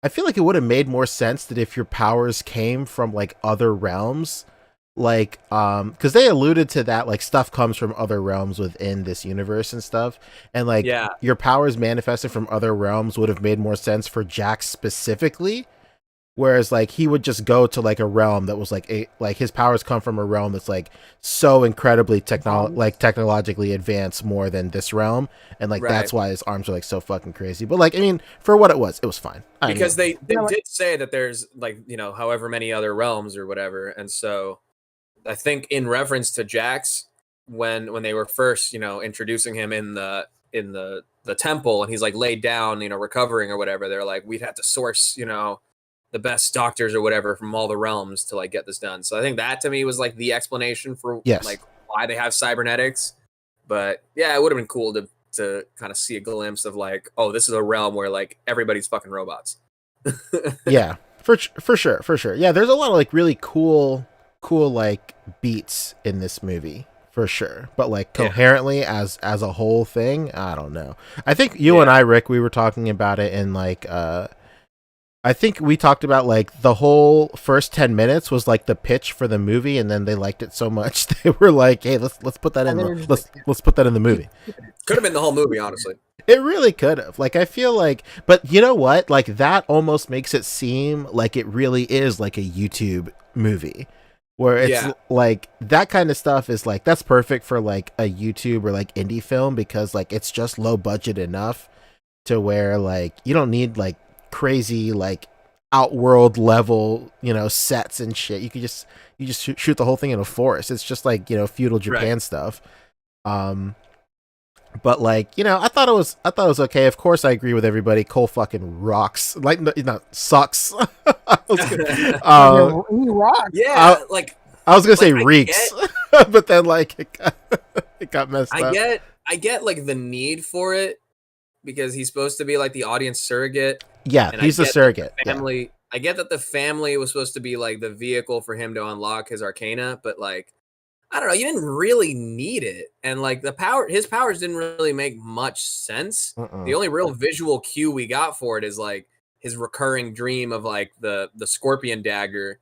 I feel like it would have made more sense that if your powers came from like other realms, like because they alluded to that like stuff comes from other realms within this universe and stuff, and like your powers manifested from other realms would have made more sense for Jax specifically. Whereas like he would just go to like a realm that was like his powers come from a realm that's like so incredibly technologically advanced more than this realm, and like that's why his arms are like so fucking crazy. But like I mean, for what it was fine. Because they did say that there's like, you know, however many other realms or whatever, and so I think in reference to Jax when they were first, you know, introducing him in the temple, and he's like laid down, you know, recovering or whatever, they're like, we'd have to source, you know, the best doctors or whatever from all the realms to like get this done. So I think that to me was like the explanation for like why they have cybernetics. But yeah, it would have been cool to kind of see a glimpse of like, oh, this is a realm where like everybody's fucking robots. Yeah, for sure. Yeah, there's a lot of like really cool like beats in this movie for sure. But like coherently as a whole thing, I don't know. I think you and I, Rick, we were talking about it in like I think we talked about like the whole first 10 minutes was like the pitch for the movie, and then they liked it so much they were like, "Hey, let's put that in let's put that in the movie." Could have been the whole movie, honestly. It really could have. Like I feel like, but you know what? Like that almost makes it seem like it really is like a YouTube movie, where it's like that kind of stuff is like that's perfect for like a YouTube or like indie film because like it's just low budget enough to where like you don't need like crazy like outworld level, you know, sets and shit. You just shoot the whole thing in a forest. It's just like, you know, feudal Japan stuff. But like, you know, I thought it was okay. Of course, I agree with everybody. Cole fucking rocks. Like, not sucks. He rocks. Yeah, like I was gonna say reeks, but then like it got messed up. I get like the need for it because he's supposed to be like the audience surrogate. Yeah, he's a surrogate. Family. Yeah. I get that the family was supposed to be like the vehicle for him to unlock his arcana, but like, I don't know, you didn't really need it. And like his powers didn't really make much sense. The only real visual cue we got for it is like his recurring dream of like the scorpion dagger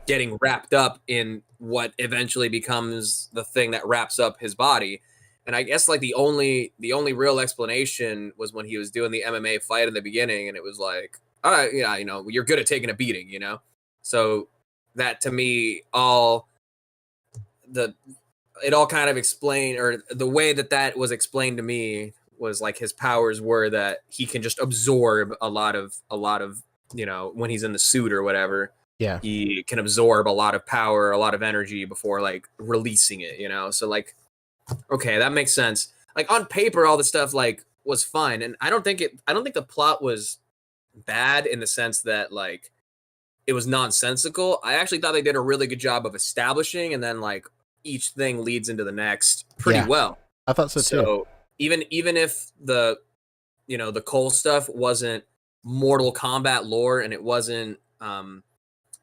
getting wrapped up in what eventually becomes the thing that wraps up his body. And I guess like the only real explanation was when he was doing the MMA fight in the beginning, and it was like, all right, yeah, you know, you're good at taking a beating, you know? So that to me, it all kind of explained, or the way that was explained to me was like his powers were that he can just absorb a lot of, you know, when he's in the suit or whatever. Yeah. He can absorb a lot of power, a lot of energy before like releasing it, you know? So like, okay, that makes sense. Like on paper, all the stuff like was fine, and I don't think the plot was bad in the sense that like it was nonsensical. I actually thought they did a really good job of establishing, and then like each thing leads into the next pretty well. I thought so too. So even if the Cole stuff wasn't Mortal Kombat lore and it wasn't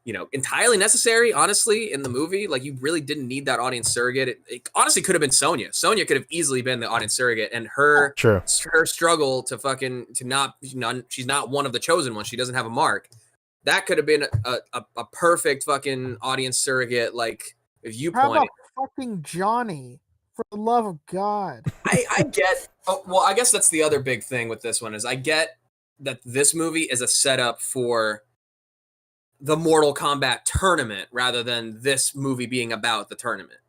you know, entirely necessary, honestly, in the movie. Like, you really didn't need that audience surrogate. It honestly could have been Sonya. Sonya could have easily been the audience surrogate, and her struggle she's not one of the chosen ones. She doesn't have a mark. That could have been a perfect fucking audience surrogate, like, viewpoint. How about fucking Johnny? For the love of God. I get. Well, I guess that's the other big thing with this one is I get that this movie is a setup for the Mortal Kombat tournament rather than this movie being about the tournament.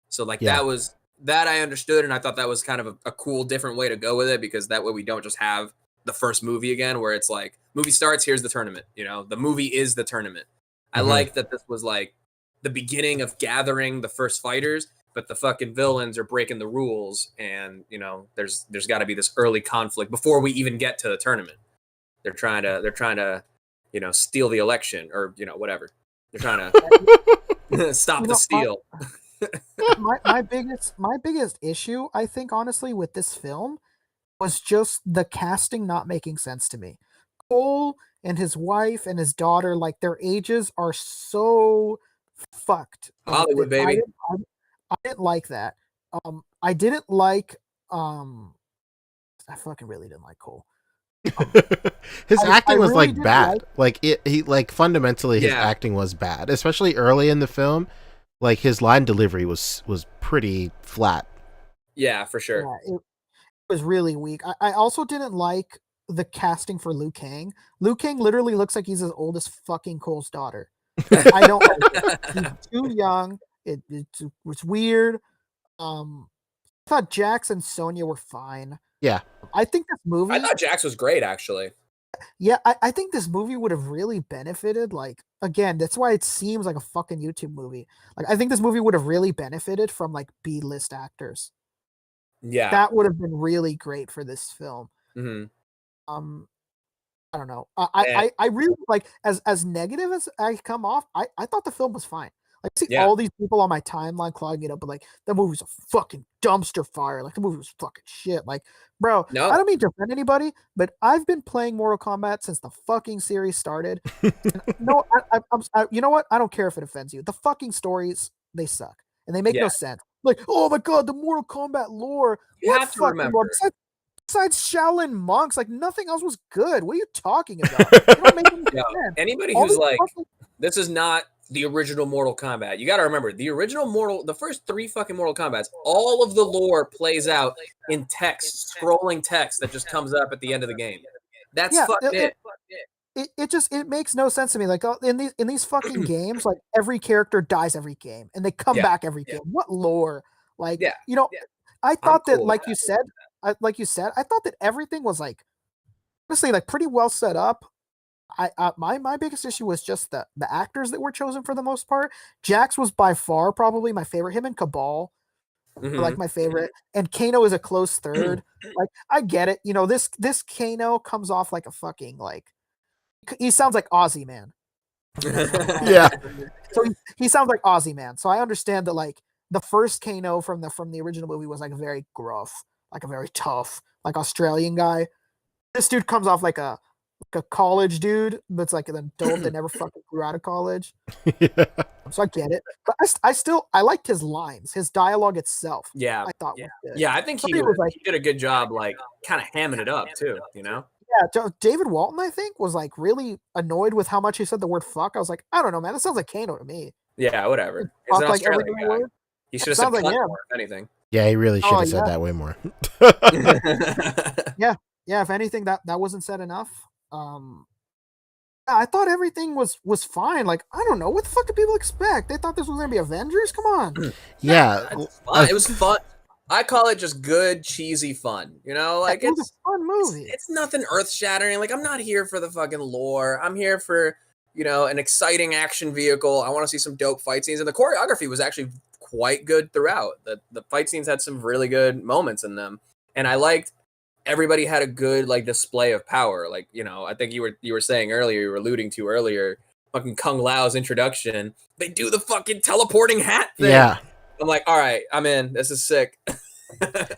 So like that I understood, and I thought that was kind of a cool different way to go with it, because that way we don't just have the first movie again where it's like movie starts, here's the tournament, you know, the movie is the tournament. I like that this was like the beginning of gathering the first fighters, but the fucking villains are breaking the rules, and you know there's got to be this early conflict before we even get to the tournament. They're trying to steal the election or whatever. They're trying to stop the steal. My biggest issue, I think, honestly, with this film was just the casting not making sense to me. Cole and his wife and his daughter, like their ages are so fucked. Hollywood, baby. I didn't like that. I didn't like. I fucking really didn't like Cole. His acting was really like didn't bad. He fundamentally his Yeah. acting was bad, especially early in the film. Like his line delivery was pretty flat. Yeah, for sure. Yeah, it was really weak. I also didn't like the casting for Liu Kang. Liu Kang literally looks like he's as old as fucking Cole's daughter. I don't like it. He's too young. It's weird. I thought Jax and Sonya were fine. Yeah. I think this movie. I thought Jax was great, actually. Yeah, I think this movie would have really benefited. Like, again, that's why it seems like a fucking YouTube movie. Like, I think this movie would have really benefited from like B-list actors. Yeah. That would have been really great for this film. hmm I don't know. I really like as negative as I come off. I thought the film was fine. Like, I see Yeah. all these people on my timeline clogging it up, but like the movie was a fucking dumpster fire. Like the movie was fucking shit. Like, bro, No. I don't mean to offend anybody, but I've been playing Mortal Kombat since the fucking series started. And no, you know what? I don't care if it offends you. The fucking stories, they suck and they make no Yeah. sense. Like, oh my god, the Mortal Kombat lore. You What have to fucking remember. lore? Besides Shaolin monks, like nothing else was good. What are you talking about? It don't make any No. sense. Anybody All who's these like, fucking- this is not the original Mortal Kombat. You got to remember, the first 3 fucking Mortal Kombats, all of the lore plays out in text, scrolling text that just comes up at the end of the game. That's Yeah, fucking it. it makes no sense to me. Like in these fucking games, like every character dies every game and they come Yeah, back every game. What lore? Like, Yeah, I thought that, cool with like that. you said, I thought that everything was like, honestly, like pretty well set up. My biggest issue was just the actors that were chosen for the most part. Jax was by far probably my favorite. Him and Cabal were Mhm. like my favorite, and Kano is a close third. Like, I get it. This Kano comes off like a fucking like. He sounds like Aussie Man. Yeah. So he sounds like Aussie Man. So I understand that like the first Kano from the original movie was like very gruff, like a very tough, like Australian guy. This dude comes off like a college dude that's like an adult that never fucking grew out of college. So I get it. But I liked his lines, his dialogue itself. Yeah. I thought was good. Yeah, I think he Somebody was like- did a good job, like kind of hamming it up too. Yeah, David Walton, I think, was like really annoyed with how much he said the word fuck. I was like, I don't know, man. That sounds like Kano to me. Yeah, whatever. He's Fuck an like every Australian other guy. word. He should have Sounds said like cunt him. more, if anything. Yeah, he really should Oh, have said yeah. that way more. Yeah, if anything, that wasn't said enough. I thought everything was fine. Like, I don't know, what the fuck did people expect? They thought this was gonna be Avengers. Come on, Yeah. Fun. It was fun. I call it just good, cheesy fun. Like it was a fun movie. it's nothing earth shattering. Like, I'm not here for the fucking lore. I'm here for, an exciting action vehicle. I want to see some dope fight scenes. And the choreography was actually quite good throughout. The fight scenes had some really good moments in them. And I liked everybody had a good like display of power. Like, I think you were saying earlier, you were alluding to earlier, fucking Kung Lao's introduction. They do the fucking teleporting hat thing. Yeah. I'm like, all right, I'm in. This is sick.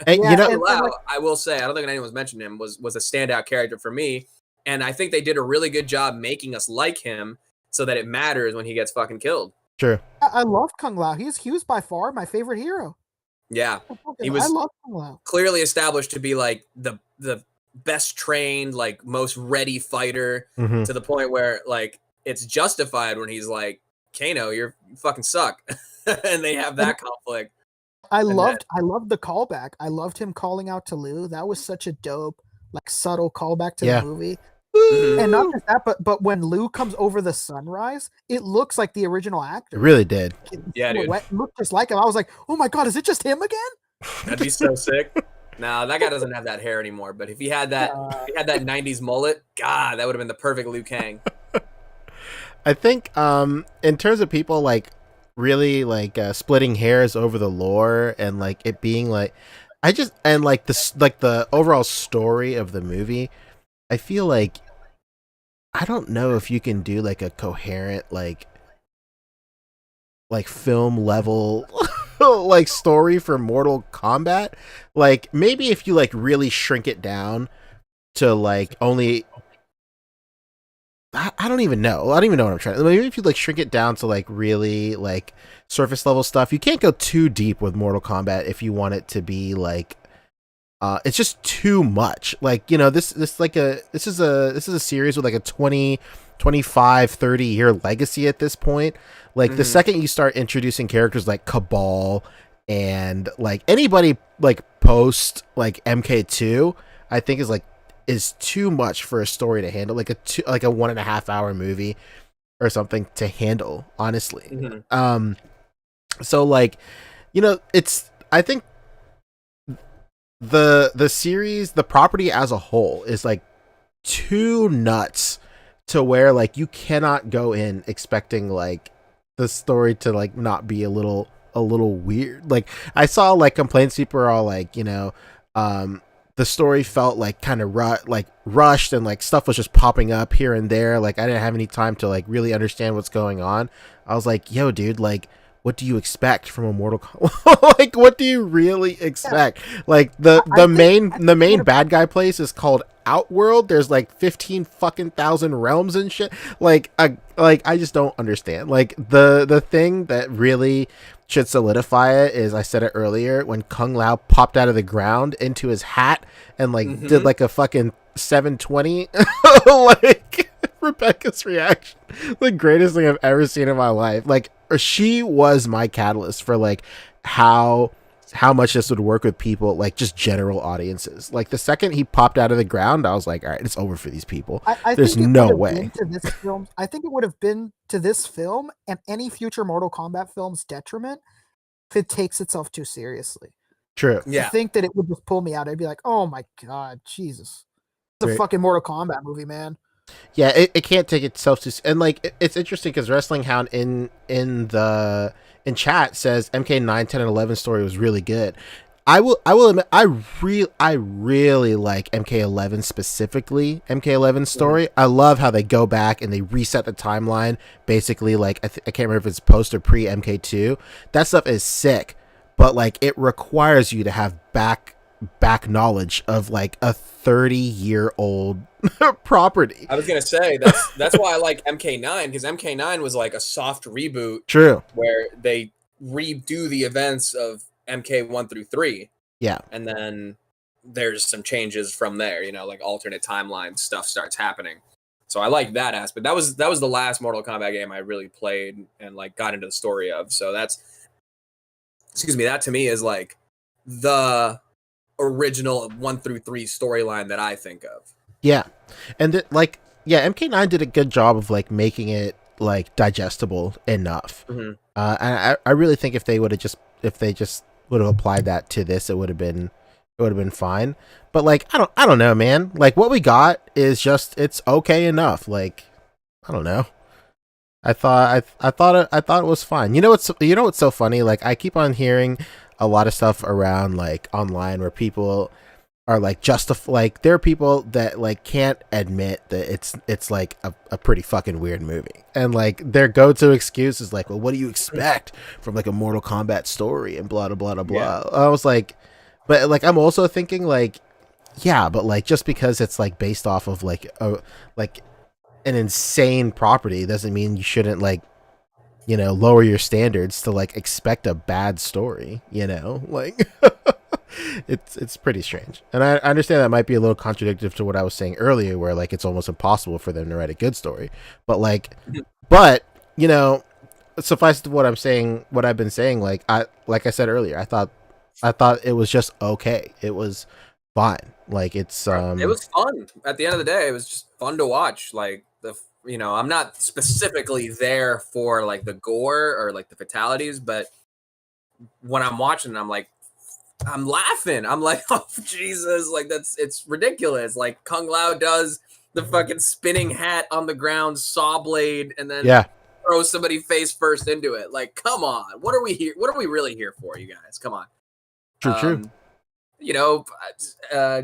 And Yeah, and Lao, like- I will say, I don't think anyone's mentioned him, was a standout character for me. And I think they did a really good job making us like him so that it matters when he gets fucking killed. True. I loved Kung Lao. He was by far my favorite hero. Yeah. He I was love Kung Lao. clearly established to be like the best trained, like most ready fighter, Mhm. to the point where like it's justified when he's like, Kano, you fucking suck. And they have that conflict. I And loved the callback. I loved him calling out to Lou. That was such a dope, like subtle callback to Yeah. the movie. Mhm. And not just that, but when Lou comes over the sunrise, it looks like the original actor. It really did. Yeah, dude. Silhouette looked just like him. I was like, oh my god, is it just him again? That'd be so sick. No, that guy doesn't have that hair anymore. But if he had that, 90s mullet, God, that would have been the perfect Liu Kang. I think in terms of people like really like splitting hairs over the lore and like it being like the overall story of the movie, I feel like I don't know if you can do like a coherent like film level like story for Mortal Kombat. Like maybe if you like really shrink it down to like only I don't even know. I don't even know what I'm trying. Maybe if you like shrink it down to like really like surface level stuff, you can't go too deep with Mortal Kombat if you want it to be like it's just too much. Like, you know, this is a series with like a 20, 25, 30 year legacy at this point. Like the second you start introducing characters like Cabal and like anybody like post like MK2, I think is too much for a story to handle. Like like a 1.5 hour movie or something to handle, honestly. So like, you know, I think the series, the property as a whole is like too nuts to where like you cannot go in expecting like the story to like not be a little weird. Like I saw like complaints, people are all like, you know, the story felt like kind of rushed and like stuff was just popping up here and there. Like I didn't have any time to like really understand what's going on. I was like, yo, dude, like what do you expect from a Mortal Kombat? Like what do you really expect? Like the main bad guy place is called Outworld. There's like 15 fucking thousand realms and shit. Like I just don't understand. Like the thing that really should solidify it is, I said it earlier, when Kung Lao popped out of the ground into his hat and like did like a fucking 720. Like Rebecca's reaction, the greatest thing I've ever seen in my life. Like she was my catalyst for like how much this would work with people, like just general audiences. Like the second he popped out of the ground, I was like, all right, it's over for these people. There's no way. I think it would have been to this film and any future Mortal Kombat film's detriment if it takes itself too seriously. True. I think that it would just pull me out. I'd be like, oh my god, Jesus. It's a fucking Mortal Kombat movie, man. Yeah, it can't take itself too, and like it's interesting because Wrestling Hound in chat says MK9, 10, and 11 story was really good. I will admit I really like MK11 specifically. MK11 story. I love how they go back and they reset the timeline. Basically, like I can't remember if it's post or pre MK2. That stuff is sick, but like it requires you to have back knowledge of like a 30-year-old property. I was gonna say that's why I like MK9, because MK9 was like a soft reboot. True. Where they redo the events of MK1 through 3. Yeah. And then there's some changes from there, you know, like alternate timeline stuff starts happening. So I like that aspect. That was the last Mortal Kombat game I really played and like got into the story of. So that to me is like the original 1 through 3 storyline that I think of. Yeah. And MK9 did a good job of like making it like digestible enough. And I really think if they just would have applied that to this, it would have been fine. But like I don't know, man. Like what we got is just, it's okay enough. Like I don't know. I thought it was fine. You know what's so funny? Like I keep on hearing a lot of stuff around like online where people are like like there are people that like can't admit that it's like a pretty fucking weird movie, and like their go-to excuse is like, well, what do you expect from like a Mortal Kombat story and blah blah blah blah. Yeah. I was like, but like I'm also thinking like, yeah, but like just because it's like based off of like an insane property doesn't mean you shouldn't like, you know, lower your standards to like expect a bad story, you know, like it's pretty strange. And I understand that might be a little contradictory to what I was saying earlier, where like it's almost impossible for them to write a good story, but you know, suffice to what I've been saying, like I said earlier, I thought it was just okay. It was fine. Like it was fun. At the end of the day, it was just fun to watch. Like I'm not specifically there for like the gore or like the fatalities, but when I'm watching, I'm laughing. I'm like, oh Jesus, like it's ridiculous. Like Kung Lao does the fucking spinning hat on the ground, saw blade, and then throw somebody face first into it. Like, come on, what are we here? What are we really here for, you guys? Come on. True. you know,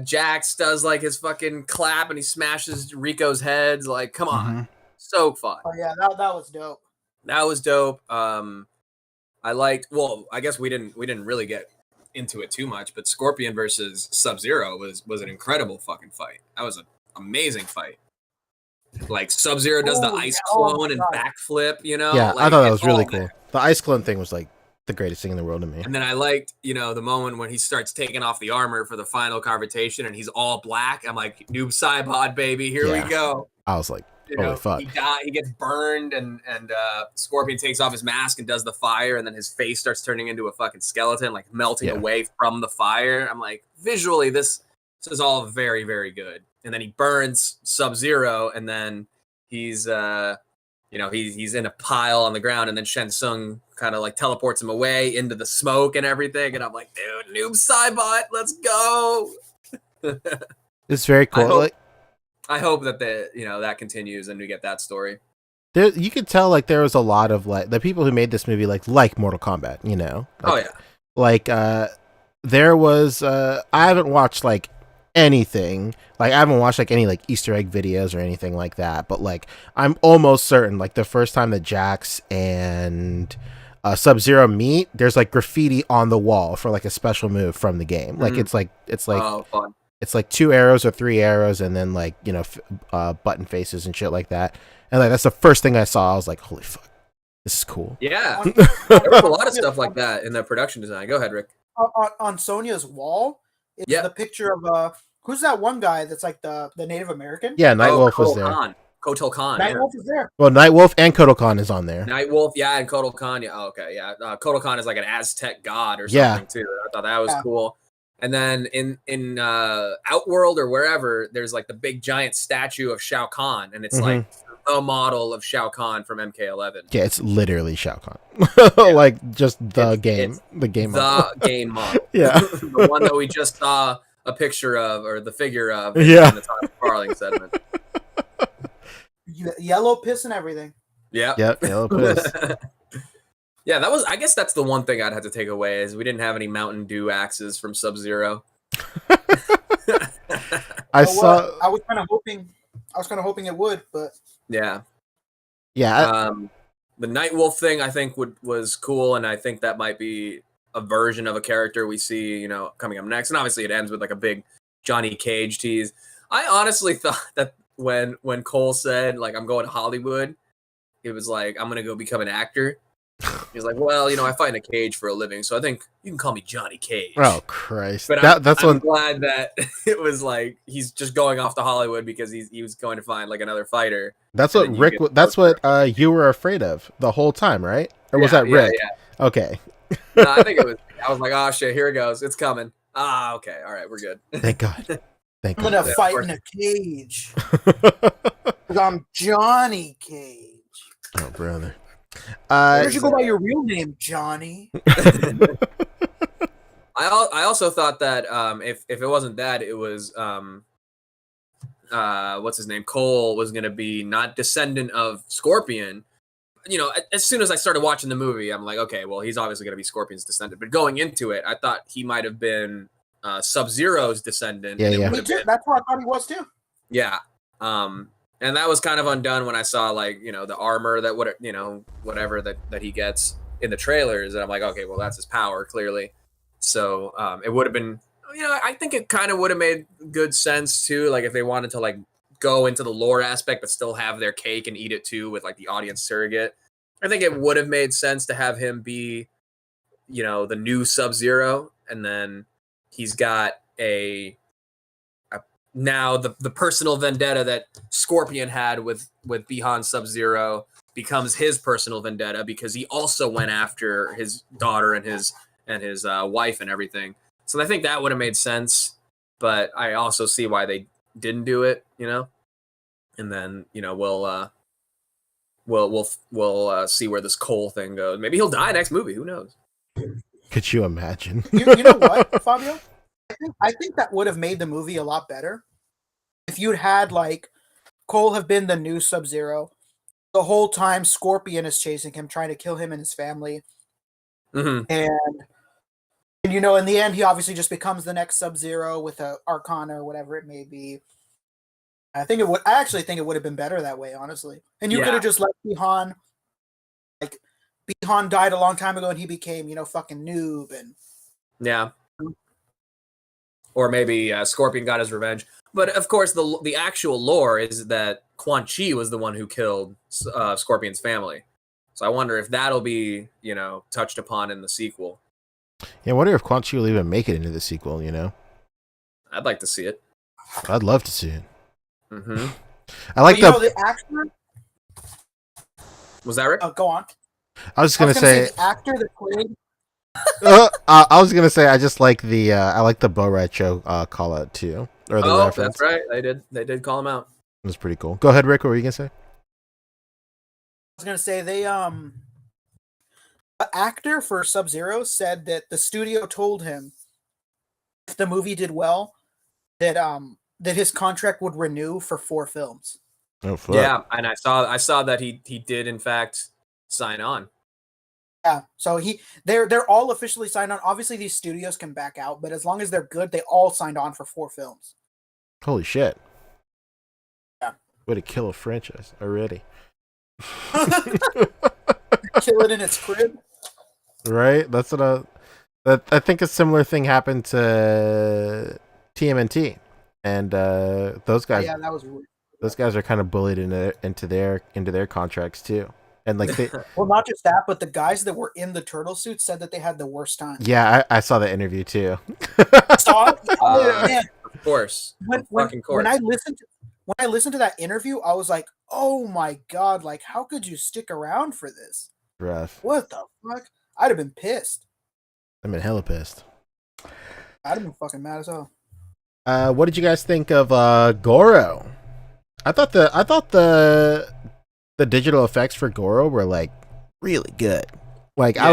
Jax does like his fucking clap and he smashes Rico's heads. Like, come on, so fun. Oh yeah, that was dope. That was dope. I liked. Well, I guess we didn't really get into it too much, but Scorpion versus Sub-Zero was an incredible fucking fight. That was an amazing fight. Like Sub-Zero does the ice clone and backflip, you know? Yeah, like, I thought that was really all cool. there. The ice clone thing was like the greatest thing in the world to me. And then I liked, you know, the moment when he starts taking off the armor for the final confrontation and he's all black. I'm like, Noob Saibot, baby, here we go. I was like, You holy know, fuck. he gets burned and Scorpion takes off his mask and does the fire and then his face starts turning into a fucking skeleton, like melting away from the fire. I'm like, visually, this is all very, very good. And then he burns Sub-Zero and then he's you know, he's in a pile on the ground and then Shen Tsung kind of like teleports him away into the smoke and everything. And I'm like, dude, Noob Saibot, let's go. It's very cool. I hope that that continues and we get that story. There, you could tell like there was a lot of like the people who made this movie like Mortal Kombat, you know. Like, there was I haven't watched like anything. Like I haven't watched like any like Easter egg videos or anything like that, but like I'm almost certain like the first time that Jax and Sub-Zero meet, there's like graffiti on the wall for like a special move from the game. Like it's like oh, fun. It's like 2 arrows or 3 arrows and then like, you know, button faces and shit like that. And like that's the first thing I saw. I was like, holy fuck, this is cool. Yeah. There was a lot of stuff like that in the production design. Go ahead, Rick. On Sonya's wall, it's the picture of who's that one guy that's like the Native American? Yeah, Nightwolf was there. Kotal Khan. Nightwolf is there. Well, Nightwolf and Kotal Khan is on there. Nightwolf, yeah, and Kotal Khan. Yeah, okay, yeah. Kotal Khan is like an Aztec god or something too. I thought that was cool. And then in Outworld or wherever, there's like the big giant statue of Shao Kahn, and it's like the model of Shao Kahn from MK11. Yeah, it's literally Shao Kahn. Like just the game model. The game model. Yeah. The one that we just saw a picture of or the figure of in the Todd Farling segment. Yellow piss and everything. Yeah. Yep, yellow piss. Yeah, I guess that's the one thing I'd have to take away is we didn't have any Mountain Dew axes from Sub-Zero. I was kind of hoping it would, but yeah. The Nightwolf thing I think was cool, and I think that might be a version of a character we see, you know, coming up next. And obviously it ends with like a big Johnny Cage tease. I honestly thought that when Cole said like I'm going to Hollywood, he was like, I'm gonna go become an actor. He's like, well, you know, I fight in a cage for a living, so I think you can call me Johnny Cage. Oh Christ! But I'm glad that it was like he's just going off to Hollywood because he was going to find like another fighter. That's what Rick. That's what you were afraid of the whole time, right? Or was that Rick? Yeah. Okay. No, I think it was. I was like, oh shit, here it goes, it's coming. Ah, okay, all right, we're good. Thank God. Thank God. I'm gonna fight in a cage. I'm Johnny Cage. Oh brother. Where'd you go by your real name, Johnny? I also thought that if it wasn't that, it was what's his name? Cole was gonna be not descendant of Scorpion. You know, as soon as I started watching the movie, I'm like, okay, well, he's obviously gonna be Scorpion's descendant. But going into it, I thought he might have been Sub-Zero's descendant. Yeah. Me too. That's what I thought he was too. Yeah. And that was kind of undone when I saw like, you know, the armor that whatever that he gets in the trailers. And I'm like, okay, well, that's his power clearly. So it would have been, you know, I think it kind of would have made good sense too. Like if they wanted to like go into the lore aspect, but still have their cake and eat it too with like the audience surrogate. I think it would have made sense to have him be, you know, the new Sub-Zero. And then he's got now the personal vendetta that Scorpion had with Bihan Sub-Zero becomes his personal vendetta because he also went after his daughter and his wife and everything. So I think that would have made sense, but I also see why they didn't do it, you know. And then, you know, we'll see where this Cole thing goes. Maybe he'll die next movie. Who knows? Could you imagine? You know what, Fabio? I think that would have made the movie a lot better if you'd had like Cole have been the new Sub-Zero the whole time. Scorpion is chasing him, trying to kill him and his family, and And in the end, he obviously just becomes the next Sub-Zero with a Arcana or whatever it may be. I actually think it would have been better that way, honestly. And you could have just let Bihan, like Bihan died a long time ago, and he became, fucking Noob, and Yeah. Or maybe Scorpion got his revenge. But of course, the actual lore is that Quan Chi was the one who killed Scorpion's family. So I wonder if that'll be, touched upon in the sequel. Yeah, I wonder if Quan Chi will even make it into the sequel, I'd like to see it. I'd love to see it. Mm-hmm. I like the actor. Was that right? Oh, go on. I was gonna say the actor that played. I was gonna say I just like the I like the Bo Retro call out too, or the reference. That's right. They did call him out. It was pretty cool. Go ahead, Rick. What were you gonna say? I was gonna say they the actor for Sub-Zero said that the studio told him if the movie did well that his contract would renew for 4 films. Oh fuck. Yeah, and I saw that he did in fact sign on. Yeah, so they're all officially signed on. Obviously, these studios can back out, but as long as they're good, they all signed on for 4 films. Holy shit. Yeah. Way to kill a franchise already. Kill it in its crib. Right? That's what I think a similar thing happened to TMNT. And those guys Yeah, that was weird. Those guys are kind of bullied into their contracts too. And like well, not just that, but the guys that were in the turtle suits said that they had the worst time. Yeah, I saw the interview too. Saw it? Man. Of course. When I listened to that interview, I was like, "Oh my god! Like, how could you stick around for this? Rough. What the fuck? I'd have been pissed. I've been hella pissed. I'd have been fucking mad as hell." What did you guys think of Goro? I thought the digital effects for Goro were like really good. Like yeah. I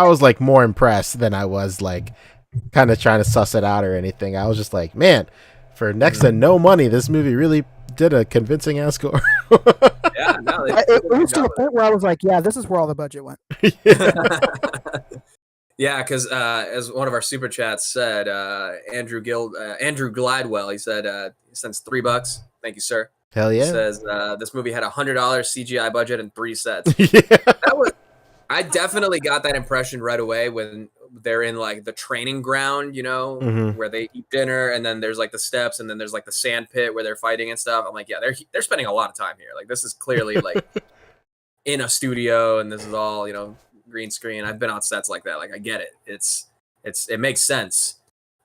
was like more impressed than I was like kind of trying to suss it out or anything. I was just like, man, for next to no money, this movie really did a convincing ass Goro. Yeah, no, it was to the point where I was like, yeah, this is where all the budget went. Yeah, because as one of our super chats said, Andrew Gladwell, he said he sends $3. Thank you, sir. Hell yeah. He says this movie had $100 CGI budget and 3 sets. Yeah. I definitely got that impression right away when they're in like the training ground, where they eat dinner, and then there's like the steps, and then there's like the sand pit where they're fighting and stuff. I'm like, yeah, they're spending a lot of time here. Like this is clearly like in a studio, and this is all green screen. I've been on sets like that. Like I get it. It makes sense.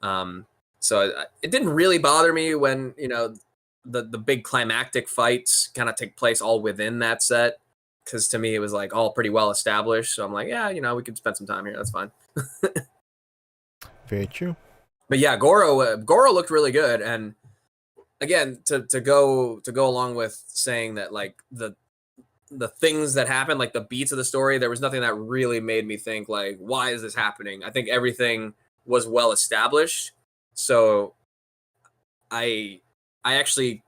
So it didn't really bother me when the big climactic fights kind of take place all within that set, because to me it was like all pretty well established. So I'm like, yeah, we could spend some time here. That's fine. Very true. But yeah, Goro looked really good, and again, to go along with saying that like the things that happened, like the beats of the story, there was nothing that really made me think like, why is this happening? I think everything was well established. So I actually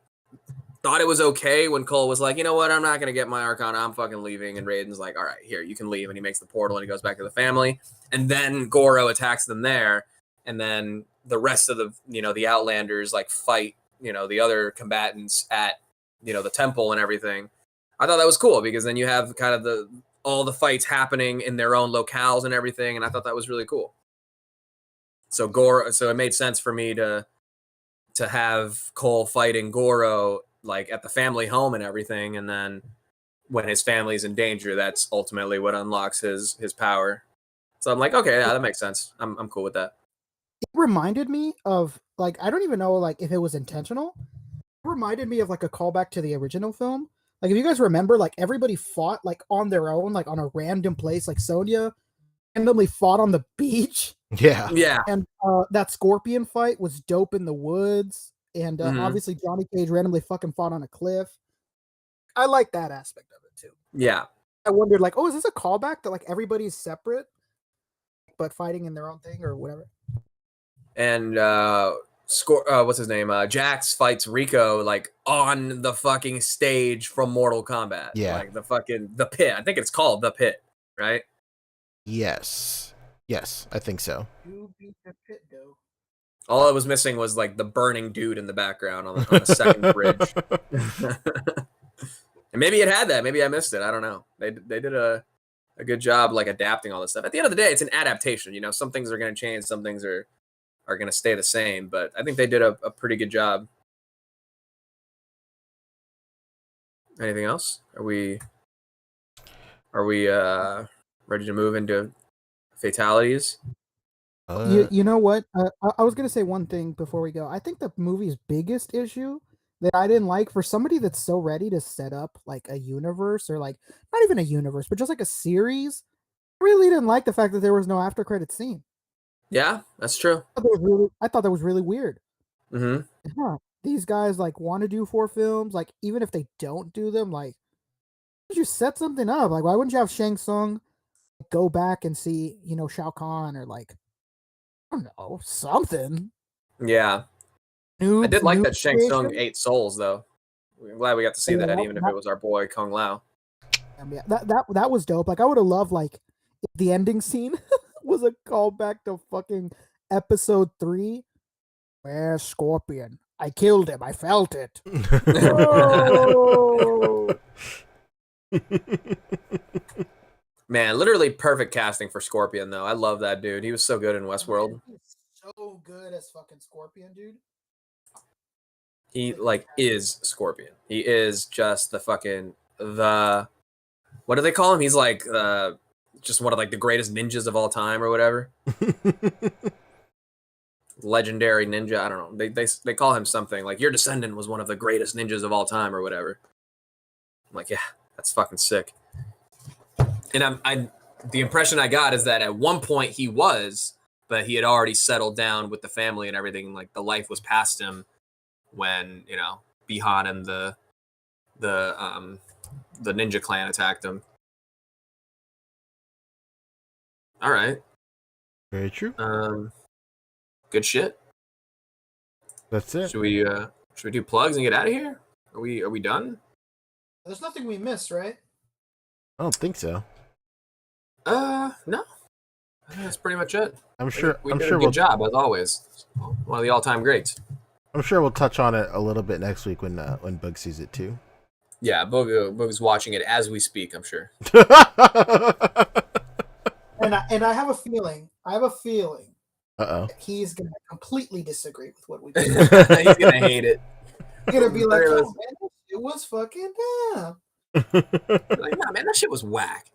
thought it was okay when Cole was like, you know what, I'm not going to get my Arcana, I'm fucking leaving. And Raiden's like, all right, here, you can leave. And he makes the portal and he goes back to the family. And then Goro attacks them there. And then the rest of the Outlanders like fight, the other combatants at, the temple and everything. I thought that was cool because then you have kind of all the fights happening in their own locales and everything. And I thought that was really cool. So it made sense for me to have Cole fighting Goro like at the family home and everything, and then when his family's in danger, that's ultimately what unlocks his power. So I'm like, okay, yeah, that makes sense. I'm cool with that. It reminded me of like, I don't even know like if it was intentional. It reminded me of like a callback to the original film. Like if you guys remember, like everybody fought like on their own, like on a random place. Like Sonya randomly fought on the beach. Yeah. And that Scorpion fight was dope in the woods. And obviously Johnny Cage randomly fucking fought on a cliff. I like that aspect of it too. Yeah. I wondered like, oh, is this a callback that like everybody's separate but fighting in their own thing or whatever? And what's his name? Jax fights Rico like on the fucking stage from Mortal Kombat. Yeah. Like the pit. I think it's called the pit, right? Yes. Yes, I think so. You beat the pit though. All I was missing was like the burning dude in the background on the second bridge. And maybe it had that. Maybe I missed it. I don't know. They did a good job like adapting all this stuff. At the end of the day, it's an adaptation. You know, some things are going to change, some things are going to stay the same. But I think they did a pretty good job. Anything else? Are we ready to move into fatalities? You know what? I was gonna say one thing before we go. I think the movie's biggest issue that I didn't like for somebody that's so ready to set up like a universe or like not even a universe, but just like a series. I really didn't like the fact that there was no after credit scene. Yeah, that's true. I thought that was really weird. Mm-hmm. Huh. These guys like want to do 4 films, like even if they don't do them, like why would you set something up? Like why wouldn't you have Shang Tsung go back and see, Shao Kahn or like I don't know, something. Yeah. I did like that Shang Tsung ate souls, though. I'm glad we got to see that, even if it was our boy Kung Lao. Yeah, that was dope. Like I would have loved like if the ending scene was a callback to fucking episode 3. Where's Scorpion? I killed him. I felt it. Oh! Man, literally perfect casting for Scorpion, though. I love that dude. He was so good in Westworld. He's so good as fucking Scorpion, dude. He like is Scorpion. He is just the fucking what do they call him? He's like just one of like the greatest ninjas of all time or whatever. Legendary ninja. I don't know. They call him something like your descendant was one of the greatest ninjas of all time or whatever. I'm like, yeah, that's fucking sick. And the impression I got is that at one point he was, but he had already settled down with the family and everything. Like the life was past him when Bihan and the ninja clan attacked him. All right. Very true. Good shit. That's it. Should we do plugs and get out of here? Are we done? There's nothing we missed, right? I don't think so. No. I think that's pretty much it. I'm sure we did a good job as always. One of the all-time greats. I'm sure we'll touch on it a little bit next week when Boog sees it too. Yeah, Boog's watching it as we speak, I'm sure. And I have a feeling. Uh-oh. He's gonna completely disagree with what we did. He's gonna hate it. He's gonna be like, "Oh man, it was fucking dumb." Like, nah, man, that shit was whack.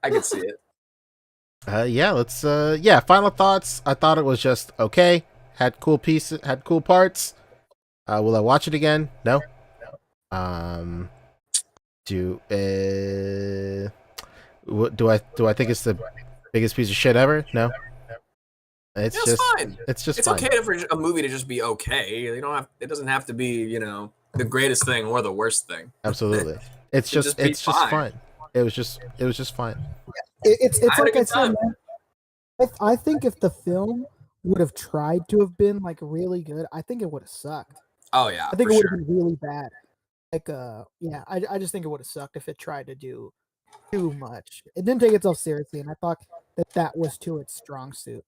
I can see it. Yeah, let's final thoughts. I thought it was just okay. Had cool pieces, had cool parts. Will I watch it again? No. Do I think it's the biggest piece of shit ever? No. It's fine. It's fine. Okay for a movie to just be okay. It doesn't have to be, the greatest thing or the worst thing. Absolutely. It's just fine. It was just fine. It's like I said, man. I think if the film would have tried to have been like really good, I think it would have sucked. Oh yeah. I think it would have been really bad. Like yeah, I just think it would have sucked if it tried to do too much. It didn't take itself seriously, and I thought that was to its strong suit.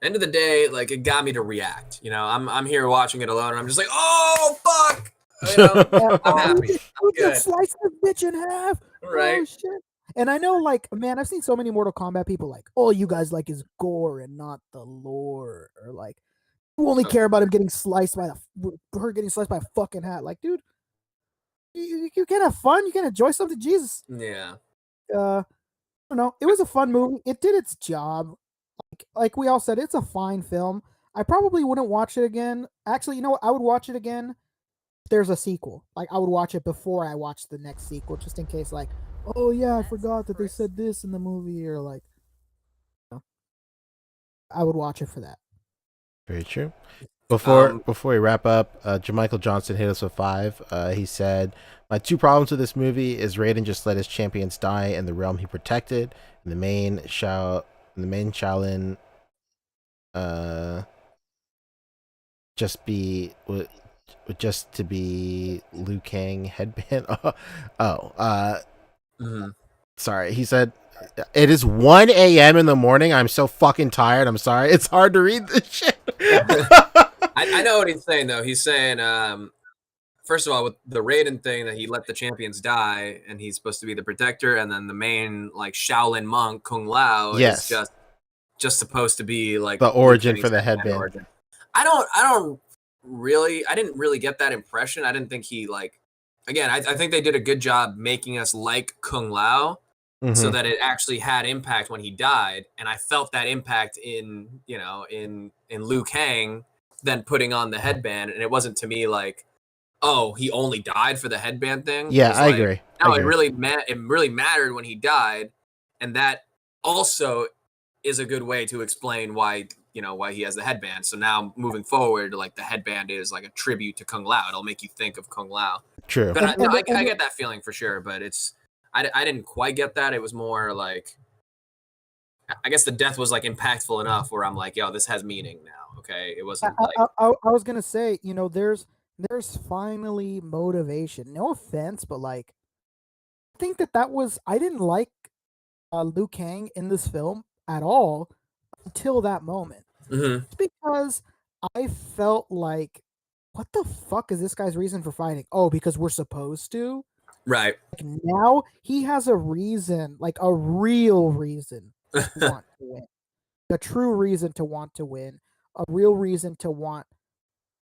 End of the day, like it got me to react. I'm here watching it alone, and I'm just like, oh fuck. I'm happy. We can slice this bitch in half. Right. Oh, shit. And I know, like, man, I've seen so many Mortal Kombat people like, all you guys like is gore and not the lore, or like, you only care about him getting sliced by her getting sliced by a fucking hat. Like, dude, you can have fun. You can enjoy something. Jesus. Yeah. I don't know. It was a fun movie. It did its job. Like we all said, it's a fine film. I probably wouldn't watch it again. Actually, you know what? I would watch it again if there's a sequel. Like, I would watch it before I watch the next sequel, just in case, like, oh yeah, I forgot that they said this in the movie, or like, I would watch it for that. Very true. Before we wrap up, Jermichael Johnson hit us with 5. He said, "My 2 problems with this movie is Raiden just let his champions die in the realm he protected. And the main Shaolin, just to be Liu Kang headband." Sorry, he said it is 1 a.m. in the morning. I'm so fucking tired. I'm sorry. It's hard to read this shit. I know what he's saying though. He's saying, first of all, with the Raiden thing, that he let the champions die, and he's supposed to be the protector, and then the main like Shaolin monk Kung Lao is Yes. just supposed to be like The Liu origin Kang's for the headband. origin. I didn't really get that impression. I didn't think he like. Again, I think they did a good job making us like Kung Lao, so that it actually had impact when he died, and I felt that impact in Liu Kang then putting on the headband, and it wasn't to me like, oh, he only died for the headband thing. Yeah, I agree. No, it really mattered when he died, and that also is a good way to explain why he has the headband. So now moving forward, like the headband is like a tribute to Kung Lao. It'll make you think of Kung Lao. True. But I get that feeling for sure. But I didn't quite get that. It was more like, I guess the death was like impactful enough where I'm like, yo, this has meaning now. Okay, it wasn't like I was gonna say, there's finally motivation. No offense, but like, I think that was, I didn't like Liu Kang in this film at all until that moment. It's because I felt like, what the fuck is this guy's reason for fighting? Oh, because we're supposed to. right. Like, now he has a reason, like a real reason to want to win. A true reason to want to win. A real reason to want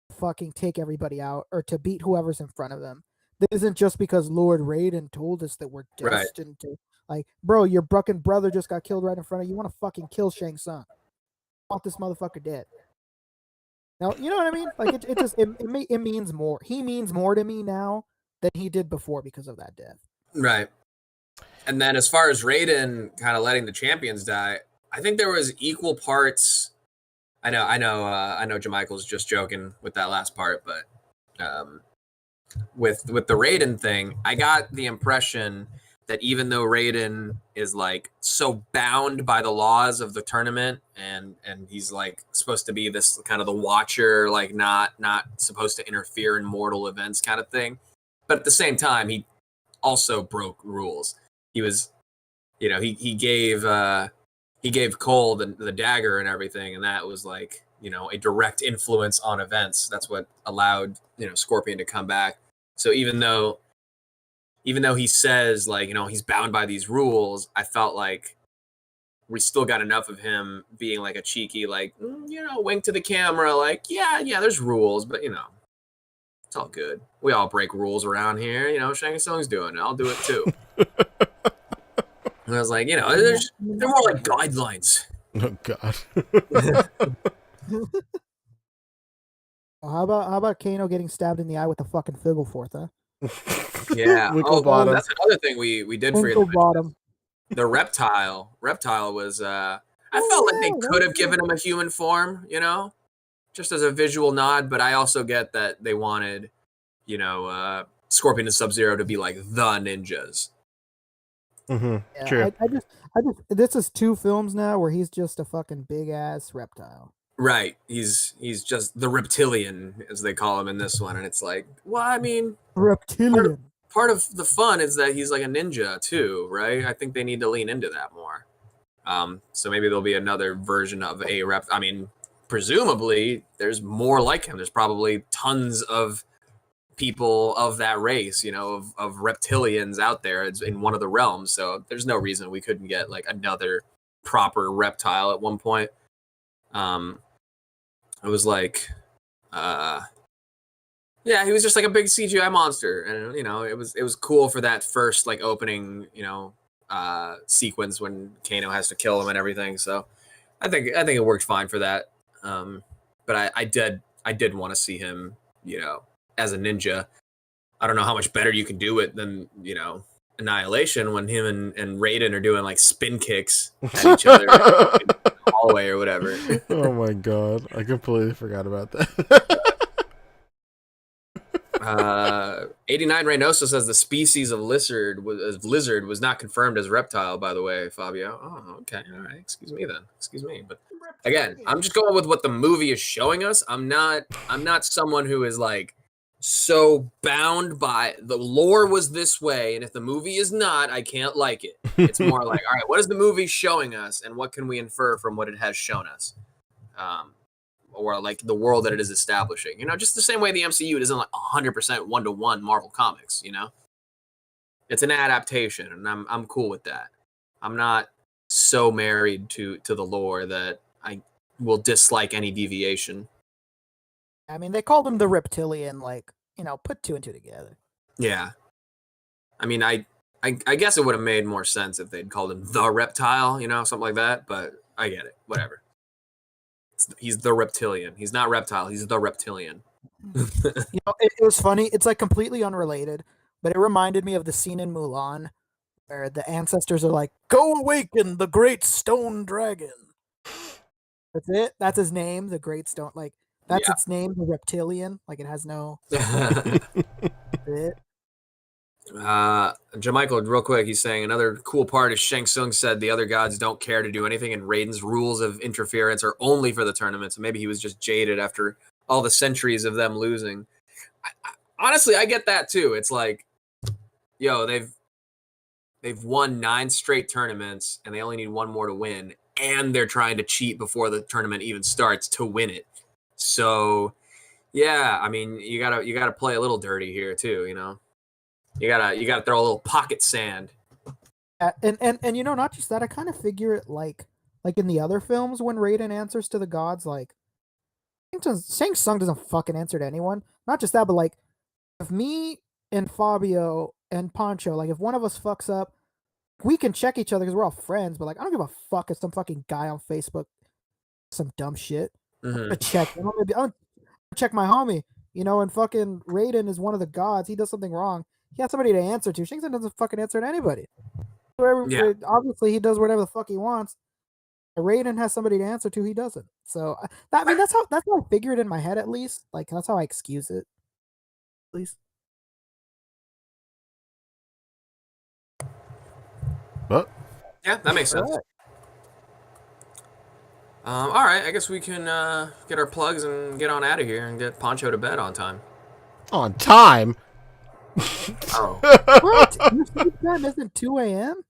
to fucking take everybody out or to beat whoever's in front of them. This isn't just because Lord Raiden told us that we're destined to. Like, bro, your fucking brother just got killed right in front of you. You want to fucking kill Shang Tsung. Want this motherfucker dead. Now, you know what I mean? Like, it means more. He means more to me now than he did before because of that death. Right. And then as far as Raiden kind of letting the champions die, I think there was equal parts. I know Jamichael's just joking with that last part, but with the Raiden thing, I got the impression that even though Raiden is like so bound by the laws of the tournament, and he's like supposed to be this kind of the watcher, like not supposed to interfere in mortal events kind of thing, but at the same time he also broke rules. He was, he gave Cole the dagger and everything, and that was like, a direct influence on events. That's what allowed Scorpion to come back. So even though he says like, he's bound by these rules, I felt like we still got enough of him being like a cheeky, like, wink to the camera, like, yeah, there's rules, but it's all good. We all break rules around here. Shang Tsung's doing it. I'll do it too. And I was like, they're more like guidelines. Oh God. How about Kano getting stabbed in the eye with a fucking fiddle forth, huh? Yeah. Bottom. That's another thing we did forget to mention. Bottom. The reptile was I felt like they could have given him a human form, just as a visual nod, but I also get that they wanted, Scorpion and Sub-Zero to be like the ninjas. Yeah, true. I just this is 2 films now where he's just a fucking big ass reptile. Right. He's just the reptilian, as they call him in this one, and it's like, well, I mean, reptilian. Part of the fun is that he's like a ninja too, right? I think they need to lean into that more. So maybe there'll be another version of a rep. I mean, presumably there's more like him. There's probably tons of people of that race, of reptilians out there. It's in one of the realms. So there's no reason we couldn't get like another proper reptile at one point. It was like, yeah, he was just like a big CGI monster, and it was cool for that first like opening, sequence when Kano has to kill him and everything. So I think it worked fine for that. But I did want to see him, as a ninja. I don't know how much better you can do it than Annihilation, when him and Raiden are doing like spin kicks at each other in the hallway or whatever. Oh my God, I completely forgot about that. 89 Reynoso says the species of lizard was not confirmed as reptile, by the way, Fabio. Oh, okay. All right. Excuse me. But again, I'm just going with what the movie is showing us. I'm not someone who is like so bound by the lore was this way, and if the movie is not, I can't like it. It's more like, all right, what is the movie showing us, and what can we infer from what it has shown us, or like the world that it is establishing? You know, just the same way the MCU isn't like 100% one-to-one Marvel Comics. You know, it's an adaptation, and I'm cool with that. I'm not so married to the lore that I will dislike any deviation. I mean, they called him the reptilian, like, put two and two together. Yeah. I mean, I guess it would have made more sense if they'd called him the reptile, you know, something like that, but I get it. Whatever. He's the reptilian. He's not reptile. He's the reptilian. It was funny. It's like completely unrelated, but it reminded me of the scene in Mulan where the ancestors are like, "Go awaken the great stone dragon." That's it. That's his name, the great stone. Like that's its name, the reptilian. Like it has no. Jamichael, real quick, he's saying another cool part is Shang Tsung said the other gods don't care to do anything, and Raiden's rules of interference are only for the tournament. So maybe he was just jaded after all the centuries of them losing. Honestly, I get that too. It's like, yo, they've won 9 straight tournaments, and they only need 1 more to win, and they're trying to cheat before the tournament even starts to win it. So, yeah, I mean, you gotta play a little dirty here too, you know. You gotta throw a little pocket sand. And not just that. I kind of figure it like in the other films when Raiden answers to the gods, like Shang Tsung doesn't fucking answer to anyone. Not just that, but like if me and Fabio and Pancho, like if one of us fucks up, we can check each other because we're all friends. But like I don't give a fuck if some fucking guy on Facebook some dumb shit. Mm-hmm. I'm gonna check. I'm gonna check my homie. And fucking Raiden is one of the gods. He does something wrong. He has somebody to answer to. Shang Tsung doesn't fucking answer to anybody. Obviously, he does whatever the fuck he wants. Raiden has somebody to answer to. He doesn't. So that's how I figure it in my head, at least. Like that's how I excuse it. At least. What? Yeah, that makes sense. All right, I guess we can get our plugs and get on out of here and get Pancho to bed on time. On time? Oh. What? Your sleep time isn't 2 a.m.?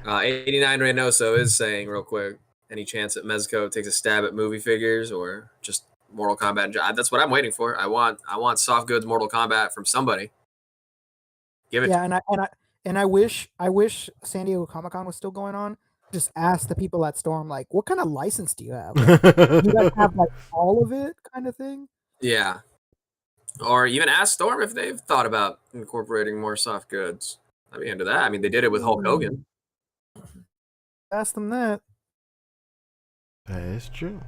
89 Reynoso is saying real quick, any chance that Mezco takes a stab at movie figures or just Mortal Kombat? That's what I'm waiting for. I want soft goods Mortal Kombat from somebody. Give it. Yeah, and I wish San Diego Comic-Con was still going on. Just ask the people at Storm, like, what kind of license do you have? Like, you guys have like all of it, kind of thing. Yeah. Or even ask Storm if they've thought about incorporating more soft goods. I'd be into that. I mean, they did it with Hulk Hogan. Ask them that. That is true.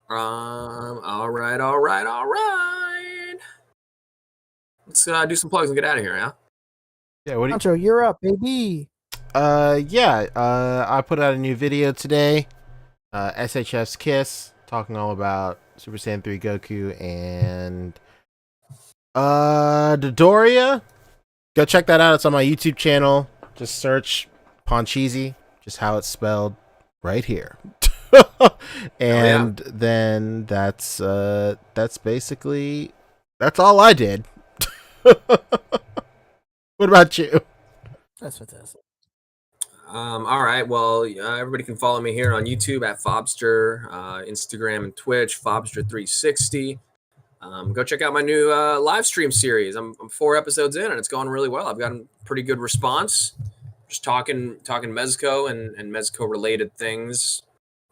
All right. Let's do some plugs and get out of here, yeah? Yeah, what do you... Pancho, you're up, baby. I put out a new video today. SHF's Kiss, talking all about Super Saiyan 3 Goku and Dodoria. Go check that out. It's on my YouTube channel. Just search Poncheesy, just how it's spelled right here. And then that's basically all I did. What about you? That's fantastic. All right. Well, everybody can follow me here on YouTube at Fobster, Instagram and Twitch, Fobster360. Go check out my new live stream series. I'm 4 episodes in, and it's going really well. I've gotten pretty good response. Just talking Mezco and Mezco related things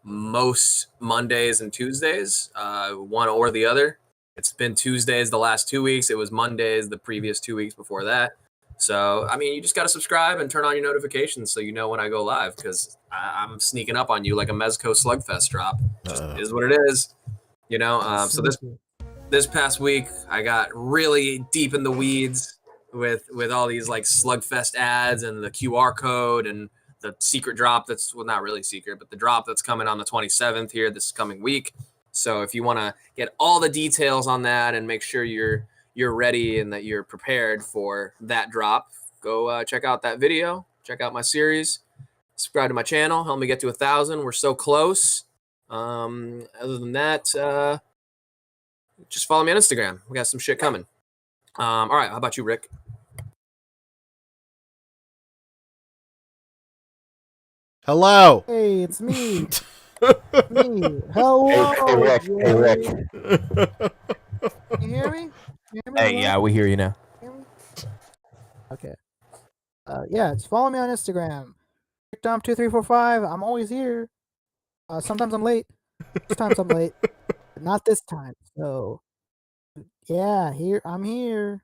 most Mondays and Tuesdays, one or the other. It's been Tuesdays the last 2 weeks. It was Mondays the previous 2 weeks before that. So, I mean, you just got to subscribe and turn on your notifications so you know when I go live, because I'm sneaking up on you like a Mezco Slugfest drop. Just is what it is, you know. So this past week, I got really deep in the weeds with all these like Slugfest ads and the QR code and the secret drop that's, well, not really secret, but the drop that's coming on the 27th here this coming week. So if you want to get all the details on that and make sure you're ready and that you're prepared for that drop, go check out that video, check out my series, subscribe to my channel, help me get to 1,000. We're so close. Other than that, just follow me on Instagram. We got some shit coming. All right, how about you, Rick? Hello. Hey, it's me. Me. Hello. Hey, Rick. You hear me? You hear me? Hey, Hello? yeah, we hear you now. Hear me? Okay. Yeah, just follow me on Instagram. Dom2345. I'm always here. Sometimes I'm late. Sometimes I'm late. But not this time. So yeah, I'm here.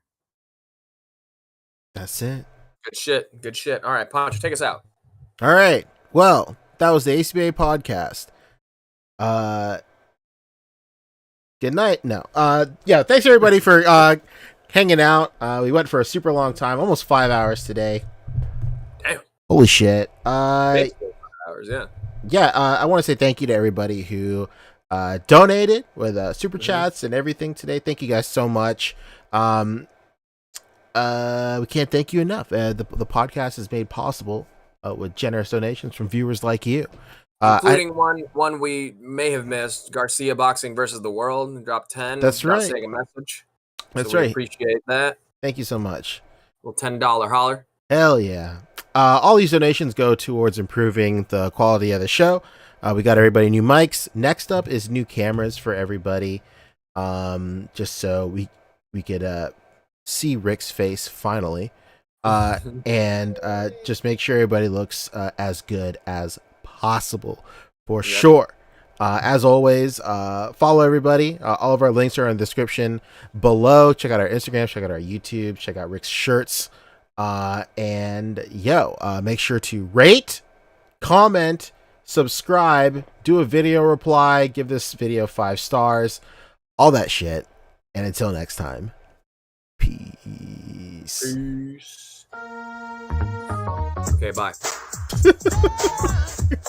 That's it. Good shit. Good shit. All right, Poncho, take us out. All right. Well, that was the A.C.B.A podcast. Good night. No. Yeah. Thanks everybody for hanging out. We went for a super long time, almost 5 hours today. Damn. Holy shit. Basically 5 hours, yeah. Yeah. I want to say thank you to everybody who donated with super chats and everything today. Thank you guys so much. We can't thank you enough. The podcast is made possible with generous donations from viewers like you. Including one we may have missed, Garcia Boxing versus the World, dropped 10. That's right. Saying a message. That's so we right. Appreciate that. Thank you so much. Little $10 holler. Hell yeah. All these donations go towards improving the quality of the show. We got everybody new mics. Next up is new cameras for everybody. Just so we could see Rick's face finally. And just make sure everybody looks as good as possible for sure. As always, follow everybody. All of our links are in the description below. Check out our Instagram, check out our YouTube, check out Rick's shirts. And make sure to rate, comment, subscribe, do a video reply, give this video 5 stars, all that shit. And until next time, peace. Okay, bye.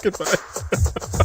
Goodbye.